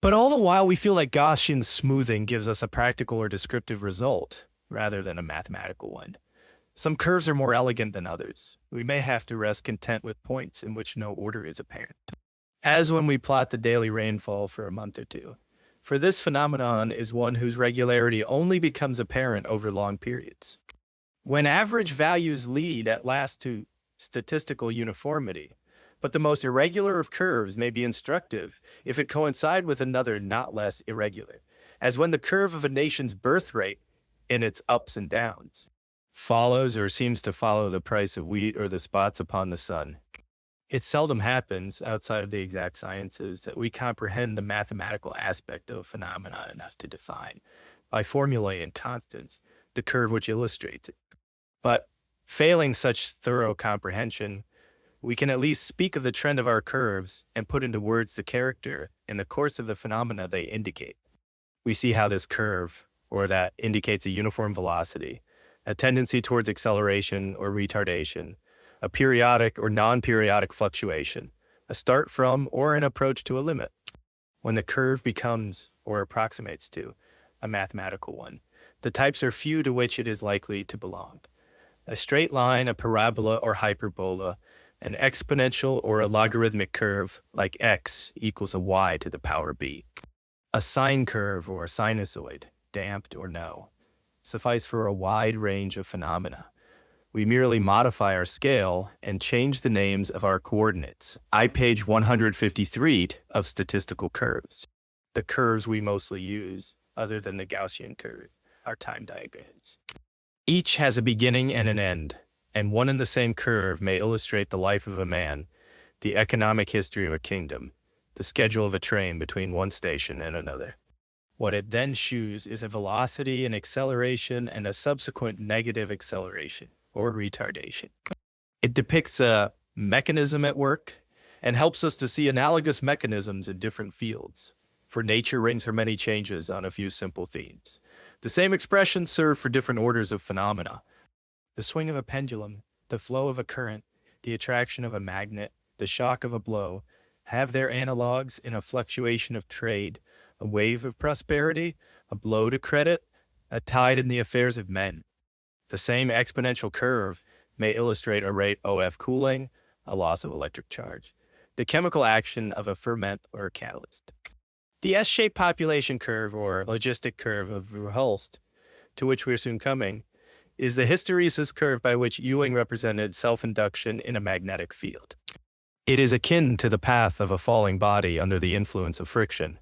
But all the while, we feel like Gaussian smoothing gives us a practical or descriptive result rather than a mathematical one. Some curves are more elegant than others. We may have to rest content with points in which no order is apparent, as when we plot the daily rainfall for a month or two. For this phenomenon is one whose regularity only becomes apparent over long periods. When average values lead at last to statistical uniformity, but the most irregular of curves may be instructive if it coincide with another not less irregular, as when the curve of a nation's birth rate in its ups and downs follows or seems to follow the price of wheat or the spots upon the sun. It seldom happens, outside of the exact sciences, that we comprehend the mathematical aspect of a phenomenon enough to define, by formulae and constants, the curve which illustrates it. But, failing such thorough comprehension, we can at least speak of the trend of our curves and put into words the character and the course of the phenomena they indicate. We see how this curve, or that indicates a uniform velocity, a tendency towards acceleration or retardation, a periodic or non-periodic fluctuation, a start from or an approach to a limit. When the curve becomes, or approximates to, a mathematical one, the types are few to which it is likely to belong. A straight line, a parabola or hyperbola, an exponential or a logarithmic curve like x equals a y to the power b. A sine curve or a sinusoid, damped or no, suffice for a wide range of phenomena. We merely modify our scale and change the names of our coordinates. Page 153 of statistical curves. The curves we mostly use, other than the Gaussian curve, are time diagrams. Each has a beginning and an end, and one and the same curve may illustrate the life of a man, the economic history of a kingdom, the schedule of a train between one station and another. What it then shews is a velocity, an acceleration, and a subsequent negative acceleration, or retardation. It depicts a mechanism at work and helps us to see analogous mechanisms in different fields, for nature rings her many changes on a few simple themes. The same expressions serve for different orders of phenomena. The swing of a pendulum, the flow of a current, the attraction of a magnet, the shock of a blow, have their analogues in a fluctuation of trade, a wave of prosperity, a blow to credit, a tide in the affairs of men. The same exponential curve may illustrate a rate OF cooling, a loss of electric charge, the chemical action of a ferment or a catalyst. The S-shaped population curve, or logistic curve of Verhulst, to which we are soon coming, is the hysteresis curve by which Ewing represented self-induction in a magnetic field. It is akin to the path of a falling body under the influence of friction,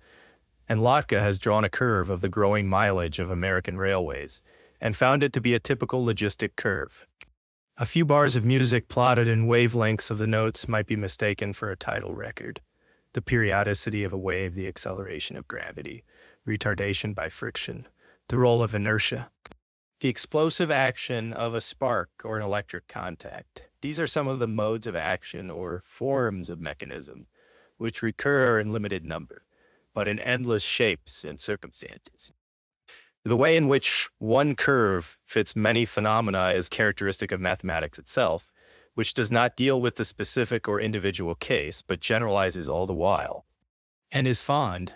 and Lotka has drawn a curve of the growing mileage of American railways and found it to be a typical logistic curve. A few bars of music plotted in wavelengths of the notes might be mistaken for a tidal record. The periodicity of a wave, the acceleration of gravity, retardation by friction, the role of inertia, the explosive action of a spark or an electric contact. These are some of the modes of action or forms of mechanism which recur in limited number, but in endless shapes and circumstances. The way in which one curve fits many phenomena is characteristic of mathematics itself, which does not deal with the specific or individual case, but generalizes all the while, and is fond,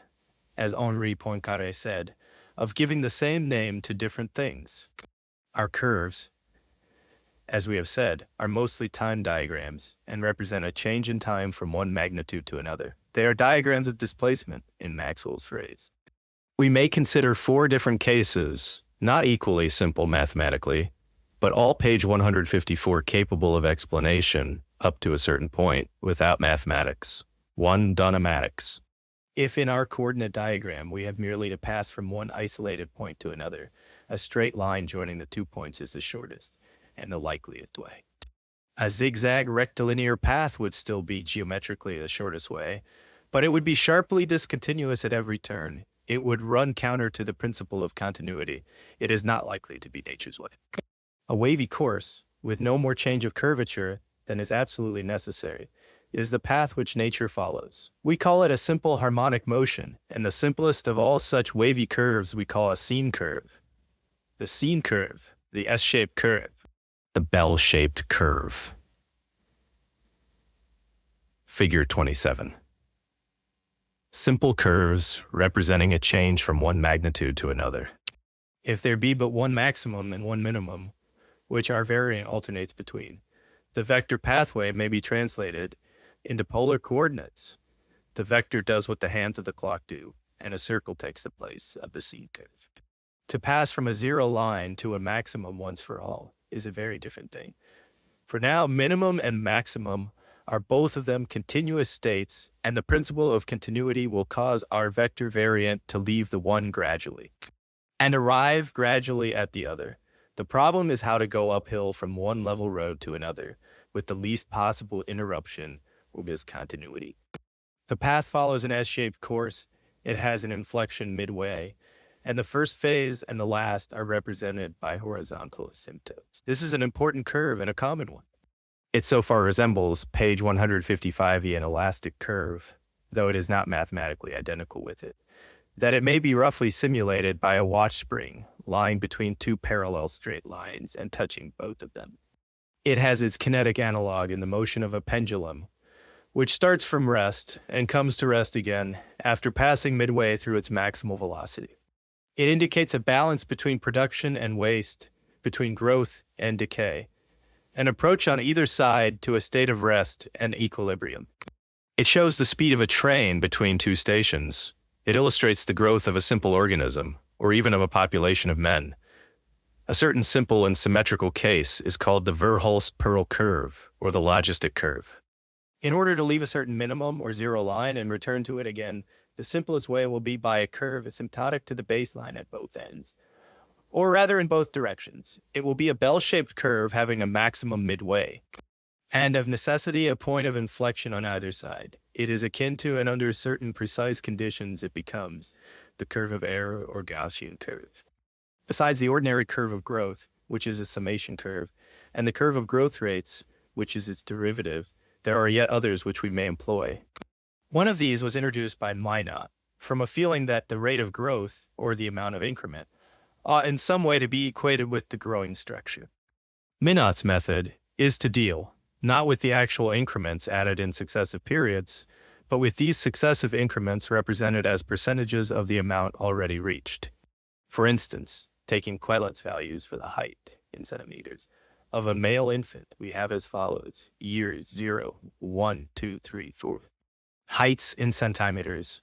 as Henri Poincaré said, of giving the same name to different things. Our curves, as we have said, are mostly time diagrams and represent a change in time from one magnitude to another. They are diagrams of displacement, in Maxwell's phrase. We may consider 4 different cases, not equally simple mathematically, but all page 154 capable of explanation up to a certain point without mathematics. 1. Donomatics. If in our coordinate diagram we have merely to pass from one isolated point to another, a straight line joining the 2 points is the shortest and the likeliest way. A zigzag rectilinear path would still be geometrically the shortest way, but it would be sharply discontinuous at every turn. It would run counter to the principle of continuity. It is not likely to be nature's way. A wavy course, with no more change of curvature than is absolutely necessary, is the path which nature follows. We call it a simple harmonic motion, and the simplest of all such wavy curves we call a scene curve. The scene curve, the S-shaped curve, the bell-shaped curve. Figure 27. Simple curves representing a change from one magnitude to another. If there be but one maximum and one minimum, which our variant alternates between, the vector pathway may be translated into polar coordinates. The vector does what the hands of the clock do, and a circle takes the place of the scene curve. To pass from a zero line to a maximum once for all is a very different thing. For now, minimum and maximum are both of them continuous states, and the principle of continuity will cause our vector variant to leave the one gradually and arrive gradually at the other. The problem is how to go uphill from one level road to another with the least possible interruption or discontinuity. The path follows an S-shaped course. It has an inflection midway, and the first phase and the last are represented by horizontal asymptotes. This is an important curve and a common one. It so far resembles page 155e, an elastic curve, though it is not mathematically identical with it, that it may be roughly simulated by a watch spring lying between 2 parallel straight lines and touching both of them. It has its kinetic analog in the motion of a pendulum, which starts from rest and comes to rest again after passing midway through its maximal velocity. It indicates a balance between production and waste, between growth and decay, an approach on either side to a state of rest and equilibrium. It shows the speed of a train between 2 stations. It illustrates the growth of a simple organism, or even of a population of men. A certain simple and symmetrical case is called the Verhulst-Pearl curve, or the logistic curve. In order to leave a certain minimum or zero line and return to it again, the simplest way will be by a curve asymptotic to the baseline at both ends, or rather in both directions. It will be a bell-shaped curve having a maximum midway, and of necessity a point of inflection on either side. It is akin to, and under certain precise conditions it becomes, the curve of error or Gaussian curve. Besides the ordinary curve of growth, which is a summation curve, and the curve of growth rates, which is its derivative, there are yet others which we may employ. One of these was introduced by Minot, from a feeling that the rate of growth, or the amount of increment, ought in some way to be equated with the growing structure. Minot's method is to deal, not with the actual increments added in successive periods, but with these successive increments represented as percentages of the amount already reached. For instance, Taking Quetelet's values for the height in centimeters of a male infant, we have as follows: years 0, 1, 2, 3, 4. Heights in centimeters: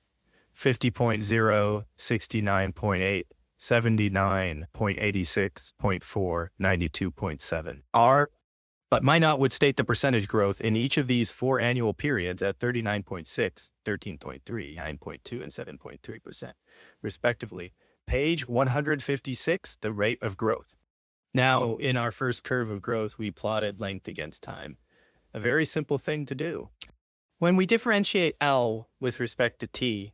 50.0, 69.8, 79.86.4, 92.7. But might not would state the percentage growth in each of these 4 annual periods at 39.6, 13.3, 9.2, and 7.3%, respectively. Page 156, the rate of growth. Now, in our first curve of growth, we plotted length against time. A very simple thing to do. When we differentiate L with respect to t,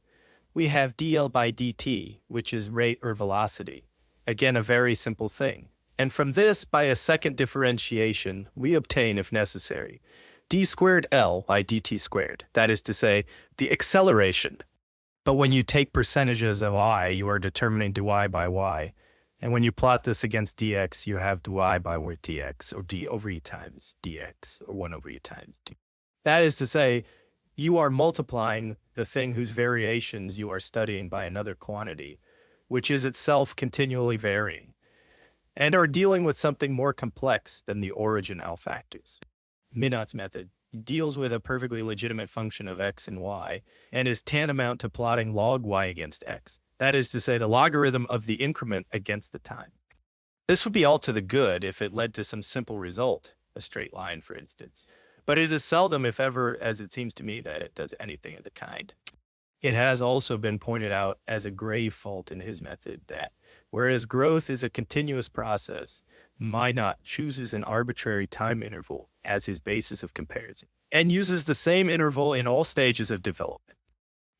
we have dl by dt, which is rate or velocity. Again, a very simple thing. And from this, by a second differentiation, we obtain, if necessary, d squared L by dt squared. That is to say, the acceleration. But when you take percentages of I, you are determining dy by y. And when you plot this against dx, you have dy by dx, or d over e times dx, or 1 over e times d. That is to say, you are multiplying the thing whose variations you are studying by another quantity, which is itself continually varying, and are dealing with something more complex than the origin L factors. Minot's method deals with a perfectly legitimate function of x and y, and is tantamount to plotting log y against x. That is to say, the logarithm of the increment against the time. This would be all to the good if it led to some simple result, a straight line, for instance. But it is seldom, if ever, as it seems to me, that it does anything of the kind. It has also been pointed out as a grave fault in his method that, whereas growth is a continuous process, Minot chooses an arbitrary time interval as his basis of comparison, and uses the same interval in all stages of development.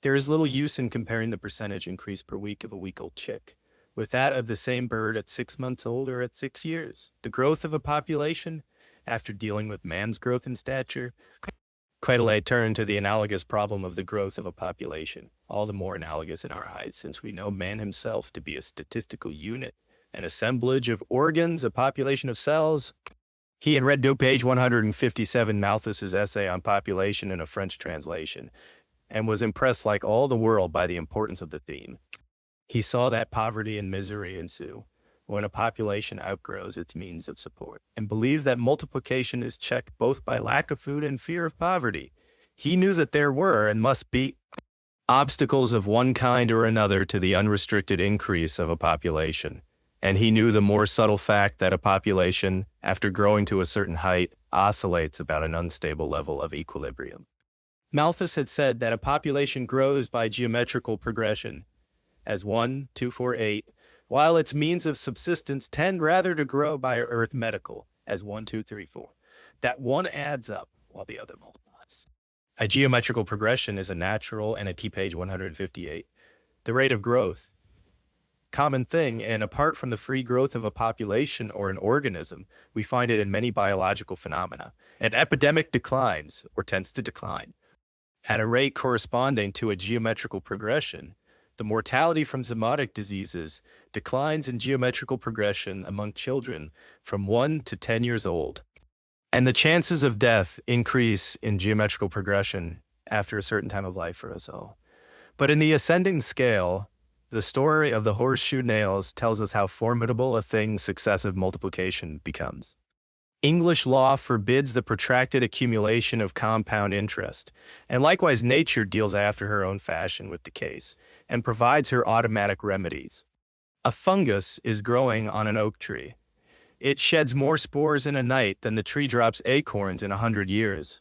There is little use in comparing the percentage increase per week of a week-old chick with that of the same bird at 6 months old or at 6 years. The growth of a population, after dealing with man's growth in stature, Quetelet turned to the analogous problem of the growth of a population, all the more analogous in our eyes since we know man himself to be a statistical unit, an assemblage of organs, a population of cells. He had read page 157 Malthus's essay on population in a French translation, and was impressed like all the world by the importance of the theme. He saw that poverty and misery ensue when a population outgrows its means of support, and believed that multiplication is checked both by lack of food and fear of poverty. He knew that there were and must be obstacles of one kind or another to the unrestricted increase of a population, and he knew the more subtle fact that a population, after growing to a certain height, oscillates about an unstable level of equilibrium. Malthus had said that a population grows by geometrical progression, as 1, 2, 4, 8, while its means of subsistence tend rather to grow by arithmetical, as 1, 2, 3, 4. That one adds up while the other multiplies. A geometrical progression is a natural, and at page 158, the rate of growth. Common thing, and apart from the free growth of a population or an organism, we find it in many biological phenomena. An epidemic declines, or tends to decline, at a rate corresponding to a geometrical progression. The mortality from zoonotic diseases declines in geometrical progression among children from 1 to 10 years old, and the chances of death increase in geometrical progression after a certain time of life for us all. But in the ascending scale, the story of the horseshoe nails tells us how formidable a thing successive multiplication becomes. English law forbids the protracted accumulation of compound interest, and likewise nature deals after her own fashion with the case, and provides her automatic remedies. A fungus is growing on an oak tree. It sheds more spores in a night than the tree drops acorns in 100 years.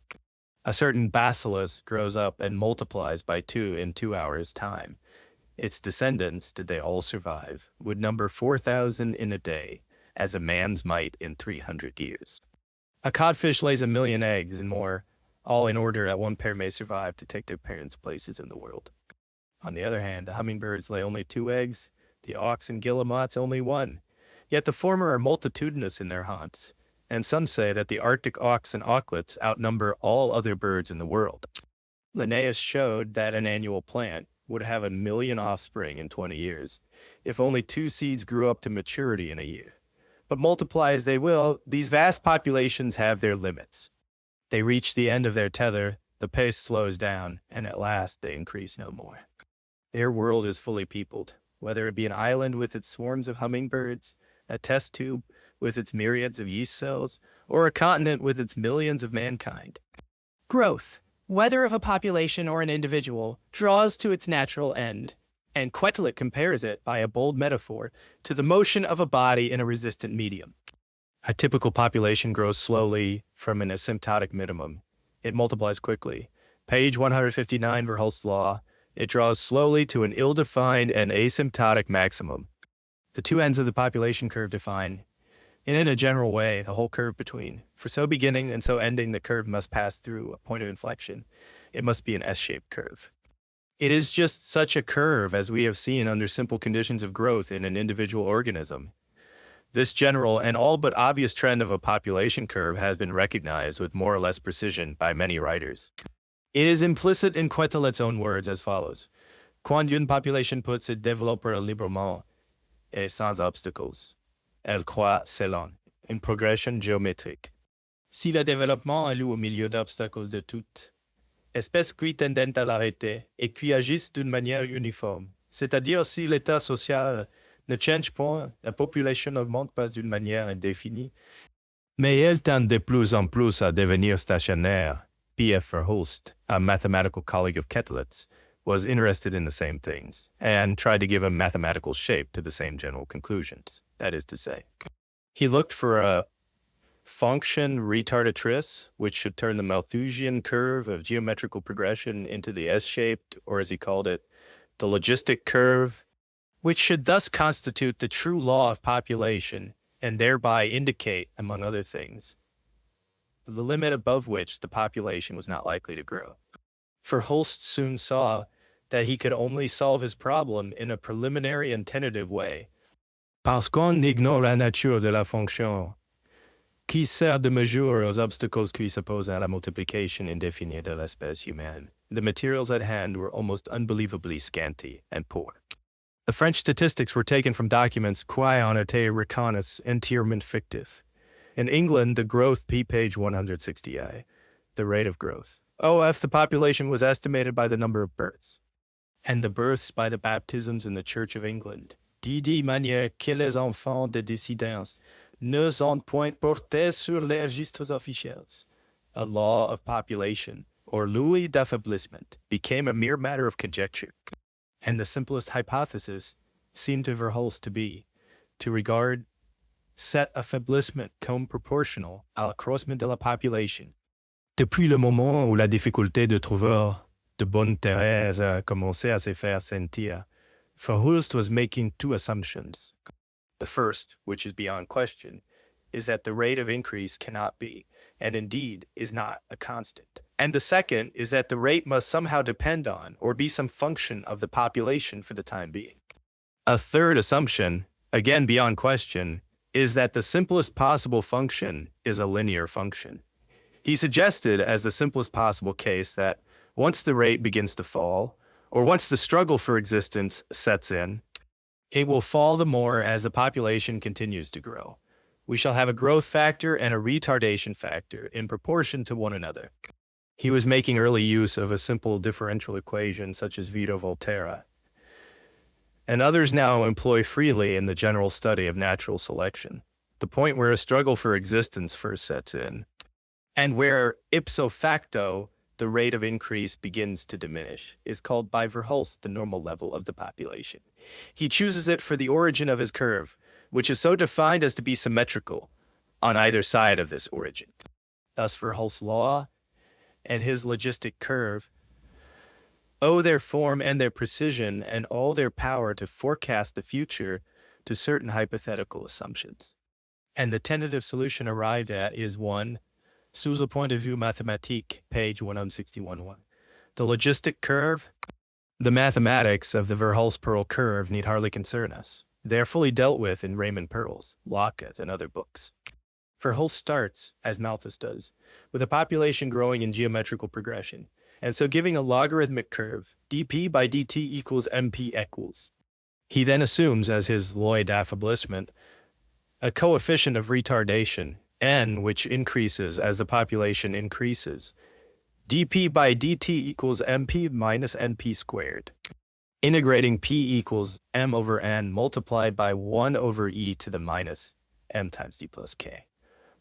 A certain bacillus grows up and multiplies by 2 in 2 hours' time. Its descendants, did they all survive, would number 4,000 in a day, as a man's might in 300 years. A codfish lays 1,000,000 eggs and more, all in order that one pair may survive to take their parents' places in the world. On the other hand, the hummingbirds lay only 2 eggs, the auks and guillemots only 1. Yet the former are multitudinous in their haunts, and some say that the Arctic auks and auklets outnumber all other birds in the world. Linnaeus showed that an annual plant would have 1,000,000 offspring in 20 years, if only 2 seeds grew up to maturity in a year. But multiply as they will, these vast populations have their limits. They reach the end of their tether, the pace slows down, and at last they increase no more. Their world is fully peopled, whether it be an island with its swarms of hummingbirds, a test tube with its myriads of yeast cells, or a continent with its millions of mankind. Growth, whether of a population or an individual, draws to its natural end, and Quetelet compares it, by a bold metaphor, to the motion of a body in a resistant medium. A typical population grows slowly from an asymptotic minimum. It multiplies quickly. Page 159, Verhulst's law. It draws slowly to an ill-defined and asymptotic maximum. The two ends of the population curve define, in a general way, the whole curve between. For so beginning and so ending, the curve must pass through a point of inflection. It must be an S-shaped curve. It is just such a curve as we have seen under simple conditions of growth in an individual organism. This general and all but obvious trend of a population curve has been recognized with more or less precision by many writers. It is implicit in Quetelet's own words as follows. Quand une population peut se développer librement et sans obstacles, elle croît selon une progression géométrique. Si le développement a lieu au milieu d'obstacles de toute espèce qui tendent à l'arrêter et qui agissent d'une manière uniforme, c'est-à-dire si l'état social ne change pas, la population n'augmente pas d'une manière indéfinie, mais elle tend de plus en plus à devenir stationnaire. P.F. Verhulst, a mathematical colleague of Quetelet's, was interested in the same things and tried to give a mathematical shape to the same general conclusions. That is to say, he looked for a function retardatrice, which should turn the Malthusian curve of geometrical progression into the S-shaped, or as he called it, the logistic curve, which should thus constitute the true law of population and thereby indicate, among other things, the limit above which the population was not likely to grow. Verhulst soon saw that he could only solve his problem in a preliminary and tentative way. Parce qu'on ignore la nature de la fonction qui sert de mesure aux obstacles qui s'opposent à la multiplication indéfinie de l'espèce humaine. The materials at hand were almost unbelievably scanty and poor. The French statistics were taken from documents qui en étaient reconnaissent entièrement fictifs. In England, the growth, page 160i, the rate of growth. OF, the population was estimated by the number of births, and the births by the baptisms in the Church of England. De manière que les enfants de dissidence ne sont point portés sur les registres officiels. A law of population, or loi d'affaiblissement, became a mere matter of conjecture, and the simplest hypothesis seemed to Verhulst to be to regard cet affaiblissement comme proportional à l'accroissement de la population. Depuis le moment où la difficulté de trouver de bonnes terres a commencé à se faire sentir, Verhulst was making two assumptions. The first, which is beyond question, is that the rate of increase cannot be, and indeed is not, a constant. And the second is that the rate must somehow depend on or be some function of the population for the time being. A third assumption, again beyond question, is that the simplest possible function is a linear function. He suggested as the simplest possible case that once the rate begins to fall, or once the struggle for existence sets in, it will fall the more as the population continues to grow. We shall have a growth factor and a retardation factor in proportion to one another. He was making early use of a simple differential equation such as Vito Volterra, and others now employ freely in the general study of natural selection, the point where a struggle for existence first sets in, and where ipso facto the rate of increase begins to diminish, is called by Verhulst the normal level of the population. He chooses it for the origin of his curve, which is so defined as to be symmetrical on either side of this origin. Thus Verhulst's law and his logistic curve owe their form and their precision and all their power to forecast the future to certain hypothetical assumptions. And the tentative solution arrived at is 1, sous le point de vue mathématique, page 161.1. The logistic curve, the mathematics of the Verhulst-Pearl curve need hardly concern us. They are fully dealt with in Raymond Pearl's, Locke's, and other books. Verhulst starts, as Malthus does, with a population growing in geometrical progression, and so giving a logarithmic curve, dp by dt equals mp equals. He then assumes as his loi d'affaiblissement a coefficient of retardation, n, which increases as the population increases. dp by dt equals mp minus np squared. integrating P equals M over N multiplied by 1 over e to the minus M times D plus K,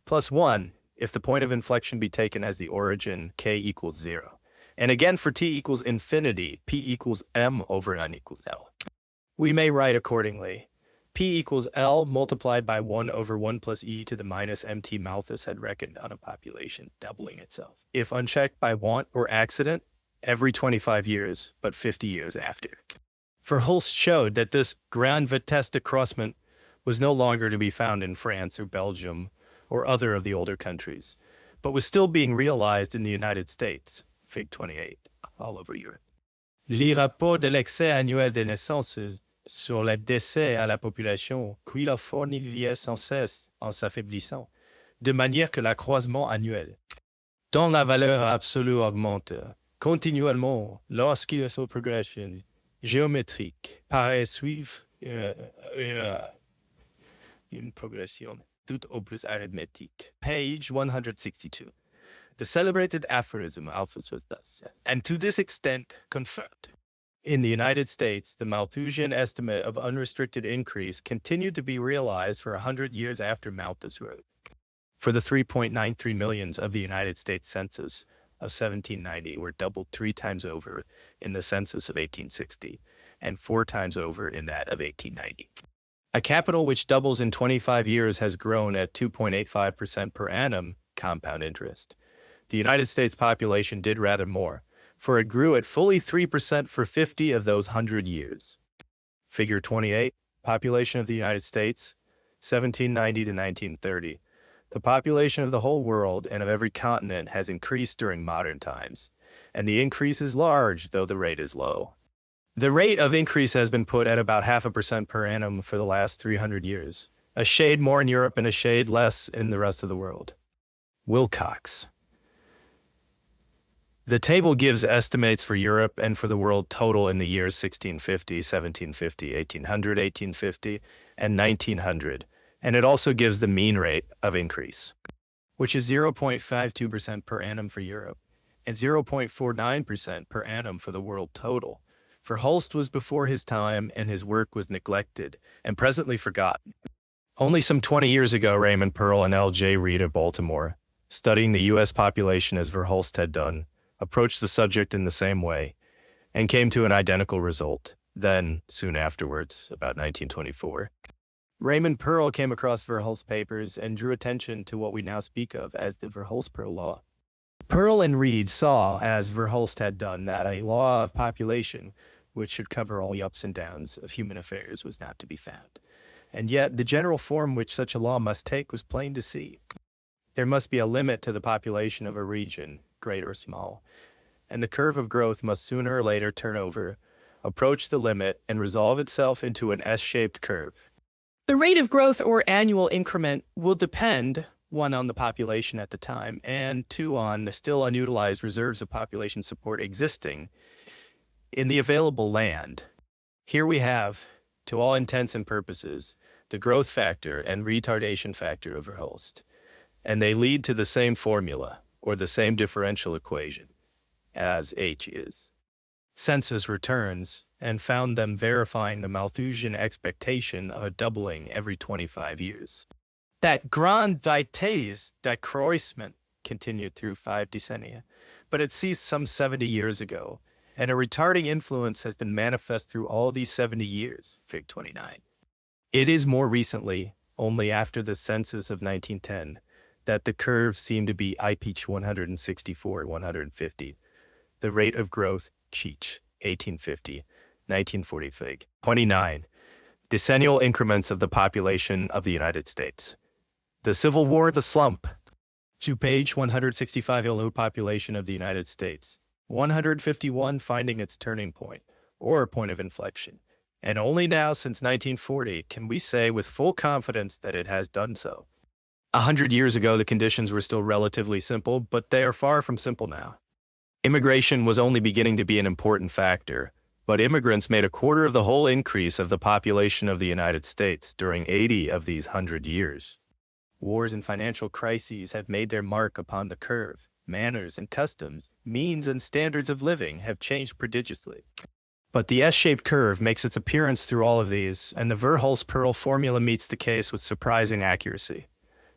plus 1 if the point of inflection be taken as the origin K equals 0. And again, for T equals infinity, P equals M over N equals L. We may write accordingly. P equals L multiplied by 1 over 1 plus e to the minus mt. Malthus had reckoned on a population doubling itself, if unchecked by want or accident, every 25 years, but 50 years after. Verhulst showed that this grand vitesse décroissement was no longer to be found in France or Belgium or other of the older countries, but was still being realized in the United States, Fig 28, all over Europe. Les rapports de l'excès annuel des naissances sur les décès à la population, qui la fournirait sans cesse en s'affaiblissant, de manière que l'accroissement annuel, dont la valeur absolue augmente continuellement lorsqu'il est progression géométrique, paraît suivre une progression tout au plus arithmétique. Page 162. The celebrated aphorism Malthus was thus, and to this extent confirmed. In the United States, the Malthusian estimate of unrestricted increase continued to be realized for 100 years after Malthus wrote. For the 3.93 millions of the United States Census of 1790 were doubled 3 times over in the census of 1860 and 4 times over in that of 1890. A capital which doubles in 25 years has grown at 2.85% per annum compound interest. The United States population did rather more, for it grew at fully 3% for 50 of those 100 years. Figure 28, population of the United States, 1790 to 1930. The population of the whole world and of every continent has increased during modern times, and the increase is large, though the rate is low. The rate of increase has been put at about 0.5% per annum for the last 300 years, a shade more in Europe and a shade less in the rest of the world. Wilcox. The table gives estimates for Europe and for the world total in the years 1650, 1750, 1800, 1850, and 1900, and it also gives the mean rate of increase, which is 0.52% per annum for Europe and 0.49% per annum for the world total. Verhulst was before his time, and his work was neglected and presently forgotten. Only some 20 years ago, Raymond Pearl and L.J. Reid of Baltimore, studying the U.S. population as Verhulst had done, approached the subject in the same way and came to an identical result. Then, soon afterwards, about 1924, Raymond Pearl came across Verhulst's papers and drew attention to what we now speak of as the Verhulst-Pearl law. Pearl and Reid saw, as Verhulst had done, that a law of population which should cover all the ups and downs of human affairs was not to be found. And yet, the general form which such a law must take was plain to see. There must be a limit to the population of a region, great or small, and the curve of growth must sooner or later turn over, approach the limit, and resolve itself into an S-shaped curve. The rate of growth or annual increment will depend, 1, on the population at the time, and 2, on the still unutilized reserves of population support existing in the available land. Here we have, to all intents and purposes, the growth factor and retardation factor of Verhulst, and they lead to the same formula, or the same differential equation, as H is. Census returns, and found them verifying the Malthusian expectation of a doubling every 25 years. That grand vitesse décroissement continued through 5 decennia, but it ceased some 70 years ago, and a retarding influence has been manifest through all these 70 years, Fig 29. It is more recently, only after the census of 1910, that the curve seemed to be IPH 164, 150. The rate of growth, Cheech, 1850, 1940 Fig. 29. Decennial increments of the population of the United States. The Civil War, the slump. To page 165, LO population of the United States. 151 finding its turning point, or point of inflection. And only now, since 1940, can we say with full confidence that it has done so. 100 years ago, the conditions were still relatively simple, but they are far from simple now. Immigration was only beginning to be an important factor, but immigrants made a quarter of the whole increase of the population of the United States during 80 of these 100 years. Wars and financial crises have made their mark upon the curve. Manners and customs, means and standards of living have changed prodigiously. But the S-shaped curve makes its appearance through all of these, and the Verhulst-Pearl formula meets the case with surprising accuracy.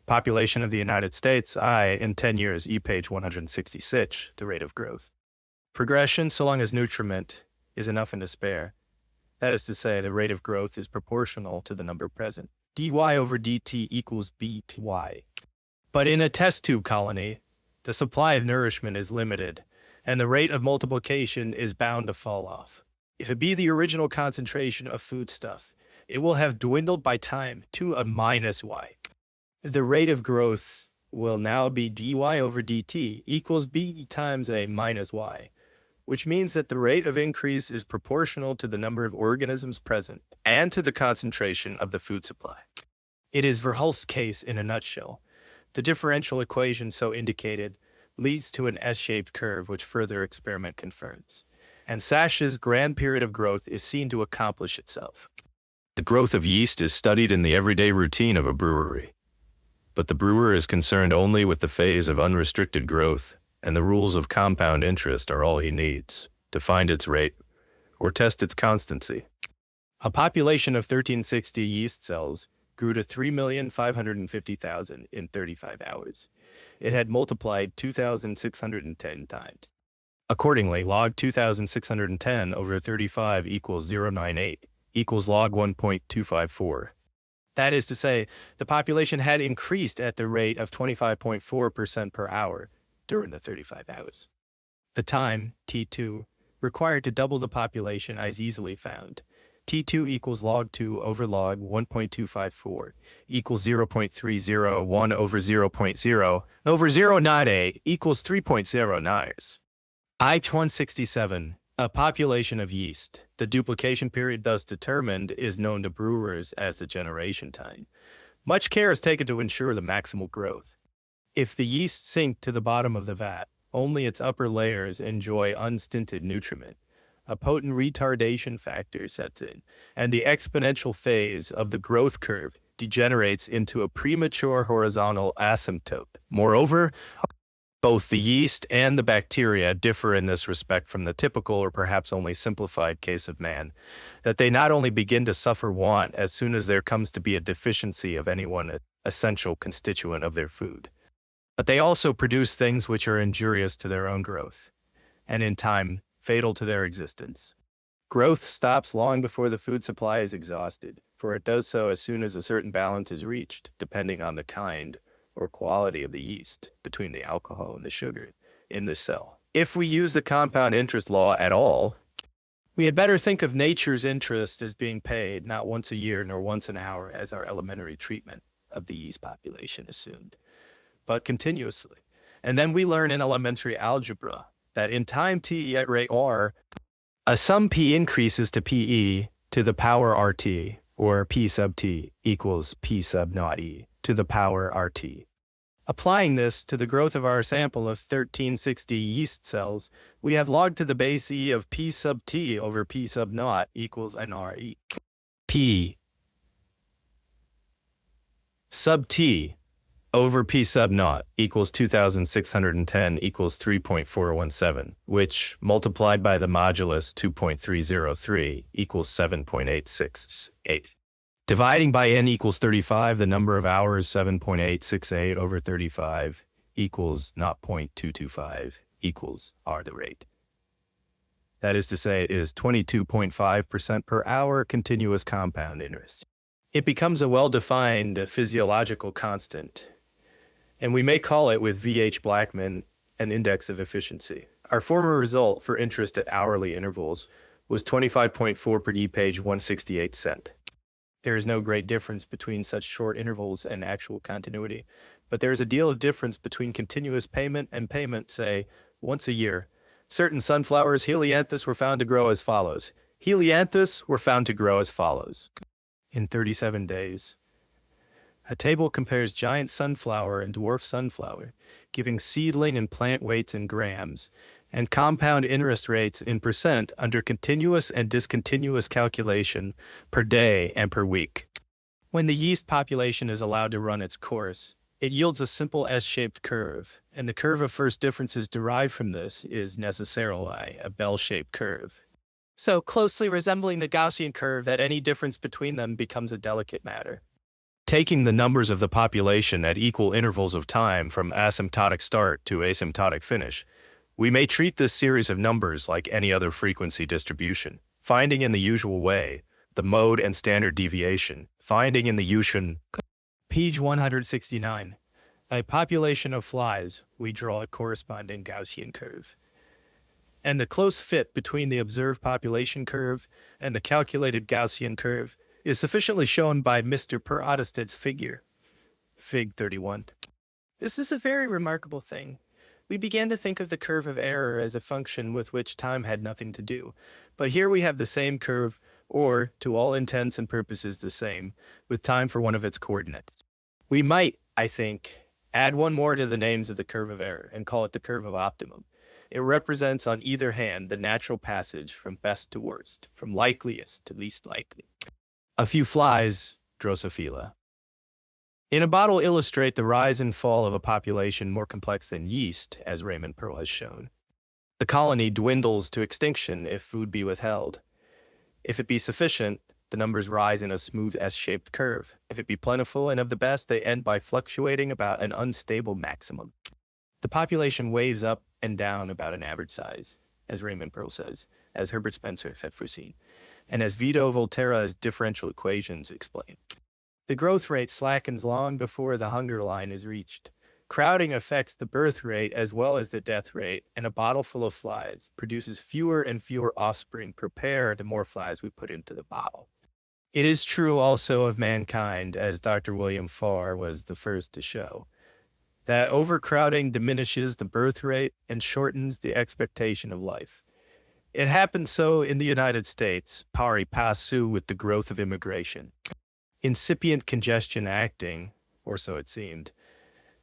Population of the United States, in 10 years, page 166, the rate of growth. Progression, so long as nutriment is enough and to spare. That is to say, the rate of growth is proportional to the number present. dy over dt equals by. But in a test tube colony, the supply of nourishment is limited, and the rate of multiplication is bound to fall off. If it be the original concentration of foodstuff, it will have dwindled by time to a minus y. The rate of growth will now be dy over dt equals b times a minus y, which means that the rate of increase is proportional to the number of organisms present and to the concentration of the food supply. It is Verhulst's case in a nutshell. The differential equation so indicated leads to an S-shaped curve, which further experiment confirms. And Sachs's grand period of growth is seen to accomplish itself. The growth of yeast is studied in the everyday routine of a brewery. But the brewer is concerned only with the phase of unrestricted growth, and the rules of compound interest are all he needs to find its rate or test its constancy. A population of 1360 yeast cells grew to 3,550,000 in 35 hours. It had multiplied 2,610 times. Accordingly, log 2,610 over 35 equals 0.98 equals log 1.254. That is to say, the population had increased at the rate of 25.4% per hour during the 35 hours. The time, T2, required to double the population is easily found. T2 equals log 2 over log 1.254 equals 0.301 over 0.0 over 0.98 equals 3.09. I-167. A population of yeast. The duplication period thus determined is known to brewers as the generation time. Much care is taken to ensure the maximal growth. If the yeast sink to the bottom of the vat, only its upper layers enjoy unstinted nutriment. A potent retardation factor sets in, and the exponential phase of the growth curve degenerates into a premature horizontal asymptote. Moreover, both the yeast and the bacteria differ in this respect from the typical or perhaps only simplified case of man, that they not only begin to suffer want as soon as there comes to be a deficiency of any one essential constituent of their food, but they also produce things which are injurious to their own growth, and in time, fatal to their existence. Growth stops long before the food supply is exhausted, for it does so as soon as a certain balance is reached, depending on the kind or quality of the yeast between the alcohol and the sugar in the cell. If we use the compound interest law at all, we had better think of nature's interest as being paid not once a year nor once an hour as our elementary treatment of the yeast population assumed, but continuously. And then we learn in elementary algebra that in time t at rate r, a sum p increases to pe to the power rt, or p sub t equals p sub naught e to the power rt. Applying this to the growth of our sample of 1360 yeast cells, we have log to the base e of p sub t over p sub naught equals nre. P sub t over p sub naught equals 2,610 equals 3.417, which, multiplied by the modulus 2.303, equals 7.868. Dividing by n equals 35, the number of hours 7.868 over 35 equals 0.225 equals r the rate. That is to say, it is 22.5% per hour continuous compound interest. It becomes a well-defined physiological constant, and we may call it with V.H. Blackman an index of efficiency. Our former result for interest at hourly intervals was 25.4 per d page 168 cent. There is no great difference between such short intervals and actual continuity, but there is a deal of difference between continuous payment and payment, say, once a year. Certain sunflowers, Helianthus, were found to grow as follows. In 37 days. A table compares giant sunflower and dwarf sunflower, giving seedling and plant weights in grams, and compound interest rates in percent under continuous and discontinuous calculation per day and per week. When the yeast population is allowed to run its course, it yields a simple S-shaped curve, and the curve of first differences derived from this is necessarily a bell-shaped curve. so closely resembling the Gaussian curve that any difference between them becomes a delicate matter. Taking the numbers of the population at equal intervals of time from asymptotic start to asymptotic finish, we may treat this series of numbers like any other frequency distribution, finding in the usual way the mode and standard deviation, finding in the usual. Page 169. By population of flies, we draw a corresponding Gaussian curve. And the close fit between the observed population curve and the calculated Gaussian curve is sufficiently shown by Mr. Per Ottested's figure, Fig. 31. This is a very remarkable thing. We began to think of the curve of error as a function with which time had nothing to do, but here we have the same curve, or, to all intents and purposes the same, with time for one of its coordinates. We might, I think, add one more to the names of the curve of error and call it the curve of optimum. It represents on either hand the natural passage from best to worst, from likeliest to least likely. A few flies, Drosophila. In a bottle illustrate the rise and fall of a population more complex than yeast, as Raymond Pearl has shown. The colony dwindles to extinction if food be withheld. If it be sufficient, the numbers rise in a smooth S-shaped curve. If it be plentiful and of the best, they end by fluctuating about an unstable maximum. The population waves up and down about an average size, as Raymond Pearl says, as Herbert Spencer had foreseen, and as Vito Volterra's differential equations explain. The growth rate slackens long before the hunger line is reached. Crowding affects the birth rate as well as the death rate, and a bottle full of flies produces fewer and fewer offspring per pair the more flies we put into the bottle. It is true also of mankind, as Dr. William Farr was the first to show, that overcrowding diminishes the birth rate and shortens the expectation of life. It happened so in the United States, pari passu with the growth of immigration. Incipient congestion acting, or so it seemed,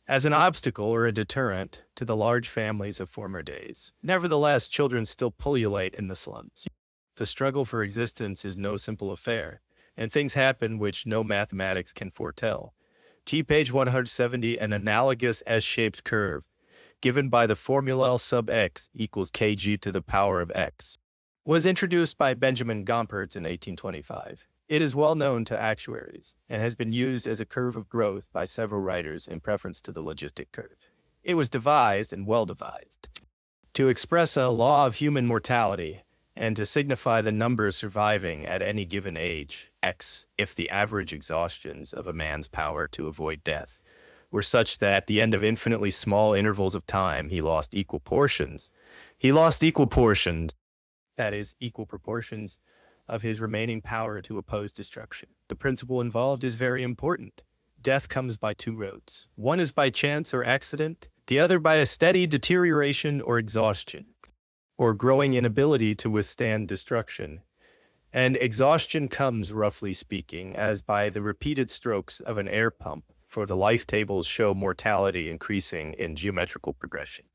as an obstacle or a deterrent to the large families of former days. Nevertheless, children still pullulate in the slums. The struggle for existence is no simple affair, and things happen which no mathematics can foretell. G page 170, an analogous S-shaped curve, given by the formula L sub x equals kg to the power of x, was introduced by Benjamin Gompertz in 1825. It is well known to actuaries and has been used as a curve of growth by several writers in preference to the logistic curve. It was devised, and well devised, to express a law of human mortality and to signify the number surviving at any given age, x, if the average exhaustions of a man's power to avoid death were such that at the end of infinitely small intervals of time he lost equal portions. That is, equal proportions of his remaining power to oppose destruction. The principle involved is very important. Death comes by two roads. One is by chance or accident, the other by a steady deterioration or exhaustion, or growing inability to withstand destruction. And exhaustion comes, roughly speaking, as by the repeated strokes of an air pump, for the life tables show mortality increasing in geometrical progression,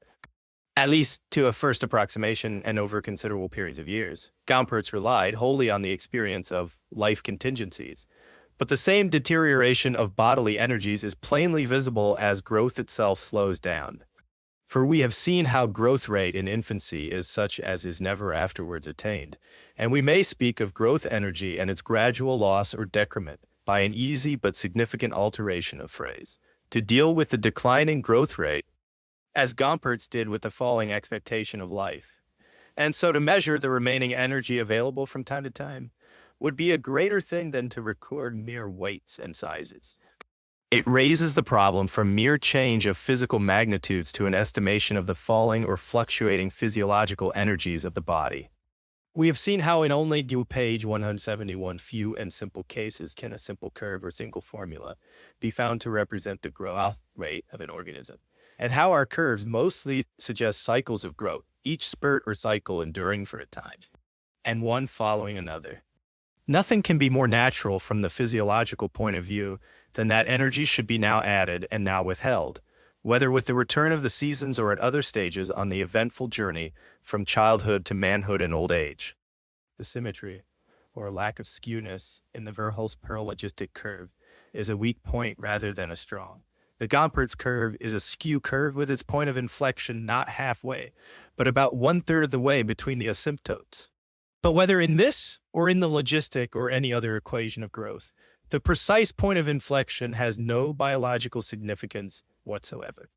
at least to a first approximation and over considerable periods of years. Gompertz relied wholly on the experience of life contingencies, but the same deterioration of bodily energies is plainly visible as growth itself slows down. For we have seen how growth rate in infancy is such as is never afterwards attained, and we may speak of growth energy and its gradual loss or decrement by an easy but significant alteration of phrase. To deal with the declining growth rate, as Gompertz did with the falling expectation of life, and so to measure the remaining energy available from time to time, would be a greater thing than to record mere weights and sizes. It raises the problem from mere change of physical magnitudes to an estimation of the falling or fluctuating physiological energies of the body. We have seen how in only page 171 few and simple cases can a simple curve or single formula be found to represent the growth rate of an organism, and how our curves mostly suggest cycles of growth, each spurt or cycle enduring for a time, and one following another. Nothing can be more natural from the physiological point of view than that energy should be now added and now withheld, whether with the return of the seasons or at other stages on the eventful journey from childhood to manhood and old age. The symmetry, or lack of skewness, in the Verhulst-Pearl logistic curve is a weak point rather than a strong. The Gompertz curve is a skew curve with its point of inflection not halfway, but about 1/3 of the way between the asymptotes. But whether in this or in the logistic or any other equation of growth, the precise point of inflection has no biological significance whatsoever.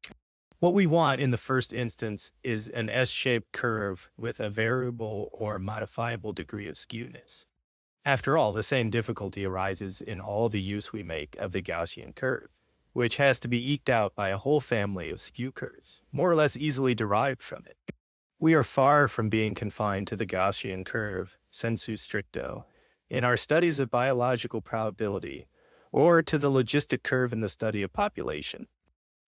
What we want in the first instance is an S-shaped curve with a variable or modifiable degree of skewness. After all, the same difficulty arises in all the use we make of the Gaussian curve, which has to be eked out by a whole family of skew curves, more or less easily derived from it. We are far from being confined to the Gaussian curve, sensu stricto, in our studies of biological probability, or to the logistic curve in the study of population.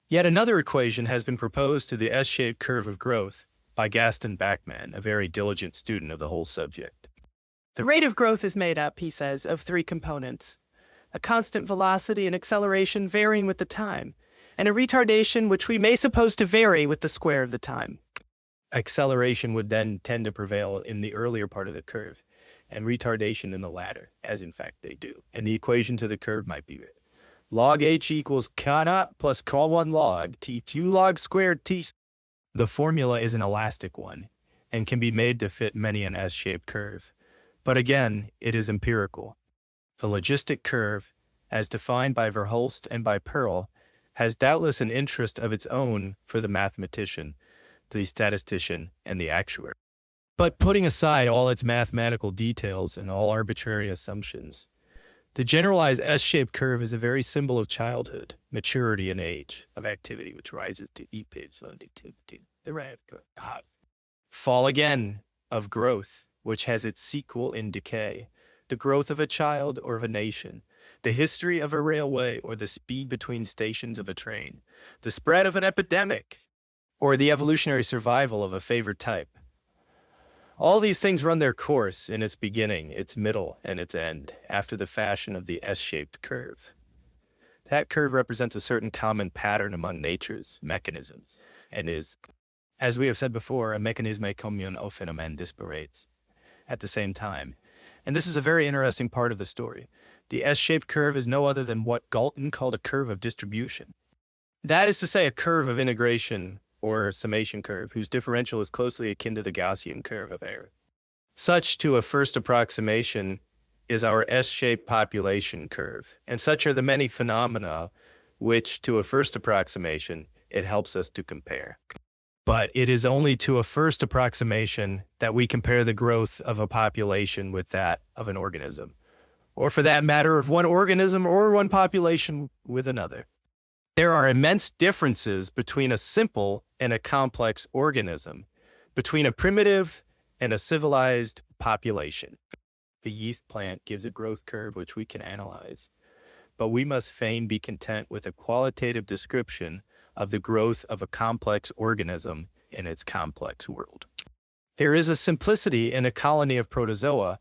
Yet another equation has been proposed to the S-shaped curve of growth by Gaston Bachmann, a very diligent student of the whole subject. The rate of growth is made up, he says, of three components: a constant velocity and acceleration varying with the time, and a retardation which we may suppose to vary with the square of the time. Acceleration would then tend to prevail in the earlier part of the curve, and retardation in the latter, as in fact they do. And the equation to the curve might be log h equals k naught plus k1 log t2 log squared t. The formula is an elastic one, and can be made to fit many an S-shaped curve. But again, it is empirical. The logistic curve, as defined by Verhulst and by Pearl, has doubtless an interest of its own for the mathematician, the statistician, and the actuary. But putting aside all its mathematical details and all arbitrary assumptions, the generalized S-shaped curve is a very symbol of childhood, maturity, and age, of activity which rises to the fall again of growth, which has its sequel in decay, the growth of a child or of a nation, the history of a railway or the speed between stations of a train, the spread of an epidemic, or the evolutionary survival of a favored type. All these things run their course in its beginning, its middle, and its end, after the fashion of the S-shaped curve. That curve represents a certain common pattern among nature's mechanisms, and is, as we have said before, a mécanisme commun au phénomène disparates at the same time. And this is a very interesting part of the story. The S-shaped curve is no other than what Galton called a curve of distribution. That is to say, a curve of integration, or summation curve, whose differential is closely akin to the Gaussian curve of error. Such, to a first approximation, is our S-shaped population curve, and such are the many phenomena which, to a first approximation, it helps us to compare. But it is only to a first approximation that we compare the growth of a population with that of an organism, or for that matter, of one organism or one population with another. There are immense differences between a simple and a complex organism, between a primitive and a civilized population. The yeast plant gives a growth curve which we can analyze, but we must fain be content with a qualitative description of the growth of a complex organism in its complex world. There is a simplicity in a colony of protozoa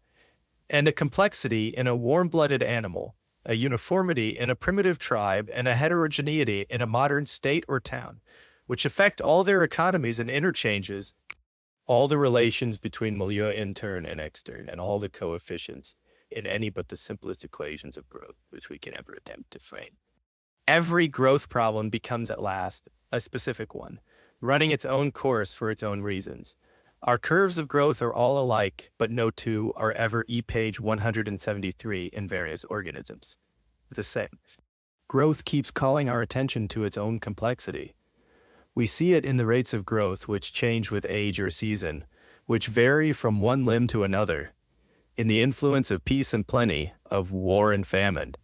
and a complexity in a warm-blooded animal, a uniformity in a primitive tribe, and a heterogeneity in a modern state or town, which affect all their economies and interchanges, all the relations between milieu interne and externe, and all the coefficients in any but the simplest equations of growth which we can ever attempt to frame. Every growth problem becomes at last a specific one, running its own course for its own reasons. Our curves of growth are all alike, but no two are ever page 173 in various organisms the same. Growth keeps calling our attention to its own complexity. We see it in the rates of growth which change with age or season, which vary from one limb to another, in the influence of peace and plenty, of war and famine,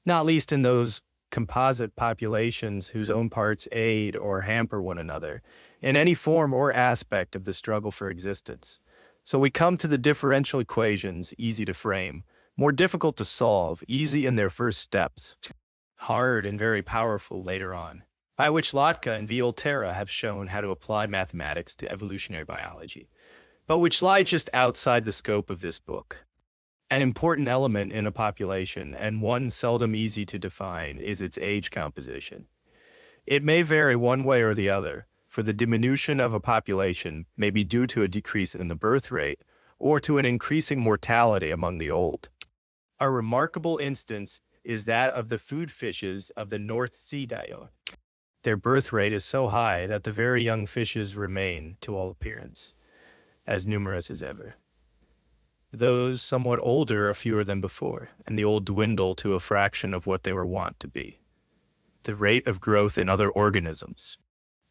not least in those composite populations whose own parts aid or hamper one another in any form or aspect of the struggle for existence. So we come to the differential equations, easy to frame, more difficult to solve, easy in their first steps, hard and very powerful later on, by which Lotka and Volterra have shown how to apply mathematics to evolutionary biology, but which lie just outside the scope of this book. An important element in a population, and one seldom easy to define, is its age composition. It may vary one way or the other, for the diminution of a population may be due to a decrease in the birth rate or to an increasing mortality among the old. A remarkable instance is that of the food fishes of the North Sea dione. Their birth rate is so high that the very young fishes remain, to all appearance, as numerous as ever. Those somewhat older are fewer than before, and the old dwindle to a fraction of what they were wont to be. The rate of growth in other organisms.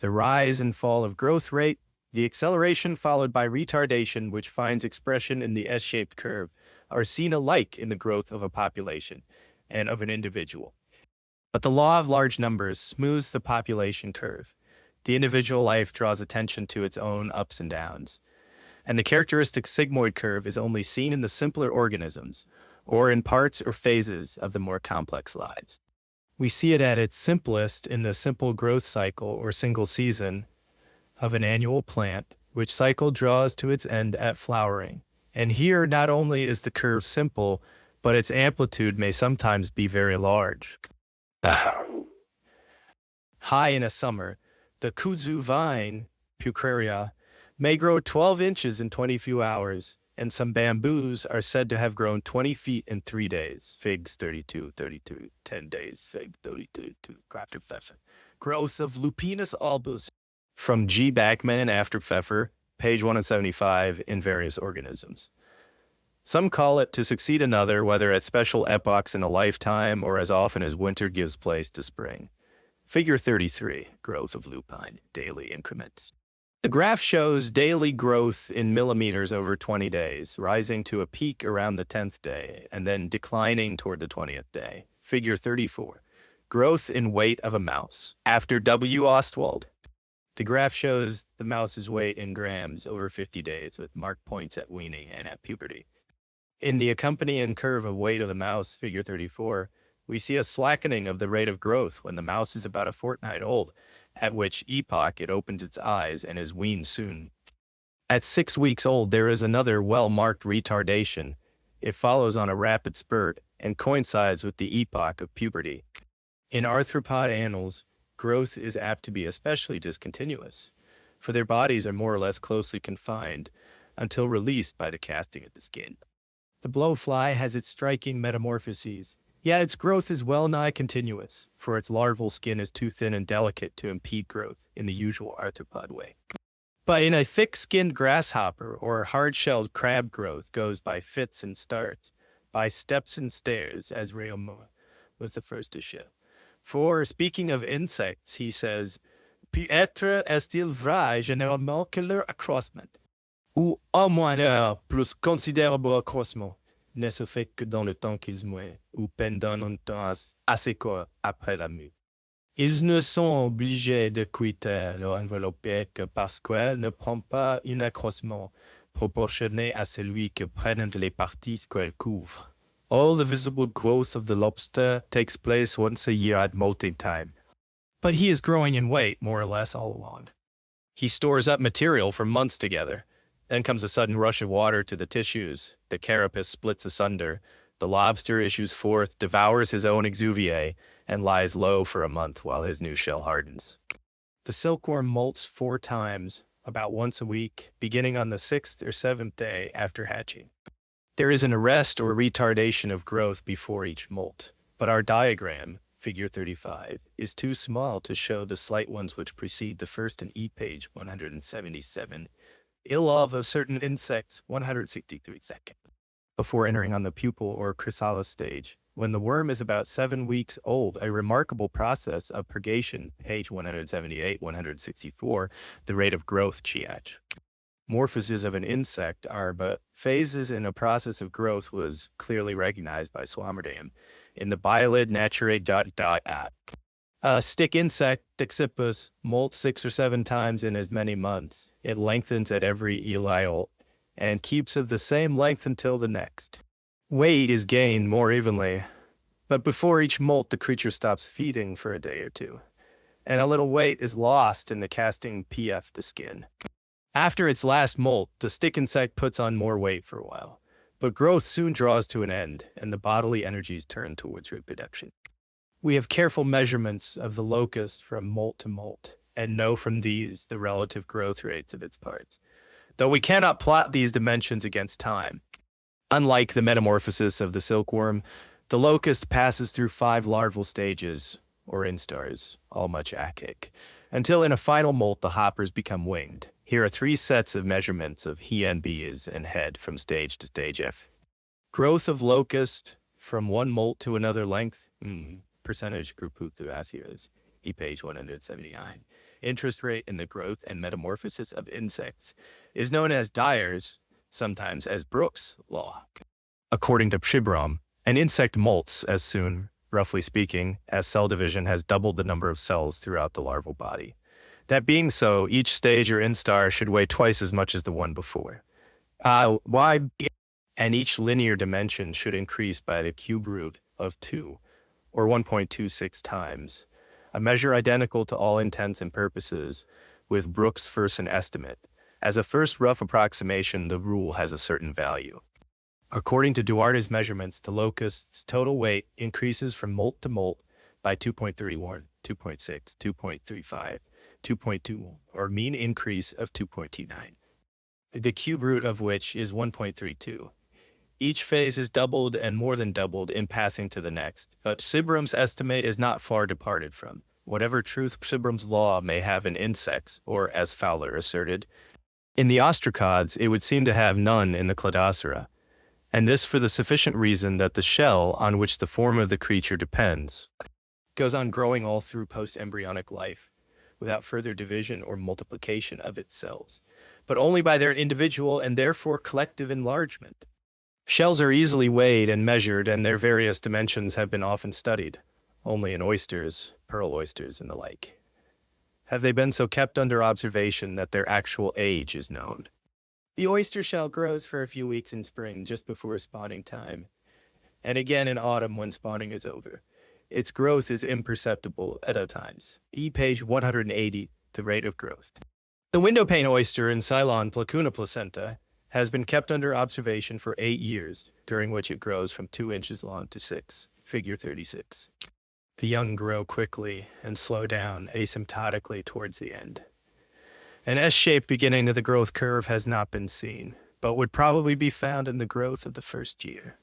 The rise and fall of growth rate, the acceleration followed by retardation, which finds expression in the S-shaped curve, are seen alike in the growth of a population and of an individual. But the law of large numbers smooths the population curve. The individual life draws attention to its own ups and downs, and the characteristic sigmoid curve is only seen in the simpler organisms, or in parts or phases of the more complex lives. We see it at its simplest in the simple growth cycle or single season of an annual plant, which cycle draws to its end at flowering. And here not only is the curve simple, but its amplitude may sometimes be very large. High in a summer, the kuzu vine, Pucraria, may grow 12 inches in 20 few hours, and some bamboos are said to have grown 20 feet in 3 days. Figs 32, 10 days, fig 32, after Pfeffer. Growth of Lupinus albus. From G. Backman after Pfeffer, page 175, in various organisms. Some call it to succeed another, whether at special epochs in a lifetime or as often as winter gives place to spring. Figure 33, growth of lupine, daily increments. The graph shows daily growth in millimeters over 20 days, rising to a peak around the 10th day, and then declining toward the 20th day. Figure 34, growth in weight of a mouse. After W. Ostwald, the graph shows the mouse's weight in grams over 50 days, with marked points at weaning and at puberty. In the accompanying curve of weight of the mouse, figure 34, we see a slackening of the rate of growth when the mouse is about a fortnight old, at which epoch it opens its eyes and is weaned soon. At 6 weeks old, there is another well-marked retardation. It follows on a rapid spurt and coincides with the epoch of puberty. In arthropod animals, growth is apt to be especially discontinuous, for their bodies are more or less closely confined until released by the casting of the skin. The blowfly has its striking metamorphoses, yet its growth is well nigh continuous, for its larval skin is too thin and delicate to impede growth in the usual arthropod way. But in a thick-skinned grasshopper or hard-shelled crab, growth goes by fits and starts, by steps and stairs, as Réaumur was the first to show. For, speaking of insects, he says, Peut-être est-il vrai généralement que leur accroissement, ou au moins leur plus considérable accroissement, ne se fait que dans le temps qu'ils mouillent, ou pendant un temps assez court après la mue. Ils ne sont obligés de quitter leur enveloppe que parce qu'elle ne prend pas un accroissement proportionné à celui que prennent les parties qu'elle couvre. All the visible growth of the lobster takes place once a year at molting time. But he is growing in weight, more or less, all along. He stores up material for months together. Then comes a sudden rush of water to the tissues. The carapace splits asunder. The lobster issues forth, devours his own exuviae, and lies low for a month while his new shell hardens. The silkworm molts 4 times, about once a week, beginning on the 6th or 7th day after hatching. There is an arrest or retardation of growth before each molt, but our diagram, figure 35, is too small to show the slight ones which precede the first in page 177. Ill of a certain insects, 163 seconds. Before entering on the pupal or chrysalis stage, when the worm is about 7 weeks old, a remarkable process of purgation, page 178, 164, the rate of growth, chiach. Morphoses of an insect are but phases in a process of growth was clearly recognized by Swammerdam in the Biolid Naturae. A stick insect, Dexippus, molts 6 or 7 times in as many months. It lengthens at every eliole and keeps of the same length until the next. Weight is gained more evenly, but before each molt the creature stops feeding for a day or two, and a little weight is lost in the casting pf the skin. After its last molt, the stick insect puts on more weight for a while, but growth soon draws to an end, and the bodily energies turn towards reproduction. We have careful measurements of the locust from molt to molt, and know from these the relative growth rates of its parts, though we cannot plot these dimensions against time. Unlike the metamorphosis of the silkworm, the locust passes through 5 larval stages, or instars, all much archaic, until in a final molt the hoppers become winged. Here are 3 sets of measurements of he and bees and head from stage to stage F. Growth of locust from one molt to another length. Percentage group D'Arcy, page 179. Interest rate in the growth and metamorphosis of insects is known as Dyer's, sometimes as Brooks' law. According to Shibram, an insect molts as soon, roughly speaking, as cell division has doubled the number of cells throughout the larval body. That being so, each stage or instar should weigh twice as much as the one before. And each linear dimension should increase by the cube root of 2, or 1.26 times, a measure identical to all intents and purposes with Brooks' first estimate. As a first rough approximation, the rule has a certain value. According to Duarte's measurements, the locust's total weight increases from molt to molt by 2.31, 2.6, 2.35, 2.2, or mean increase of 2.29, the cube root of which is 1.32. Each phase is doubled and more than doubled in passing to the next, but Shibram's estimate is not far departed from whatever truth Shibram's law may have in insects, or as Fowler asserted, in the ostracods it would seem to have none in the Cladocera, and this for the sufficient reason that the shell on which the form of the creature depends goes on growing all through post-embryonic life, without further division or multiplication of its cells, but only by their individual and therefore collective enlargement. Shells are easily weighed and measured, and their various dimensions have been often studied. Only in oysters, pearl oysters, and the like, have they been so kept under observation that their actual age is known. The oyster shell grows for a few weeks in spring, just before spawning time, and again in autumn when spawning is over. Its growth is imperceptible at times. Page 180, the rate of growth. The windowpane oyster in Ceylon Placuna placenta has been kept under observation for 8 years, during which it grows from 2 inches long to 6, figure 36. The young grow quickly and slow down asymptotically towards the end. An S-shape beginning of the growth curve has not been seen, but would probably be found in the growth of the first year.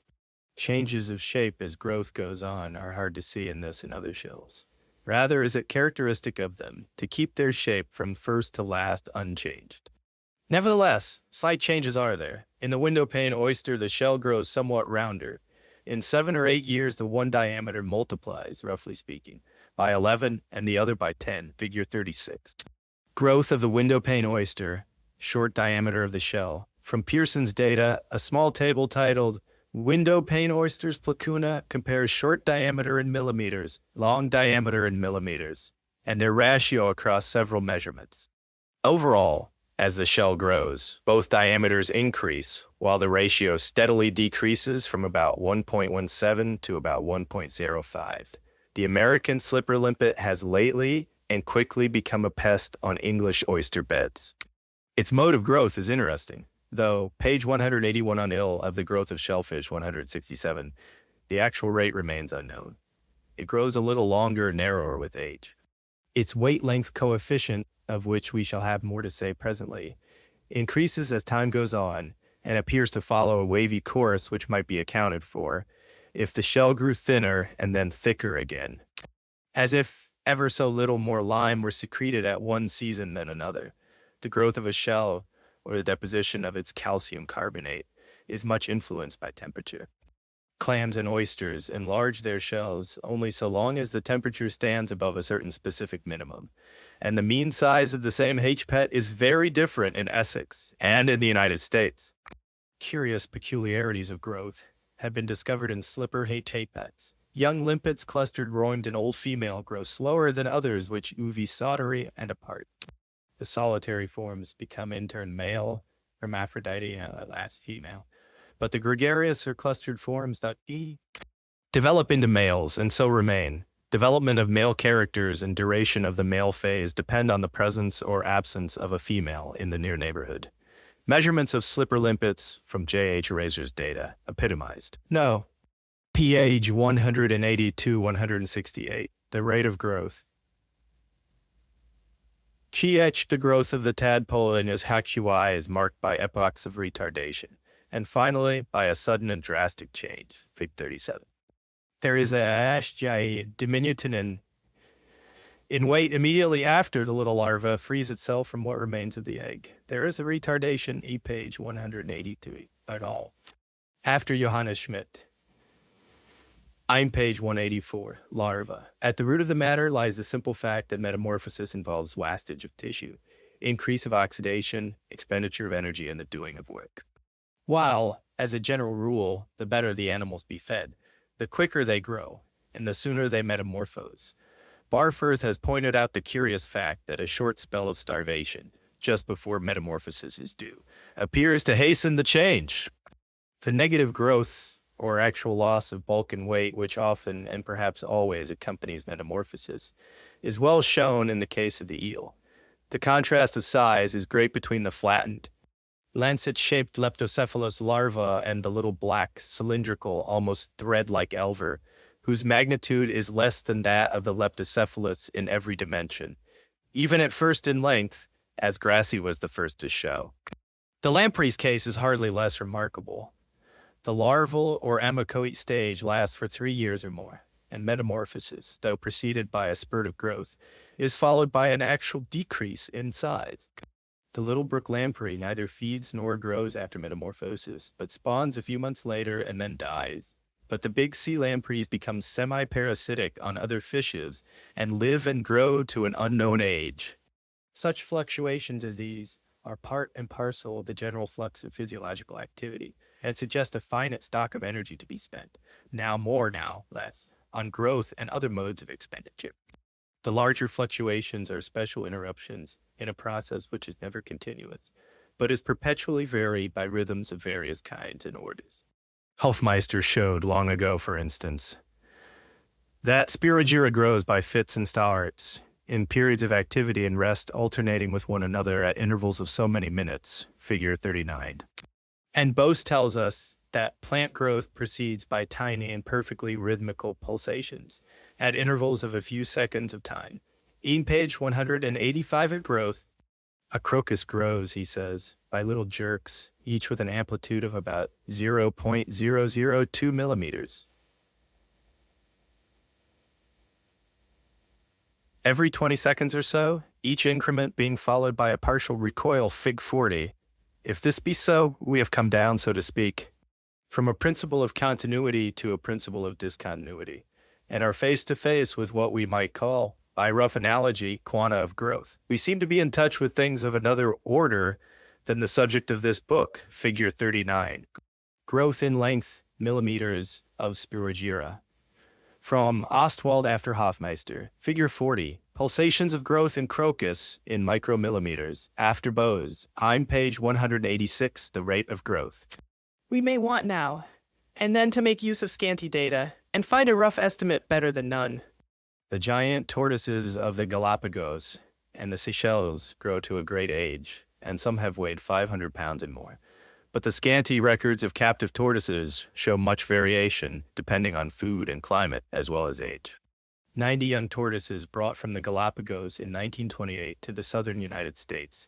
Changes of shape as growth goes on are hard to see in this and other shells. Rather is it characteristic of them to keep their shape from first to last unchanged. Nevertheless, slight changes are there. In the windowpane oyster, the shell grows somewhat rounder. In 7 or 8 years, the one diameter multiplies, roughly speaking, by 11 and the other by 10, figure 36. Growth of the windowpane oyster, short diameter of the shell. From Pearson's data, a small table titled Windowpane Oysters Placuna compares short diameter in millimeters, long diameter in millimeters, and their ratio across several measurements. Overall, as the shell grows, both diameters increase, while the ratio steadily decreases from about 1.17 to about 1.05. The American slipper limpet has lately and quickly become a pest on English oyster beds. Its mode of growth is interesting, though page 181 on ill of the growth of shellfish 167, the actual rate remains unknown. It grows a little longer and narrower with age. Its weight-length coefficient, of which we shall have more to say presently, increases as time goes on and appears to follow a wavy course which might be accounted for if the shell grew thinner and then thicker again, as if ever so little more lime were secreted at one season than another. The growth of a shell, or the deposition of its calcium carbonate, is much influenced by temperature. Clams and oysters enlarge their shells only so long as the temperature stands above a certain specific minimum, and the mean size of the same H-pet is very different in Essex and in the United States. Curious peculiarities of growth have been discovered in slipper H-pets. Young limpets clustered roimed in old female grow slower than others which uv solitary and apart. The solitary forms become in turn male, hermaphrodite, and at last female. But the gregarious or clustered forms develop into males and so remain. Development of male characters and duration of the male phase depend on the presence or absence of a female in the near neighborhood. Measurements of slipper limpets from J.H. Razor's data epitomized. No. pH 182-168, the rate of growth. The growth of the tadpole in his hacui is marked by epochs of retardation, and finally by a sudden and drastic change, fig 37. There is a diminutin In weight immediately after the little larva frees itself from what remains of the egg. There is a retardation, page 183, at all. After Johannes Schmidt. I'm page 184, larva. At the root of the matter lies the simple fact that metamorphosis involves wastage of tissue, increase of oxidation, expenditure of energy, and the doing of work. While, as a general rule, the better the animals be fed, the quicker they grow, and the sooner they metamorphose. Barforth has pointed out the curious fact that a short spell of starvation, just before metamorphosis is due, appears to hasten the change. The negative growth or actual loss of bulk and weight, which often and perhaps always accompanies metamorphosis, is well shown in the case of the eel. The contrast of size is great between the flattened, lancet-shaped leptocephalus larva and the little black, cylindrical, almost thread-like elver, whose magnitude is less than that of the leptocephalus in every dimension, even at first in length, as D'Arcy was the first to show. The lamprey's case is hardly less remarkable. The larval or amocoete stage lasts for 3 years or more, and metamorphosis, though preceded by a spurt of growth, is followed by an actual decrease in size. The little brook lamprey neither feeds nor grows after metamorphosis, but spawns a few months later and then dies. But the big sea lampreys become semi-parasitic on other fishes and live and grow to an unknown age. Such fluctuations as these are part and parcel of the general flux of physiological activity, and suggest a finite stock of energy to be spent, now more, now less, on growth and other modes of expenditure. The larger fluctuations are special interruptions in a process which is never continuous, but is perpetually varied by rhythms of various kinds and orders. Hofmeister showed long ago, for instance, that Spirogyra grows by fits and starts, in periods of activity and rest alternating with one another at intervals of so many minutes, figure 39. And Bose tells us that plant growth proceeds by tiny and perfectly rhythmical pulsations at intervals of a few seconds of time. In page 185 at growth, a crocus grows, he says, by little jerks, each with an amplitude of about 0.002 millimeters. Every 20 seconds or so, each increment being followed by a partial recoil, fig 40. If this be so, we have come down, so to speak, from a principle of continuity to a principle of discontinuity, and are face to face with what we might call, by rough analogy, quanta of growth. We seem to be in touch with things of another order than the subject of this book, figure 39. Growth in length, millimeters of Spirogyra. From Ostwald after Hofmeister, figure 40, pulsations of growth in crocus in micromillimeters. After Bose, I'm page 186, the rate of growth. We may want now, and then to make use of scanty data, and find a rough estimate better than none. The giant tortoises of the Galapagos and the Seychelles grow to a great age, and some have weighed 500 pounds and more. But the scanty records of captive tortoises show much variation, depending on food and climate, as well as age. 90 young tortoises brought from the Galapagos in 1928 to the southern United States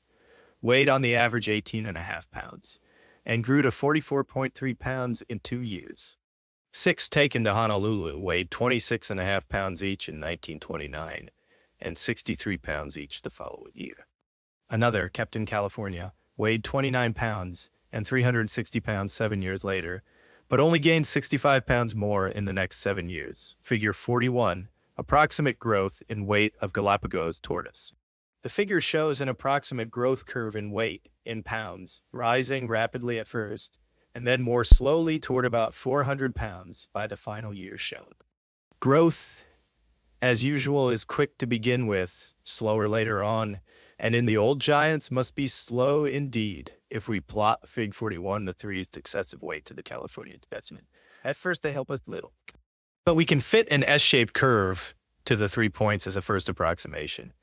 weighed on the average 18.5 pounds, and grew to 44.3 pounds in 2 years. 6 taken to Honolulu weighed 26.5 pounds each in 1929, and 63 pounds each the following year. Another, kept in California, weighed 29 pounds and 360 pounds 7 years later, but only gained 65 pounds more in the next 7 years. Figure 41, approximate growth in weight of Galapagos tortoise. The figure shows an approximate growth curve in weight, in pounds, rising rapidly at first, and then more slowly toward about 400 pounds by the final year shown. Growth, as usual, is quick to begin with, slower later on, and in the old giants must be slow indeed if we plot fig 41 the 3 successive weight to the California specimen. At first they help us little. But we can fit an S-shaped curve to the 3 points as a first approximation.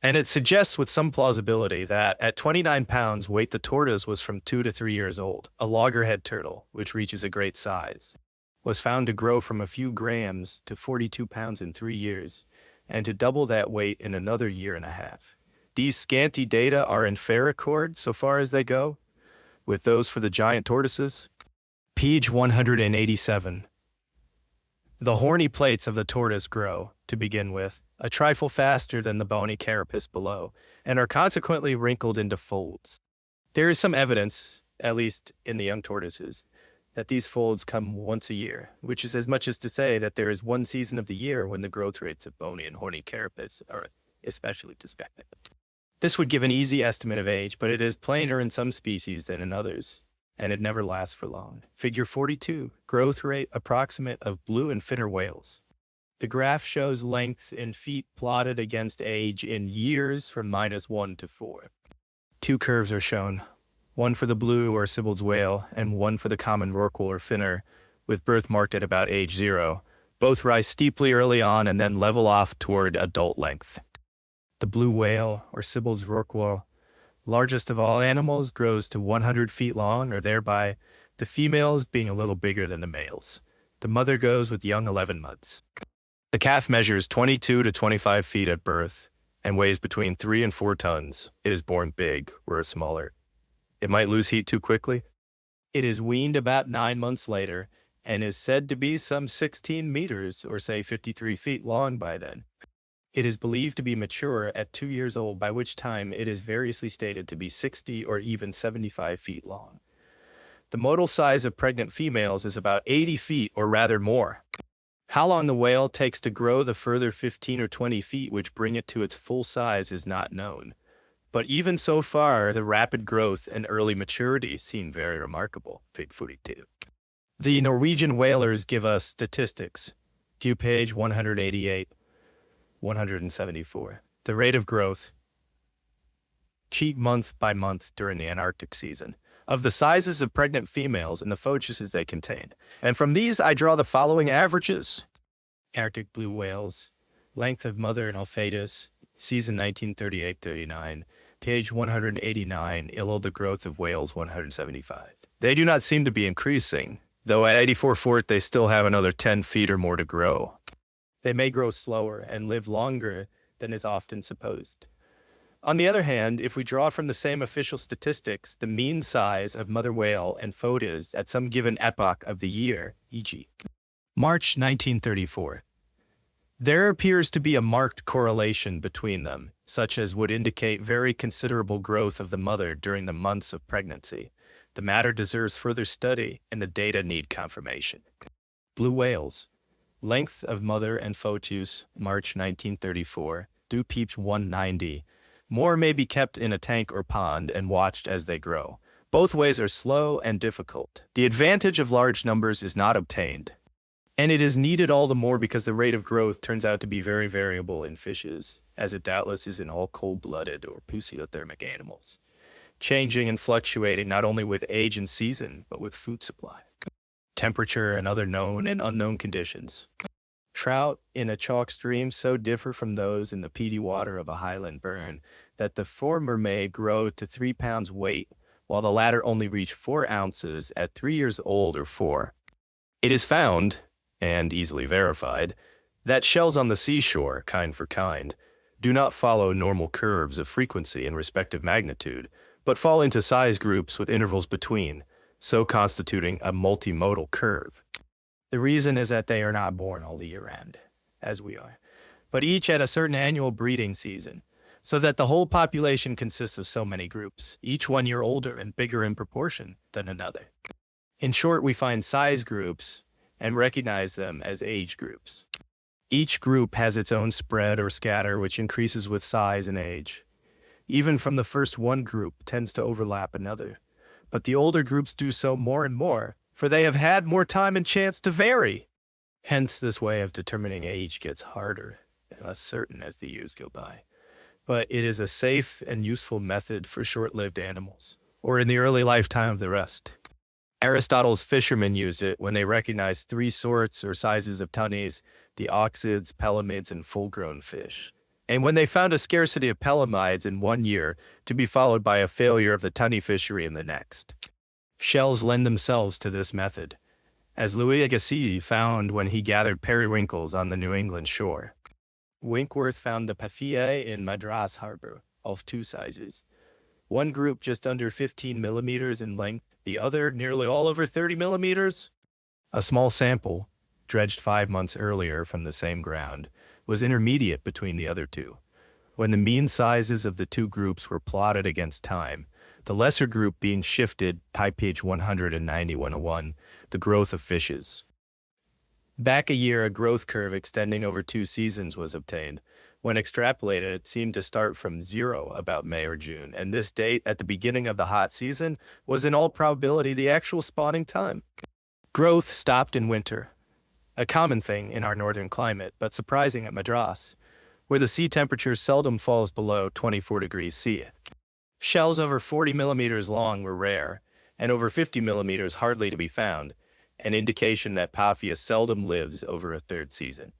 And it suggests with some plausibility that at 29 pounds weight the tortoise was from 2 to 3 years old. A loggerhead turtle, which reaches a great size, was found to grow from a few grams to 42 pounds in 3 years, and to double that weight in another year and a half. These scanty data are in fair accord, so far as they go, with those for the giant tortoises. Page 187. The horny plates of the tortoise grow, to begin with, a trifle faster than the bony carapace below, and are consequently wrinkled into folds. There is some evidence, at least in the young tortoises, that these folds come once a year, which is as much as to say that there is one season of the year when the growth rates of bony and horny carapace are especially distracting. This would give an easy estimate of age, but it is plainer in some species than in others, and it never lasts for long. Figure 42, growth rate approximate of blue and finner whales. The graph shows length in feet plotted against age in years from -1 to 4. Two curves are shown, one for the blue or Sibyl's whale, and one for the common rorqual or finner, with birth marked at about age 0. Both rise steeply early on and then level off toward adult length. The blue whale, or Sibyl's rorqual, largest of all animals, grows to 100 feet long, or thereby the females being a little bigger than the males. The mother goes with young 11 months. The calf measures 22 to 25 feet at birth and weighs between 3 and 4 tons. It is born big, whereas smaller. It might lose heat too quickly. It is weaned about 9 months later and is said to be some 16 meters, or say 53 feet long by then. It is believed to be mature at 2 years old, by which time it is variously stated to be 60 or even 75 feet long. The motile size of pregnant females is about 80 feet, or rather more. How long the whale takes to grow the further 15 or 20 feet which bring it to its full size is not known. But even so far, the rapid growth and early maturity seem very remarkable. Fig 42. The Norwegian whalers give us statistics. View page 188, 174. The rate of growth, cheat month by month during the Antarctic season, of the sizes of pregnant females and the foetuses they contain. And from these I draw the following averages. Arctic blue whales, length of mother and fetus, season 1938-39, page 189, Illo the growth of whales 175. They do not seem to be increasing, though at 84 fort they still have another 10 feet or more to grow. They may grow slower and live longer than is often supposed. On the other hand, if we draw from the same official statistics the mean size of mother whale and foetus at some given epoch of the year, e.g., March 1934, there appears to be a marked correlation between them, such as would indicate very considerable growth of the mother during the months of pregnancy. The matter deserves further study, and the data need confirmation. Blue whales, length of mother and foetus, March 1934, due peach 190. More may be kept in a tank or pond and watched as they grow. Both ways are slow and difficult. The advantage of large numbers is not obtained, and it is needed all the more because the rate of growth turns out to be very variable in fishes, as it doubtless is in all cold-blooded or pusillothermic animals, changing and fluctuating not only with age and season, but with food supply, temperature, and other known and unknown conditions. Trout in a chalk stream so differ from those in the peaty water of a highland burn that the former may grow to 3 pounds weight, while the latter only reach 4 ounces at 3 years old or 4. It is found, and easily verified, that shells on the seashore, kind for kind, do not follow normal curves of frequency and respective magnitude, but fall into size groups with intervals between, so constituting a multimodal curve. The reason is that they are not born all the year round, as we are, but each at a certain annual breeding season, so that the whole population consists of so many groups, each 1 year older and bigger in proportion than another. In short, we find size groups and recognize them as age groups. Each group has its own spread or scatter, which increases with size and age. Even from the first one group tends to overlap another, but the older groups do so more and more, for they have had more time and chance to vary. Hence, this way of determining age gets harder and less certain as the years go by. But it is a safe and useful method for short-lived animals, or in the early lifetime of the rest. Aristotle's fishermen used it when they recognized 3 sorts or sizes of tunnies, the oxids, pelamids, and full-grown fish. And when they found a scarcity of pelamides in 1 year to be followed by a failure of the tunny fishery in the next. Shells lend themselves to this method, as Louis Agassiz found when he gathered periwinkles on the New England shore. Wentworth found the Paphia in Madras Harbor, of 2 sizes. One group just under 15 millimeters in length, the other nearly all over 30 millimeters. A small sample, dredged 5 months earlier from the same ground, was intermediate between the other two. When the mean sizes of the two groups were plotted against time, the lesser group being shifted, type page 190-101, the growth of fishes. Back a year, a growth curve extending over 2 seasons was obtained. When extrapolated, it seemed to start from 0 about May or June, and this date at the beginning of the hot season was in all probability the actual spawning time. Growth stopped in winter, a common thing in our northern climate, but surprising at Madras, where the sea temperature seldom falls below 24 degrees C. Shells over 40 millimeters long were rare, and over 50 millimeters hardly to be found, an indication that Paphia seldom lives over a third season.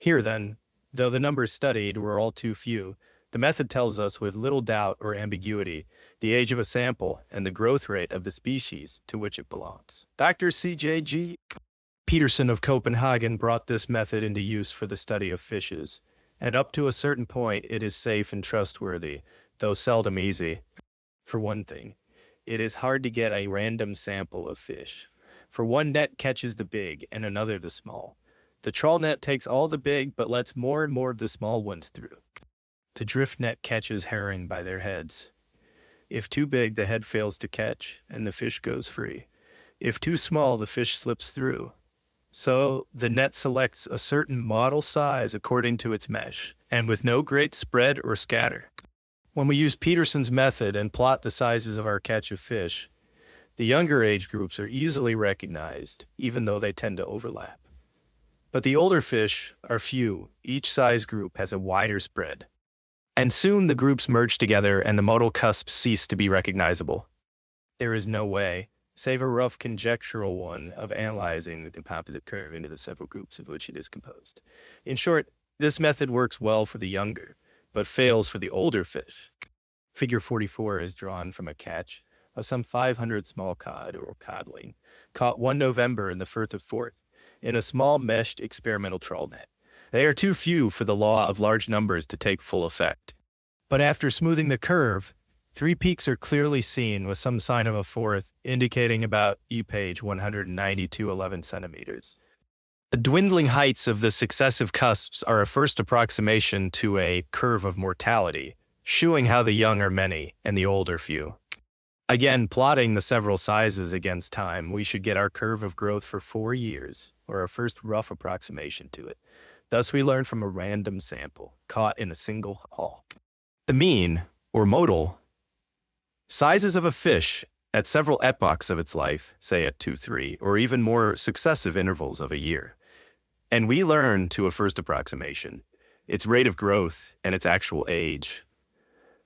Here, then, though the numbers studied were all too few, the method tells us with little doubt or ambiguity the age of a sample and the growth rate of the species to which it belongs. Dr. C.J.G. Peterson of Copenhagen brought this method into use for the study of fishes, and up to a certain point it is safe and trustworthy, though seldom easy. For one thing, it is hard to get a random sample of fish, for one net catches the big and another the small. The trawl net takes all the big but lets more and more of the small ones through. The drift net catches herring by their heads. If too big, the head fails to catch, and the fish goes free. If too small, the fish slips through. So the net selects a certain model size according to its mesh, and with no great spread or scatter. When we use Peterson's method and plot the sizes of our catch of fish, the younger age groups are easily recognized, even though they tend to overlap. But the older fish are few. Each size group has a wider spread. And soon the groups merge together and the modal cusps cease to be recognizable. There is no way, save a rough conjectural one, of analyzing the composite curve into the several groups of which it is composed. In short, this method works well for the younger, but fails for the older fish. Figure 44 is drawn from a catch of some 500 small cod or codling, caught one November in the Firth of Forth, in a small meshed experimental trawl net. They are too few for the law of large numbers to take full effect. But after smoothing the curve, 3 peaks are clearly seen with some sign of a fourth, indicating about page 190-11 centimeters. The dwindling heights of the successive cusps are a first approximation to a curve of mortality, showing how the young are many and the old are few. Again, plotting the several sizes against time, we should get our curve of growth for 4 years, or a first rough approximation to it. Thus, we learn from a random sample, caught in a single haul. The mean, or modal, sizes of a fish at several epochs of its life, say at 2, 3, or even more successive intervals of a year. And we learn, to a first approximation, its rate of growth and its actual age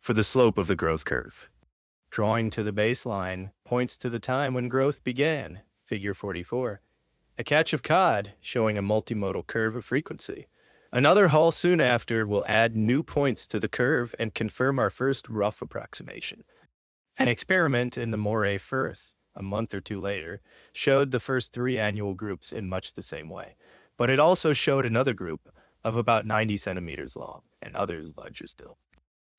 for the slope of the growth curve. Drawing to the baseline points to the time when growth began, figure 44. A catch of cod showing a multimodal curve of frequency. Another haul soon after will add new points to the curve and confirm our first rough approximation. An experiment in the Moray Firth, a month or 2 later, showed the first 3 annual groups in much the same way, but it also showed another group of about 90 centimeters long, and others larger still.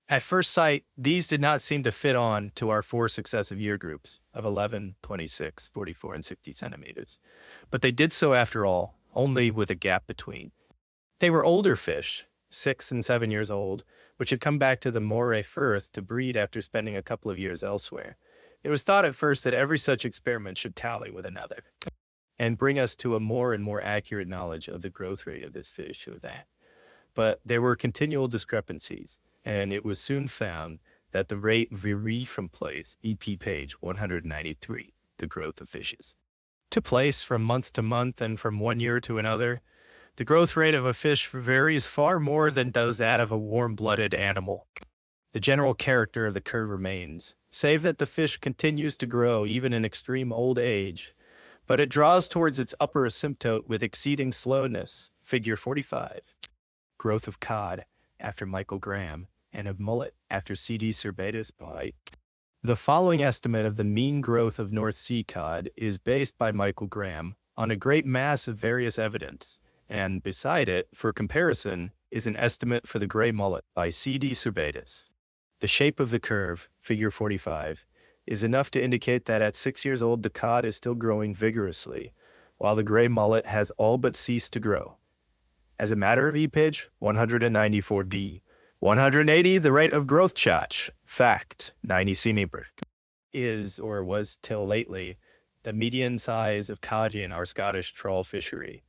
At first sight, these did not seem to fit on to our 4 successive year groups of 11, 26, 44, and 60 centimeters. But they did so after all, only with a gap between. They were older fish, 6 and 7 years old, which had come back to the Moray Firth to breed after spending a couple of years elsewhere. It was thought at first that every such experiment should tally with another, and bring us to a more and more accurate knowledge of the growth rate of this fish or that. But there were continual discrepancies, and it was soon found that the rate varied from place, EP page 193, the growth of fishes, to place from month to month and from one year to another. The growth rate of a fish varies far more than does that of a warm-blooded animal. The general character of the curve remains, save that the fish continues to grow even in extreme old age, but it draws towards its upper asymptote with exceeding slowness, figure 45. Growth of cod, after Michael Graham, and of mullet after C.D. Cervantes by. The following estimate of the mean growth of North Sea cod is based by Michael Graham on a great mass of various evidence, and beside it, for comparison, is an estimate for the gray mullet by C.D. Cervantes. The shape of the curve, figure 45, is enough to indicate that at 6 years old the cod is still growing vigorously, while the gray mullet has all but ceased to grow. As a matter of EPIG, 194D. 180, the rate of growth chach. Fact, 90 centimeter. Is, or was till lately, the median size of cod in our Scottish trawl fishery.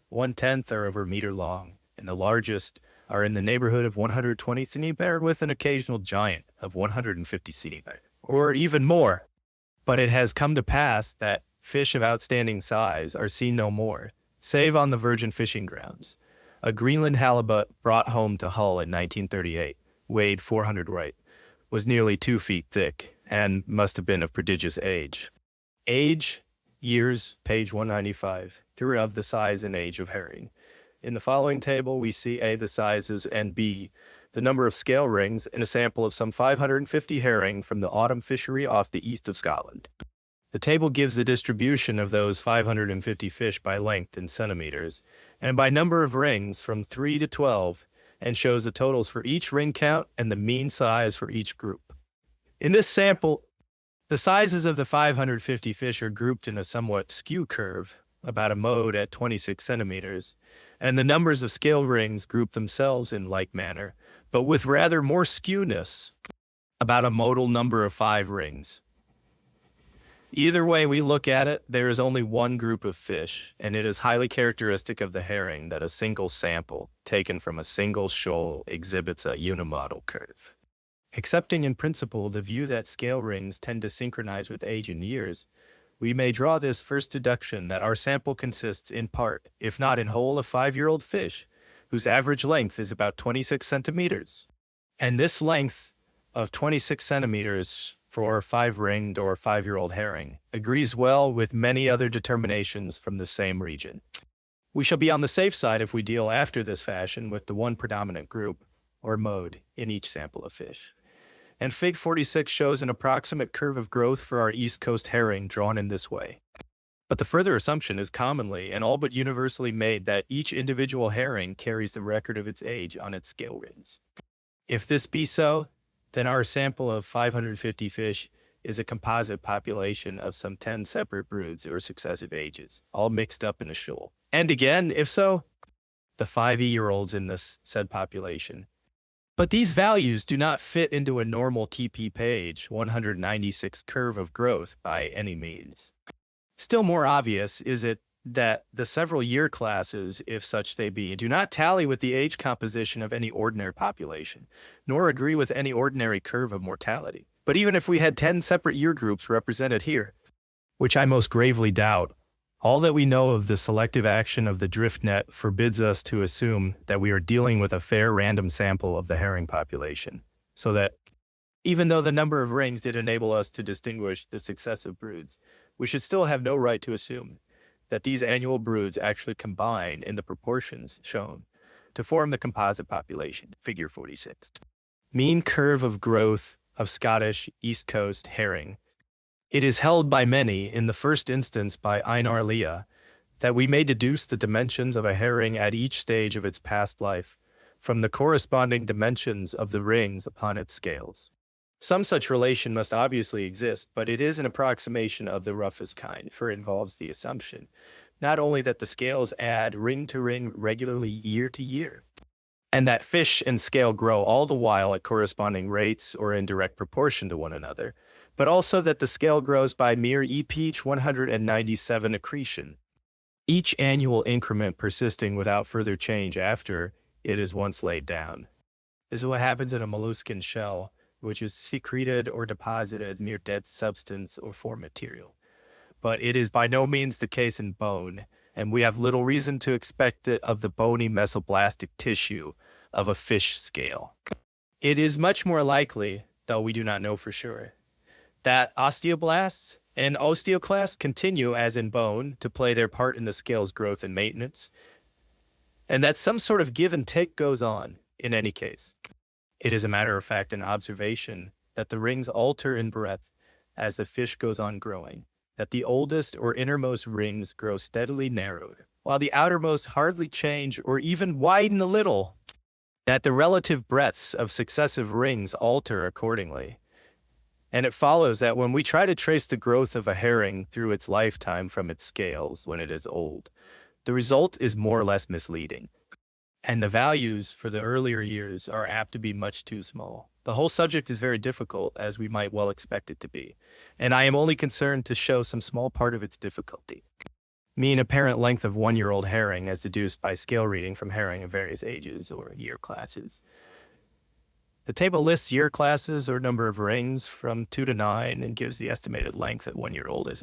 1/10 are over a meter long, and the largest are in the neighborhood of 120 centimeter with an occasional giant of 150 centimeter, or even more. But it has come to pass that fish of outstanding size are seen no more, save on the virgin fishing grounds. A Greenland halibut brought home to Hull in 1938, weighed 400 weight, was nearly 2 feet thick, and must have been of prodigious age. Age, years, page 195, through of the size and age of herring. In the following table, we see A, the sizes, and B, the number of scale rings in a sample of some 550 herring from the autumn fishery off the east of Scotland. The table gives the distribution of those 550 fish by length in centimeters, and by number of rings from 3 to 12, and shows the totals for each ring count and the mean size for each group. In this sample, the sizes of the 550 fish are grouped in a somewhat skew curve, about a mode at 26 centimeters, and the numbers of scale rings group themselves in like manner, but with rather more skewness, about a modal number of 5 rings. Either way we look at it, there is only one group of fish, and it is highly characteristic of the herring that a single sample, taken from a single shoal, exhibits a unimodal curve. Accepting in principle the view that scale rings tend to synchronize with age and years, we may draw this first deduction that our sample consists in part, if not in whole, of 5-year-old fish, whose average length is about 26 centimeters. And this length of 26 centimeters for 5-ringed or 5-year-old herring agrees well with many other determinations from the same region. We shall be on the safe side if we deal after this fashion with the one predominant group, or mode, in each sample of fish. And Fig 46 shows an approximate curve of growth for our East Coast herring drawn in this way. But the further assumption is commonly and all but universally made that each individual herring carries the record of its age on its scale rings. If this be so, then our sample of 550 fish is a composite population of some 10 separate broods or successive ages, all mixed up in a shoal. And again, if so, the 5-year-olds in this said population. But these values do not fit into a normal TP page 196 curve of growth by any means. Still more obvious is it that the several year classes, if such they be, do not tally with the age composition of any ordinary population, nor agree with any ordinary curve of mortality. But even if we had 10 separate year groups represented here, which I most gravely doubt, all that we know of the selective action of the drift net forbids us to assume that we are dealing with a fair random sample of the herring population, so that, even though the number of rings did enable us to distinguish the successive broods, we should still have no right to assume that these annual broods actually combine in the proportions shown to form the composite population, figure 46. Mean curve of growth of Scottish East Coast herring. It is held by many, in the first instance by Einar Lia, that we may deduce the dimensions of a herring at each stage of its past life from the corresponding dimensions of the rings upon its scales. Some such relation must obviously exist, but it is an approximation of the roughest kind, for it involves the assumption not only that the scales add ring to ring regularly year to year, and that fish and scale grow all the while at corresponding rates or in direct proportion to one another, but also that the scale grows by mere EPH 197 accretion, each annual increment persisting without further change after it is once laid down. This is what happens in a molluscan shell, which is secreted or deposited mere dead substance or foreign material. But it is by no means the case in bone, and we have little reason to expect it of the bony mesoblastic tissue of a fish scale. It is much more likely, though we do not know for sure, that osteoblasts and osteoclasts continue, as in bone, to play their part in the scale's growth and maintenance, and that some sort of give and take goes on in any case. It is a matter of fact an observation that the rings alter in breadth as the fish goes on growing, that the oldest or innermost rings grow steadily narrowed, while the outermost hardly change or even widen a little, that the relative breadths of successive rings alter accordingly, And it follows that when we try to trace the growth of a herring through its lifetime from its scales when it is old, the result is more or less misleading. And the values for the earlier years are apt to be much too small. The whole subject is very difficult, as we might well expect it to be, and I am only concerned to show some small part of its difficulty. Mean apparent length of one-year-old herring as deduced by scale reading from herring of various ages or year classes. The table lists year classes or number of rings from 2 to 9 and gives the estimated length at 1-year-old as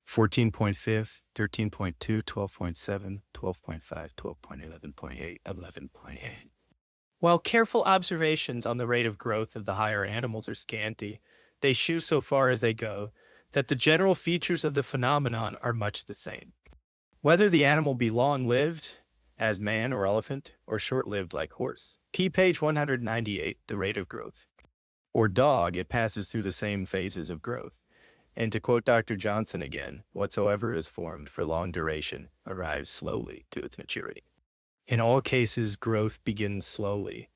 14.5, 13.2, 12.7, 12.5, 12.11.8, 11.8. While careful observations on the rate of growth of the higher animals are scanty, they shew so far as they go that the general features of the phenomenon are much the same. Whether the animal be long-lived, as man or elephant, or short-lived like horse. Key page 198, the rate of growth. Or dog, it passes through the same phases of growth. And to quote Dr. Johnson again, whatsoever is formed for long duration arrives slowly to its maturity. In all cases, growth begins slowly.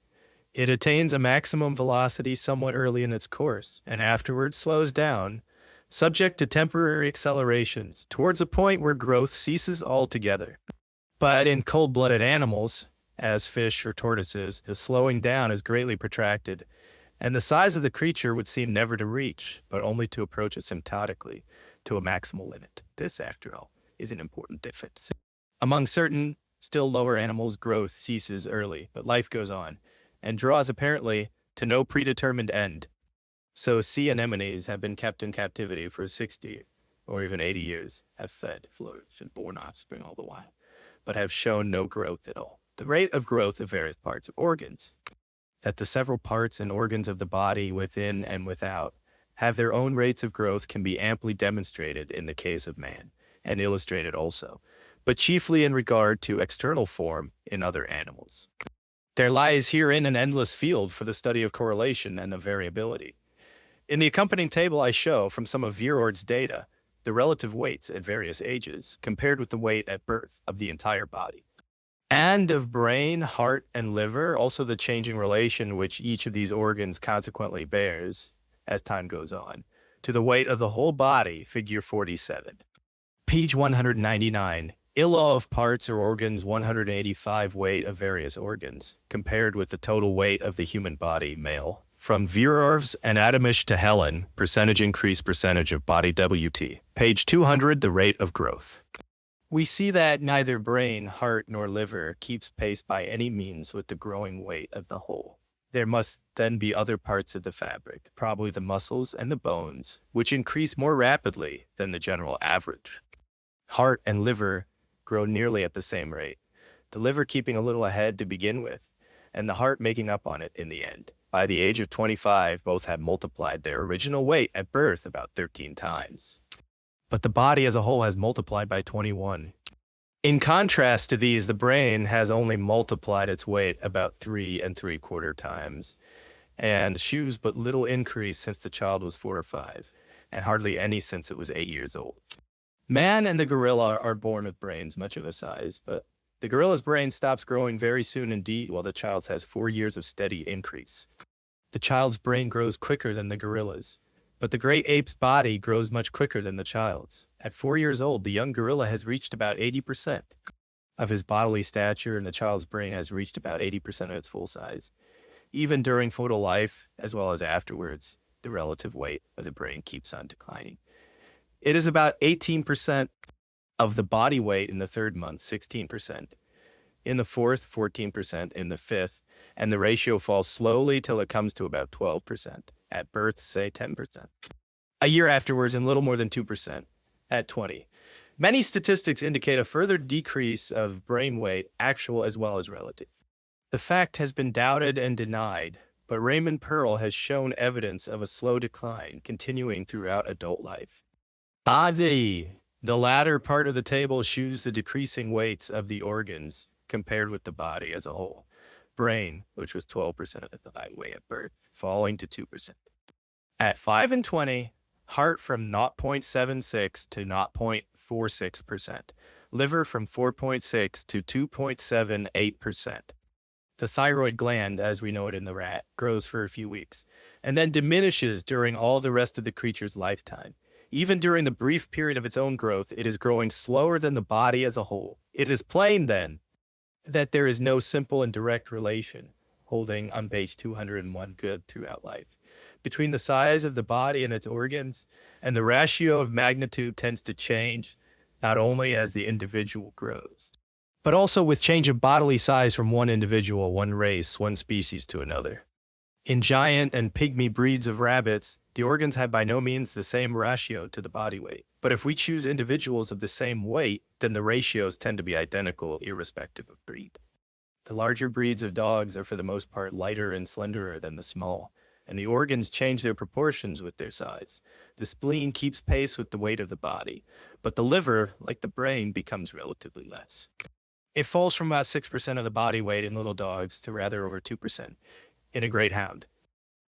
It attains a maximum velocity somewhat early in its course, and afterwards slows down, subject to temporary accelerations, towards a point where growth ceases altogether. But in cold-blooded animals, as fish or tortoises, the slowing down is greatly protracted, and the size of the creature would seem never to reach, but only to approach asymptotically to a maximal limit. This, after all, is an important difference. Among certain, still lower animals, growth ceases early, but life goes on, and draws apparently to no predetermined end. So sea anemones have been kept in captivity for 60 or even 80 years, have fed, flourished, and borne offspring all the while, but have shown no growth at all. The rate of growth of various parts of organs, that the several parts and organs of the body within and without have their own rates of growth can be amply demonstrated in the case of man, and illustrated also, but chiefly in regard to external form in other animals. There lies herein an endless field for the study of correlation and of variability. In the accompanying table I show, from some of Vierord's data, the relative weights at various ages, compared with the weight at birth of the entire body, and of brain, heart, and liver, also the changing relation which each of these organs consequently bears, as time goes on, to the weight of the whole body, figure 47. Page 199, ill of parts or organs 185 weight of various organs, compared with the total weight of the human body, male. From Vieror's Anatomisch to Helen, percentage increase percentage of body WT. Page 200, the rate of growth. We see that neither brain, heart, nor liver keeps pace by any means with the growing weight of the whole. There must then be other parts of the fabric, probably the muscles and the bones, which increase more rapidly than the general average. Heart and liver grow nearly at the same rate, the liver keeping a little ahead to begin with, and the heart making up on it in the end. By the age of 25, both had multiplied their original weight at birth about 13 times. But the body as a whole has multiplied by 21. In contrast to these, the brain has only multiplied its weight about 3 3/4 times, and shews but little increase since the child was 4 or 5, and hardly any since it was 8 years old. Man and the gorilla are born with brains much of a size, but the gorilla's brain stops growing very soon indeed, while the child's has 4 years of steady increase. The child's brain grows quicker than the gorilla's, but the great ape's body grows much quicker than the child's. At 4 years old, the young gorilla has reached about 80% of his bodily stature, and the child's brain has reached about 80% of its full size. Even during fetal life, as well as afterwards, the relative weight of the brain keeps on declining. It is about 18% of the body weight in the 3rd month, 16%. In the 4th, 14%. In the 5th, and the ratio falls slowly till it comes to about 12%. At birth, say 10%. A year afterwards, and little more than 2% at 20. Many statistics indicate a further decrease of brain weight, actual as well as relative. The fact has been doubted and denied, but Raymond Pearl has shown evidence of a slow decline continuing throughout adult life. The latter part of the table shews the decreasing weights of the organs compared with the body as a whole. Brain, which was 12% of the weight at birth, falling to 2%. At 5 and 20, heart from 0.76 to 0.46%. Liver from 4.6 to 2.78%. The thyroid gland, as we know it in the rat, grows for a few weeks and then diminishes during all the rest of the creature's lifetime. Even during the brief period of its own growth, it is growing slower than the body as a whole. It is plain, then, that there is no simple and direct relation, holding on page 201 good throughout life, between the size of the body and its organs, and the ratio of magnitude tends to change, not only as the individual grows, but also with change of bodily size from one individual, one race, one species to another. In giant and pygmy breeds of rabbits, the organs have by no means the same ratio to the body weight. But if we choose individuals of the same weight, then the ratios tend to be identical irrespective of breed. The larger breeds of dogs are for the most part lighter and slenderer than the small, and the organs change their proportions with their size. The spleen keeps pace with the weight of the body, but the liver, like the brain, becomes relatively less. It falls from about 6% of the body weight in little dogs to rather over 2% in a great hound.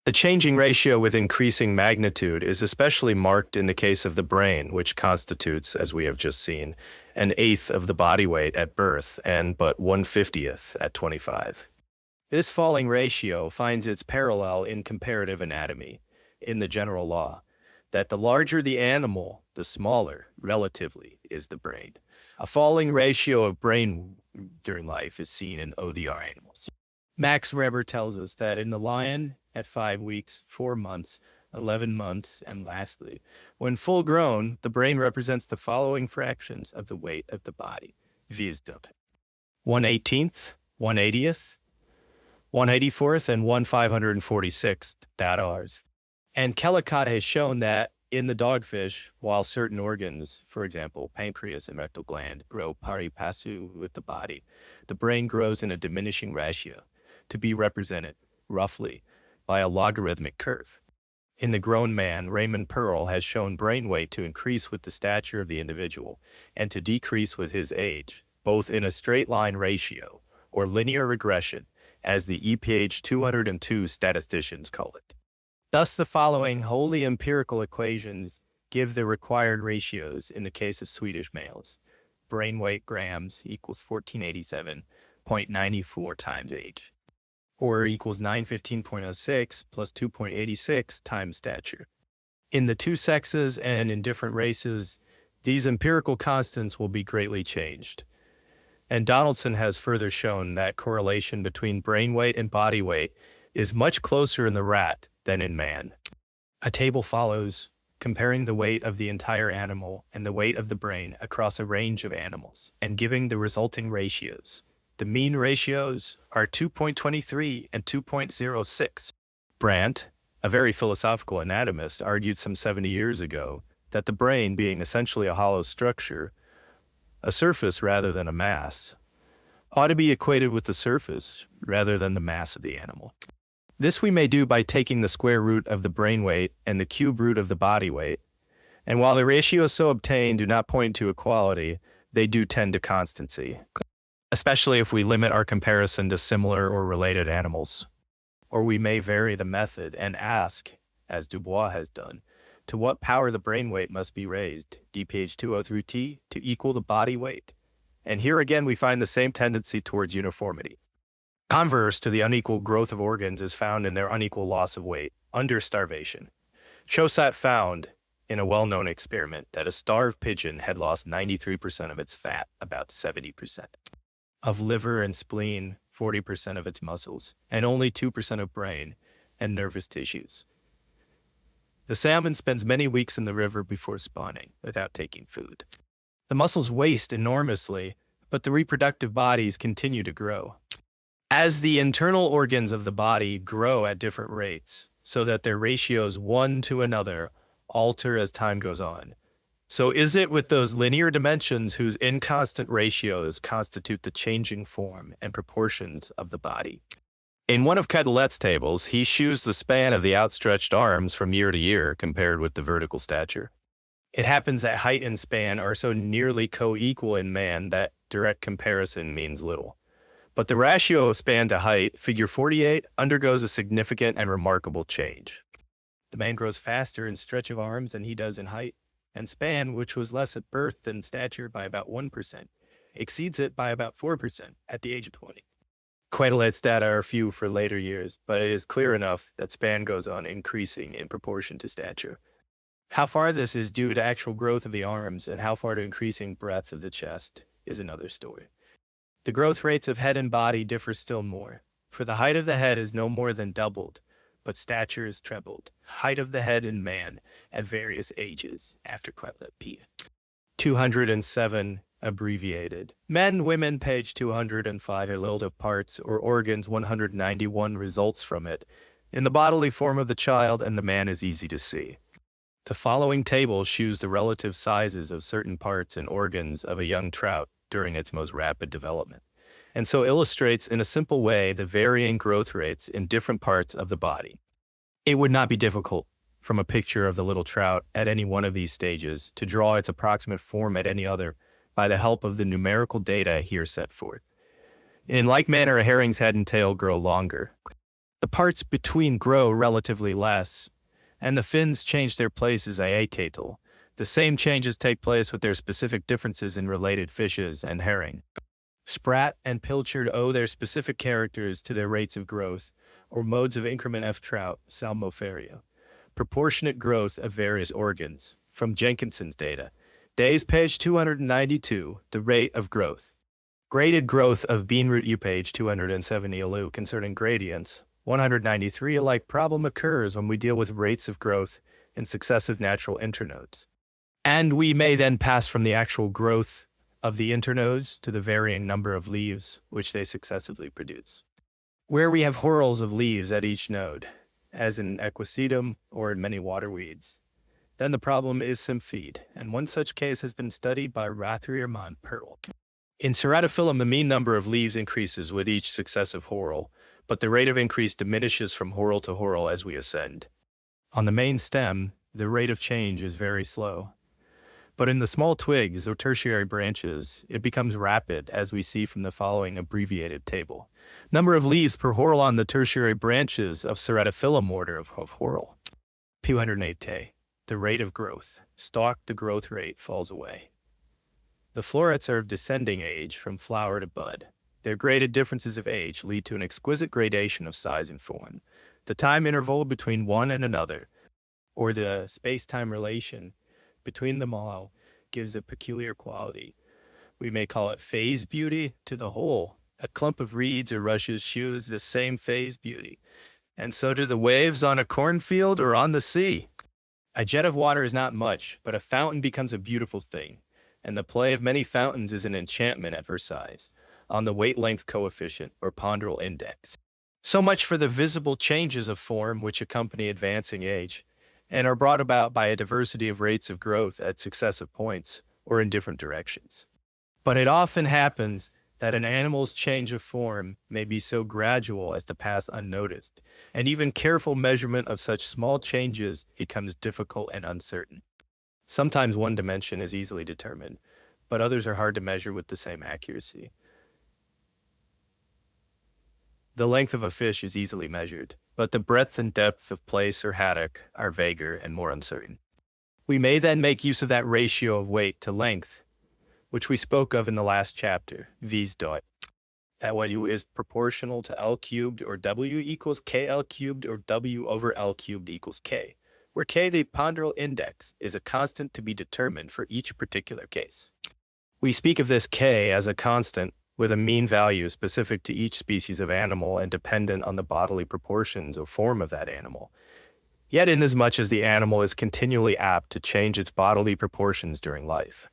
The changing ratio with increasing magnitude is especially marked in the case of the brain, which constitutes, as we have just seen, an eighth of the body weight at birth and but 1/50th at 25. This falling ratio finds its parallel in comparative anatomy, in the general law, that the larger the animal, the smaller, relatively, is the brain. A falling ratio of brain during life is seen in ODR animals. Max Reber tells us that in the lion, at 5 weeks, 4 months, 11 months, and lastly, when full grown, the brain represents the following fractions of the weight of the body, viz. 1/18th, 1/80th, 1/84th, and 1/546th, that ours. And Kellicott has shown that in the dogfish, while certain organs, for example, pancreas and rectal gland, grow pari passu with the body, the brain grows in a diminishing ratio, to be represented, roughly, by a logarithmic curve. In the grown man, Raymond Pearl has shown brain weight to increase with the stature of the individual and to decrease with his age, both in a straight line ratio, or linear regression, as the EPH 202 statisticians call it. Thus, the following wholly empirical equations give the required ratios in the case of Swedish males. Brain weight grams equals 1487.94 times age, or equals 915.06 plus 2.86 times stature. In the two sexes and in different races, these empirical constants will be greatly changed. And Donaldson has further shown that correlation between brain weight and body weight is much closer in the rat than in man. A table follows comparing the weight of the entire animal and the weight of the brain across a range of animals and giving the resulting ratios. The mean ratios are 2.23 and 2.06. Brandt, a very philosophical anatomist, argued some 70 years ago that the brain, being essentially a hollow structure, a surface rather than a mass, ought to be equated with the surface rather than the mass of the animal. This we may do by taking the square root of the brain weight and the cube root of the body weight, and while the ratios so obtained do not point to equality, they do tend to constancy, especially if we limit our comparison to similar or related animals. Or we may vary the method and ask, as Dubois has done, to what power the brain weight must be raised, dph 203t, to equal the body weight. And here again we find the same tendency towards uniformity. Converse to the unequal growth of organs is found in their unequal loss of weight, under starvation. Chaussat found, in a well-known experiment, that a starved pigeon had lost 93% of its fat, about 70%, of liver and spleen, 40% of its muscles, and only 2% of brain and nervous tissues. The salmon spends many weeks in the river before spawning, without taking food. The muscles waste enormously, but the reproductive bodies continue to grow. As the internal organs of the body grow at different rates, so that their ratios one to another alter as time goes on, so is it with those linear dimensions whose inconstant ratios constitute the changing form and proportions of the body. In one of Cadelet's tables, he shews the span of the outstretched arms from year to year compared with the vertical stature. It happens that height and span are so nearly co-equal in man that direct comparison means little. But the ratio of span to height, figure 48, undergoes a significant and remarkable change. The man grows faster in stretch of arms than he does in height, and span, which was less at birth than stature by about 1%, exceeds it by about 4% at the age of 20. Quaterlet's data are few for later years, but it is clear enough that span goes on increasing in proportion to stature. How far this is due to actual growth of the arms and how far to increasing breadth of the chest is another story. The growth rates of head and body differ still more, for the height of the head is no more than doubled, but stature is trebled. Height of the head in man at various ages after Quetelet P. 207 abbreviated. Men, women, page 205, a load of parts or organs 191 results from it. In the bodily form of the child and the man is easy to see. The following table shews the relative sizes of certain parts and organs of a young trout during its most rapid development, and so illustrates in a simple way the varying growth rates in different parts of the body. It would not be difficult, from a picture of the little trout at any one of these stages, to draw its approximate form at any other by the help of the numerical data here set forth. In like manner, a herring's head and tail grow longer. The parts between grow relatively less, and the fins change their places aecatal. The same changes take place with their specific differences in related fishes and herring. Sprat and pilchard owe their specific characters to their rates of growth, or modes of increment F. trout, Salmoferia. Proportionate growth of various organs. From Jenkinson's data. Days, page 292, the rate of growth. Graded growth of beanroot U, page 270 ALU, concerning gradients. 193, a like problem occurs when we deal with rates of growth in successive natural internodes. And we may then pass from the actual growth of the internodes to the varying number of leaves which they successively produce. Where we have whorls of leaves at each node, as in equisetum or in many waterweeds, then the problem is symphede, and one such case has been studied by Rathrier Perl. In Ceratophyllum, the mean number of leaves increases with each successive whorl, but the rate of increase diminishes from whorl to whorl as we ascend. On the main stem, the rate of change is very slow. But in the small twigs or tertiary branches, it becomes rapid, as we see from the following abbreviated table. Number of leaves per whorl on the tertiary branches of Ceratophyllum order of whorl. 208 the rate of growth. Stalk, the growth rate falls away. The florets are of descending age from flower to bud. Their graded differences of age lead to an exquisite gradation of size and form. The time interval between one and another, or the space-time relation between them all, gives a peculiar quality. We may call it phase beauty to the whole. A clump of reeds or rushes shews the same phase beauty, and so do the waves on a cornfield or on the sea. A jet of water is not much, but a fountain becomes a beautiful thing, and the play of many fountains is an enchantment at Versailles, on the weight-length coefficient or ponderal index. So much for the visible changes of form which accompany advancing age, and are brought about by a diversity of rates of growth at successive points or in different directions. But it often happens that an animal's change of form may be so gradual as to pass unnoticed, and even careful measurement of such small changes becomes difficult and uncertain. Sometimes one dimension is easily determined, but others are hard to measure with the same accuracy. The length of a fish is easily measured, but the breadth and depth of place or haddock are vaguer and more uncertain. We may then make use of that ratio of weight to length, which we spoke of in the last chapter, viz. That W is proportional to L cubed, or W equals KL cubed, or W over L cubed equals K, where K, the ponderal index, is a constant to be determined for each particular case. We speak of this K as a constant with a mean value specific to each species of animal and dependent on the bodily proportions or form of that animal. Yet inasmuch as the animal is continually apt to change its bodily proportions during life,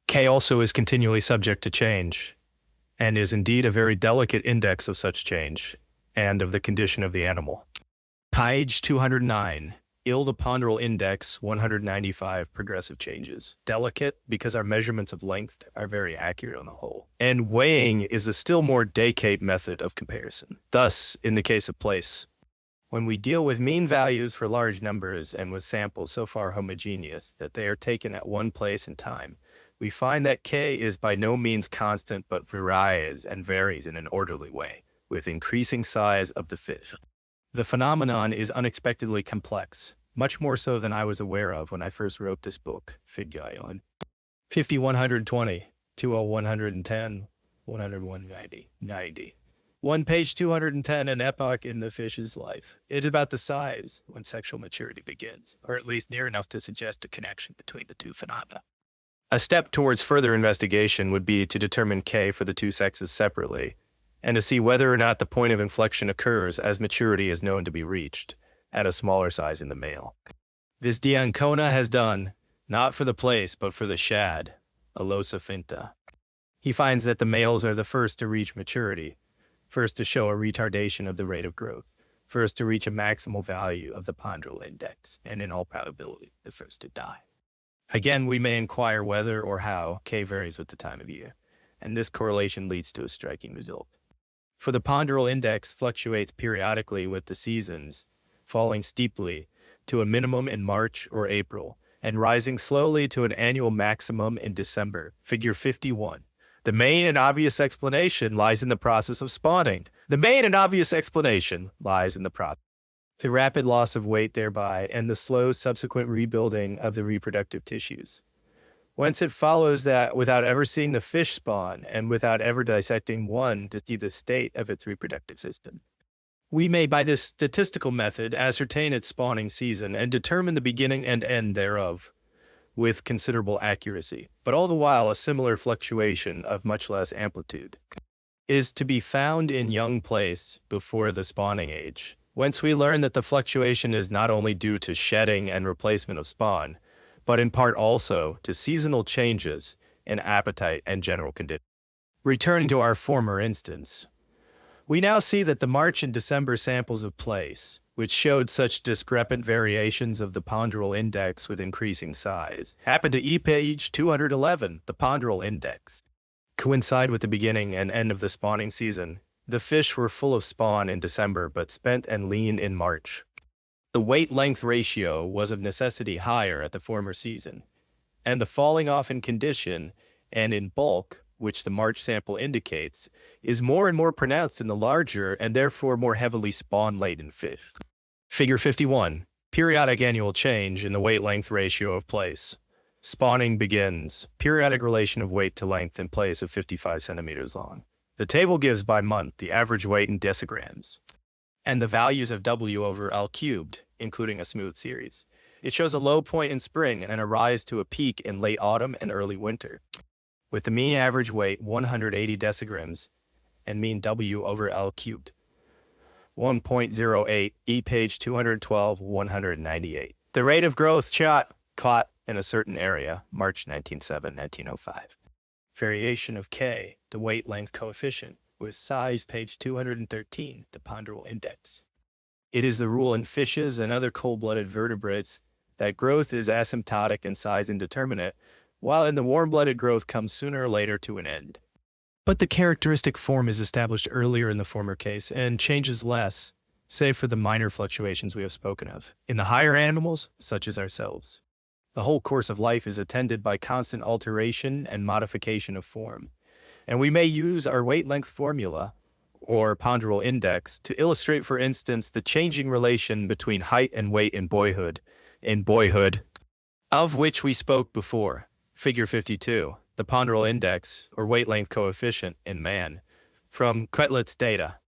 K also is continually subject to change, and is indeed a very delicate index of such change, and of the condition of the animal. Page 209. The ponderal index, 195 progressive changes. Delicate, because our measurements of length are very accurate on the whole. And weighing is a still more decate method of comparison. Thus, in the case of place, when we deal with mean values for large numbers and with samples so far homogeneous that they are taken at one place in time, we find that K is by no means constant but varies and varies in an orderly way, with increasing size of the fish. The phenomenon is unexpectedly complex, much more so than I was aware of when I first wrote this book, Figure 50, 120, 20, 110, 100, 190, 90, 1 page 210, an epoch in the fish's life. It is about the size when sexual maturity begins, or at least near enough to suggest a connection between the two phenomena. A step towards further investigation would be to determine K for the two sexes separately, and to see whether or not the point of inflection occurs as maturity is known to be reached, at a smaller size in the male. This D'Ancona has done, not for the place, but for the shad, Alosa finta. He finds that the males are the first to reach maturity, first to show a retardation of the rate of growth, first to reach a maximal value of the ponderal index, and in all probability, the first to die. Again, we may inquire whether or how K varies with the time of year, and this correlation leads to a striking result. For the ponderal index fluctuates periodically with the seasons, falling steeply to a minimum in March or April, and rising slowly to an annual maximum in December, figure 51. The main and obvious explanation lies in the process of spawning. The rapid loss of weight thereby, and the slow subsequent rebuilding of the reproductive tissues. Whence it follows that without ever seeing the fish spawn, and without ever dissecting one to see the state of its reproductive system, we may by this statistical method ascertain its spawning season and determine the beginning and end thereof with considerable accuracy, but all the while a similar fluctuation of much less amplitude is to be found in young place before the spawning age, whence we learn that the fluctuation is not only due to shedding and replacement of spawn, but in part also to seasonal changes in appetite and general condition. Returning to our former instance, we now see that the March and December samples of place, which showed such discrepant variations of the ponderal index with increasing size, happened to page 211, the ponderal index, coincide with the beginning and end of the spawning season. The fish were full of spawn in December, but spent and lean in March. The weight-length ratio was of necessity higher at the former season, and the falling off in condition and in bulk, which the March sample indicates, is more and more pronounced in the larger and therefore more heavily spawn-laden fish. Figure 51, periodic annual change in the weight-length ratio of place. Spawning begins, periodic relation of weight to length in place of 55 centimeters long. The table gives by month the average weight in decigrams, and the values of W over L cubed, including a smooth series. It shows a low point in spring and a rise to a peak in late autumn and early winter, with the mean average weight 180 decigrams and mean W over L cubed 1.08, page 212, 198. The rate of growth caught in a certain area, March 1907, 1905. Variation of K, the weight length coefficient, with size, page 213, the ponderal index. It is the rule in fishes and other cold-blooded vertebrates that growth is asymptotic and size indeterminate, while in the warm-blooded growth comes sooner or later to an end. But the characteristic form is established earlier in the former case and changes less, save for the minor fluctuations we have spoken of, in the higher animals, such as ourselves. The whole course of life is attended by constant alteration and modification of form, and we may use our weight-length formula, or ponderal index, to illustrate, for instance, the changing relation between height and weight in boyhood, of which we spoke before. Figure 52, the ponderal index, or weight-length coefficient, in man, from Quetelet's data.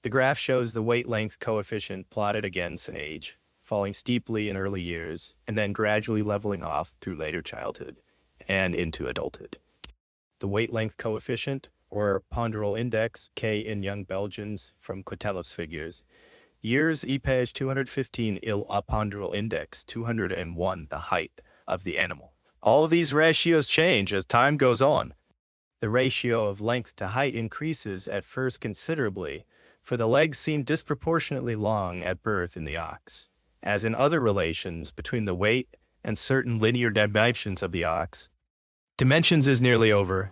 The graph shows the weight-length coefficient plotted against an age, falling steeply in early years, and then gradually leveling off through later childhood and into adulthood. The weight-length coefficient, or ponderal index, K in young Belgians, from Quetelet's figures. Years, page 215, a ponderal index, 201, the height of the animal. All of these ratios change as time goes on. The ratio of length to height increases at first considerably, for the legs seem disproportionately long at birth in the ox. As in other relations between the weight and certain linear dimensions of the ox, dimensions is nearly over.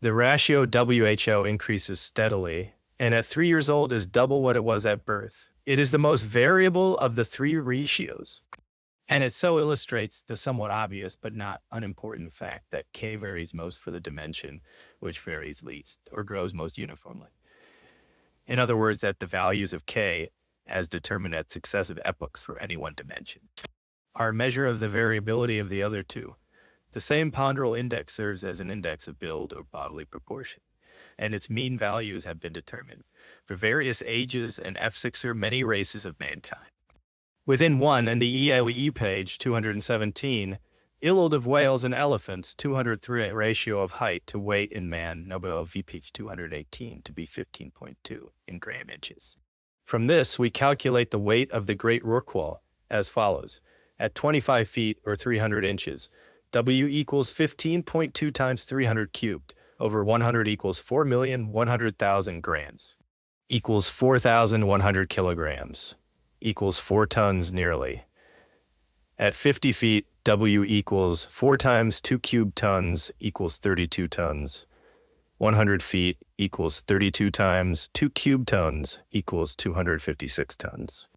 The ratio WHO increases steadily, and at 3 years old is double what it was at birth. It is the most variable of the three ratios, and it so illustrates the somewhat obvious but not unimportant fact that K varies most for the dimension which varies least, or grows most uniformly. In other words, that the values of K, as determined at successive epochs for any one dimension, are a measure of the variability of the other two. The same ponderal index serves as an index of build or bodily proportion. and its mean values have been determined for various ages and F6er many races of mankind. Within one, and the ELE page 217, illed of whales and elephants, 203 ratio of height to weight in man, Nobel V page 218 to be 15.2 in gram inches. From this, we calculate the weight of the great rorqual as follows. At 25 feet or 300 inches, W equals 15.2 times 300 cubed over 100 equals 4,100,000 grams, equals 4,100 kilograms, equals 4 tons nearly. At 50 feet, W equals 4 times 2 cubed tons equals 32 tons. 100 feet equals 32 times 2 cubed tons equals 256 tons.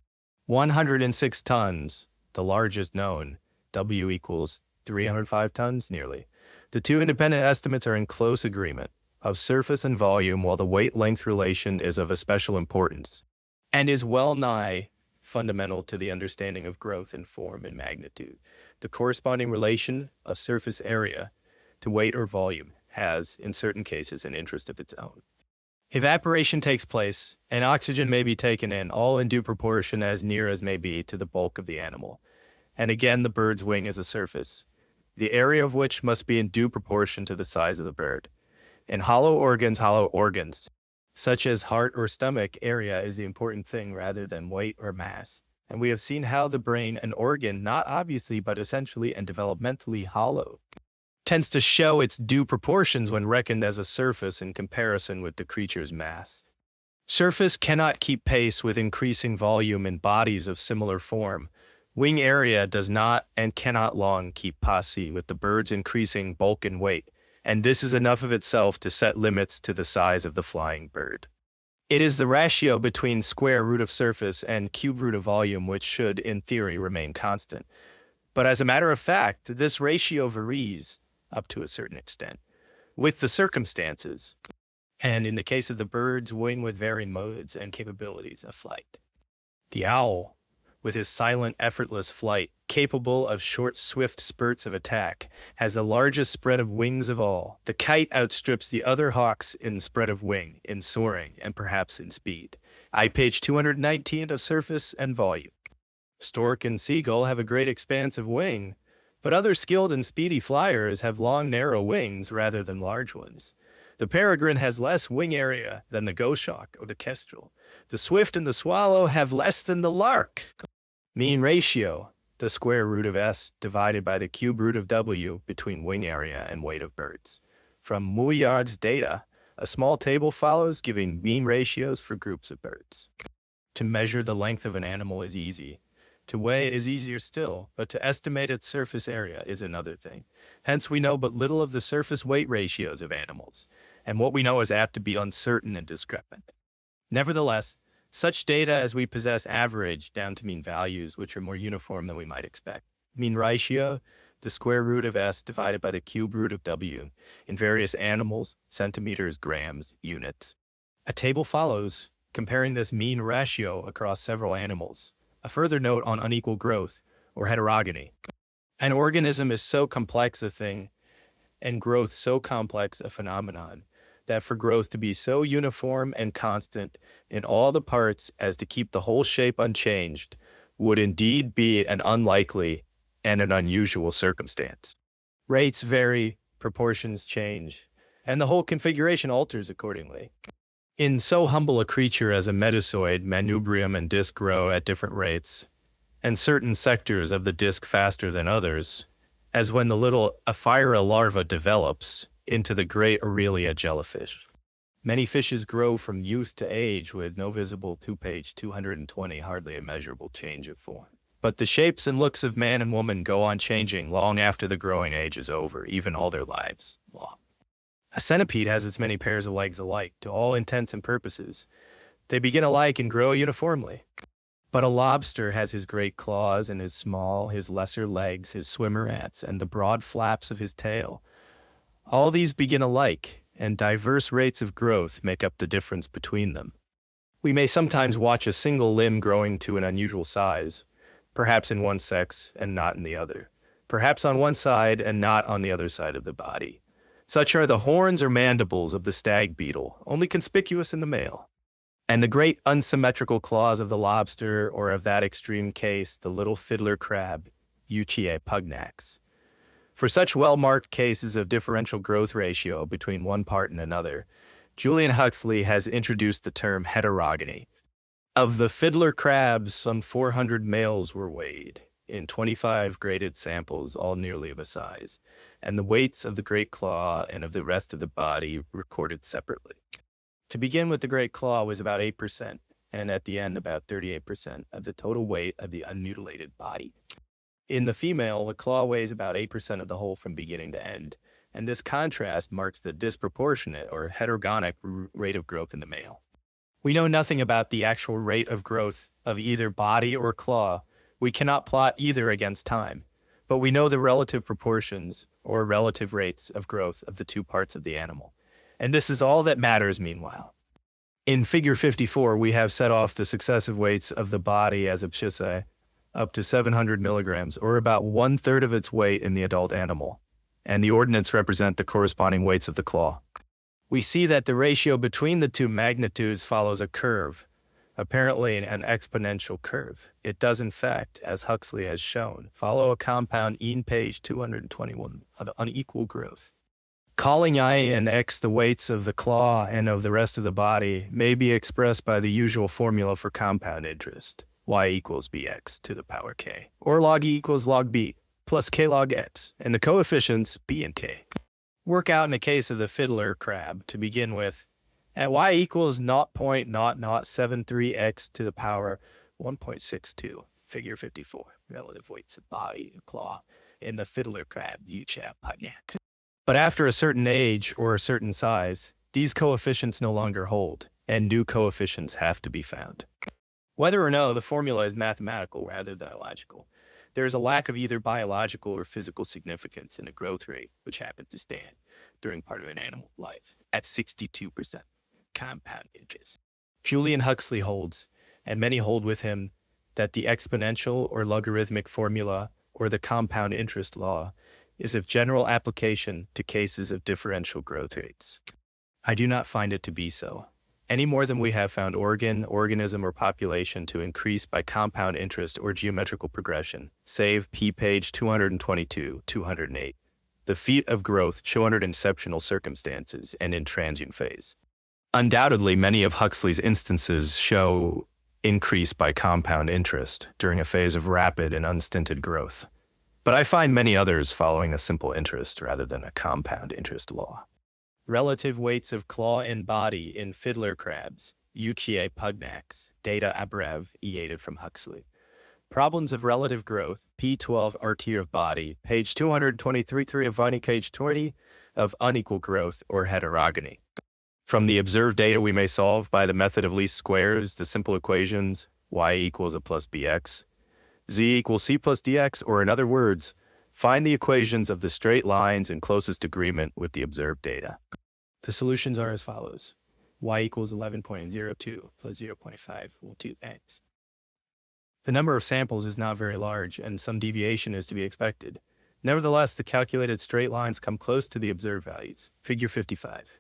106 tons, the largest known, W equals 305 tons nearly. The two independent estimates are in close agreement of surface and volume, while the weight-length relation is of especial importance and is well nigh fundamental to the understanding of growth in form and magnitude. The corresponding relation of surface area to weight or volume has, in certain cases, an interest of its own. Evaporation takes place, and oxygen may be taken in, all in due proportion as near as may be to the bulk of the animal. And again, the bird's wing is a surface, the area of which must be in due proportion to the size of the bird. In hollow organs, such as heart or stomach, area is the important thing rather than weight or mass. And we have seen how the brain, an organ not obviously but essentially and developmentally hollow, tends to show its due proportions when reckoned as a surface in comparison with the creature's mass. Surface cannot keep pace with increasing volume in bodies of similar form. Wing area does not and cannot long keep pace with the bird's increasing bulk and weight, and this is enough of itself to set limits to the size of the flying bird. It is the ratio between square root of surface and cube root of volume which should, in theory, remain constant. But as a matter of fact, this ratio varies, up to a certain extent, with the circumstances, and in the case of the bird's wing with varying modes and capabilities of flight. The owl, with his silent, effortless flight, capable of short, swift spurts of attack, has the largest spread of wings of all. The kite outstrips the other hawks in spread of wing, in soaring, and perhaps in speed. Page 219 of surface and volume. Stork and seagull have a great expanse of wing, but other skilled and speedy flyers have long, narrow wings rather than large ones. The peregrine has less wing area than the goshawk or the kestrel. The swift and the swallow have less than the lark. Mean ratio, the square root of S divided by the cube root of W between wing area and weight of birds. From Mouillard's data, a small table follows giving mean ratios for groups of birds. To measure the length of an animal is easy. To weigh it is easier still, but to estimate its surface area is another thing. Hence we know but little of the surface weight ratios of animals, and what we know is apt to be uncertain and discrepant. Nevertheless, such data as we possess average down to mean values which are more uniform than we might expect. Mean ratio, the square root of S divided by the cube root of W, in various animals, centimeters, grams, units. A table follows, comparing this mean ratio across several animals. A further note on unequal growth, or heterogeny. An organism is so complex a thing, and growth so complex a phenomenon, that for growth to be so uniform and constant in all the parts as to keep the whole shape unchanged would indeed be an unlikely and an unusual circumstance. Rates vary, proportions change, and the whole configuration alters accordingly. In so humble a creature as a medusoid, manubrium and disc grow at different rates, and certain sectors of the disc faster than others, as when the little Aphyra larva develops into the great Aurelia jellyfish. Many fishes grow from youth to age with no visible page 220, hardly a measurable change of form. But the shapes and looks of man and woman go on changing long after the growing age is over, even all their lives long. A centipede has as many pairs of legs alike, to all intents and purposes. They begin alike and grow uniformly. But a lobster has his great claws and his small, his lesser legs, his swimmerets, and the broad flaps of his tail. All these begin alike, and diverse rates of growth make up the difference between them. We may sometimes watch a single limb growing to an unusual size, perhaps in one sex and not in the other, perhaps on one side and not on the other side of the body. Such are the horns or mandibles of the stag beetle, only conspicuous in the male, and the great unsymmetrical claws of the lobster, or of that extreme case, the little fiddler crab, Euchia pugnax. For such well-marked cases of differential growth ratio between one part and another, Julian Huxley has introduced the term heterogony. Of the fiddler crabs, some 400 males were weighed in 25 graded samples, all nearly of a size, and the weights of the great claw and of the rest of the body recorded separately. To begin with, the great claw was about 8%, and at the end about 38% of the total weight of the unmutilated body. In the female, the claw weighs about 8% of the whole from beginning to end, and this contrast marks the disproportionate or heterogonic rate of growth in the male. We know nothing about the actual rate of growth of either body or claw. We cannot plot either against time, but we know the relative proportions or relative rates of growth of the two parts of the animal. And this is all that matters meanwhile. In figure 54, we have set off the successive weights of the body as abscissa up to 700 milligrams, or about 1/3 of its weight in the adult animal, and the ordinates represent the corresponding weights of the claw. We see that the ratio between the two magnitudes follows a curve, apparently an exponential curve. It does, in fact, as Huxley has shown, follow a compound in page 221 of unequal growth. Calling I and X the weights of the claw and of the rest of the body may be expressed by the usual formula for compound interest, y equals bx to the power k, or log E equals log b plus k log x, and the coefficients b and k. Work out in the case of the fiddler crab, to begin with, at y equals 0.0073x to the power 1.62, figure 54, relative weights of body and claw in the fiddler crab, Euchia pugnax. But after a certain age or a certain size, these coefficients no longer hold, and new coefficients have to be found. Whether or no the formula is mathematical rather than biological, there is a lack of either biological or physical significance in a growth rate which happens to stand during part of an animal life at 62% compound interest. Julian Huxley holds, and many hold with him, that the exponential or logarithmic formula or the compound interest law is of general application to cases of differential growth rates. I do not find it to be so, any more than we have found organ, organism, or population to increase by compound interest or geometrical progression, save p. page 222, 208. The feat of growth shown under exceptional circumstances and in transient phase. Undoubtedly, many of Huxley's instances show increase by compound interest during a phase of rapid and unstinted growth. But I find many others following a simple interest rather than a compound interest law. Relative weights of claw and body in fiddler crabs, Euchia pugnax, data abrev, eated from Huxley. Problems of relative growth, P12 RT of body, page 223 of Vani, page 20 of unequal growth or heterogony. From the observed data we may solve by the method of least squares the simple equations y equals a plus bx, z equals c plus dx, or in other words, find the equations of the straight lines in closest agreement with the observed data. The solutions are as follows. Y equals 11.02 plus 0.5 will 2x. The number of samples is not very large, and some deviation is to be expected. Nevertheless, the calculated straight lines come close to the observed values. Figure 55.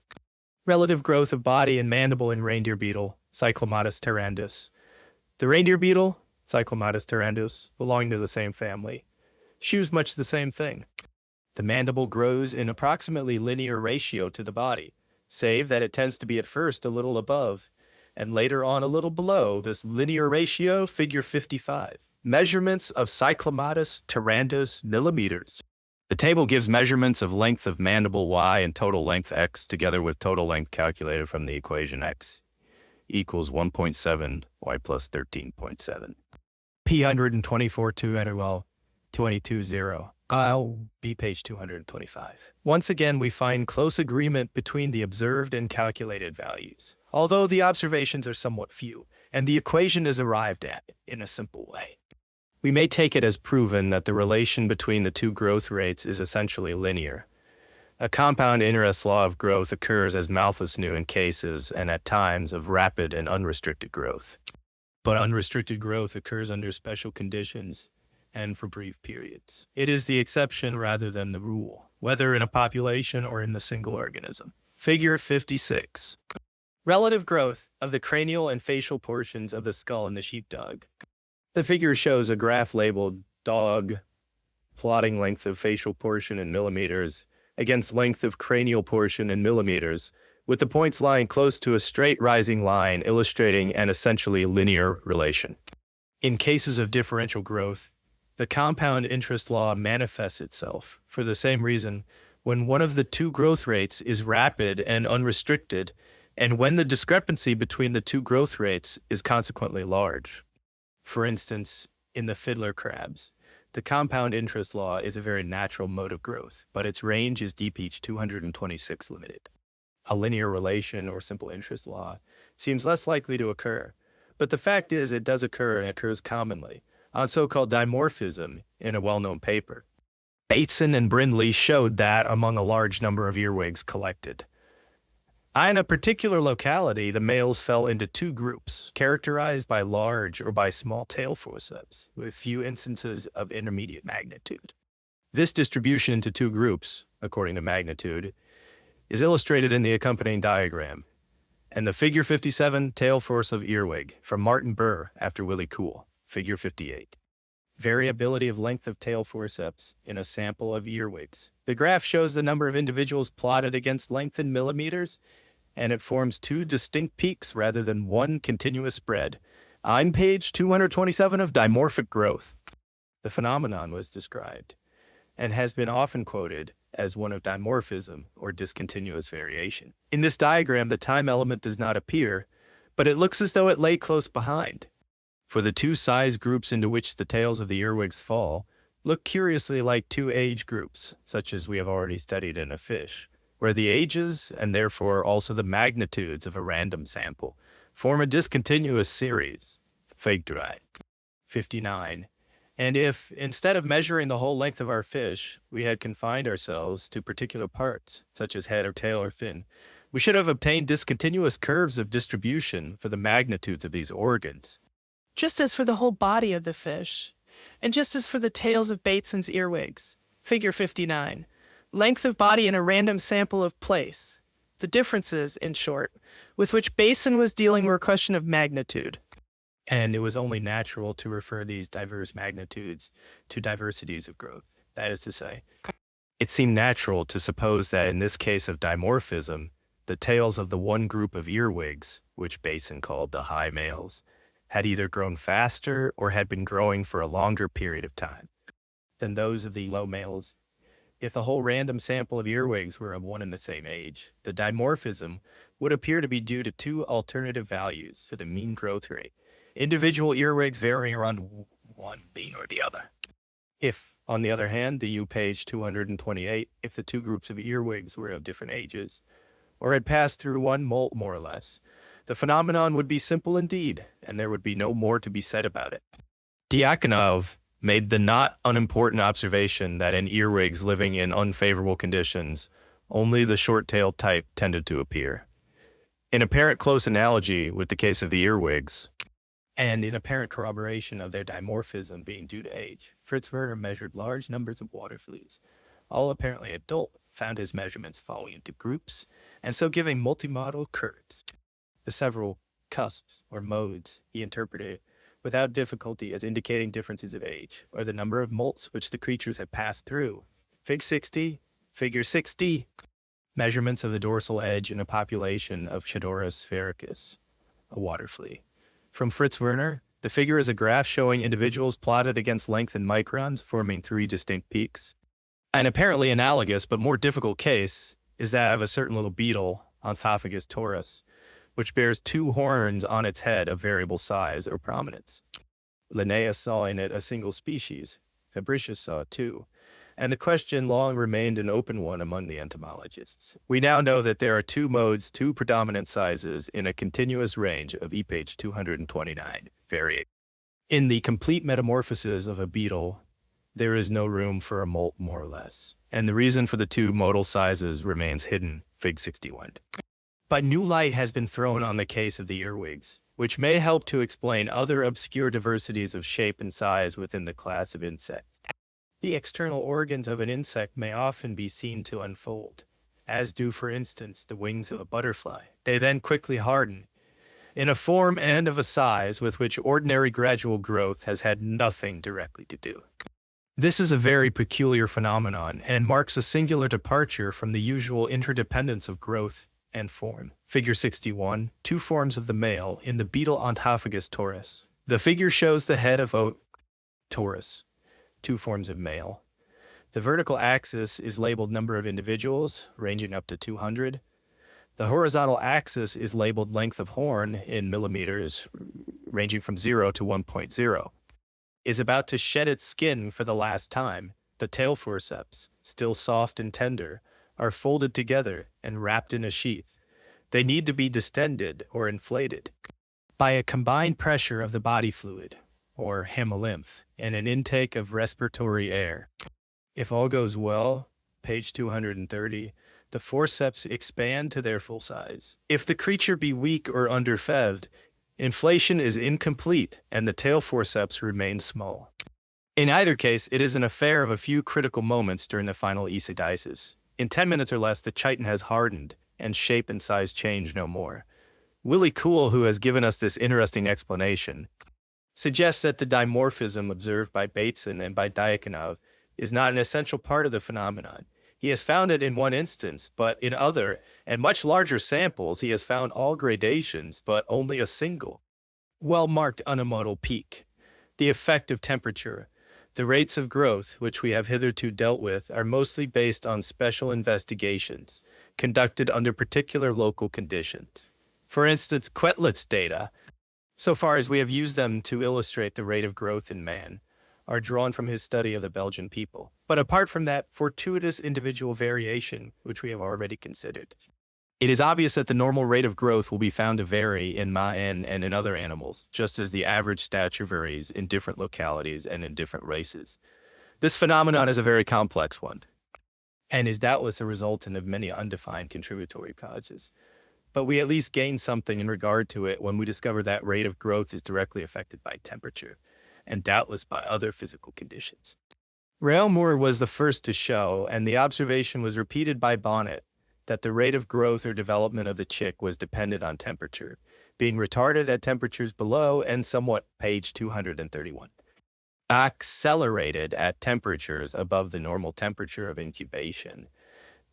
Relative growth of body and mandible in reindeer beetle, Cyclomatus tarandus. The reindeer beetle, Cyclomatus tarandus, belong to the same family. Shews much the same thing. The mandible grows in approximately linear ratio to the body, save that it tends to be at first a little above, and later on a little below this linear ratio, figure 55. Measurements of Cyclomatus tarandus millimeters. The table gives measurements of length of mandible y and total length x, together with total length calculated from the equation x equals 1.7 y plus 13.7. P 124 2 at 22.0. I'll be page 225. Once again, we find close agreement between the observed and calculated values, although the observations are somewhat few, and the equation is arrived at in a simple way. We may take it as proven that the relation between the two growth rates is essentially linear. A compound interest law of growth occurs, as Malthus knew, in cases and at times of rapid and unrestricted growth. But unrestricted growth occurs under special conditions, and for brief periods. It is the exception rather than the rule, whether in a population or in the single organism. Figure 56. Relative growth of the cranial and facial portions of the skull in the sheepdog. The figure shows a graph labeled dog, plotting length of facial portion in millimeters against length of cranial portion in millimeters, with the points lying close to a straight rising line illustrating an essentially linear relation. In cases of differential growth, the compound interest law manifests itself for the same reason when one of the two growth rates is rapid and unrestricted, and when the discrepancy between the two growth rates is consequently large. For instance, in the fiddler crabs, the compound interest law is a very natural mode of growth, but its range is dph 226 limited. A linear relation or simple interest law seems less likely to occur, but the fact is it does occur and occurs commonly on so-called dimorphism in a well-known paper. Bateson and Brindley showed that among a large number of earwigs collected. In a particular locality, the males fell into two groups, characterized by large or by small tail forceps, with few instances of intermediate magnitude. This distribution into two groups, according to magnitude, is illustrated in the accompanying diagram, and the figure 57 tail force of earwig from Martin Burr after Willie Cool, figure 58. Variability of length of tail forceps in a sample of earwigs. The graph shows the number of individuals plotted against length in millimeters, and it forms two distinct peaks rather than one continuous spread. On page 227 of dimorphic growth, the phenomenon was described and has been often quoted as one of dimorphism or discontinuous variation. In this diagram, the time element does not appear, but it looks as though it lay close behind. For the two size groups into which the tails of the earwigs fall look curiously like two age groups, such as we have already studied in a fish, where the ages, and therefore also the magnitudes of a random sample, form a discontinuous series. Fig 59. And if, instead of measuring the whole length of our fish, we had confined ourselves to particular parts, such as head or tail or fin, we should have obtained discontinuous curves of distribution for the magnitudes of these organs. Just as for the whole body of the fish, and just as for the tails of Bateson's earwigs. Figure 59. Length of body in a random sample of place. The differences, in short, with which Bateson was dealing were a question of magnitude. And it was only natural to refer these diverse magnitudes to diversities of growth. That is to say, it seemed natural to suppose that in this case of dimorphism, the tails of the one group of earwigs, which Bateson called the high males, had either grown faster or had been growing for a longer period of time than those of the low males. If the whole random sample of earwigs were of one and the same age, the dimorphism would appear to be due to two alternative values for the mean growth rate, individual earwigs varying around one mean or the other. If, on the other hand, the U page 228, if the two groups of earwigs were of different ages, or had passed through one molt more or less, the phenomenon would be simple indeed, and there would be no more to be said about it. Diakonov made the not unimportant observation that in earwigs living in unfavorable conditions, only the short-tailed type tended to appear. In apparent close analogy with the case of the earwigs, and in apparent corroboration of their dimorphism being due to age, Fritz Werner measured large numbers of water fleas, all apparently adult, found his measurements falling into groups, and so giving multimodal curves. The several cusps, or modes, he interpreted without difficulty as indicating differences of age, or the number of molts which the creatures had passed through. Figure 60. Measurements of the dorsal edge in a population of Chedorus sphericus, a water flea. From Fritz Werner, the figure is a graph showing individuals plotted against length in microns, forming three distinct peaks. An apparently analogous but more difficult case is that of a certain little beetle, Onthophagus taurus, which bears two horns on its head of variable size or prominence. Linnaeus saw in it a single species. Fabricius saw two, and the question long remained an open one among the entomologists. We now know that there are two modes, two predominant sizes, in a continuous range of E page 229 variation. In the complete metamorphosis of a beetle, there is no room for a molt more or less, and the reason for the two modal sizes remains hidden, Fig 61. But new light has been thrown on the case of the earwigs, which may help to explain other obscure diversities of shape and size within the class of insects. The external organs of an insect may often be seen to unfold, as do, for instance, the wings of a butterfly. They then quickly harden, in a form and of a size with which ordinary gradual growth has had nothing directly to do. This is a very peculiar phenomenon and marks a singular departure from the usual interdependence of growth and form. Figure 61, two forms of the male in the beetle Onthophagus taurus. The figure shows the head of taurus, two forms of male. The vertical axis is labeled number of individuals, ranging up to 200. The horizontal axis is labeled length of horn in millimeters, ranging from 0 to 1.0. Is about to shed its skin for the last time. The tail forceps, still soft and tender, are folded together and wrapped in a sheath. They need to be distended or inflated by a combined pressure of the body fluid, or hemolymph, and an intake of respiratory air. If all goes well, page 230, the forceps expand to their full size. If the creature be weak or underfed, inflation is incomplete and the tail forceps remain small. In either case, it is an affair of a few critical moments during the final eisodiasis. In 10 minutes or less, the chitin has hardened and shape and size change no more. Willie Cool, who has given us this interesting explanation, suggests that the dimorphism observed by Bateson and by Diakonov is not an essential part of the phenomenon. He has found it in one instance, but in other and much larger samples, he has found all gradations, but only a single well-marked unimodal peak. The effect of temperature. The rates of growth, which we have hitherto dealt with, are mostly based on special investigations conducted under particular local conditions. For instance, Quetelet's data, so far as we have used them to illustrate the rate of growth in man, are drawn from his study of the Belgian people. But apart from that fortuitous individual variation, which we have already considered, it is obvious that the normal rate of growth will be found to vary in man and in other animals, just as the average stature varies in different localities and in different races. This phenomenon is a very complex one, and is doubtless a resultant of many undefined contributory causes. But we at least gain something in regard to it when we discover that rate of growth is directly affected by temperature, and doubtless by other physical conditions. Railmore was the first to show, and the observation was repeated by Bonnet, that the rate of growth or development of the chick was dependent on temperature, being retarded at temperatures below and somewhat, page 231. Accelerated at temperatures above the normal temperature of incubation,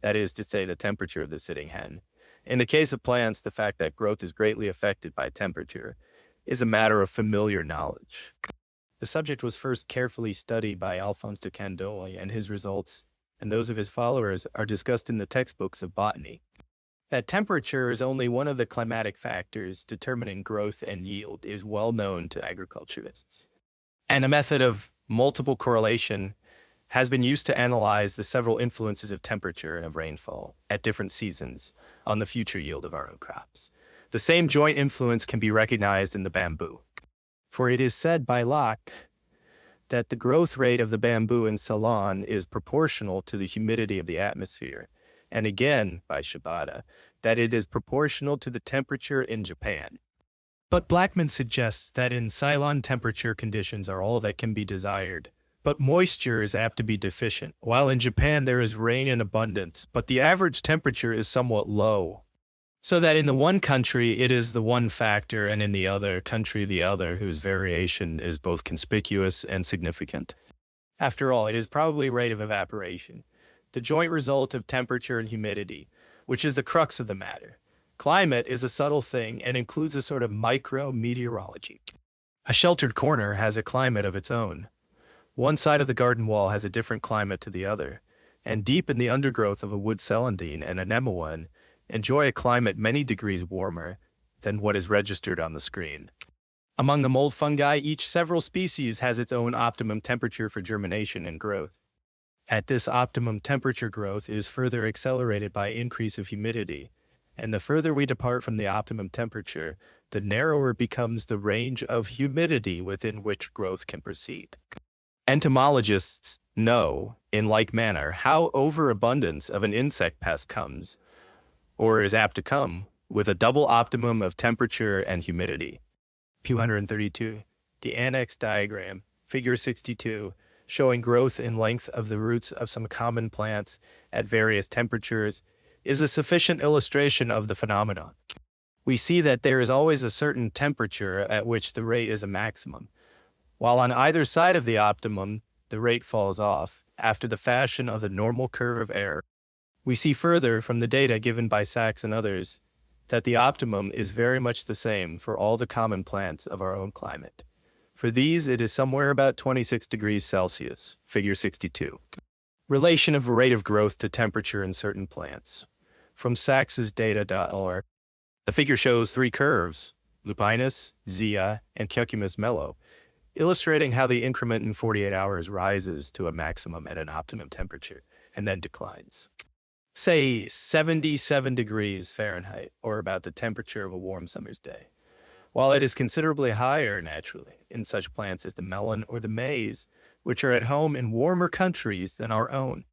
that is to say, the temperature of the sitting hen. In the case of plants, the fact that growth is greatly affected by temperature is a matter of familiar knowledge. The subject was first carefully studied by Alphonse de Candolle, and his results, and those of his followers, are discussed in the textbooks of botany. That temperature is only one of the climatic factors determining growth and yield is well known to agriculturists. And a method of multiple correlation has been used to analyze the several influences of temperature and of rainfall at different seasons on the future yield of our own crops. The same joint influence can be recognized in the bamboo. For it is said by Locke that the growth rate of the bamboo in Ceylon is proportional to the humidity of the atmosphere, and again by Shibata that it is proportional to the temperature in Japan. But Blackman suggests that in Ceylon temperature conditions are all that can be desired, but moisture is apt to be deficient, while in Japan there is rain in abundance, but the average temperature is somewhat low. So that in the one country, it is the one factor, and in the other country, the other, whose variation is both conspicuous and significant. After all, it is probably rate of evaporation, the joint result of temperature and humidity, which is the crux of the matter. Climate is a subtle thing and includes a sort of micro-meteorology. A sheltered corner has a climate of its own. One side of the garden wall has a different climate to the other, and deep in the undergrowth of a wood celandine and anemone, enjoy a climate many degrees warmer than what is registered on the screen. Among the mold fungi, each several species has its own optimum temperature for germination and growth. At this optimum temperature, growth is further accelerated by increase of humidity, and the further we depart from the optimum temperature, the narrower becomes the range of humidity within which growth can proceed. Entomologists know, in like manner, how overabundance of an insect pest comes, or is apt to come, with a double optimum of temperature and humidity. 232. The annex diagram, figure 62, showing growth in length of the roots of some common plants at various temperatures, is a sufficient illustration of the phenomenon. We see that there is always a certain temperature at which the rate is a maximum, while on either side of the optimum, the rate falls off, after the fashion of the normal curve of error. We see further from the data given by Sachs and others that the optimum is very much the same for all the common plants of our own climate. For these, it is somewhere about 26 degrees Celsius, figure 62. Relation of rate of growth to temperature in certain plants. From sacsdata.org, the figure shows three curves, lupinus, zea, and cucumis mellow, illustrating how the increment in 48 hours rises to a maximum at an optimum temperature and then declines. Say 77 degrees Fahrenheit, or about the temperature of a warm summer's day. While it is considerably higher naturally in such plants as the melon or the maize, which are at home in warmer countries than our own.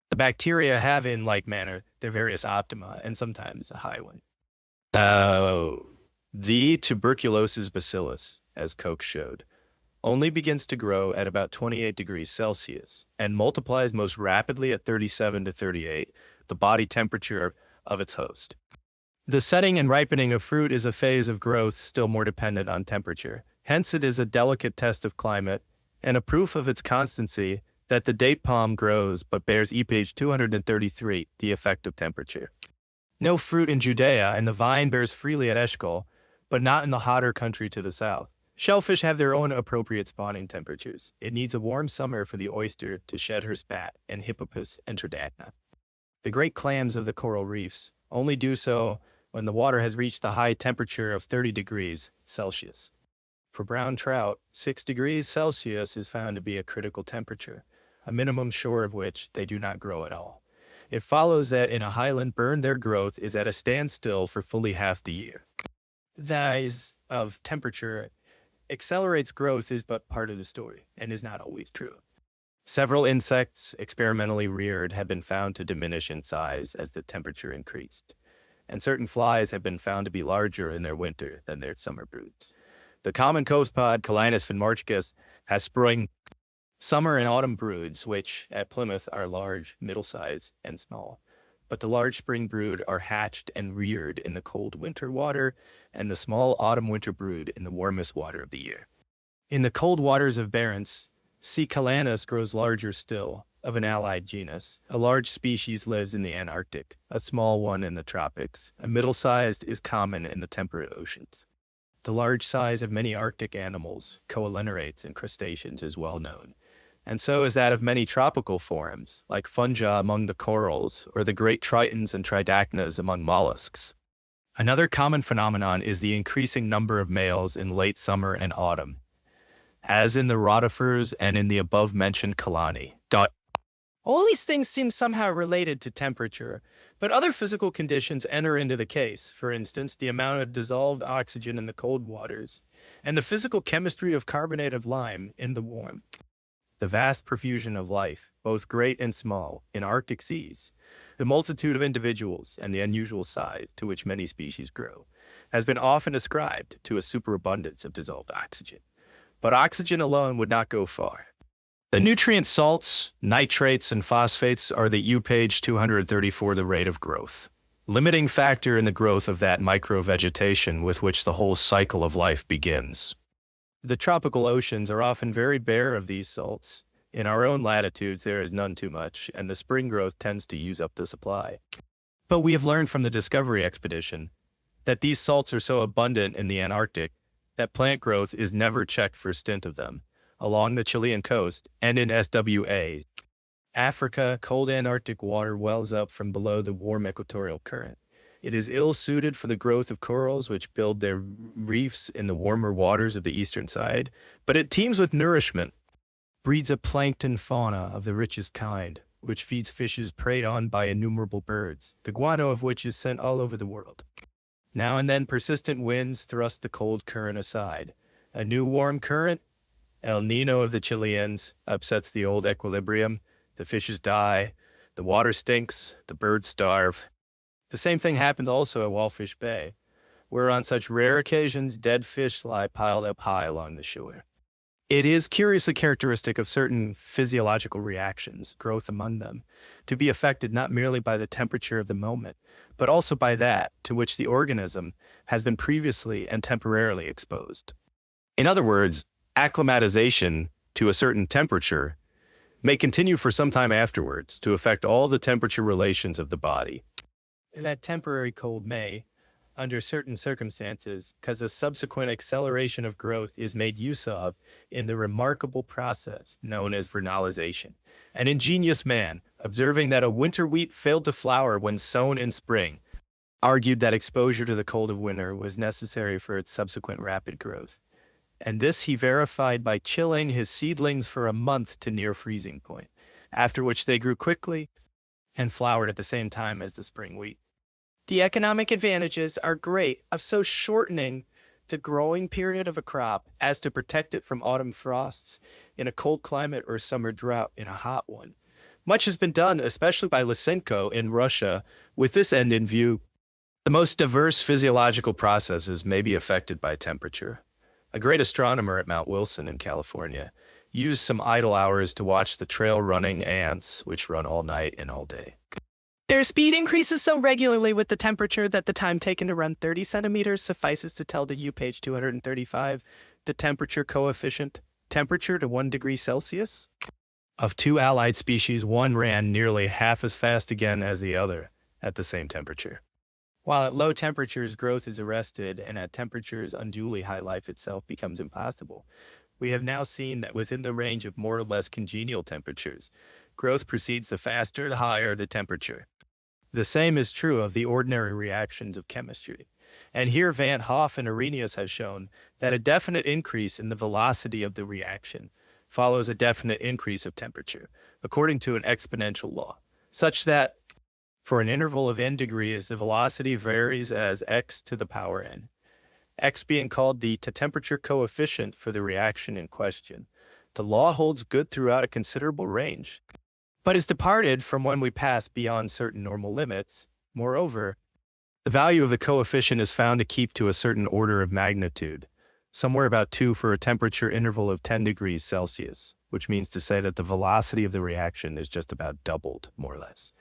The bacteria have in like manner their various optima and sometimes a high one. The tuberculosis bacillus, as Koch showed, only begins to grow at about 28 degrees Celsius and multiplies most rapidly at 37 to 38, the body temperature of its host. The setting and ripening of fruit is a phase of growth still more dependent on temperature. Hence, it is a delicate test of climate and a proof of its constancy that the date palm grows but bears pH 233, the effect of temperature. No fruit in Judea, and the vine bears freely at Eshcol, but not in the hotter country to the south. Shellfish have their own appropriate spawning temperatures. It needs a warm summer for the oyster to shed her spat, and Hippopus interdacna. The great clams of the coral reefs only do so when the water has reached the high temperature of 30 degrees Celsius. For brown trout, 6 degrees Celsius is found to be a critical temperature, a minimum shore of which they do not grow at all. It follows that in a highland burn their growth is at a standstill for fully half the year. The rise of temperature accelerates growth is but part of the story, and is not always true. Several insects experimentally reared have been found to diminish in size as the temperature increased, and certain flies have been found to be larger in their winter than their summer broods. The common coastpod, Calinus finmarchicus, has spring, summer, and autumn broods, which at Plymouth are large, middle-sized, and small. But the large spring brood are hatched and reared in the cold winter water, and the small autumn-winter brood in the warmest water of the year. In the cold waters of Barents, C. calanus grows larger still, of an allied genus. A large species lives in the Antarctic, a small one in the tropics. A middle-sized is common in the temperate oceans. The large size of many Arctic animals, coelenerates and crustaceans, is well known, and so is that of many tropical forms, like fungi among the corals, or the great tritons and tridacnas among mollusks. Another common phenomenon is the increasing number of males in late summer and autumn, as in the rotifers and in the above-mentioned Kalani. All these things seem somehow related to temperature, but other physical conditions enter into the case. For instance, the amount of dissolved oxygen in the cold waters, and the physical chemistry of carbonate of lime in the warm. The vast profusion of life, both great and small, in Arctic seas, the multitude of individuals, and the unusual size to which many species grow, has been often ascribed to a superabundance of dissolved oxygen. But oxygen alone would not go far. The nutrient salts, nitrates, and phosphates are the page 234 the rate of growth, limiting factor in the growth of that microvegetation with which the whole cycle of life begins. The tropical oceans are often very bare of these salts. In our own latitudes, there is none too much, and the spring growth tends to use up the supply. But we have learned from the Discovery Expedition that these salts are so abundant in the Antarctic that plant growth is never checked for a stint of them, along the Chilean coast and in SWA. Africa, cold Antarctic water wells up from below the warm equatorial current. It is ill-suited for the growth of corals, which build their reefs in the warmer waters of the eastern side, but it teems with nourishment, breeds a plankton fauna of the richest kind, which feeds fishes preyed on by innumerable birds, the guano of which is sent all over the world. Now and then persistent winds thrust the cold current aside. A new warm current, El Nino of the Chileans, upsets the old equilibrium. The fishes die, the water stinks, the birds starve. The same thing happens also at Wallfish Bay. where on such rare occasions dead fish lie piled up high along the shore. It is curiously characteristic of certain physiological reactions, growth among them, to be affected not merely by the temperature of the moment, but also by that to which the organism has been previously and temporarily exposed. In other words, acclimatization to a certain temperature may continue for some time afterwards to affect all the temperature relations of the body. That temporary cold may, under certain circumstances, cause a subsequent acceleration of growth is made use of in the remarkable process known as vernalization. An ingenious man, observing that a winter wheat failed to flower when sown in spring, argued that exposure to the cold of winter was necessary for its subsequent rapid growth. And this he verified by chilling his seedlings for a month to near freezing point, after which they grew quickly and flowered at the same time as the spring wheat. The economic advantages are great of so shortening the growing period of a crop as to protect it from autumn frosts in a cold climate or summer drought in a hot one. Much has been done, especially by Lysenko in Russia, with this end in view. The most diverse physiological processes may be affected by temperature. A great astronomer at Mount Wilson in California used some idle hours to watch the trail-running ants, which run all night and all day. Their speed increases so regularly with the temperature that the time taken to run 30 centimeters suffices to tell the U page 235 the temperature coefficient, temperature to 1 degree Celsius. Of two allied species, one ran nearly half as fast again as the other at the same temperature. While at low temperatures growth is arrested and at temperatures unduly high life itself becomes impossible, we have now seen that within the range of more or less congenial temperatures, growth proceeds the faster the higher the temperature. The same is true of the ordinary reactions of chemistry. And here Van Hoff and Arrhenius have shown that a definite increase in the velocity of the reaction follows a definite increase of temperature, according to an exponential law, such that for an interval of n degrees, the velocity varies as x to the power n, x being called the temperature coefficient for the reaction in question. The law holds good throughout a considerable range, but is departed from when we pass beyond certain normal limits. Moreover, the value of the coefficient is found to keep to a certain order of magnitude, somewhere about 2 for a temperature interval of 10 degrees Celsius, which means to say that the velocity of the reaction is just about doubled, more or less.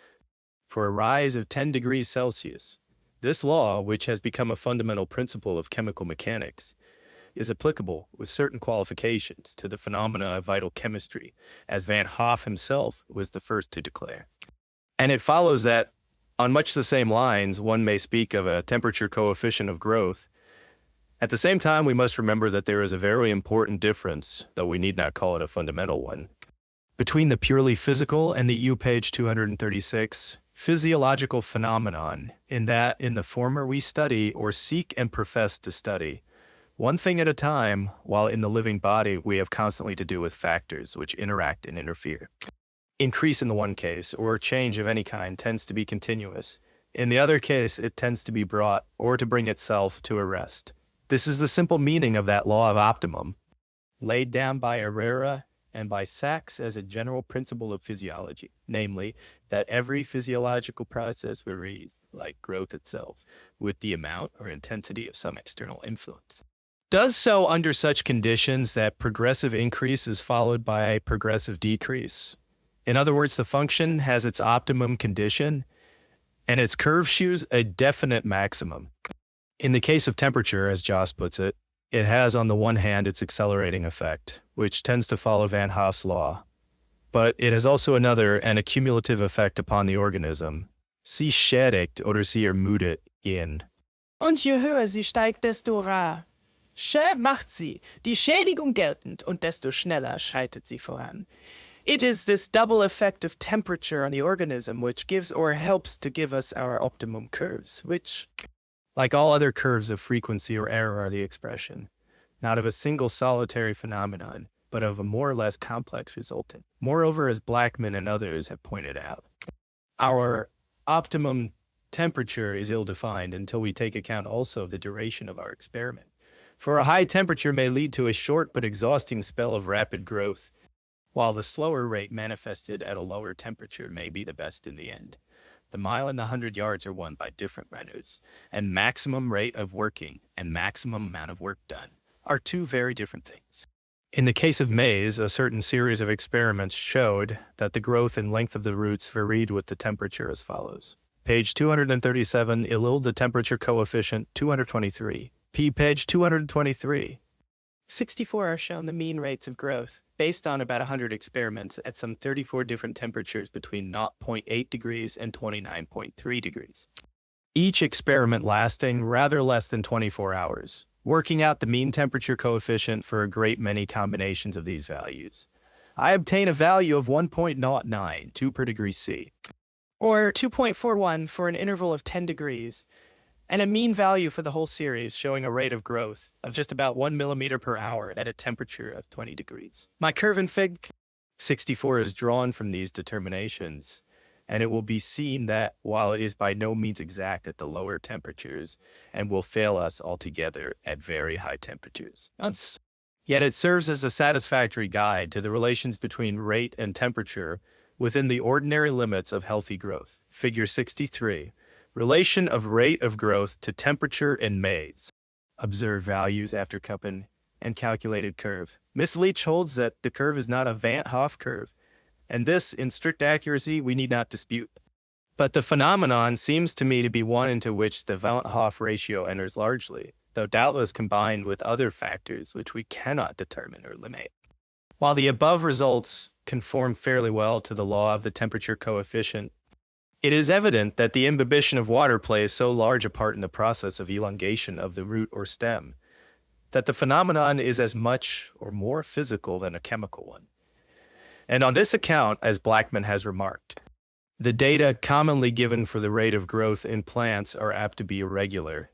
For a rise of 10 degrees Celsius, this law, which has become a fundamental principle of chemical mechanics, is applicable with certain qualifications to the phenomena of vital chemistry, as Van Hoff himself was the first to declare. And it follows that, on much the same lines, one may speak of a temperature coefficient of growth. At the same time, we must remember that there is a very important difference, though we need not call it a fundamental one, between the purely physical and the U page 236 physiological phenomenon, in that in the former we study or seek and profess to study one thing at a time, while in the living body we have constantly to do with factors which interact and interfere. Increase in the one case, or change of any kind, tends to be continuous. In the other case, it tends to be brought, or to bring itself, to a rest. This is the simple meaning of that law of optimum, laid down by Herrera and by Sachs as a general principle of physiology, namely, that every physiological process varies, like growth itself, with the amount or intensity of some external influence. Does so under such conditions that progressive increase is followed by a progressive decrease. In other words, the function has its optimum condition, and its curve shews a definite maximum. In the case of temperature, as Joss puts it, it has on the one hand its accelerating effect, which tends to follow Van Hoff's law, but it has also another and a cumulative effect upon the organism. Sie schädigt oder sie ermüdet ihn. Und je höher sie steigt, desto rar. Macht sie die Schädigung geltend, und desto schneller schreitet sie voran. It is this double effect of temperature on the organism which gives or helps to give us our optimum curves, which, like all other curves of frequency or error, are the expression, not of a single solitary phenomenon, but of a more or less complex resultant. Moreover, as Blackman and others have pointed out, our optimum temperature is ill-defined until we take account also of the duration of our experiment. For a high temperature may lead to a short but exhausting spell of rapid growth, while the slower rate manifested at a lower temperature may be the best in the end. The mile and the 100 yards are won by different runners, and maximum rate of working and maximum amount of work done are two very different things. In the case of maize, a certain series of experiments showed that the growth and length of the roots varied with the temperature as follows. Page 237, ILIL, the temperature coefficient, 223. Page 223. 64 are shown the mean rates of growth, based on about 100 experiments at some 34 different temperatures between 0.8 degrees and 29.3 degrees. Each experiment lasting rather less than 24 hours, working out the mean temperature coefficient for a great many combinations of these values. I obtain a value of 1.092 per degree C, or 2.41 for an interval of 10 degrees, and a mean value for the whole series showing a rate of growth of just about 1 millimeter per hour at a temperature of 20 degrees. My curve in Fig 64 is drawn from these determinations, and it will be seen that while it is by no means exact at the lower temperatures and will fail us altogether at very high temperatures, yet it serves as a satisfactory guide to the relations between rate and temperature within the ordinary limits of healthy growth. Figure 63. Relation of rate of growth to temperature in maize. Observe values after cupping and calculated curve. Miss Leach holds that the curve is not a Van't Hoff curve, and this, in strict accuracy, we need not dispute. But the phenomenon seems to me to be one into which the Van't Hoff ratio enters largely, though doubtless combined with other factors which we cannot determine or limit. While the above results conform fairly well to the law of the temperature coefficient, it is evident that the imbibition of water plays so large a part in the process of elongation of the root or stem that the phenomenon is as much or more physical than a chemical one. And on this account, as Blackman has remarked, the data commonly given for the rate of growth in plants are apt to be irregular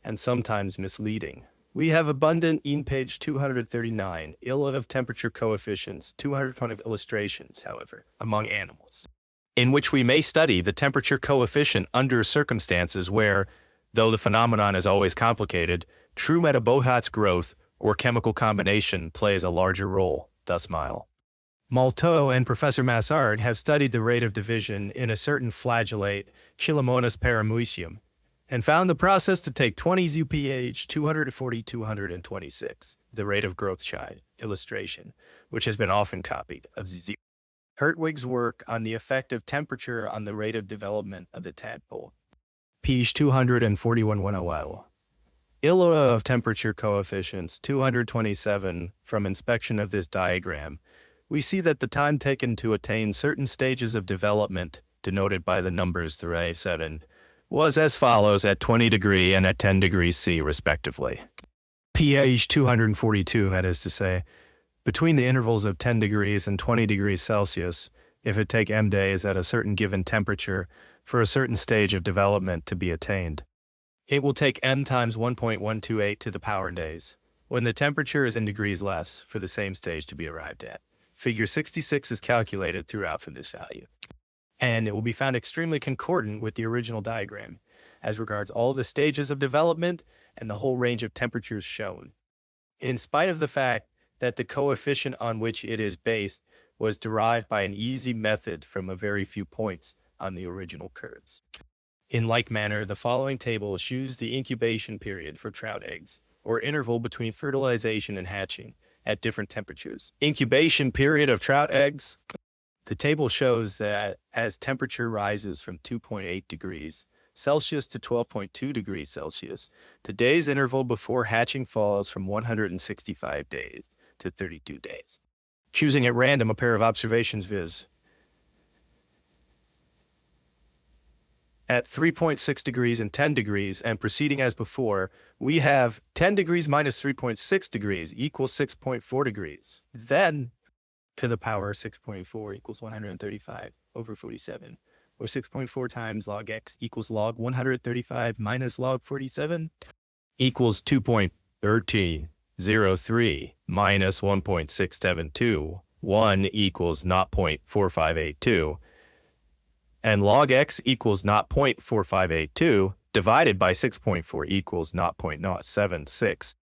and sometimes misleading. We have abundant in page 239, of temperature coefficients, 220 illustrations, however, among animals, in which we may study the temperature coefficient under circumstances where, though the phenomenon is always complicated, true metabohat's growth or chemical combination plays a larger role, thus Malteau and Professor Massard have studied the rate of division in a certain flagellate, Chilomonas paramucium, and found the process to take 20 ZPH 240-226, the rate of growth child illustration, which has been often copied, of Z. Hertwig's work on the effect of temperature on the rate of development of the tadpole. Page 241-100. Of temperature coefficients, 227. From inspection of this diagram, we see that the time taken to attain certain stages of development, denoted by the numbers 3, 7, was as follows at 20 degree and at 10 degrees C, respectively. Page 242, that is to say, between the intervals of 10 degrees and 20 degrees Celsius, if it take m days at a certain given temperature for a certain stage of development to be attained, it will take m times 1.128 to the power days, when the temperature is in degrees less, for the same stage to be arrived at. Figure 66 is calculated throughout from this value, and it will be found extremely concordant with the original diagram, as regards all the stages of development and the whole range of temperatures shown, in spite of the fact that the coefficient on which it is based was derived by an easy method from a very few points on the original curves. In like manner, the following table shews the incubation period for trout eggs, or interval between fertilization and hatching, at different temperatures. Incubation period of trout eggs. The table shows that as temperature rises from 2.8 degrees Celsius to 12.2 degrees Celsius, the days interval before hatching falls from 165 days to 32 days. Choosing at random a pair of observations, viz. At 3.6 degrees and 10 degrees, and proceeding as before, we have 10 degrees minus 3.6 degrees equals 6.4 degrees. Then, to the power 6.4 equals 135 over 47, or 6.4 times log x equals log 135 minus log 47 equals 2.1303 minus 1.672, 1 equals 0.4582, and log x equals 0.4582 divided by 6.4 equals 0.076.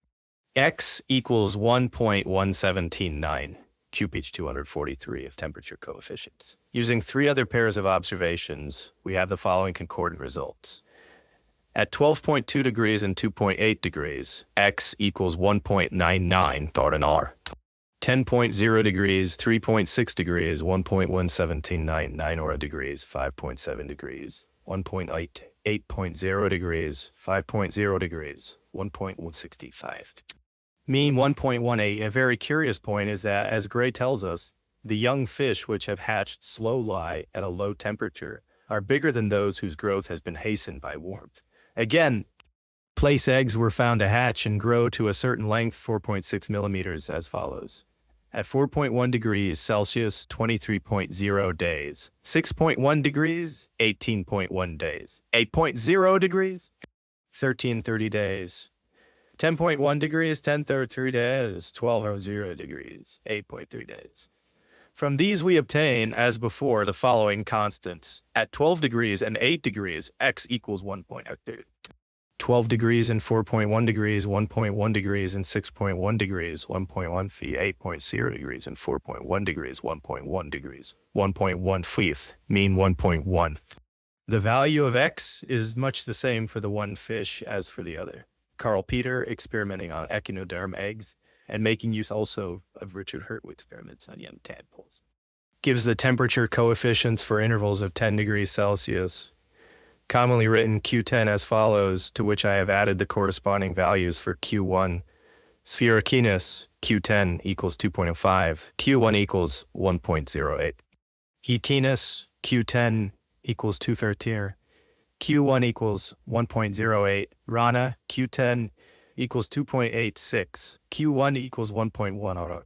X equals 1.1729. QPH 243 of temperature coefficients. Using 3 other pairs of observations, we have the following concordant results. At 12.2 degrees and 2.8 degrees, X equals 1.99 Thornton R. 10.0 degrees, 3.6 degrees, 1.1799 Aura degrees, 5.7 degrees, 1.8, 8.0 degrees, 5.0 degrees, 1.165. Mean 1.18. A very curious point is that, as Gray tells us, the young fish which have hatched slow lie at a low temperature are bigger than those whose growth has been hastened by warmth. Again, place eggs were found to hatch and grow to a certain length, 4.6 millimeters, as follows. At 4.1 degrees Celsius, 23.0 days. 6.1 degrees, 18.1 days. 8.0 degrees, 1330 days. 10.1 degrees, 1033 days. 12.0 degrees, 8.3 days. From these we obtain, as before, the following constants. At 12 degrees and 8 degrees, X equals 1.03. 12 degrees and 4.1 degrees, 1.1 degrees and 6.1 degrees, 1.1 feet, 8.0 degrees and 4.1 degrees, 1.1 degrees, 1.1 feet, mean 1.1. The value of X is much the same for the one fish as for the other. Carl Peter, experimenting on echinoderm eggs, and making use also of Richard Hertwig experiments on young tadpoles, gives the temperature coefficients for intervals of 10 degrees Celsius, commonly written Q10 as follows, to which I have added the corresponding values for Q1. Sphericness, Q10 equals 2.05, Q1 equals 1.08. Heatiness, Q10 equals 213, Q1 equals 1.08. Rana, Q10 equals 2.86, Q1 equals 1.10.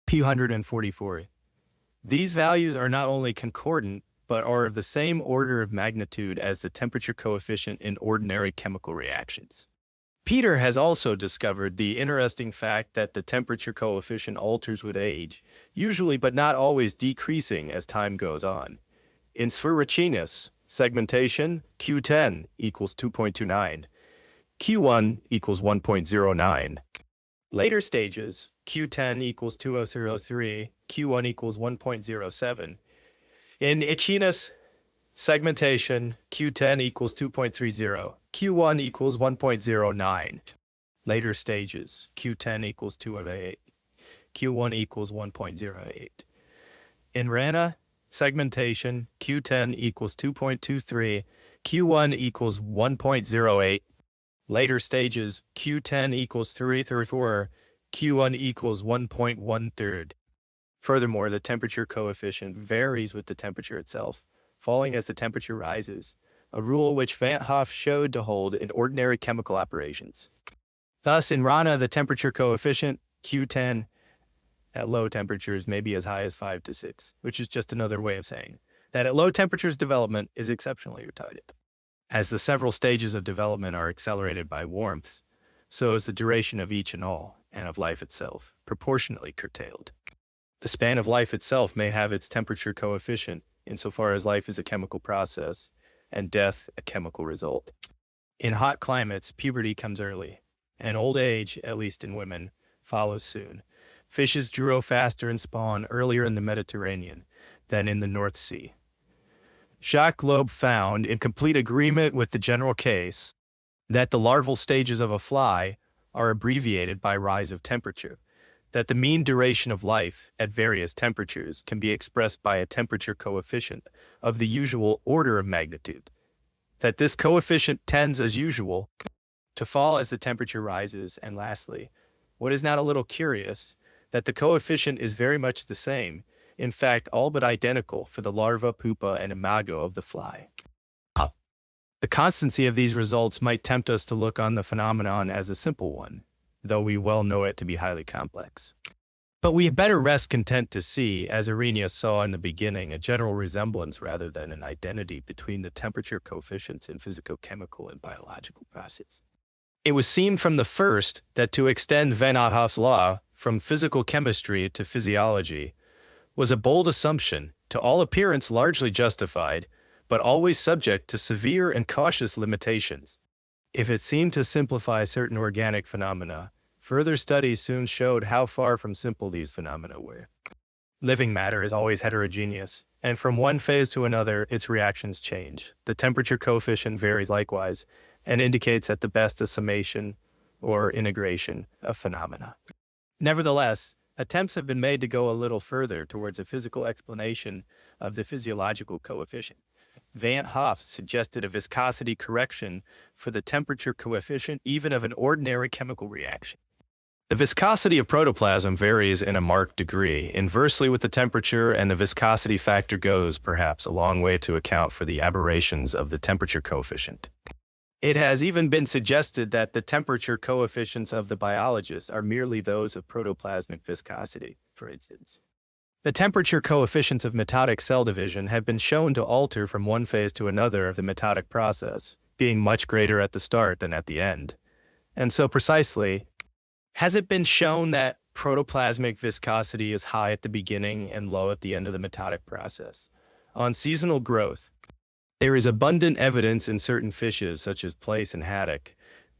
P144. These values are not only concordant, but are of the same order of magnitude as the temperature coefficient in ordinary chemical reactions. Peter has also discovered the interesting fact that the temperature coefficient alters with age, usually but not always decreasing as time goes on. In Sphericness, segmentation, Q10 equals 2.29, Q1 equals 1.09. Later stages, Q10 equals 2.03, Q1 equals 1.07. In Echinus segmentation, Q10 equals 2.30, Q1 equals 1.09. Later stages, Q10 equals 2.08, Q1 equals 1.08. In Rana segmentation, Q10 equals 2.23, Q1 equals 1.08. Later stages, Q10 equals 3.34, Q1 equals 1.13. Furthermore, the temperature coefficient varies with the temperature itself, falling as the temperature rises, a rule which Van Hoff showed to hold in ordinary chemical operations. Thus, in Rana, the temperature coefficient, Q10, at low temperatures may be as high as 5 to 6, which is just another way of saying that at low temperatures development is exceptionally retarded. As the several stages of development are accelerated by warmth, so is the duration of each and all, and of life itself, proportionately curtailed. The span of life itself may have its temperature coefficient, insofar as life is a chemical process, and death a chemical result. In hot climates, puberty comes early, and old age, at least in women, follows soon. Fishes grow faster and spawn earlier in the Mediterranean than in the North Sea. Jacques Loeb found, in complete agreement with the general case, that the larval stages of a fly are abbreviated by rise of temperature, that the mean duration of life at various temperatures can be expressed by a temperature coefficient of the usual order of magnitude, that this coefficient tends, as usual, to fall as the temperature rises, and lastly, what is not a little curious, that the coefficient is very much the same, in fact all but identical, for the larva, pupa, and imago of the fly. The constancy of these results might tempt us to look on the phenomenon as a simple one, though we well know it to be highly complex. But we had better rest content to see, as Arrhenius saw in the beginning, a general resemblance rather than an identity between the temperature coefficients in physicochemical and biological processes. It was seen from the first that to extend Van Hoff's law from physical chemistry to physiology was a bold assumption, to all appearance largely justified, but always subject to severe and cautious limitations. If it seemed to simplify certain organic phenomena, further studies soon showed how far from simple these phenomena were. Living matter is always heterogeneous, and from one phase to another, its reactions change. The temperature coefficient varies likewise, and indicates at the best a summation or integration of phenomena. Nevertheless, attempts have been made to go a little further towards a physical explanation of the physiological coefficient. Van Hoff suggested a viscosity correction for the temperature coefficient even of an ordinary chemical reaction. The viscosity of protoplasm varies in a marked degree, inversely with the temperature, and the viscosity factor goes, perhaps, a long way to account for the aberrations of the temperature coefficient. It has even been suggested that the temperature coefficients of the biologist are merely those of protoplasmic viscosity, for instance. The temperature coefficients of mitotic cell division have been shown to alter from one phase to another of the mitotic process, being much greater at the start than at the end. And so precisely, has it been shown that protoplasmic viscosity is high at the beginning and low at the end of the mitotic process? On seasonal growth, there is abundant evidence in certain fishes, such as plaice and haddock,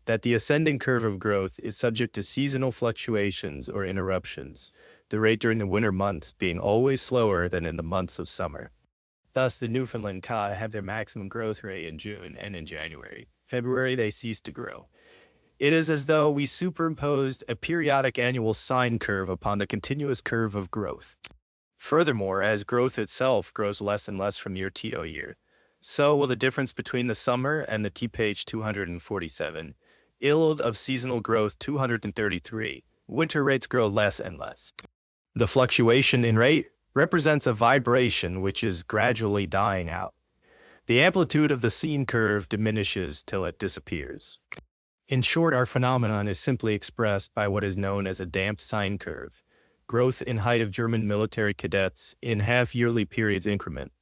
that the ascending curve of growth is subject to seasonal fluctuations or interruptions, the rate during the winter months being always slower than in the months of summer. Thus, the Newfoundland cod have their maximum growth rate in June and in January. February, they cease to grow. It is as though we superimposed a periodic annual sine curve upon the continuous curve of growth. Furthermore, as growth itself grows less and less from year to year, so will the difference between the summer and the T-page 247, yield of seasonal growth 233, winter rates grow less and less. The fluctuation in rate represents a vibration which is gradually dying out. The amplitude of the sine curve diminishes till it disappears. In short, our phenomenon is simply expressed by what is known as a damped sine curve, growth in height of German military cadets in half-yearly periods increment,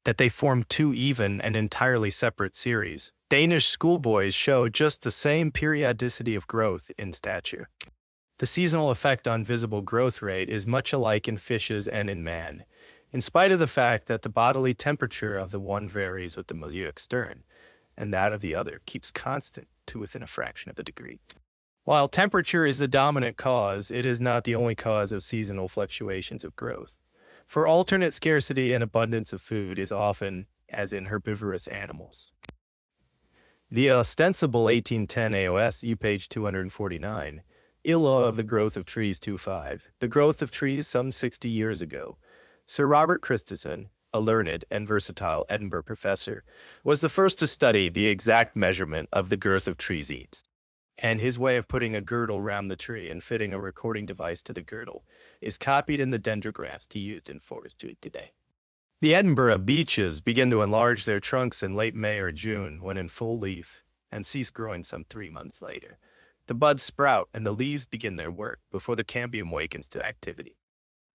that they form two even and entirely separate series. Danish schoolboys show just the same periodicity of growth in stature. The seasonal effect on visible growth rate is much alike in fishes and in man, in spite of the fact that the bodily temperature of the one varies with the milieu externe, and that of the other keeps constant to within a fraction of a degree. While temperature is the dominant cause, it is not the only cause of seasonal fluctuations of growth. For alternate scarcity and abundance of food is often, as in herbivorous animals. The ostensible 1810 AOS, U-page 249, law of the growth of trees 2.5, the growth of trees some 60 years ago. Sir Robert Christison, a learned and versatile Edinburgh professor, was the first to study the exact measurement of the girth of trees each, and his way of putting a girdle round the tree and fitting a recording device to the girdle is copied in the dendrographs used in forestry today. The Edinburgh beeches begin to enlarge their trunks in late May or June when in full leaf, and cease growing some 3 months later. The buds sprout and the leaves begin their work before the cambium wakens to activity.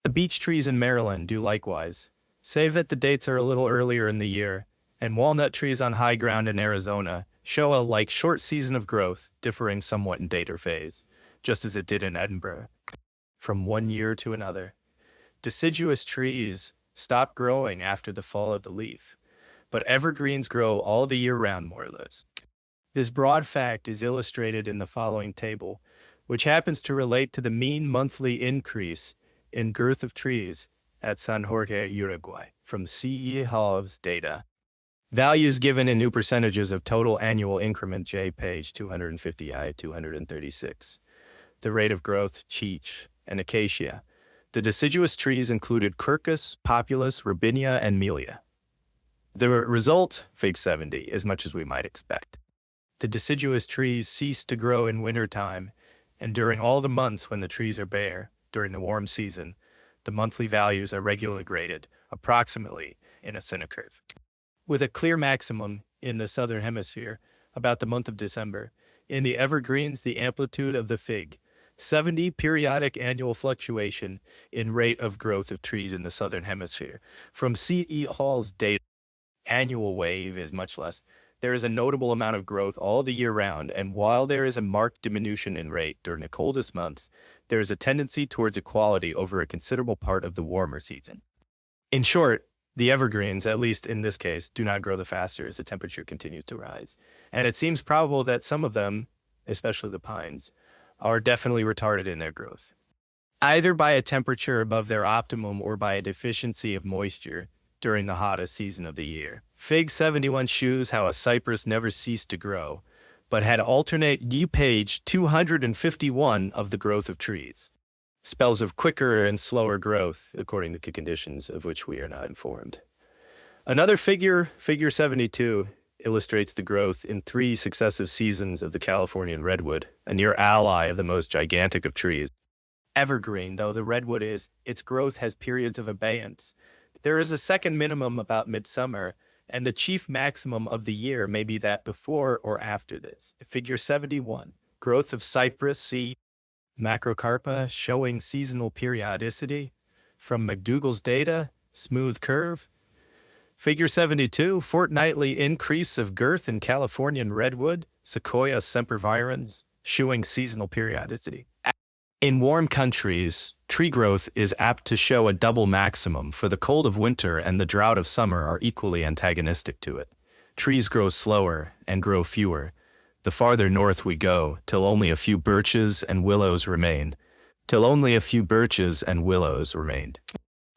The beech trees in Maryland do likewise, save that the dates are a little earlier in the year, and walnut trees on high ground in Arizona show a like short season of growth, differing somewhat in date or phase, just as it did in Edinburgh, from one year to another. Deciduous trees stop growing after the fall of the leaf, but evergreens grow all the year round more or less. This broad fact is illustrated in the following table, which happens to relate to the mean monthly increase in girth of trees at San Jorge, Uruguay, from C.E. Hall's data. Values given in new percentages of total annual increment J, page 250I, 236. The rate of growth, cheech, and acacia. The deciduous trees included quercus, populus, robinia, and melia. The result, fig 70, is much as we might expect. The deciduous trees cease to grow in wintertime, and during all the months when the trees are bare, during the warm season, the monthly values are regularly graded, approximately in a sine curve, with a clear maximum in the southern hemisphere about the month of December. In the evergreens, the amplitude of the fig, 70 periodic annual fluctuation in rate of growth of trees in the southern hemisphere. From C.E. Hall's data, annual wave is much less. There is a notable amount of growth all the year round, and while there is a marked diminution in rate during the coldest months, there is a tendency towards equality over a considerable part of the warmer season. In short, the evergreens, at least in this case, do not grow the faster as the temperature continues to rise, and it seems probable that some of them, especially the pines, are definitely retarded in their growth. either by a temperature above their optimum or by a deficiency of moisture during the hottest season of the year. Fig 71 shows how a cypress never ceased to grow, but had alternate page 251 of the growth of trees. Spells of quicker and slower growth, according to conditions of which we are not informed. Another figure, figure 72, illustrates the growth in 3 successive seasons of the Californian redwood, a near ally of the most gigantic of trees. Evergreen, though the redwood is, its growth has periods of abeyance. There is a second minimum about midsummer, and the chief maximum of the year may be that before or after this. Figure 71, growth of cypress, C. Macrocarpa, showing seasonal periodicity. From McDougall's data, smooth curve. Figure 72, fortnightly increase of girth in Californian redwood, Sequoia sempervirens, showing seasonal periodicity. In warm countries, tree growth is apt to show a double maximum, for the cold of winter and the drought of summer are equally antagonistic to it. Trees grow slower and grow fewer, the farther north we go, till only a few birches and willows remain.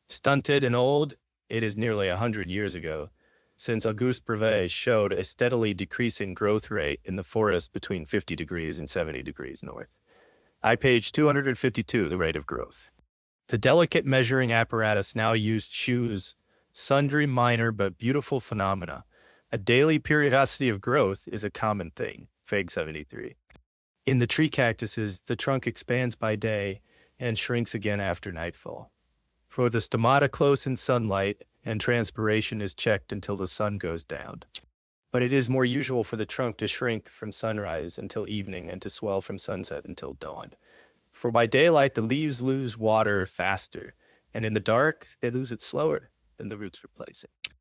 Stunted and old, it is nearly 100 years ago, since Auguste Brevet showed a steadily decreasing growth rate in the forest between 50 degrees and 70 degrees north. Page 252, the rate of growth. The delicate measuring apparatus now used shows sundry minor but beautiful phenomena. A daily periodicity of growth is a common thing, Fig 73. In the tree cactuses, the trunk expands by day and shrinks again after nightfall. For the stomata close in sunlight, and transpiration is checked until the sun goes down. But it is more usual for the trunk to shrink from sunrise until evening and to swell from sunset until dawn. For by daylight the leaves lose water faster, and in the dark they lose it slower than the roots replace it.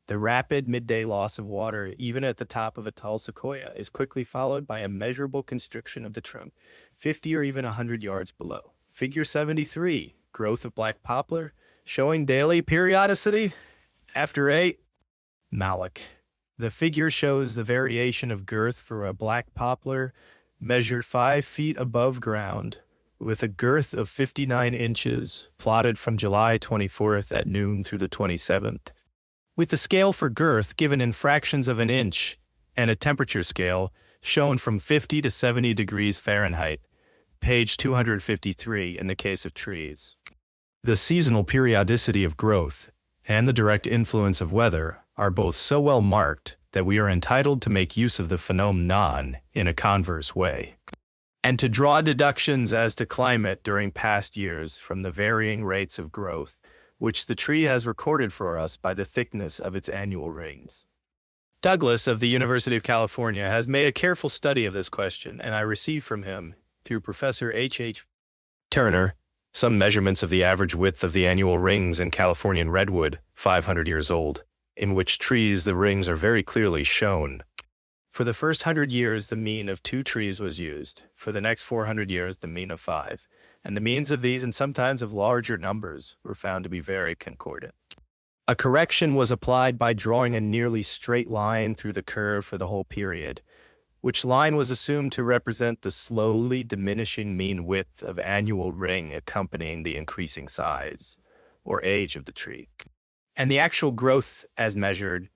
The rapid midday loss of water, even at the top of a tall sequoia, is quickly followed by a measurable constriction of the trunk, 50 or even 100 yards below. Figure 73, growth of black poplar, showing daily periodicity. After 8, Malik. The figure shows the variation of girth for a black poplar measured 5 feet above ground, with a girth of 59 inches, plotted from July 24th at noon through the 27th. With the scale for girth given in fractions of an inch, and a temperature scale shown from 50 to 70 degrees Fahrenheit, page 253 in the case of trees. The seasonal periodicity of growth and the direct influence of weather are both so well marked that we are entitled to make use of the phenomenon in a converse way, and to draw deductions as to climate during past years from the varying rates of growth which the tree has recorded for us by the thickness of its annual rings. Douglas of the University of California has made a careful study of this question, and I received from him, through Professor H. Turner, some measurements of the average width of the annual rings in Californian redwood, 500 years old, in which trees the rings are very clearly shown. For the first 100 years, the mean of 2 trees was used. For the next 400 years, the mean of 5. And the means of these, and sometimes of larger numbers, were found to be very concordant. A correction was applied by drawing a nearly straight line through the curve for the whole period, which line was assumed to represent the slowly diminishing mean width of annual ring accompanying the increasing size, or age of the tree. And the actual growth, as measured,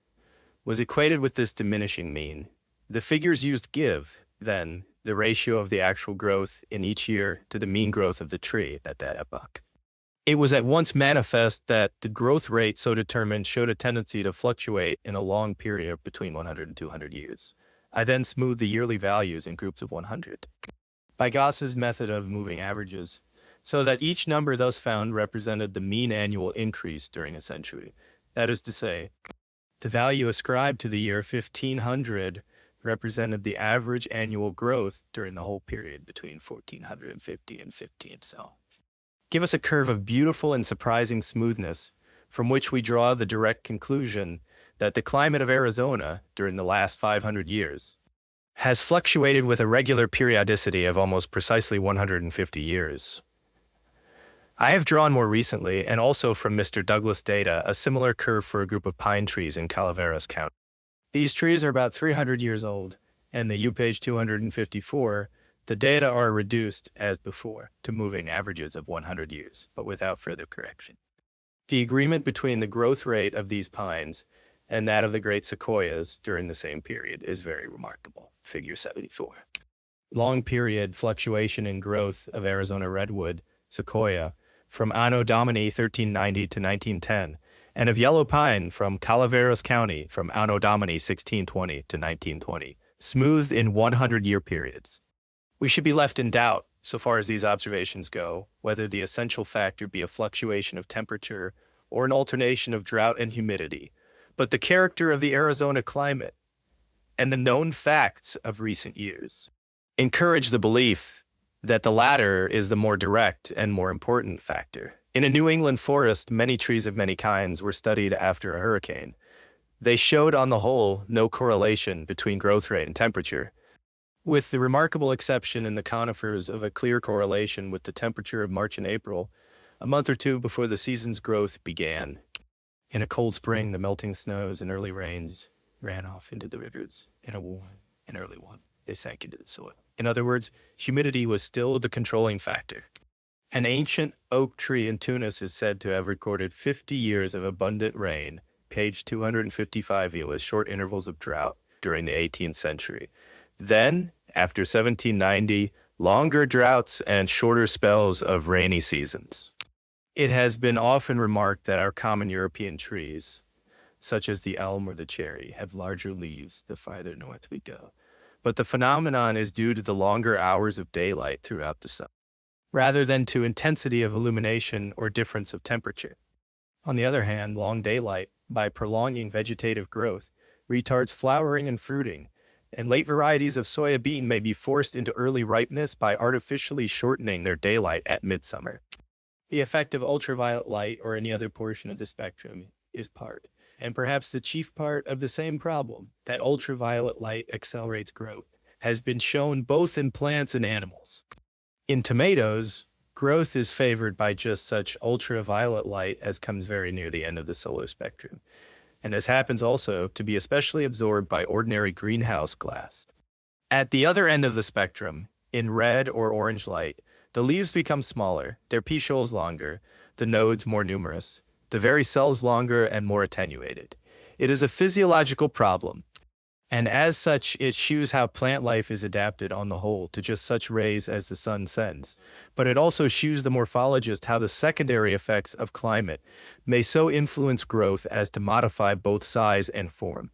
was equated with this diminishing mean. The figures used give, then, the ratio of the actual growth in each year to the mean growth of the tree at that epoch. It was at once manifest that the growth rate so determined showed a tendency to fluctuate in a long period between 100 and 200 years. I then smoothed the yearly values in groups of 100 by Gauss's method of moving averages, so that each number thus found represented the mean annual increase during a century. That is to say, the value ascribed to the year 1500 represented the average annual growth during the whole period between 1450 and 50 itself. Give us a curve of beautiful and surprising smoothness, from which we draw the direct conclusion that the climate of Arizona during the last 500 years has fluctuated with a regular periodicity of almost precisely 150 years. I have drawn more recently, and also from Mr. Douglas' data, a similar curve for a group of pine trees in Calaveras County. These trees are about 300 years old, and the page 254 The data are reduced, as before, to moving averages of 100 years, but without further correction. The agreement between the growth rate of these pines and that of the great sequoias during the same period is very remarkable. Figure 74. Long period fluctuation in growth of Arizona redwood, sequoia, from Anno Domini 1390 to 1910, and of yellow pine from Calaveras County from Anno Domini 1620 to 1920, smoothed in 100-year periods. We should be left in doubt, so far as these observations go, whether the essential factor be a fluctuation of temperature or an alternation of drought and humidity, but the character of the Arizona climate and the known facts of recent years encourage the belief that the latter is the more direct and more important factor. In a New England forest, many trees of many kinds were studied after a hurricane. They showed, on the whole, no correlation between growth rate and temperature, with the remarkable exception in the conifers of a clear correlation with the temperature of March and April, a month or two before the season's growth began. In a cold spring, the melting snows and early rains ran off into the rivers. In a warm and early one, they sank into the soil. In other words, humidity was still the controlling factor. An ancient oak tree in Tunis is said to have recorded 50 years of abundant rain, page 255, with short intervals of drought during the 18th century. Then, after 1790, longer droughts and shorter spells of rainy seasons. It has been often remarked that our common European trees, such as the elm or the cherry, have larger leaves the farther north we go. But the phenomenon is due to the longer hours of daylight throughout the summer, rather than to intensity of illumination or difference of temperature. On the other hand, long daylight, by prolonging vegetative growth, retards flowering and fruiting, and late varieties of soya bean may be forced into early ripeness by artificially shortening their daylight at midsummer. The effect of ultraviolet light or any other portion of the spectrum is part, and perhaps the chief part, of the same problem, that ultraviolet light accelerates growth, has been shown both in plants and animals. In tomatoes, growth is favored by just such ultraviolet light as comes very near the end of the solar spectrum, and as happens also to be especially absorbed by ordinary greenhouse glass. At the other end of the spectrum, in red or orange light, the leaves become smaller, their petioles longer, the nodes more numerous, the very cells longer and more attenuated. It is a physiological problem, and as such it shews how plant life is adapted on the whole to just such rays as the sun sends. But it also shews the morphologist how the secondary effects of climate may so influence growth as to modify both size and form.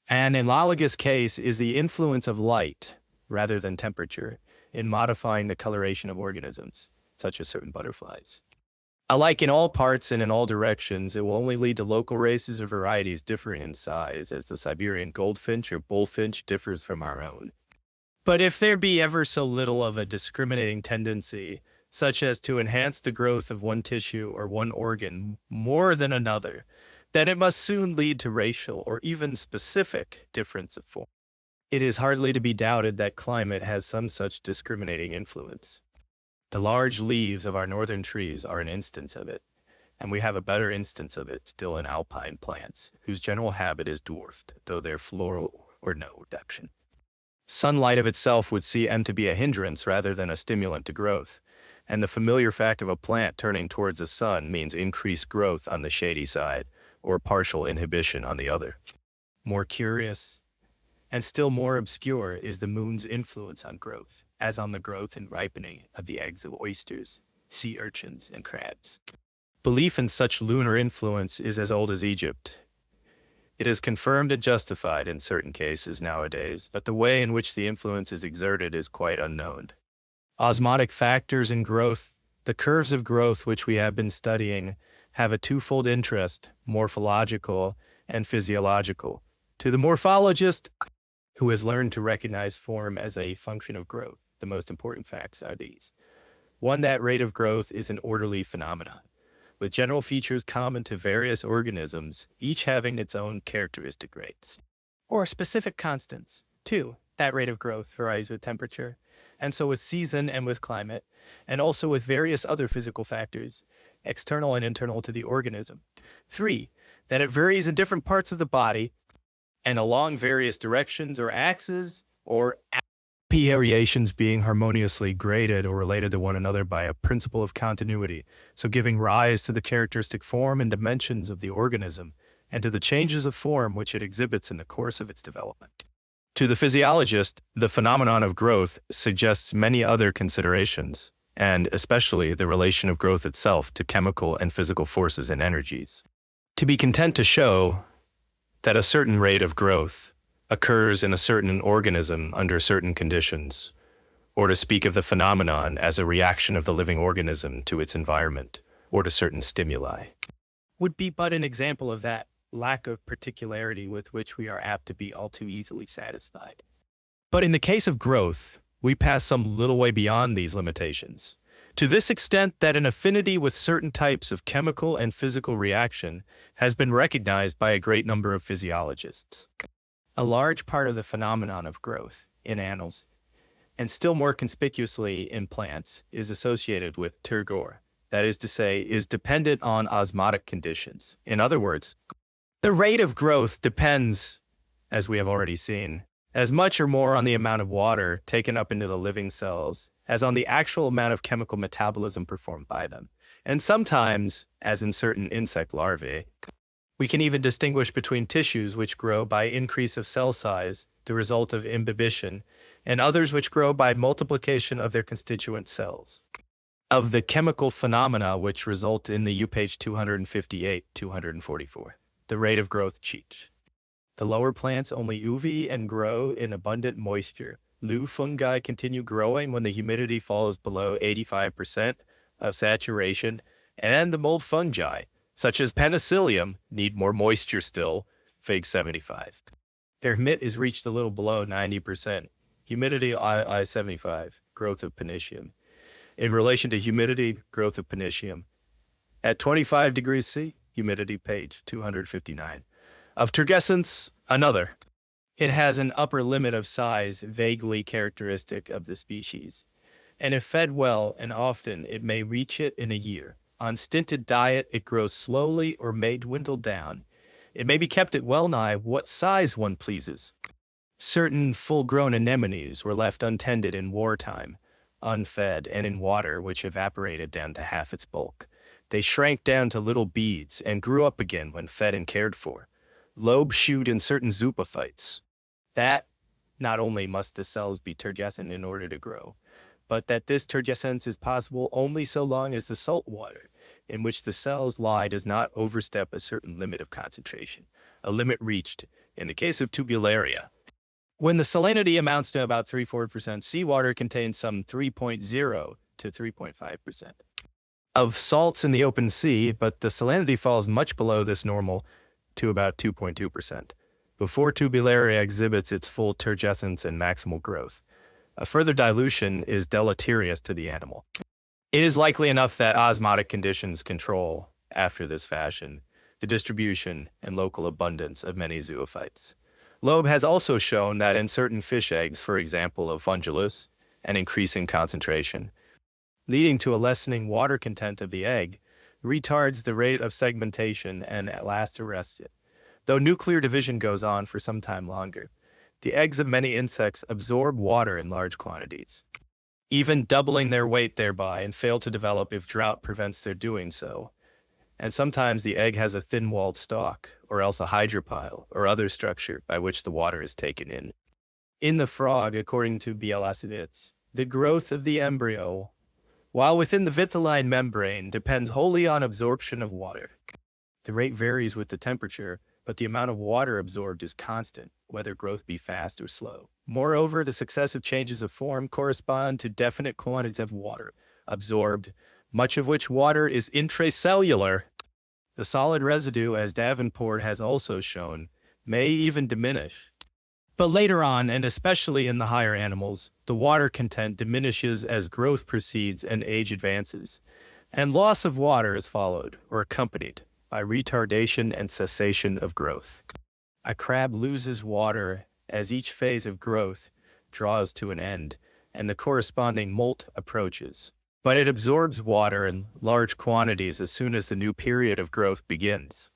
An analogous case is the influence of light, rather than temperature, in modifying the coloration of organisms, such as certain butterflies. Alike in all parts and in all directions, it will only lead to local races or varieties differing in size, as the Siberian goldfinch or bullfinch differs from our own. But if there be ever so little of a discriminating tendency, such as to enhance the growth of one tissue or one organ more than another, then it must soon lead to racial or even specific difference of form. It is hardly to be doubted that climate has some such discriminating influence. The large leaves of our northern trees are an instance of it, and we have a better instance of it still in alpine plants, whose general habit is dwarfed, though their floral or no reduction. Sunlight of itself would seem to be a hindrance rather than a stimulant to growth, and the familiar fact of a plant turning towards the sun means increased growth on the shady side, or partial inhibition on the other. More curious, and still more obscure, is the moon's influence on growth, as on the growth and ripening of the eggs of oysters, sea urchins, and crabs. Belief in such lunar influence is as old as Egypt. It is confirmed and justified in certain cases nowadays, but the way in which the influence is exerted is quite unknown. Osmotic factors in growth, the curves of growth which we have been studying, have a twofold interest, morphological and physiological. To the morphologist, who has learned to recognize form as a function of growth, the most important facts are these. One, that rate of growth is an orderly phenomenon, with general features common to various organisms, each having its own characteristic rates, or specific constants. Two, that rate of growth varies with temperature, and so with season and with climate, and also with various other physical factors, external and internal to the organism. Three, that it varies in different parts of the body, and along various directions or axes, or P variations being harmoniously graded or related to one another by a principle of continuity, so giving rise to the characteristic form and dimensions of the organism and to the changes of form which it exhibits in the course of its development. To the physiologist, the phenomenon of growth suggests many other considerations, and especially the relation of growth itself to chemical and physical forces and energies. To be content to show that a certain rate of growth occurs in a certain organism under certain conditions, or to speak of the phenomenon as a reaction of the living organism to its environment or to certain stimuli, would be but an example of that lack of particularity with which we are apt to be all too easily satisfied. But in the case of growth, we pass some little way beyond these limitations, to this extent that an affinity with certain types of chemical and physical reaction has been recognized by a great number of physiologists. A large part of the phenomenon of growth in animals, and still more conspicuously in plants, is associated with turgor, that is to say, is dependent on osmotic conditions. In other words, the rate of growth depends, as we have already seen, as much or more on the amount of water taken up into the living cells as on the actual amount of chemical metabolism performed by them. And sometimes, as in certain insect larvae, we can even distinguish between tissues which grow by increase of cell size, the result of imbibition, and others which grow by multiplication of their constituent cells. Of the chemical phenomena which result in the U-page 258, 244, the rate of growth cheech. The lower plants only UV and grow in abundant moisture. Low fungi continue growing when the humidity falls below 85% of saturation, and the mold fungi, such as penicillium, need more moisture still, Fig 75. Their humidity is reached a little below 90%. Humidity I-75, growth of pernicium. In relation to humidity, growth of pernicium. At 25 degrees C, humidity, page 259. Of turgescence, another. It has an upper limit of size vaguely characteristic of the species, and if fed well and often, it may reach it in a year. On stinted diet, it grows slowly or may dwindle down. It may be kept at well-nigh what size one pleases. Certain full-grown anemones were left untended in wartime, unfed, and in water which evaporated down to half its bulk. They shrank down to little beads and grew up again when fed and cared for. Lobe shoot in certain zoophytes. That not only must the cells be turgescent in order to grow, but that this turgescence is possible only so long as the salt water in which the cells lie does not overstep a certain limit of concentration, a limit reached, in the case of tubularia, when the salinity amounts to about 3/4%. Seawater contains some 3.0 to 3.5% of salts in the open sea, but the salinity falls much below this normal to about 2.2%, before tubularia exhibits its full turgescence and maximal growth. A further dilution is deleterious to the animal. It is likely enough that osmotic conditions control, after this fashion, the distribution and local abundance of many zoophytes. Loeb has also shown that in certain fish eggs, for example of Fungulus, an increasing concentration, leading to a lessening water content of the egg, retards the rate of segmentation and at last arrests it. Though nuclear division goes on for some time longer, the eggs of many insects absorb water in large quantities, even doubling their weight thereby, and fail to develop if drought prevents their doing so. And sometimes the egg has a thin-walled stalk, or else a hydropyle, or other structure by which the water is taken in. In the frog, according to Bielaciditz, the growth of the embryo, while within the vitelline membrane, depends wholly on absorption of water. The rate varies with the temperature, but the amount of water absorbed is constant, whether growth be fast or slow. Moreover, the successive changes of form correspond to definite quantities of water absorbed, much of which water is intracellular. The solid residue, as Davenport has also shown, may even diminish. But later on, and especially in the higher animals, the water content diminishes as growth proceeds and age advances, and loss of water is followed or accompanied by retardation and cessation of growth. A crab loses water as each phase of growth draws to an end and the corresponding molt approaches, but it absorbs water in large quantities as soon as the new period of growth begins.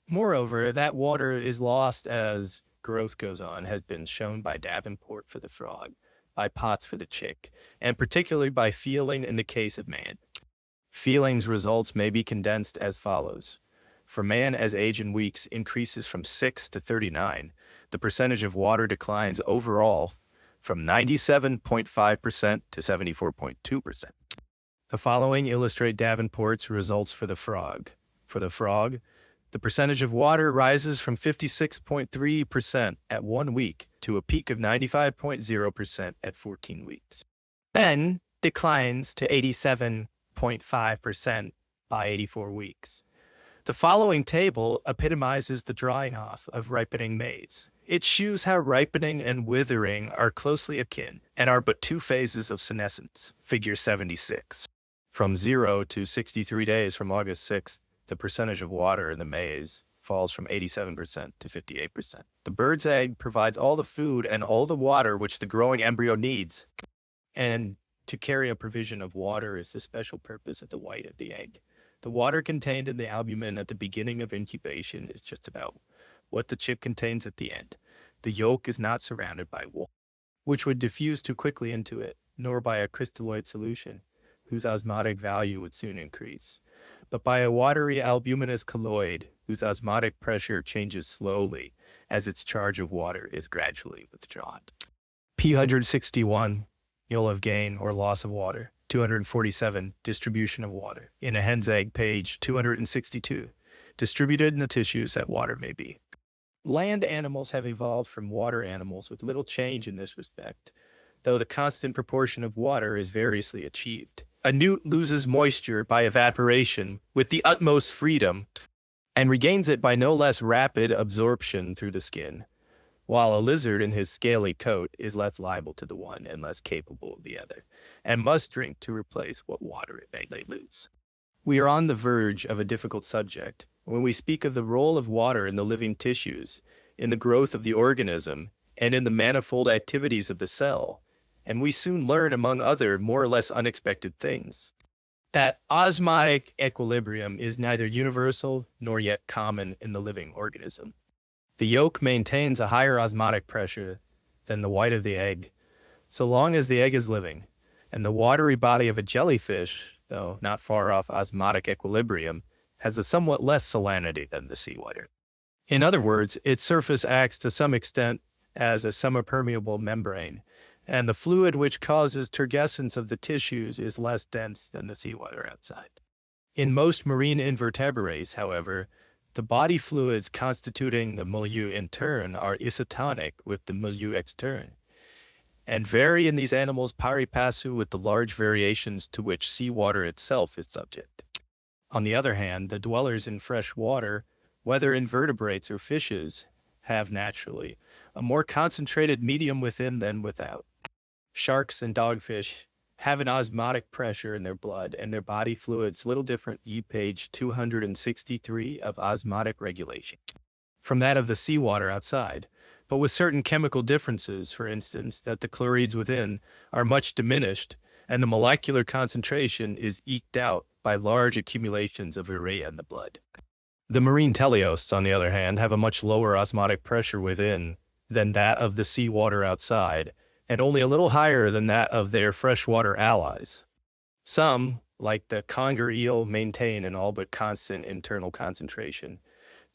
Moreover, that water is lost as growth goes on has been shown by Davenport for the frog, by pots for the chick, and particularly by feeling in the case of man. Feelings results may be condensed as follows. For man, as age in weeks increases from 6 to 39, the percentage of water declines overall from 97.5% to 74.2%. The following illustrate Davenport's results for the frog. For the frog, the percentage of water rises from 56.3% at 1 week to a peak of 95.0% at 14 weeks. Then declines to 87.5% by 84 weeks. The following table epitomizes the drying off of ripening maize. It shews how ripening and withering are closely akin and are but two phases of senescence. Figure 76. From 0 to 63 days from August 6th, the percentage of water in the maize falls from 87% to 58%. The bird's egg provides all the food and all the water which the growing embryo needs. And to carry a provision of water is the special purpose of the white of the egg. The water contained in the albumin at the beginning of incubation is just about what the chick contains at the end. The yolk is not surrounded by water, which would diffuse too quickly into it, nor by a crystalloid solution, whose osmotic value would soon increase, but by a watery albuminous colloid, whose osmotic pressure changes slowly as its charge of water is gradually withdrawn. P161, you'll have gain or loss of water. 247, distribution of water. In a hen's egg, page 262, distributed in the tissues that water may be. Land animals have evolved from water animals with little change in this respect, though the constant proportion of water is variously achieved. A newt loses moisture by evaporation with the utmost freedom and regains it by no less rapid absorption through the skin, while a lizard in his scaly coat is less liable to the one and less capable of the other, and must drink to replace what water it may lose. We are on the verge of a difficult subject when we speak of the role of water in the living tissues, in the growth of the organism, and in the manifold activities of the cell, and we soon learn, among other more or less unexpected things, that osmotic equilibrium is neither universal nor yet common in the living organism. The yolk maintains a higher osmotic pressure than the white of the egg, so long as the egg is living, and the watery body of a jellyfish, though not far off osmotic equilibrium, has a somewhat less salinity than the seawater. In other words, its surface acts to some extent as a semipermeable membrane, and the fluid which causes turgescence of the tissues is less dense than the seawater outside. In most marine invertebrates, however, the body fluids constituting the milieu interne are isotonic with the milieu externe, and vary in these animals pari passu with the large variations to which seawater itself is subject. On the other hand, the dwellers in fresh water, whether invertebrates or fishes, have naturally a more concentrated medium within than without. Sharks and dogfish have an osmotic pressure in their blood and their body fluids little different, page 263 of osmotic regulation, from that of the seawater outside, but with certain chemical differences, for instance, that the chlorides within are much diminished and the molecular concentration is eked out by large accumulations of urea in the blood. The marine teleosts, on the other hand, have a much lower osmotic pressure within than that of the seawater outside, and only a little higher than that of their freshwater allies. Some, like the conger eel, maintain an all but constant internal concentration,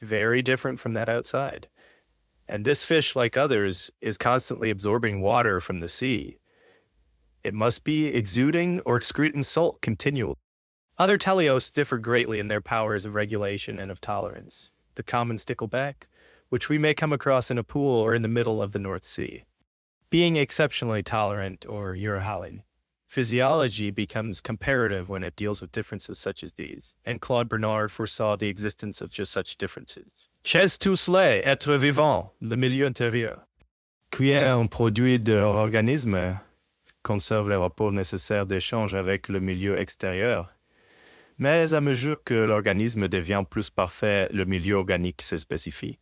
very different from that outside. And this fish, like others, is constantly absorbing water from the sea. It must be exuding or excreting salt continually. Other teleosts differ greatly in their powers of regulation and of tolerance. The common stickleback, which we may come across in a pool or in the middle of the North Sea, being exceptionally tolerant or Eurohalin. Physiology becomes comparative when it deals with differences such as these, and Claude Bernard foresaw the existence of just such differences. Chez tous les êtres vivants, le milieu intérieur, qui est un produit de l'organisme, conserve les rapports nécessaires d'échange avec le milieu extérieur. Mais à mesure que l'organisme devient plus parfait, le milieu organique se spécifie.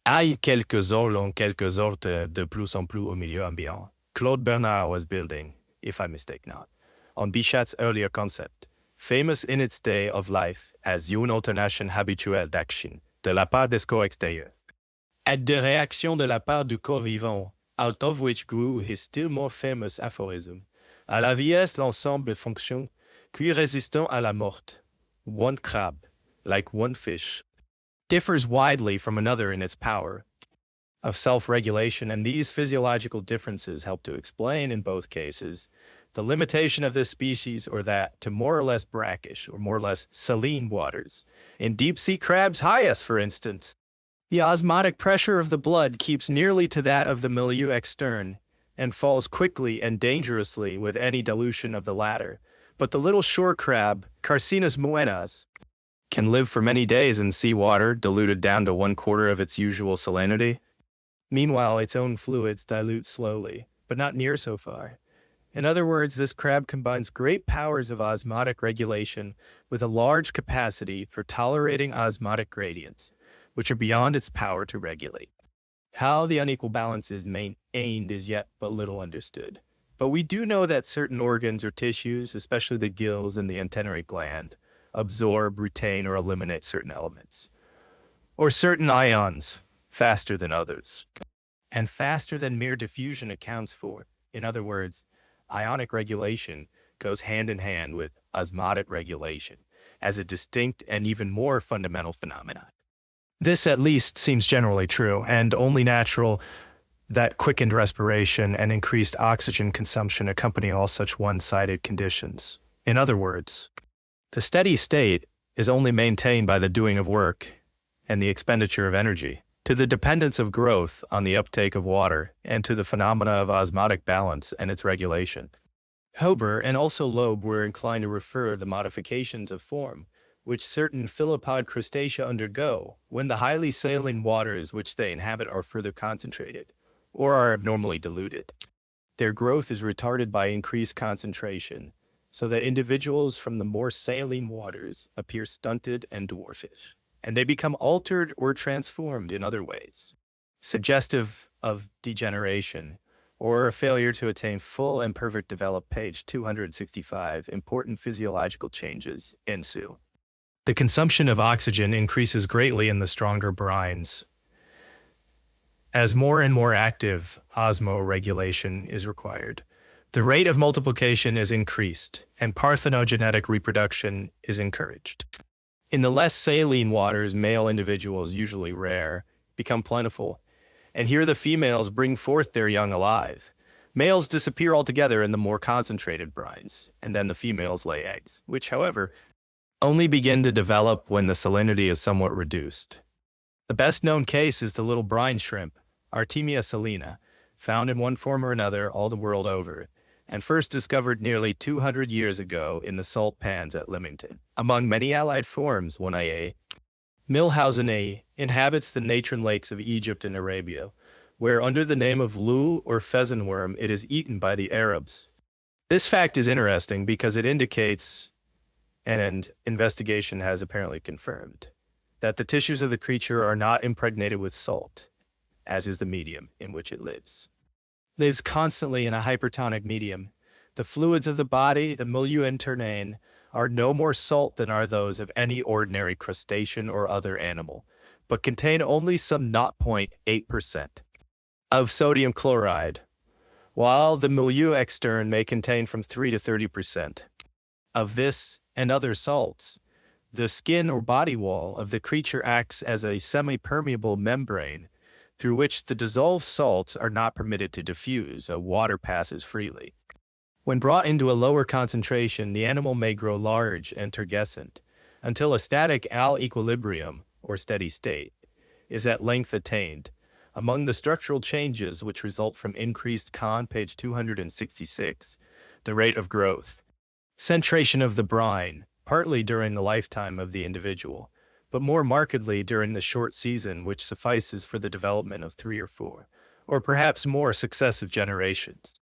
Aille quelques en quelque sorte de plus en plus au milieu ambiant. Claude Bernard was building, if I mistake not, on Bichat's earlier concept, famous in its day of life as une alternation habituelle d'action de la part des corps extérieurs et de réaction de la part du corps vivant out of which grew his still more famous aphorism, à la vieillesse l'ensemble fonctionne, qui résistant à la mort. One crab, like one fish, differs widely from another in its power of self-regulation, and these physiological differences help to explain, in both cases, the limitation of this species or that to more or less brackish or more or less saline waters. In deep-sea crabs, highest, for instance, the osmotic pressure of the blood keeps nearly to that of the milieu externe and falls quickly and dangerously with any dilution of the latter. But the little shore crab, Carcinus moenas, can live for many days in sea water diluted down to 1/4 of its usual salinity. Meanwhile, its own fluids dilute slowly, but not near so far. In other words, this crab combines great powers of osmotic regulation with a large capacity for tolerating osmotic gradients, which are beyond its power to regulate. How the unequal balance is maintained is yet but little understood. But we do know that certain organs or tissues, especially the gills and the antennary gland, absorb, retain, or eliminate certain elements, or certain ions, faster than others, and faster than mere diffusion accounts for. In other words, ionic regulation goes hand in hand with osmotic regulation as a distinct and even more fundamental phenomenon. This at least seems generally true and only natural that quickened respiration and increased oxygen consumption accompany all such one-sided conditions. In other words, the steady state is only maintained by the doing of work and the expenditure of energy, to the dependence of growth on the uptake of water, and to the phenomena of osmotic balance and its regulation. Hober and also Loeb were inclined to refer the modifications of form which certain phyllopod crustacea undergo when the highly saline waters which they inhabit are further concentrated, or are abnormally diluted. Their growth is retarded by increased concentration, so that individuals from the more saline waters appear stunted and dwarfish, and they become altered or transformed in other ways, suggestive of degeneration, or a failure to attain full and perfect development. Page 265, important physiological changes ensue. The consumption of oxygen increases greatly in the stronger brines, as more and more active osmoregulation is required. The rate of multiplication is increased, and parthenogenetic reproduction is encouraged. In the less saline waters, male individuals, usually rare, become plentiful, and here the females bring forth their young alive. Males disappear altogether in the more concentrated brines, and then the females lay eggs, which, however, only begin to develop when the salinity is somewhat reduced. The best known case is the little brine shrimp, Artemia salina, found in one form or another all the world over, and first discovered nearly 200 years ago in the salt pans at Lymington. Among many allied forms, 1a, Milhauseni inhabits the natron lakes of Egypt and Arabia, where under the name of loo or pheasant worm it is eaten by the Arabs. This fact is interesting because it indicates, and investigation has apparently confirmed, that the tissues of the creature are not impregnated with salt, as is the medium in which it lives. Lives constantly in a hypertonic medium. The fluids of the body, the milieu interne, are no more salt than are those of any ordinary crustacean or other animal, but contain only some 0.8% of sodium chloride, while the milieu externe may contain from 3 to 30% of this and other salts. The skin or body wall of the creature acts as a semi-permeable membrane through which the dissolved salts are not permitted to diffuse, water passes freely. When brought into a lower concentration, the animal may grow large and turgescent, until a static equilibrium, or steady state, is at length attained. Among the structural changes which result from increased page 266, the rate of growth, centration of the brine, partly during the lifetime of the individual, but more markedly during the short season which suffices for the development of 3 or 4, or perhaps more successive generations.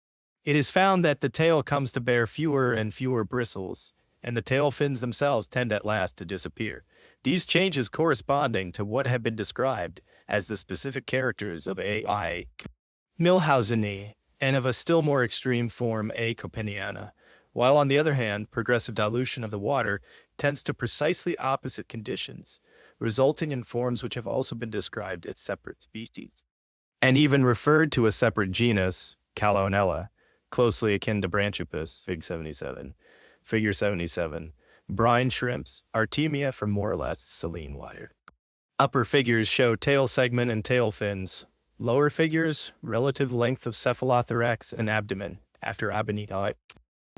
It is found that the tail comes to bear fewer and fewer bristles, and the tail fins themselves tend at last to disappear. These changes corresponding to what have been described as the specific characters of A. Milhauseni, and of a still more extreme form A. Coppeniana, while on the other hand, progressive dilution of the water tends to precisely opposite conditions, resulting in forms which have also been described as separate species. and even referred to a separate genus, Caloanella, closely akin to Branchiopus, Fig 77, Figure 77, brine shrimps, Artemia from more or less saline water. Upper figures show tail segment and tail fins. Lower figures, relative length of cephalothorax and abdomen after Abenita.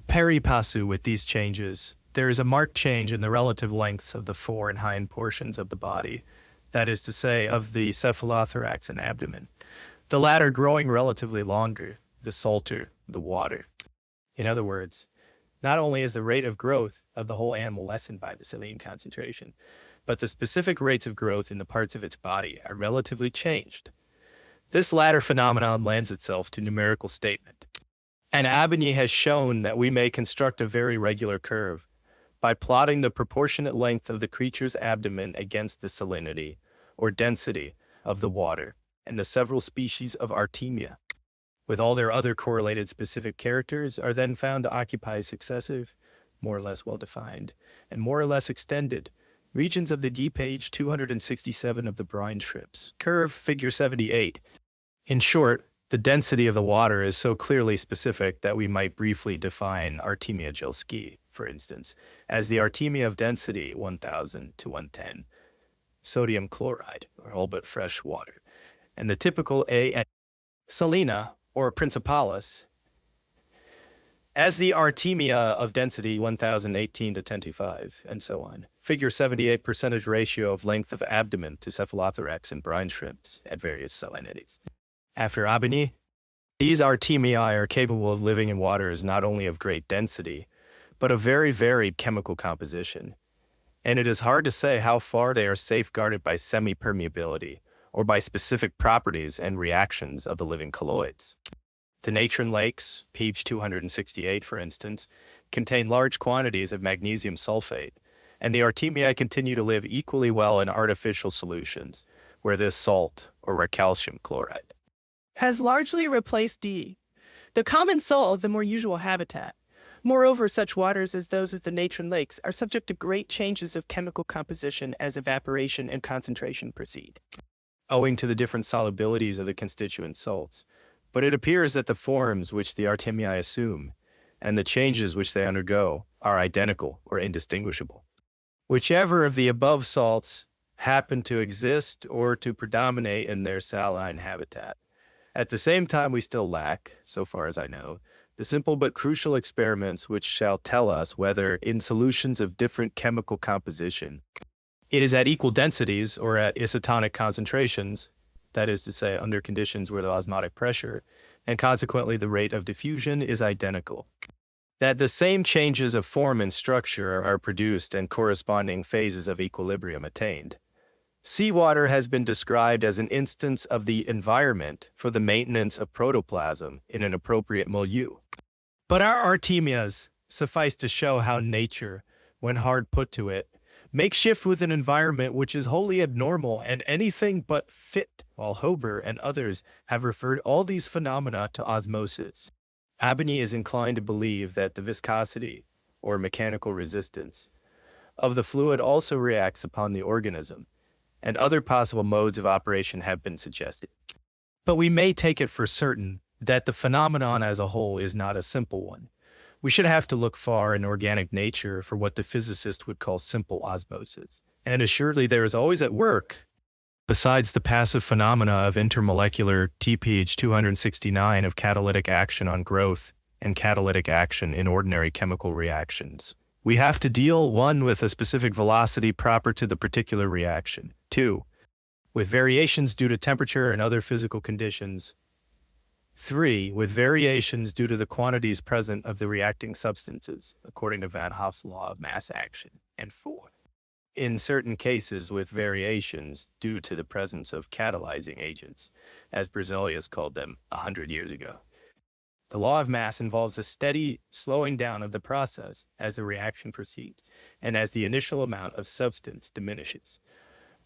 Pari passu with these changes, there is a marked change in the relative lengths of the fore and hind portions of the body, that is to say, of the cephalothorax and abdomen, the latter growing relatively longer, the salter, the water. In other words, not only is the rate of growth of the whole animal lessened by the saline concentration, but the specific rates of growth in the parts of its body are relatively changed. This latter phenomenon lends itself to numerical statement. And Abeny has shown that we may construct a very regular curve by plotting the proportionate length of the creature's abdomen against the salinity or density of the water and the several species of Artemia, with all their other correlated specific characters, are then found to occupy successive, more or less well-defined, and more or less extended regions of the D page 267 of the brine shrimps. Curve figure 78. In short, the density of the water is so clearly specific that we might briefly define Artemia gilski, for instance, as the Artemia of density 1000 to 110, sodium chloride, or all but fresh water, and the typical A. salina, or principalis, as the Artemia of density 1018 to 1025, and so on. Figure 78 percentage ratio of length of abdomen to cephalothorax and brine shrimps at various salinities. After Abeny, these Artemia are capable of living in waters not only of great density, but of very varied chemical composition. And it is hard to say how far they are safeguarded by semi-permeability or by specific properties and reactions of the living colloids. The natron lakes, page 268 for instance, contain large quantities of magnesium sulfate, and the Artemia continue to live equally well in artificial solutions, where this salt, or where calcium chloride, has largely replaced D, the common salt of the more usual habitat. Moreover, such waters as those of the natron lakes are subject to great changes of chemical composition as evaporation and concentration proceed, owing to the different solubilities of the constituent salts. But it appears that the forms which the Artemia assume, and the changes which they undergo, are identical or indistinguishable. Whichever of the above salts happen to exist or to predominate in their saline habitat. At the same time, we still lack, so far as I know, the simple but crucial experiments which shall tell us whether, in solutions of different chemical composition, it is at equal densities or at isotonic concentrations, that is to say, under conditions where the osmotic pressure, and consequently the rate of diffusion, is identical. That the same changes of form and structure are produced and corresponding phases of equilibrium attained. Seawater has been described as an instance of the environment for the maintenance of protoplasm in an appropriate milieu. But our Artemias suffice to show how nature, when hard put to it, makes shift with an environment which is wholly abnormal and anything but fit, while Hober and others have referred all these phenomena to osmosis. Abeny is inclined to believe that the viscosity, or mechanical resistance, of the fluid also reacts upon the organism, and other possible modes of operation have been suggested. But we may take it for certain that the phenomenon as a whole is not a simple one. We should have to look far in organic nature for what the physicist would call simple osmosis. And assuredly there is always at work, besides the passive phenomena of intermolecular TPH 269 of catalytic action on growth and catalytic action in ordinary chemical reactions. We have to deal, 1, with a specific velocity proper to the particular reaction, 2, with variations due to temperature and other physical conditions, 3, with variations due to the quantities present of the reacting substances, according to Van Hoff's law of mass action, and 4, in certain cases with variations due to the presence of catalyzing agents, as Berzelius called them 100 years ago. The law of mass involves a steady slowing down of the process as the reaction proceeds and as the initial amount of substance diminishes.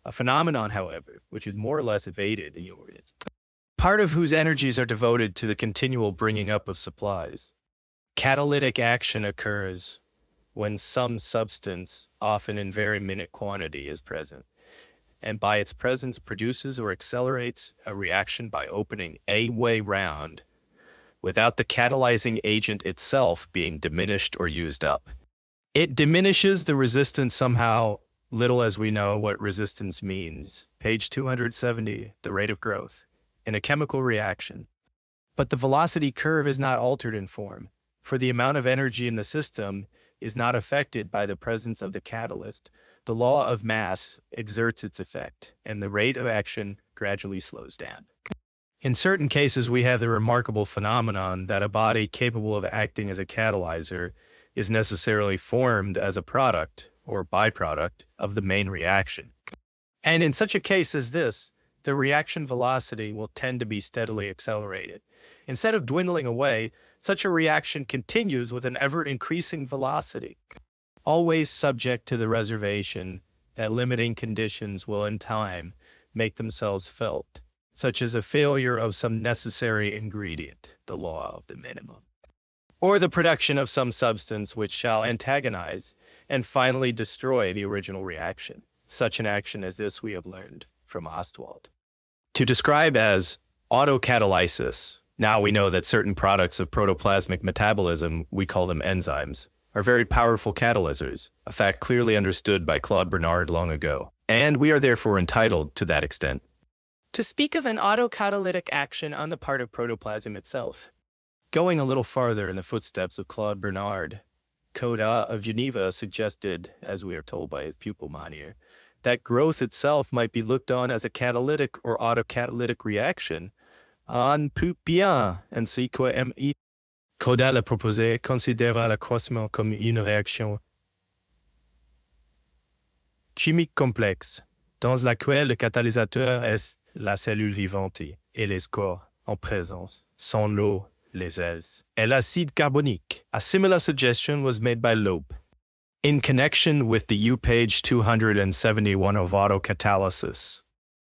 A phenomenon, however, which is more or less evaded in your part of whose energies are devoted to the continual bringing up of supplies. Catalytic action occurs when some substance, often in very minute quantity, is present, and by its presence produces or accelerates a reaction by opening a way round without the catalyzing agent itself being diminished or used up. It diminishes the resistance somehow, little as we know what resistance means. Page 270, the rate of growth in a chemical reaction. But the velocity curve is not altered in form, for the amount of energy in the system is not affected by the presence of the catalyst. The law of mass exerts its effect, and the rate of action gradually slows down. In certain cases, we have the remarkable phenomenon that a body capable of acting as a catalyzer is necessarily formed as a product or byproduct of the main reaction. And in such a case as this, the reaction velocity will tend to be steadily accelerated. Instead of dwindling away, such a reaction continues with an ever-increasing velocity, always subject to the reservation that limiting conditions will in time make themselves felt, such as a failure of some necessary ingredient, the law of the minimum, or the production of some substance which shall antagonize and finally destroy the original reaction. Such an action as this we have learned from Ostwald to describe as autocatalysis. Now we know that certain products of protoplasmic metabolism, we call them enzymes, are very powerful catalyzers, a fact clearly understood by Claude Bernard long ago, and we are therefore entitled to that extent to speak of an autocatalytic action on the part of protoplasm itself. Going a little farther in the footsteps of Claude Bernard, Coda of Geneva suggested, as we are told by his pupil Monnier, that growth itself might be looked on as a catalytic or autocatalytic reaction. On peut bien ainsi que M.I. Coda l'a proposé, considéra l'accroissement comme une réaction chimique complexe, dans laquelle le catalyseur est la cellule vivante et les corps en présence, sans l'eau, les ailes, et l'acide carbonique. A similar suggestion was made by Loeb in connection with the U page 271 of autocatalysis,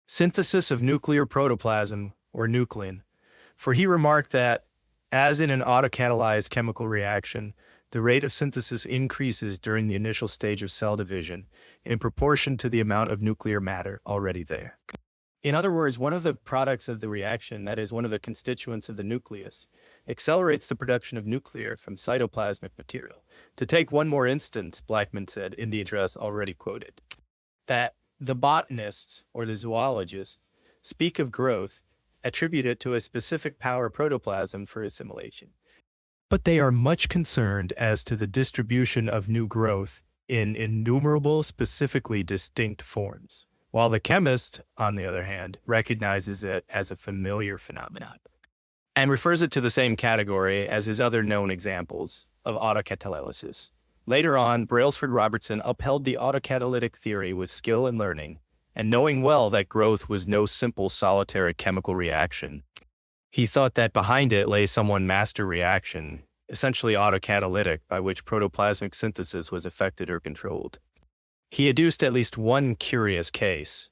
synthesis of nuclear protoplasm, or nuclein, for he remarked that, as in an autocatalyzed chemical reaction, the rate of synthesis increases during the initial stage of cell division in proportion to the amount of nuclear matter already there. In other words, one of the products of the reaction, that is, one of the constituents of the nucleus, accelerates the production of nuclear from cytoplasmic material. To take one more instance, Blackman said in the address already quoted, that the botanists or the zoologists speak of growth, attribute it to a specific power protoplasm for assimilation. But they are much concerned as to the distribution of new growth in innumerable specifically distinct forms, while the chemist, on the other hand, recognizes it as a familiar phenomenon and refers it to the same category as his other known examples of autocatalysis. Later on, Brailsford Robertson upheld the autocatalytic theory with skill and learning, and knowing well that growth was no simple solitary chemical reaction, he thought that behind it lay some one master reaction, essentially autocatalytic, by which protoplasmic synthesis was effected or controlled. He adduced at least one curious case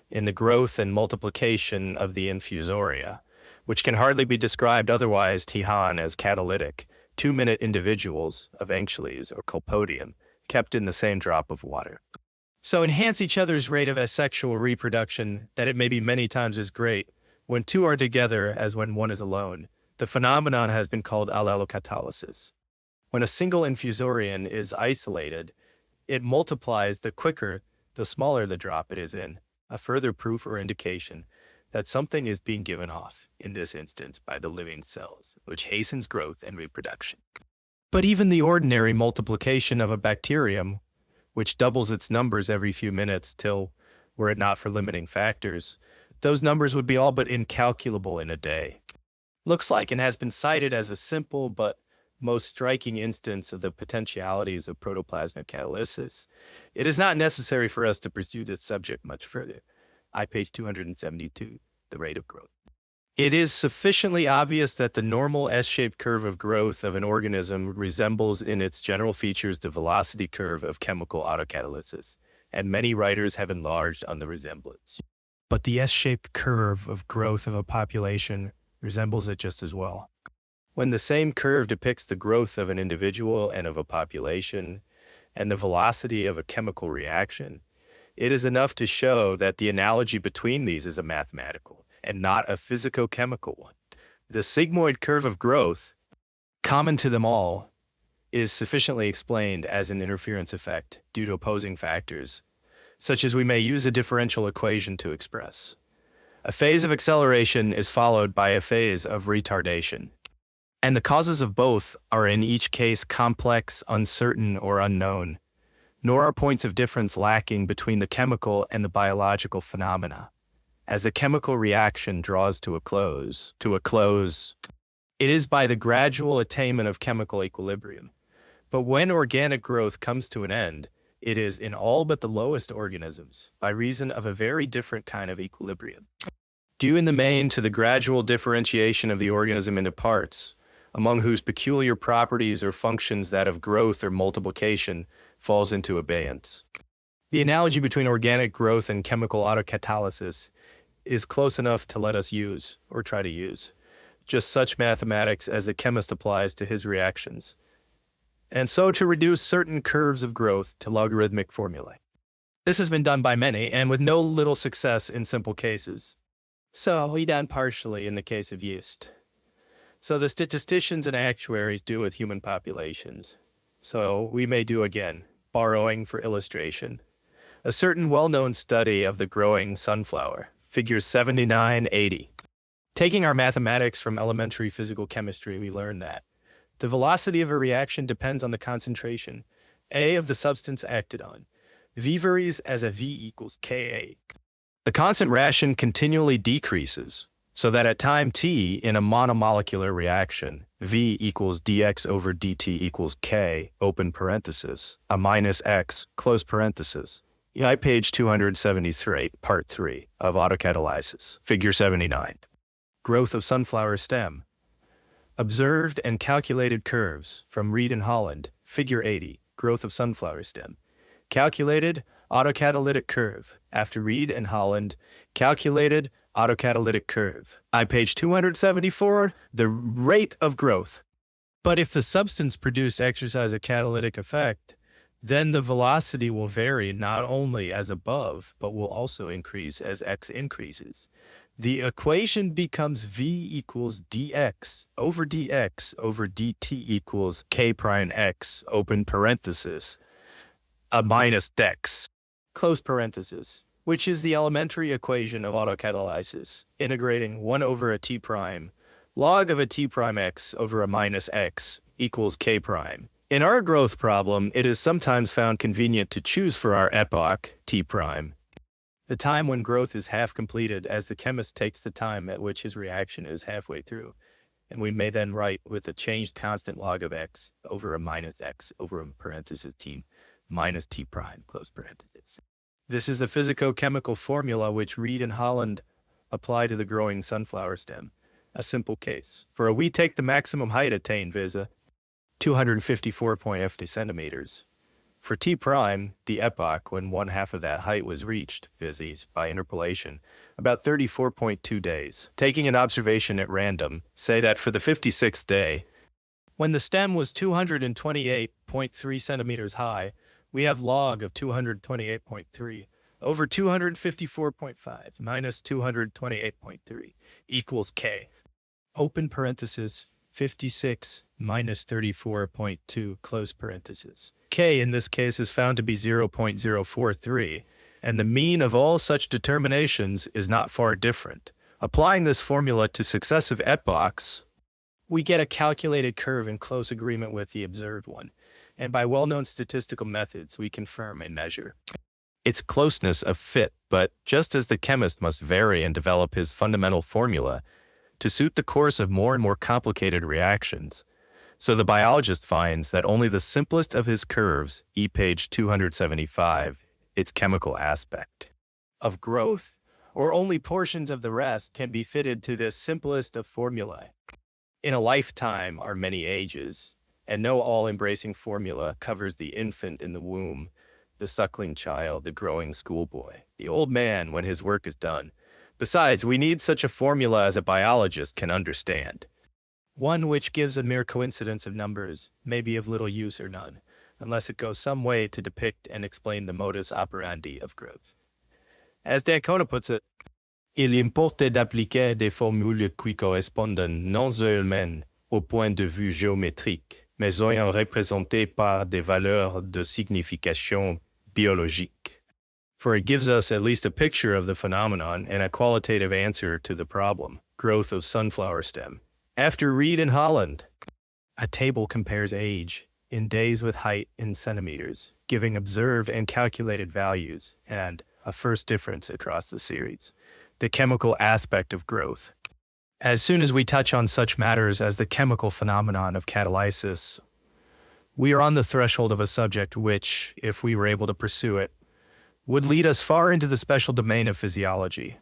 in the growth and multiplication of the infusoria, which can hardly be described otherwise Tihan as catalytic, 2-minute individuals of Anchiales or Colpodium kept in the same drop of water. So enhance each other's rate of asexual reproduction that it may be many times as great when two are together as when one is alone. The phenomenon has been called allelocatalysis. When a single infusorian is isolated, it multiplies the quicker, the smaller the drop it is in, a further proof or indication that something is being given off, in this instance by the living cells, which hastens growth and reproduction. But even the ordinary multiplication of a bacterium, which doubles its numbers every few minutes till, were it not for limiting factors, those numbers would be all but incalculable in a day. Looks like and has been cited as a simple but most striking instance of the potentialities of protoplasmic catalysis. It is not necessary for us to pursue this subject much further. Page 272, the rate of growth. It is sufficiently obvious that the normal S-shaped curve of growth of an organism resembles in its general features the velocity curve of chemical autocatalysis, and many writers have enlarged on the resemblance. But the S-shaped curve of growth of a population resembles it just as well. When the same curve depicts the growth of an individual and of a population, and the velocity of a chemical reaction, It is enough to show that the analogy between these is a mathematical and not a physico-chemical one. The sigmoid curve of growth, common to them all, is sufficiently explained as an interference effect due to opposing factors, such as we may use a differential equation to express. A phase of acceleration is followed by a phase of retardation, and the causes of both are in each case complex, uncertain, or unknown, nor are points of difference lacking between the chemical and the biological phenomena. As the chemical reaction draws to a close, it is by the gradual attainment of chemical equilibrium. But when organic growth comes to an end, it is in all but the lowest organisms, by reason of a very different kind of equilibrium, due in the main to the gradual differentiation of the organism into parts, among whose peculiar properties or functions that of growth or multiplication falls into abeyance. The analogy between organic growth and chemical autocatalysis is close enough to let us use, or try to use, just such mathematics as the chemist applies to his reactions, and so to reduce certain curves of growth to logarithmic formulae. This has been done by many, and with no little success in simple cases. So we done partially in the case of yeast. So the statisticians and actuaries do with human populations. So we may do again, borrowing for illustration, a certain well-known study of the growing sunflower, figures 79-80. Taking our mathematics from elementary physical chemistry, we learn that the velocity of a reaction depends on the concentration, A, of the substance acted on. V varies as a V equals Ka. The constant ration continually decreases, so that at time t in a monomolecular reaction, V equals dx over dt equals K, open parenthesis, a minus x, close parenthesis. Page 273, part 3 of autocatalysis, figure 79. Growth of sunflower stem. Observed and calculated curves from Reed and Holland, figure 80, growth of sunflower stem. Calculated autocatalytic curve. After Reed and Holland, calculated autocatalytic curve. Page 274, the rate of growth. But if the substance produced exercise a catalytic effect, then the velocity will vary not only as above, but will also increase as x increases. The equation becomes V equals dx over dt equals K prime x, open parenthesis, a minus dex, close parenthesis, which is the elementary equation of autocatalysis, integrating 1 over a t prime, log of a t prime x over a minus x equals K prime. In our growth problem, it is sometimes found convenient to choose for our epoch, t prime, the time when growth is half completed, as the chemist takes the time at which his reaction is halfway through, and we may then write with a changed constant log of x over a minus x over a parenthesis t minus t prime, close parenthesis. This is the physico-chemical formula which Reed and Holland apply to the growing sunflower stem. A simple case. For we take the maximum height attained, viz. 254.50 centimeters. For t prime, the epoch when 1/2 of that height was reached, viz. By interpolation, about 34.2 days. Taking an observation at random, say that for the 56th day, when the stem was 228.3 centimeters high, we have log of 228.3 over 254.5 minus 228.3 equals K. Open parenthesis, 56 minus 34.2, close parenthesis. K in this case is found to be 0.043, and the mean of all such determinations is not far different. Applying this formula to successive epochs, we get a calculated curve in close agreement with the observed one, and by well-known statistical methods, we confirm and measure its closeness of fit. But just as the chemist must vary and develop his fundamental formula to suit the course of more and more complicated reactions, so the biologist finds that only the simplest of his curves, page 275, its chemical aspect of growth, or only portions of the rest, can be fitted to this simplest of formulae. In a lifetime are many ages, and no all-embracing formula covers the infant in the womb, the suckling child, the growing schoolboy, the old man when his work is done. Besides, we need such a formula as a biologist can understand. One which gives a mere coincidence of numbers may be of little use or none, unless it goes some way to depict and explain the modus operandi of growth. As D'Ancona puts it, il importe d'appliquer des formules qui correspondent non seulement au point de vue géométrique, mais soyant représentées par des valeurs de signification biologique. For it gives us at least a picture of the phenomenon and a qualitative answer to the problem, growth of sunflower stem. After Reed and Holland, a table compares age in days with height in centimeters, giving observed and calculated values and a first difference across the series. The chemical aspect of growth. As soon as we touch on such matters as the chemical phenomenon of catalysis, we are on the threshold of a subject which, if we were able to pursue it, would lead us far into the special domain of physiology.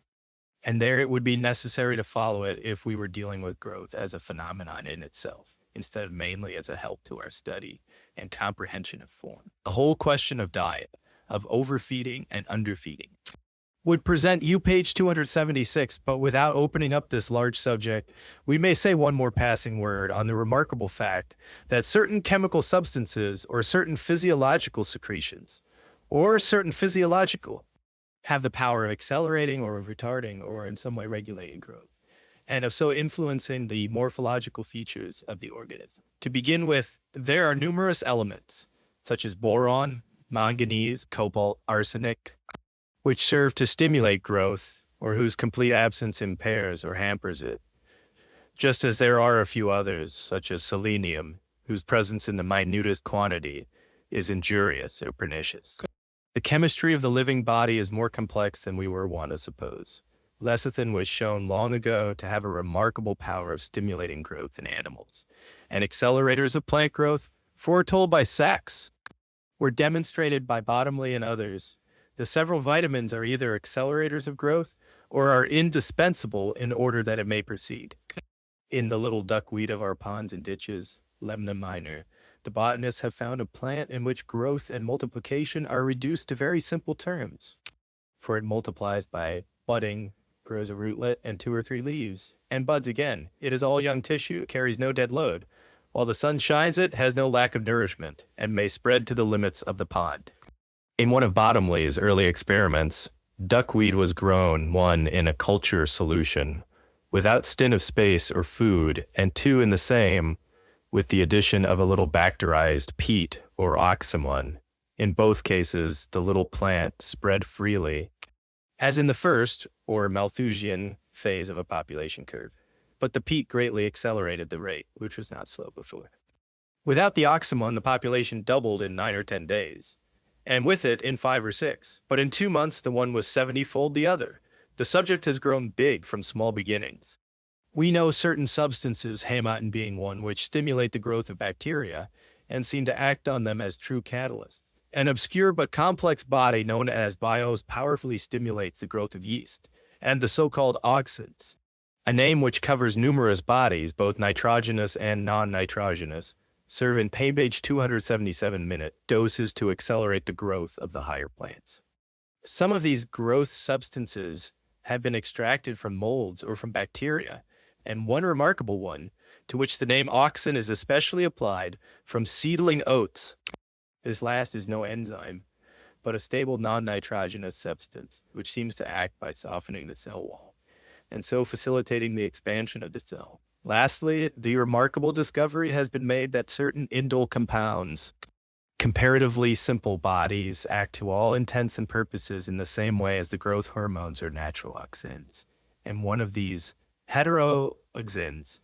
And there it would be necessary to follow it if we were dealing with growth as a phenomenon in itself, instead of mainly as a help to our study and comprehension of form. The whole question of diet, of overfeeding and underfeeding, would present you page 276, but without opening up this large subject, we may say one more passing word on the remarkable fact that certain chemical substances or certain physiological secretions, or certain physiological, have the power of accelerating or of retarding or in some way regulating growth, and of so influencing the morphological features of the organism. To begin with, there are numerous elements, such as boron, manganese, cobalt, arsenic, which serve to stimulate growth, or whose complete absence impairs or hampers it, just as there are a few others, such as selenium, whose presence in the minutest quantity is injurious or pernicious. The chemistry of the living body is more complex than we were wont to suppose. Lecithin was shown long ago to have a remarkable power of stimulating growth in animals, and accelerators of plant growth, foretold by Sachs, were demonstrated by Bottomley and others. The several vitamins are either accelerators of growth or are indispensable in order that it may proceed. In the little duckweed of our ponds and ditches, Lemna minor, the botanists have found a plant in which growth and multiplication are reduced to very simple terms. For it multiplies by budding, grows a rootlet and 2 or 3 leaves, and buds again. It is all young tissue, carries no dead load. While the sun shines it, has no lack of nourishment, and may spread to the limits of the pond. In one of Bottomley's early experiments, duckweed was grown, 1 in a culture solution, without stint of space or food, and 2 in the same, with the addition of a little bacterized peat or oxymon. In both cases, the little plant spread freely, as in the first, or Malthusian, phase of a population curve. But the peat greatly accelerated the rate, which was not slow before. Without the oxymon, the population doubled in 9 or 10 days, and with it in 5 or 6. But in 2 months, the one was 70-fold the other. The subject has grown big from small beginnings. We know certain substances, haemotin being one, which stimulate the growth of bacteria and seem to act on them as true catalysts. An obscure but complex body known as bios powerfully stimulates the growth of yeast and the so-called auxins, a name which covers numerous bodies, both nitrogenous and non-nitrogenous, serve in page 277 doses to accelerate the growth of the higher plants. Some of these growth substances have been extracted from molds or from bacteria, and one remarkable one, to which the name auxin is especially applied, from seedling oats. This last is no enzyme, but a stable non-nitrogenous substance, which seems to act by softening the cell wall, and so facilitating the expansion of the cell. Lastly, the remarkable discovery has been made that certain indole compounds, comparatively simple bodies, act to all intents and purposes in the same way as the growth hormones or natural auxins. And one of these, heteroauxins,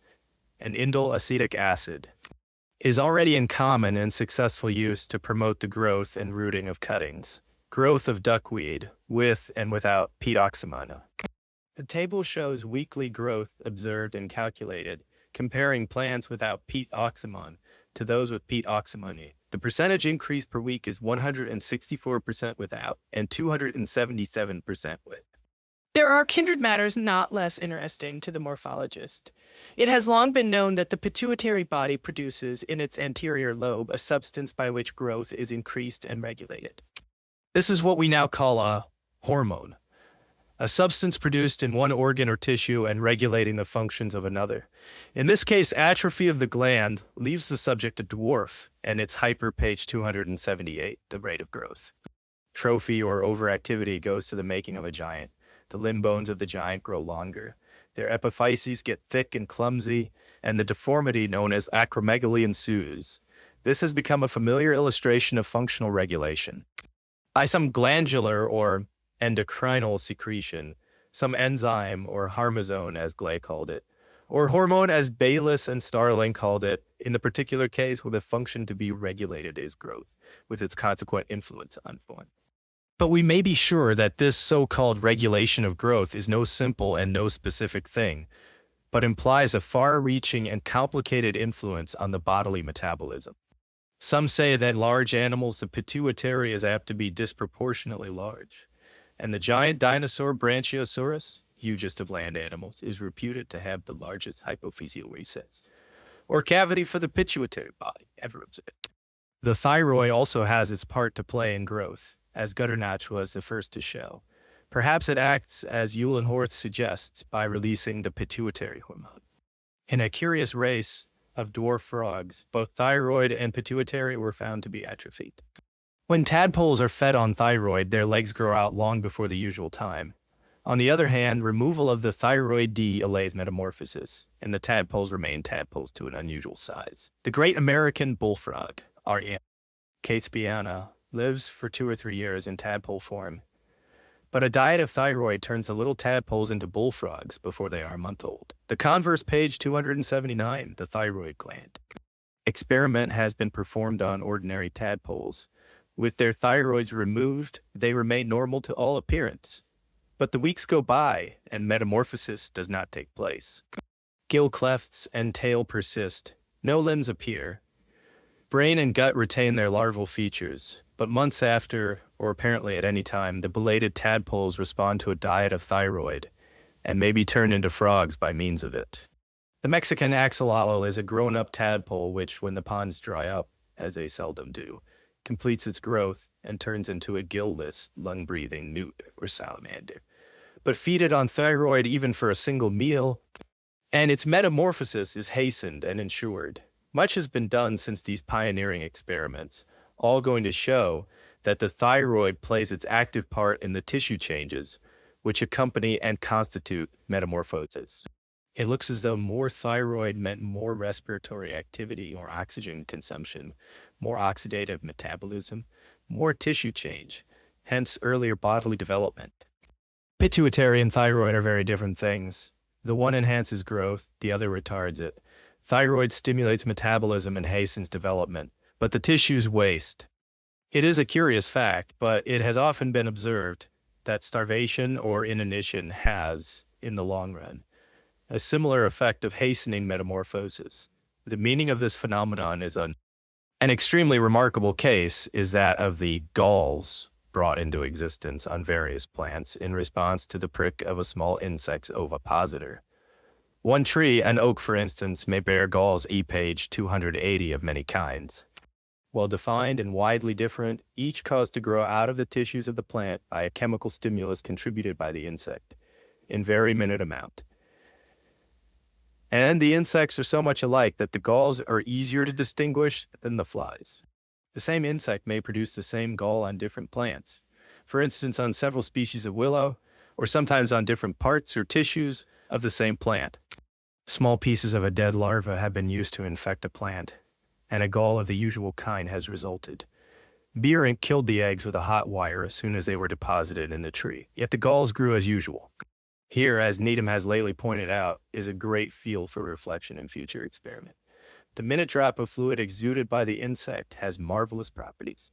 an indole acetic acid, is already in common and successful use to promote the growth and rooting of cuttings, growth of duckweed, with and without peat oxymon. The table shows weekly growth observed and calculated, comparing plants without peat oxymon to those with peat oxymony. The percentage increase per week is 164% without and 277% with. There are kindred matters not less interesting to the morphologist. It has long been known that the pituitary body produces in its anterior lobe a substance by which growth is increased and regulated. This is what we now call a hormone. a substance produced in one organ or tissue and regulating the functions of another. In this case, atrophy of the gland leaves the subject a dwarf, and it's hyper page 278, the rate of growth. Trophy or overactivity goes to the making of a giant. The limb bones of the giant grow longer. Their epiphyses get thick and clumsy, and the deformity known as acromegaly ensues. This has become a familiar illustration of functional regulation. By some glandular or endocrinal secretion, some enzyme or harmazone, as Glay called it, or hormone, as Bayliss and Starling called it, in the particular case where the function to be regulated is growth, with its consequent influence on form. But we may be sure that this so-called regulation of growth is no simple and no specific thing, but implies a far-reaching and complicated influence on the bodily metabolism. Some say that in large animals, the pituitary is apt to be disproportionately large, and the giant dinosaur Brachiosaurus, hugest of land animals, is reputed to have the largest hypophyseal recess, or cavity for the pituitary body ever observed. The thyroid also has its part to play in growth, as Gutternach was the first to show. Perhaps it acts, as Uhlenhorst suggests, by releasing the pituitary hormone. In a curious race of dwarf frogs, both thyroid and pituitary were found to be atrophied. When tadpoles are fed on thyroid, their legs grow out long before the usual time. On the other hand, removal of the thyroid delays metamorphosis, and the tadpoles remain tadpoles to an unusual size. The great American bullfrog, R.E. Catespiana, lives for 2 or 3 years in tadpole form, but a diet of thyroid turns the little tadpoles into bullfrogs before they are a month old. The converse, page 279, the thyroid gland. Experiment has been performed on ordinary tadpoles. With their thyroids removed, they remain normal to all appearance. But the weeks go by, and metamorphosis does not take place. Gill clefts and tail persist. No limbs appear. Brain and gut retain their larval features, but months after, or apparently at any time, the belated tadpoles respond to a diet of thyroid and may be turned into frogs by means of it. The Mexican axolotl is a grown-up tadpole which, when the ponds dry up, as they seldom do, completes its growth and turns into a gill-less, lung-breathing newt or salamander. But feed it on thyroid even for a single meal, and its metamorphosis is hastened and ensured. Much has been done since these pioneering experiments, all going to show that the thyroid plays its active part in the tissue changes which accompany and constitute metamorphosis. It looks as though more thyroid meant more respiratory activity or oxygen consumption, more oxidative metabolism, more tissue change, hence earlier bodily development. Pituitary and thyroid are very different things. The one enhances growth, the other retards it. Thyroid stimulates metabolism and hastens development, but the tissues waste. It is a curious fact, but it has often been observed that starvation or inanition has, in the long run, a similar effect of hastening metamorphosis. The meaning of this phenomenon is an extremely remarkable case is that of the galls brought into existence on various plants in response to the prick of a small insect's ovipositor. One tree, an oak for instance, may bear galls page 280 of many kinds. Well defined and widely different, each caused to grow out of the tissues of the plant by a chemical stimulus contributed by the insect, in very minute amount. And the insects are so much alike that the galls are easier to distinguish than the flies. The same insect may produce the same gall on different plants, for instance on several species of willow, or sometimes on different parts or tissues of the same plant. Small pieces of a dead larva have been used to infect a plant, and a gall of the usual kind has resulted. Beering killed the eggs with a hot wire as soon as they were deposited in the tree, yet the galls grew as usual. Here, as Needham has lately pointed out, is a great field for reflection in future experiment. The minute drop of fluid exuded by the insect has marvelous properties.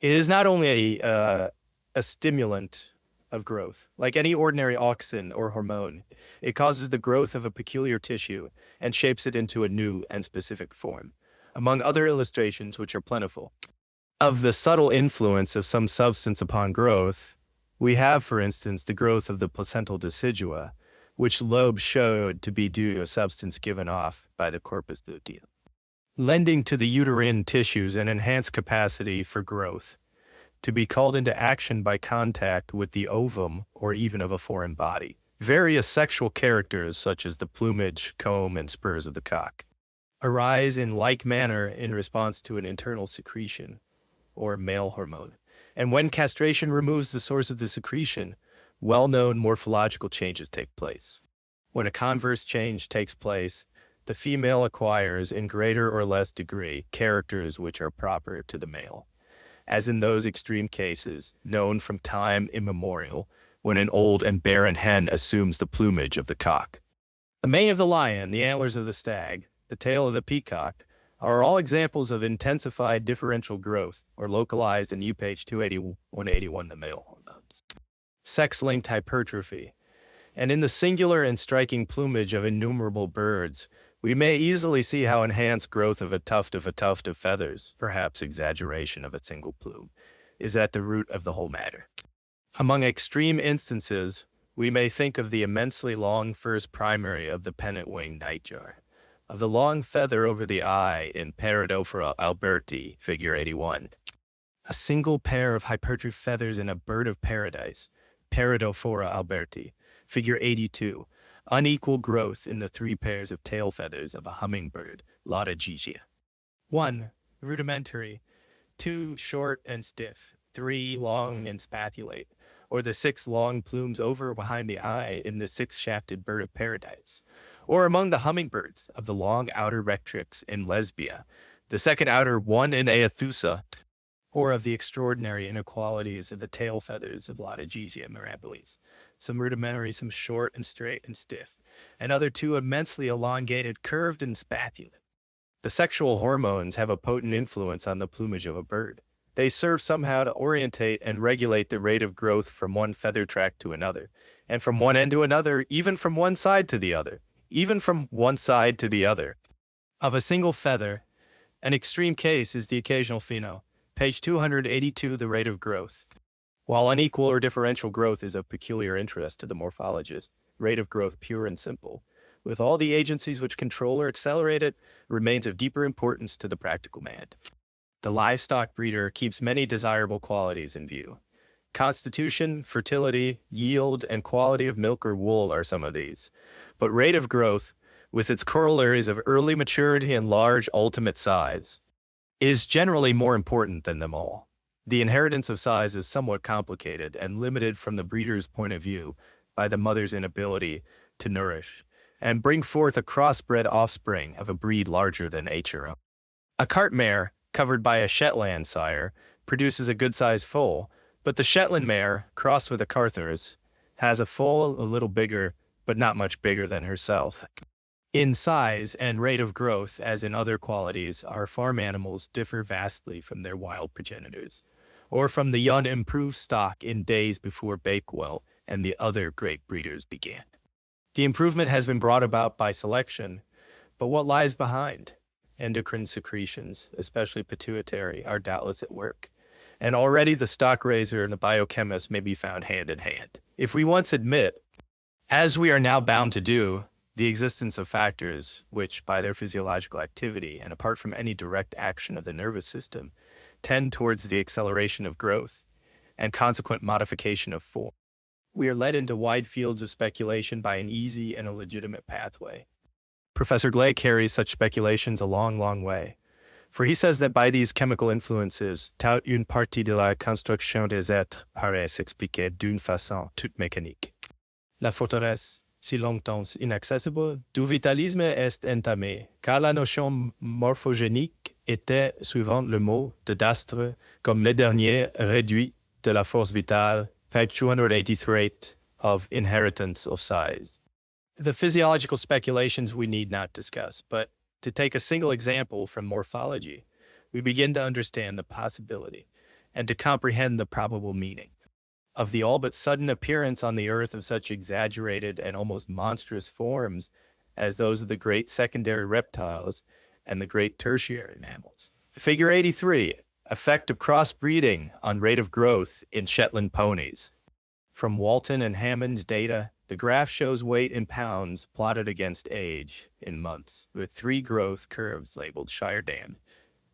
It is not only a stimulant of growth. Like any ordinary auxin or hormone, it causes the growth of a peculiar tissue and shapes it into a new and specific form. Among other illustrations, which are plentiful, of the subtle influence of some substance upon growth, we have, for instance, the growth of the placental decidua, which Loeb showed to be due to a substance given off by the corpus luteum, lending to the uterine tissues an enhanced capacity for growth. to be called into action by contact with the ovum or even of a foreign body. Various sexual characters, such as the plumage, comb, and spurs of the cock, arise in like manner in response to an internal secretion or male hormone. And when castration removes the source of the secretion, well-known morphological changes take place. When a converse change takes place, the female acquires, in greater or less degree, characters which are proper to the male, as in those extreme cases, known from time immemorial, when an old and barren hen assumes the plumage of the cock. The mane of the lion, the antlers of the stag, the tail of the peacock, are all examples of intensified differential growth, or localized in U page 280-181, the male hormones. Sex-linked hypertrophy. And in the singular and striking plumage of innumerable birds, we may easily see how enhanced growth of a tuft of feathers, perhaps exaggeration of a single plume, is at the root of the whole matter. Among extreme instances, we may think of the immensely long first primary of the pennant-winged nightjar, of the long feather over the eye in Paradophora alberti, figure 81. A single pair of hypertrophied feathers in a bird of paradise, Paradophora alberti, figure 82. Unequal growth in the 3 pairs of tail feathers of a hummingbird, Lotta gigia. 1. Rudimentary. 2. Short and stiff. 3. Long and spatulate, or the 6 long plumes over behind the eye in the 6-shafted bird of paradise. Or among the hummingbirds of the long outer rectrix in Lesbia, the second outer one in Aethusa, or of the extraordinary inequalities of the tail feathers of Lotogesia mirabilis, some rudimentary, some short and straight and stiff, and other 2 immensely elongated, curved, and spatulate. The sexual hormones have a potent influence on the plumage of a bird. They serve somehow to orientate and regulate the rate of growth from one feather tract to another, and from one end to another, even from one side to the other. Of a single feather. An extreme case is the occasional pheno. Page 282, the rate of growth. While unequal or differential growth is of peculiar interest to the morphologist, rate of growth pure and simple, with all the agencies which control or accelerate it, remains of deeper importance to the practical man. The livestock breeder keeps many desirable qualities in view. Constitution, fertility, yield, and quality of milk or wool are some of these. But rate of growth, with its corollaries of early maturity and large ultimate size, is generally more important than them all. The inheritance of size is somewhat complicated and limited from the breeder's point of view by the mother's inability to nourish and bring forth a crossbred offspring of a breed larger than H.R.O. A cart mare, covered by a Shetland sire, produces a good-sized foal, but the Shetland mare, crossed with a Carthage, has a foal a little bigger, but not much bigger than herself. In size and rate of growth, as in other qualities, our farm animals differ vastly from their wild progenitors, or from the young improved stock in days before Bakewell and the other great breeders began. The improvement has been brought about by selection, but what lies behind? Endocrine secretions, especially pituitary, are doubtless at work, and already the stock raiser and the biochemist may be found hand in hand. If we once admit, as we are now bound to do, the existence of factors which, by their physiological activity and apart from any direct action of the nervous system, tend towards the acceleration of growth and consequent modification of form, we are led into wide fields of speculation by an easy and a legitimate pathway. Professor Glay carries such speculations a long way, for he says that by these chemical influences, toute une partie de la construction des êtres paraît s'expliquer d'une façon toute mécanique. La forteresse, si longtemps inaccessible, du vitalisme est entamée, car la notion morphogénique était, suivant le mot de D'Astre, comme le dernier réduit de la force vitale, page 283 of Inheritance of Size. The physiological speculations we need not discuss, but to take a single example from morphology, we begin to understand the possibility and to comprehend the probable meaning of the all but sudden appearance on the earth of such exaggerated and almost monstrous forms as those of the great secondary reptiles and the great tertiary mammals. Figure 83, effect of crossbreeding on rate of growth in Shetland ponies. From Walton and Hammond's data, the graph shows weight in pounds plotted against age in months, with 3 growth curves labeled Shire Dam,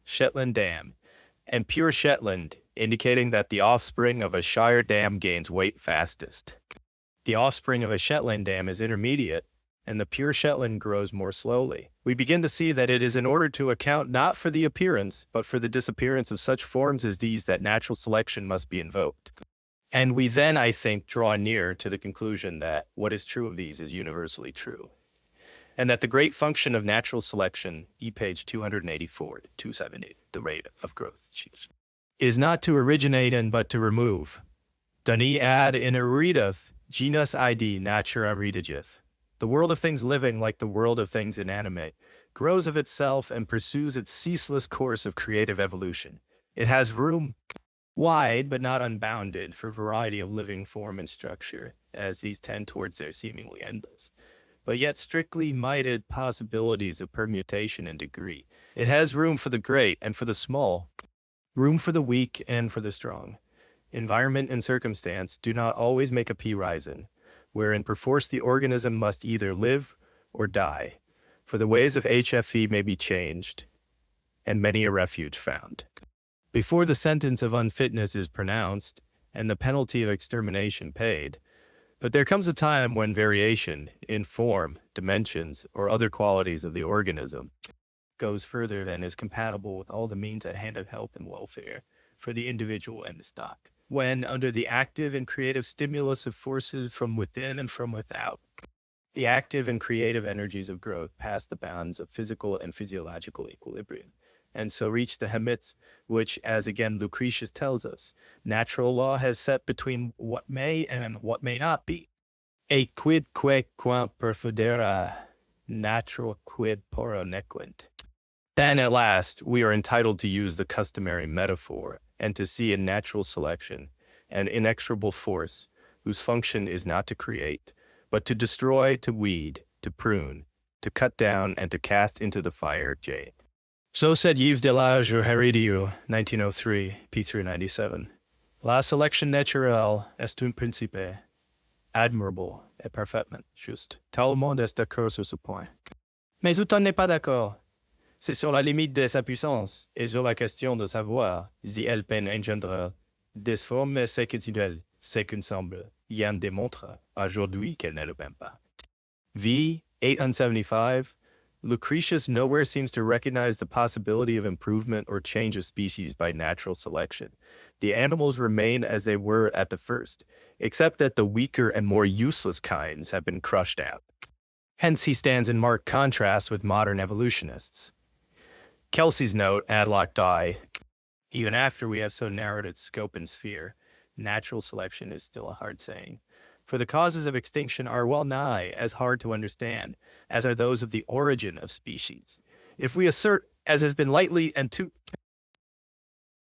Shetland Dam, and pure Shetland, indicating that the offspring of a Shire dam gains weight fastest. The offspring of a Shetland dam is intermediate, and the pure Shetland grows more slowly. We begin to see that it is in order to account not for the appearance, but for the disappearance of such forms as these that natural selection must be invoked. And we then, I think, draw near to the conclusion that what is true of these is universally true, and that the great function of natural selection, page 284 to 270, the rate of growth, is not to originate in but to remove. Dani ad ineriteth genus id natura redigith. The world of things living, like the world of things inanimate, grows of itself and pursues its ceaseless course of creative evolution. It has room, wide but not unbounded, for variety of living form and structure, as these tend towards their seemingly endless, but yet strictly mighted possibilities of permutation and degree. It has room for the great and for the small, room for the weak and for the strong. Environment and circumstance do not always make a horizon, wherein perforce the organism must either live or die, for the ways of HFE may be changed, and many a refuge found. Before the sentence of unfitness is pronounced, and the penalty of extermination paid, but there comes a time when variation in form, dimensions, or other qualities of the organism goes further than is compatible with all the means at hand of health and welfare for the individual and the stock. When, under the active and creative stimulus of forces from within and from without, the active and creative energies of growth pass the bounds of physical and physiological equilibrium, and so reach the limits which, as again Lucretius tells us, natural law has set between what may and what may not be. E quid quam perficere natural quid poro nequint. Then at last we are entitled to use the customary metaphor and to see in natural selection an inexorable force whose function is not to create, but to destroy, to weed, to prune, to cut down, and to cast into the fire. J. So said Yves Delage or Herédieu, 1903, p. 397. La sélection naturelle est un principe admirable et parfaitement juste. Tout le monde est d'accord sur ce point. Mais Houghton n'est pas d'accord. C'est sur la limite de sa puissance et sur la question de savoir si elle peut engendrer des formes séquentielles, ce qu'il semble y en démontre aujourd'hui qu'elle ne le peut pas. V. 875. Lucretius nowhere seems to recognize the possibility of improvement or change of species by natural selection. The animals remain as they were at the first, except that the weaker and more useless kinds have been crushed out. Hence he stands in marked contrast with modern evolutionists. Kelsey's note, Adlock die, even after we have so narrowed its scope and sphere, natural selection is still a hard saying. For the causes of extinction are well nigh as hard to understand as are those of the origin of species. If we assert, as has been lightly and too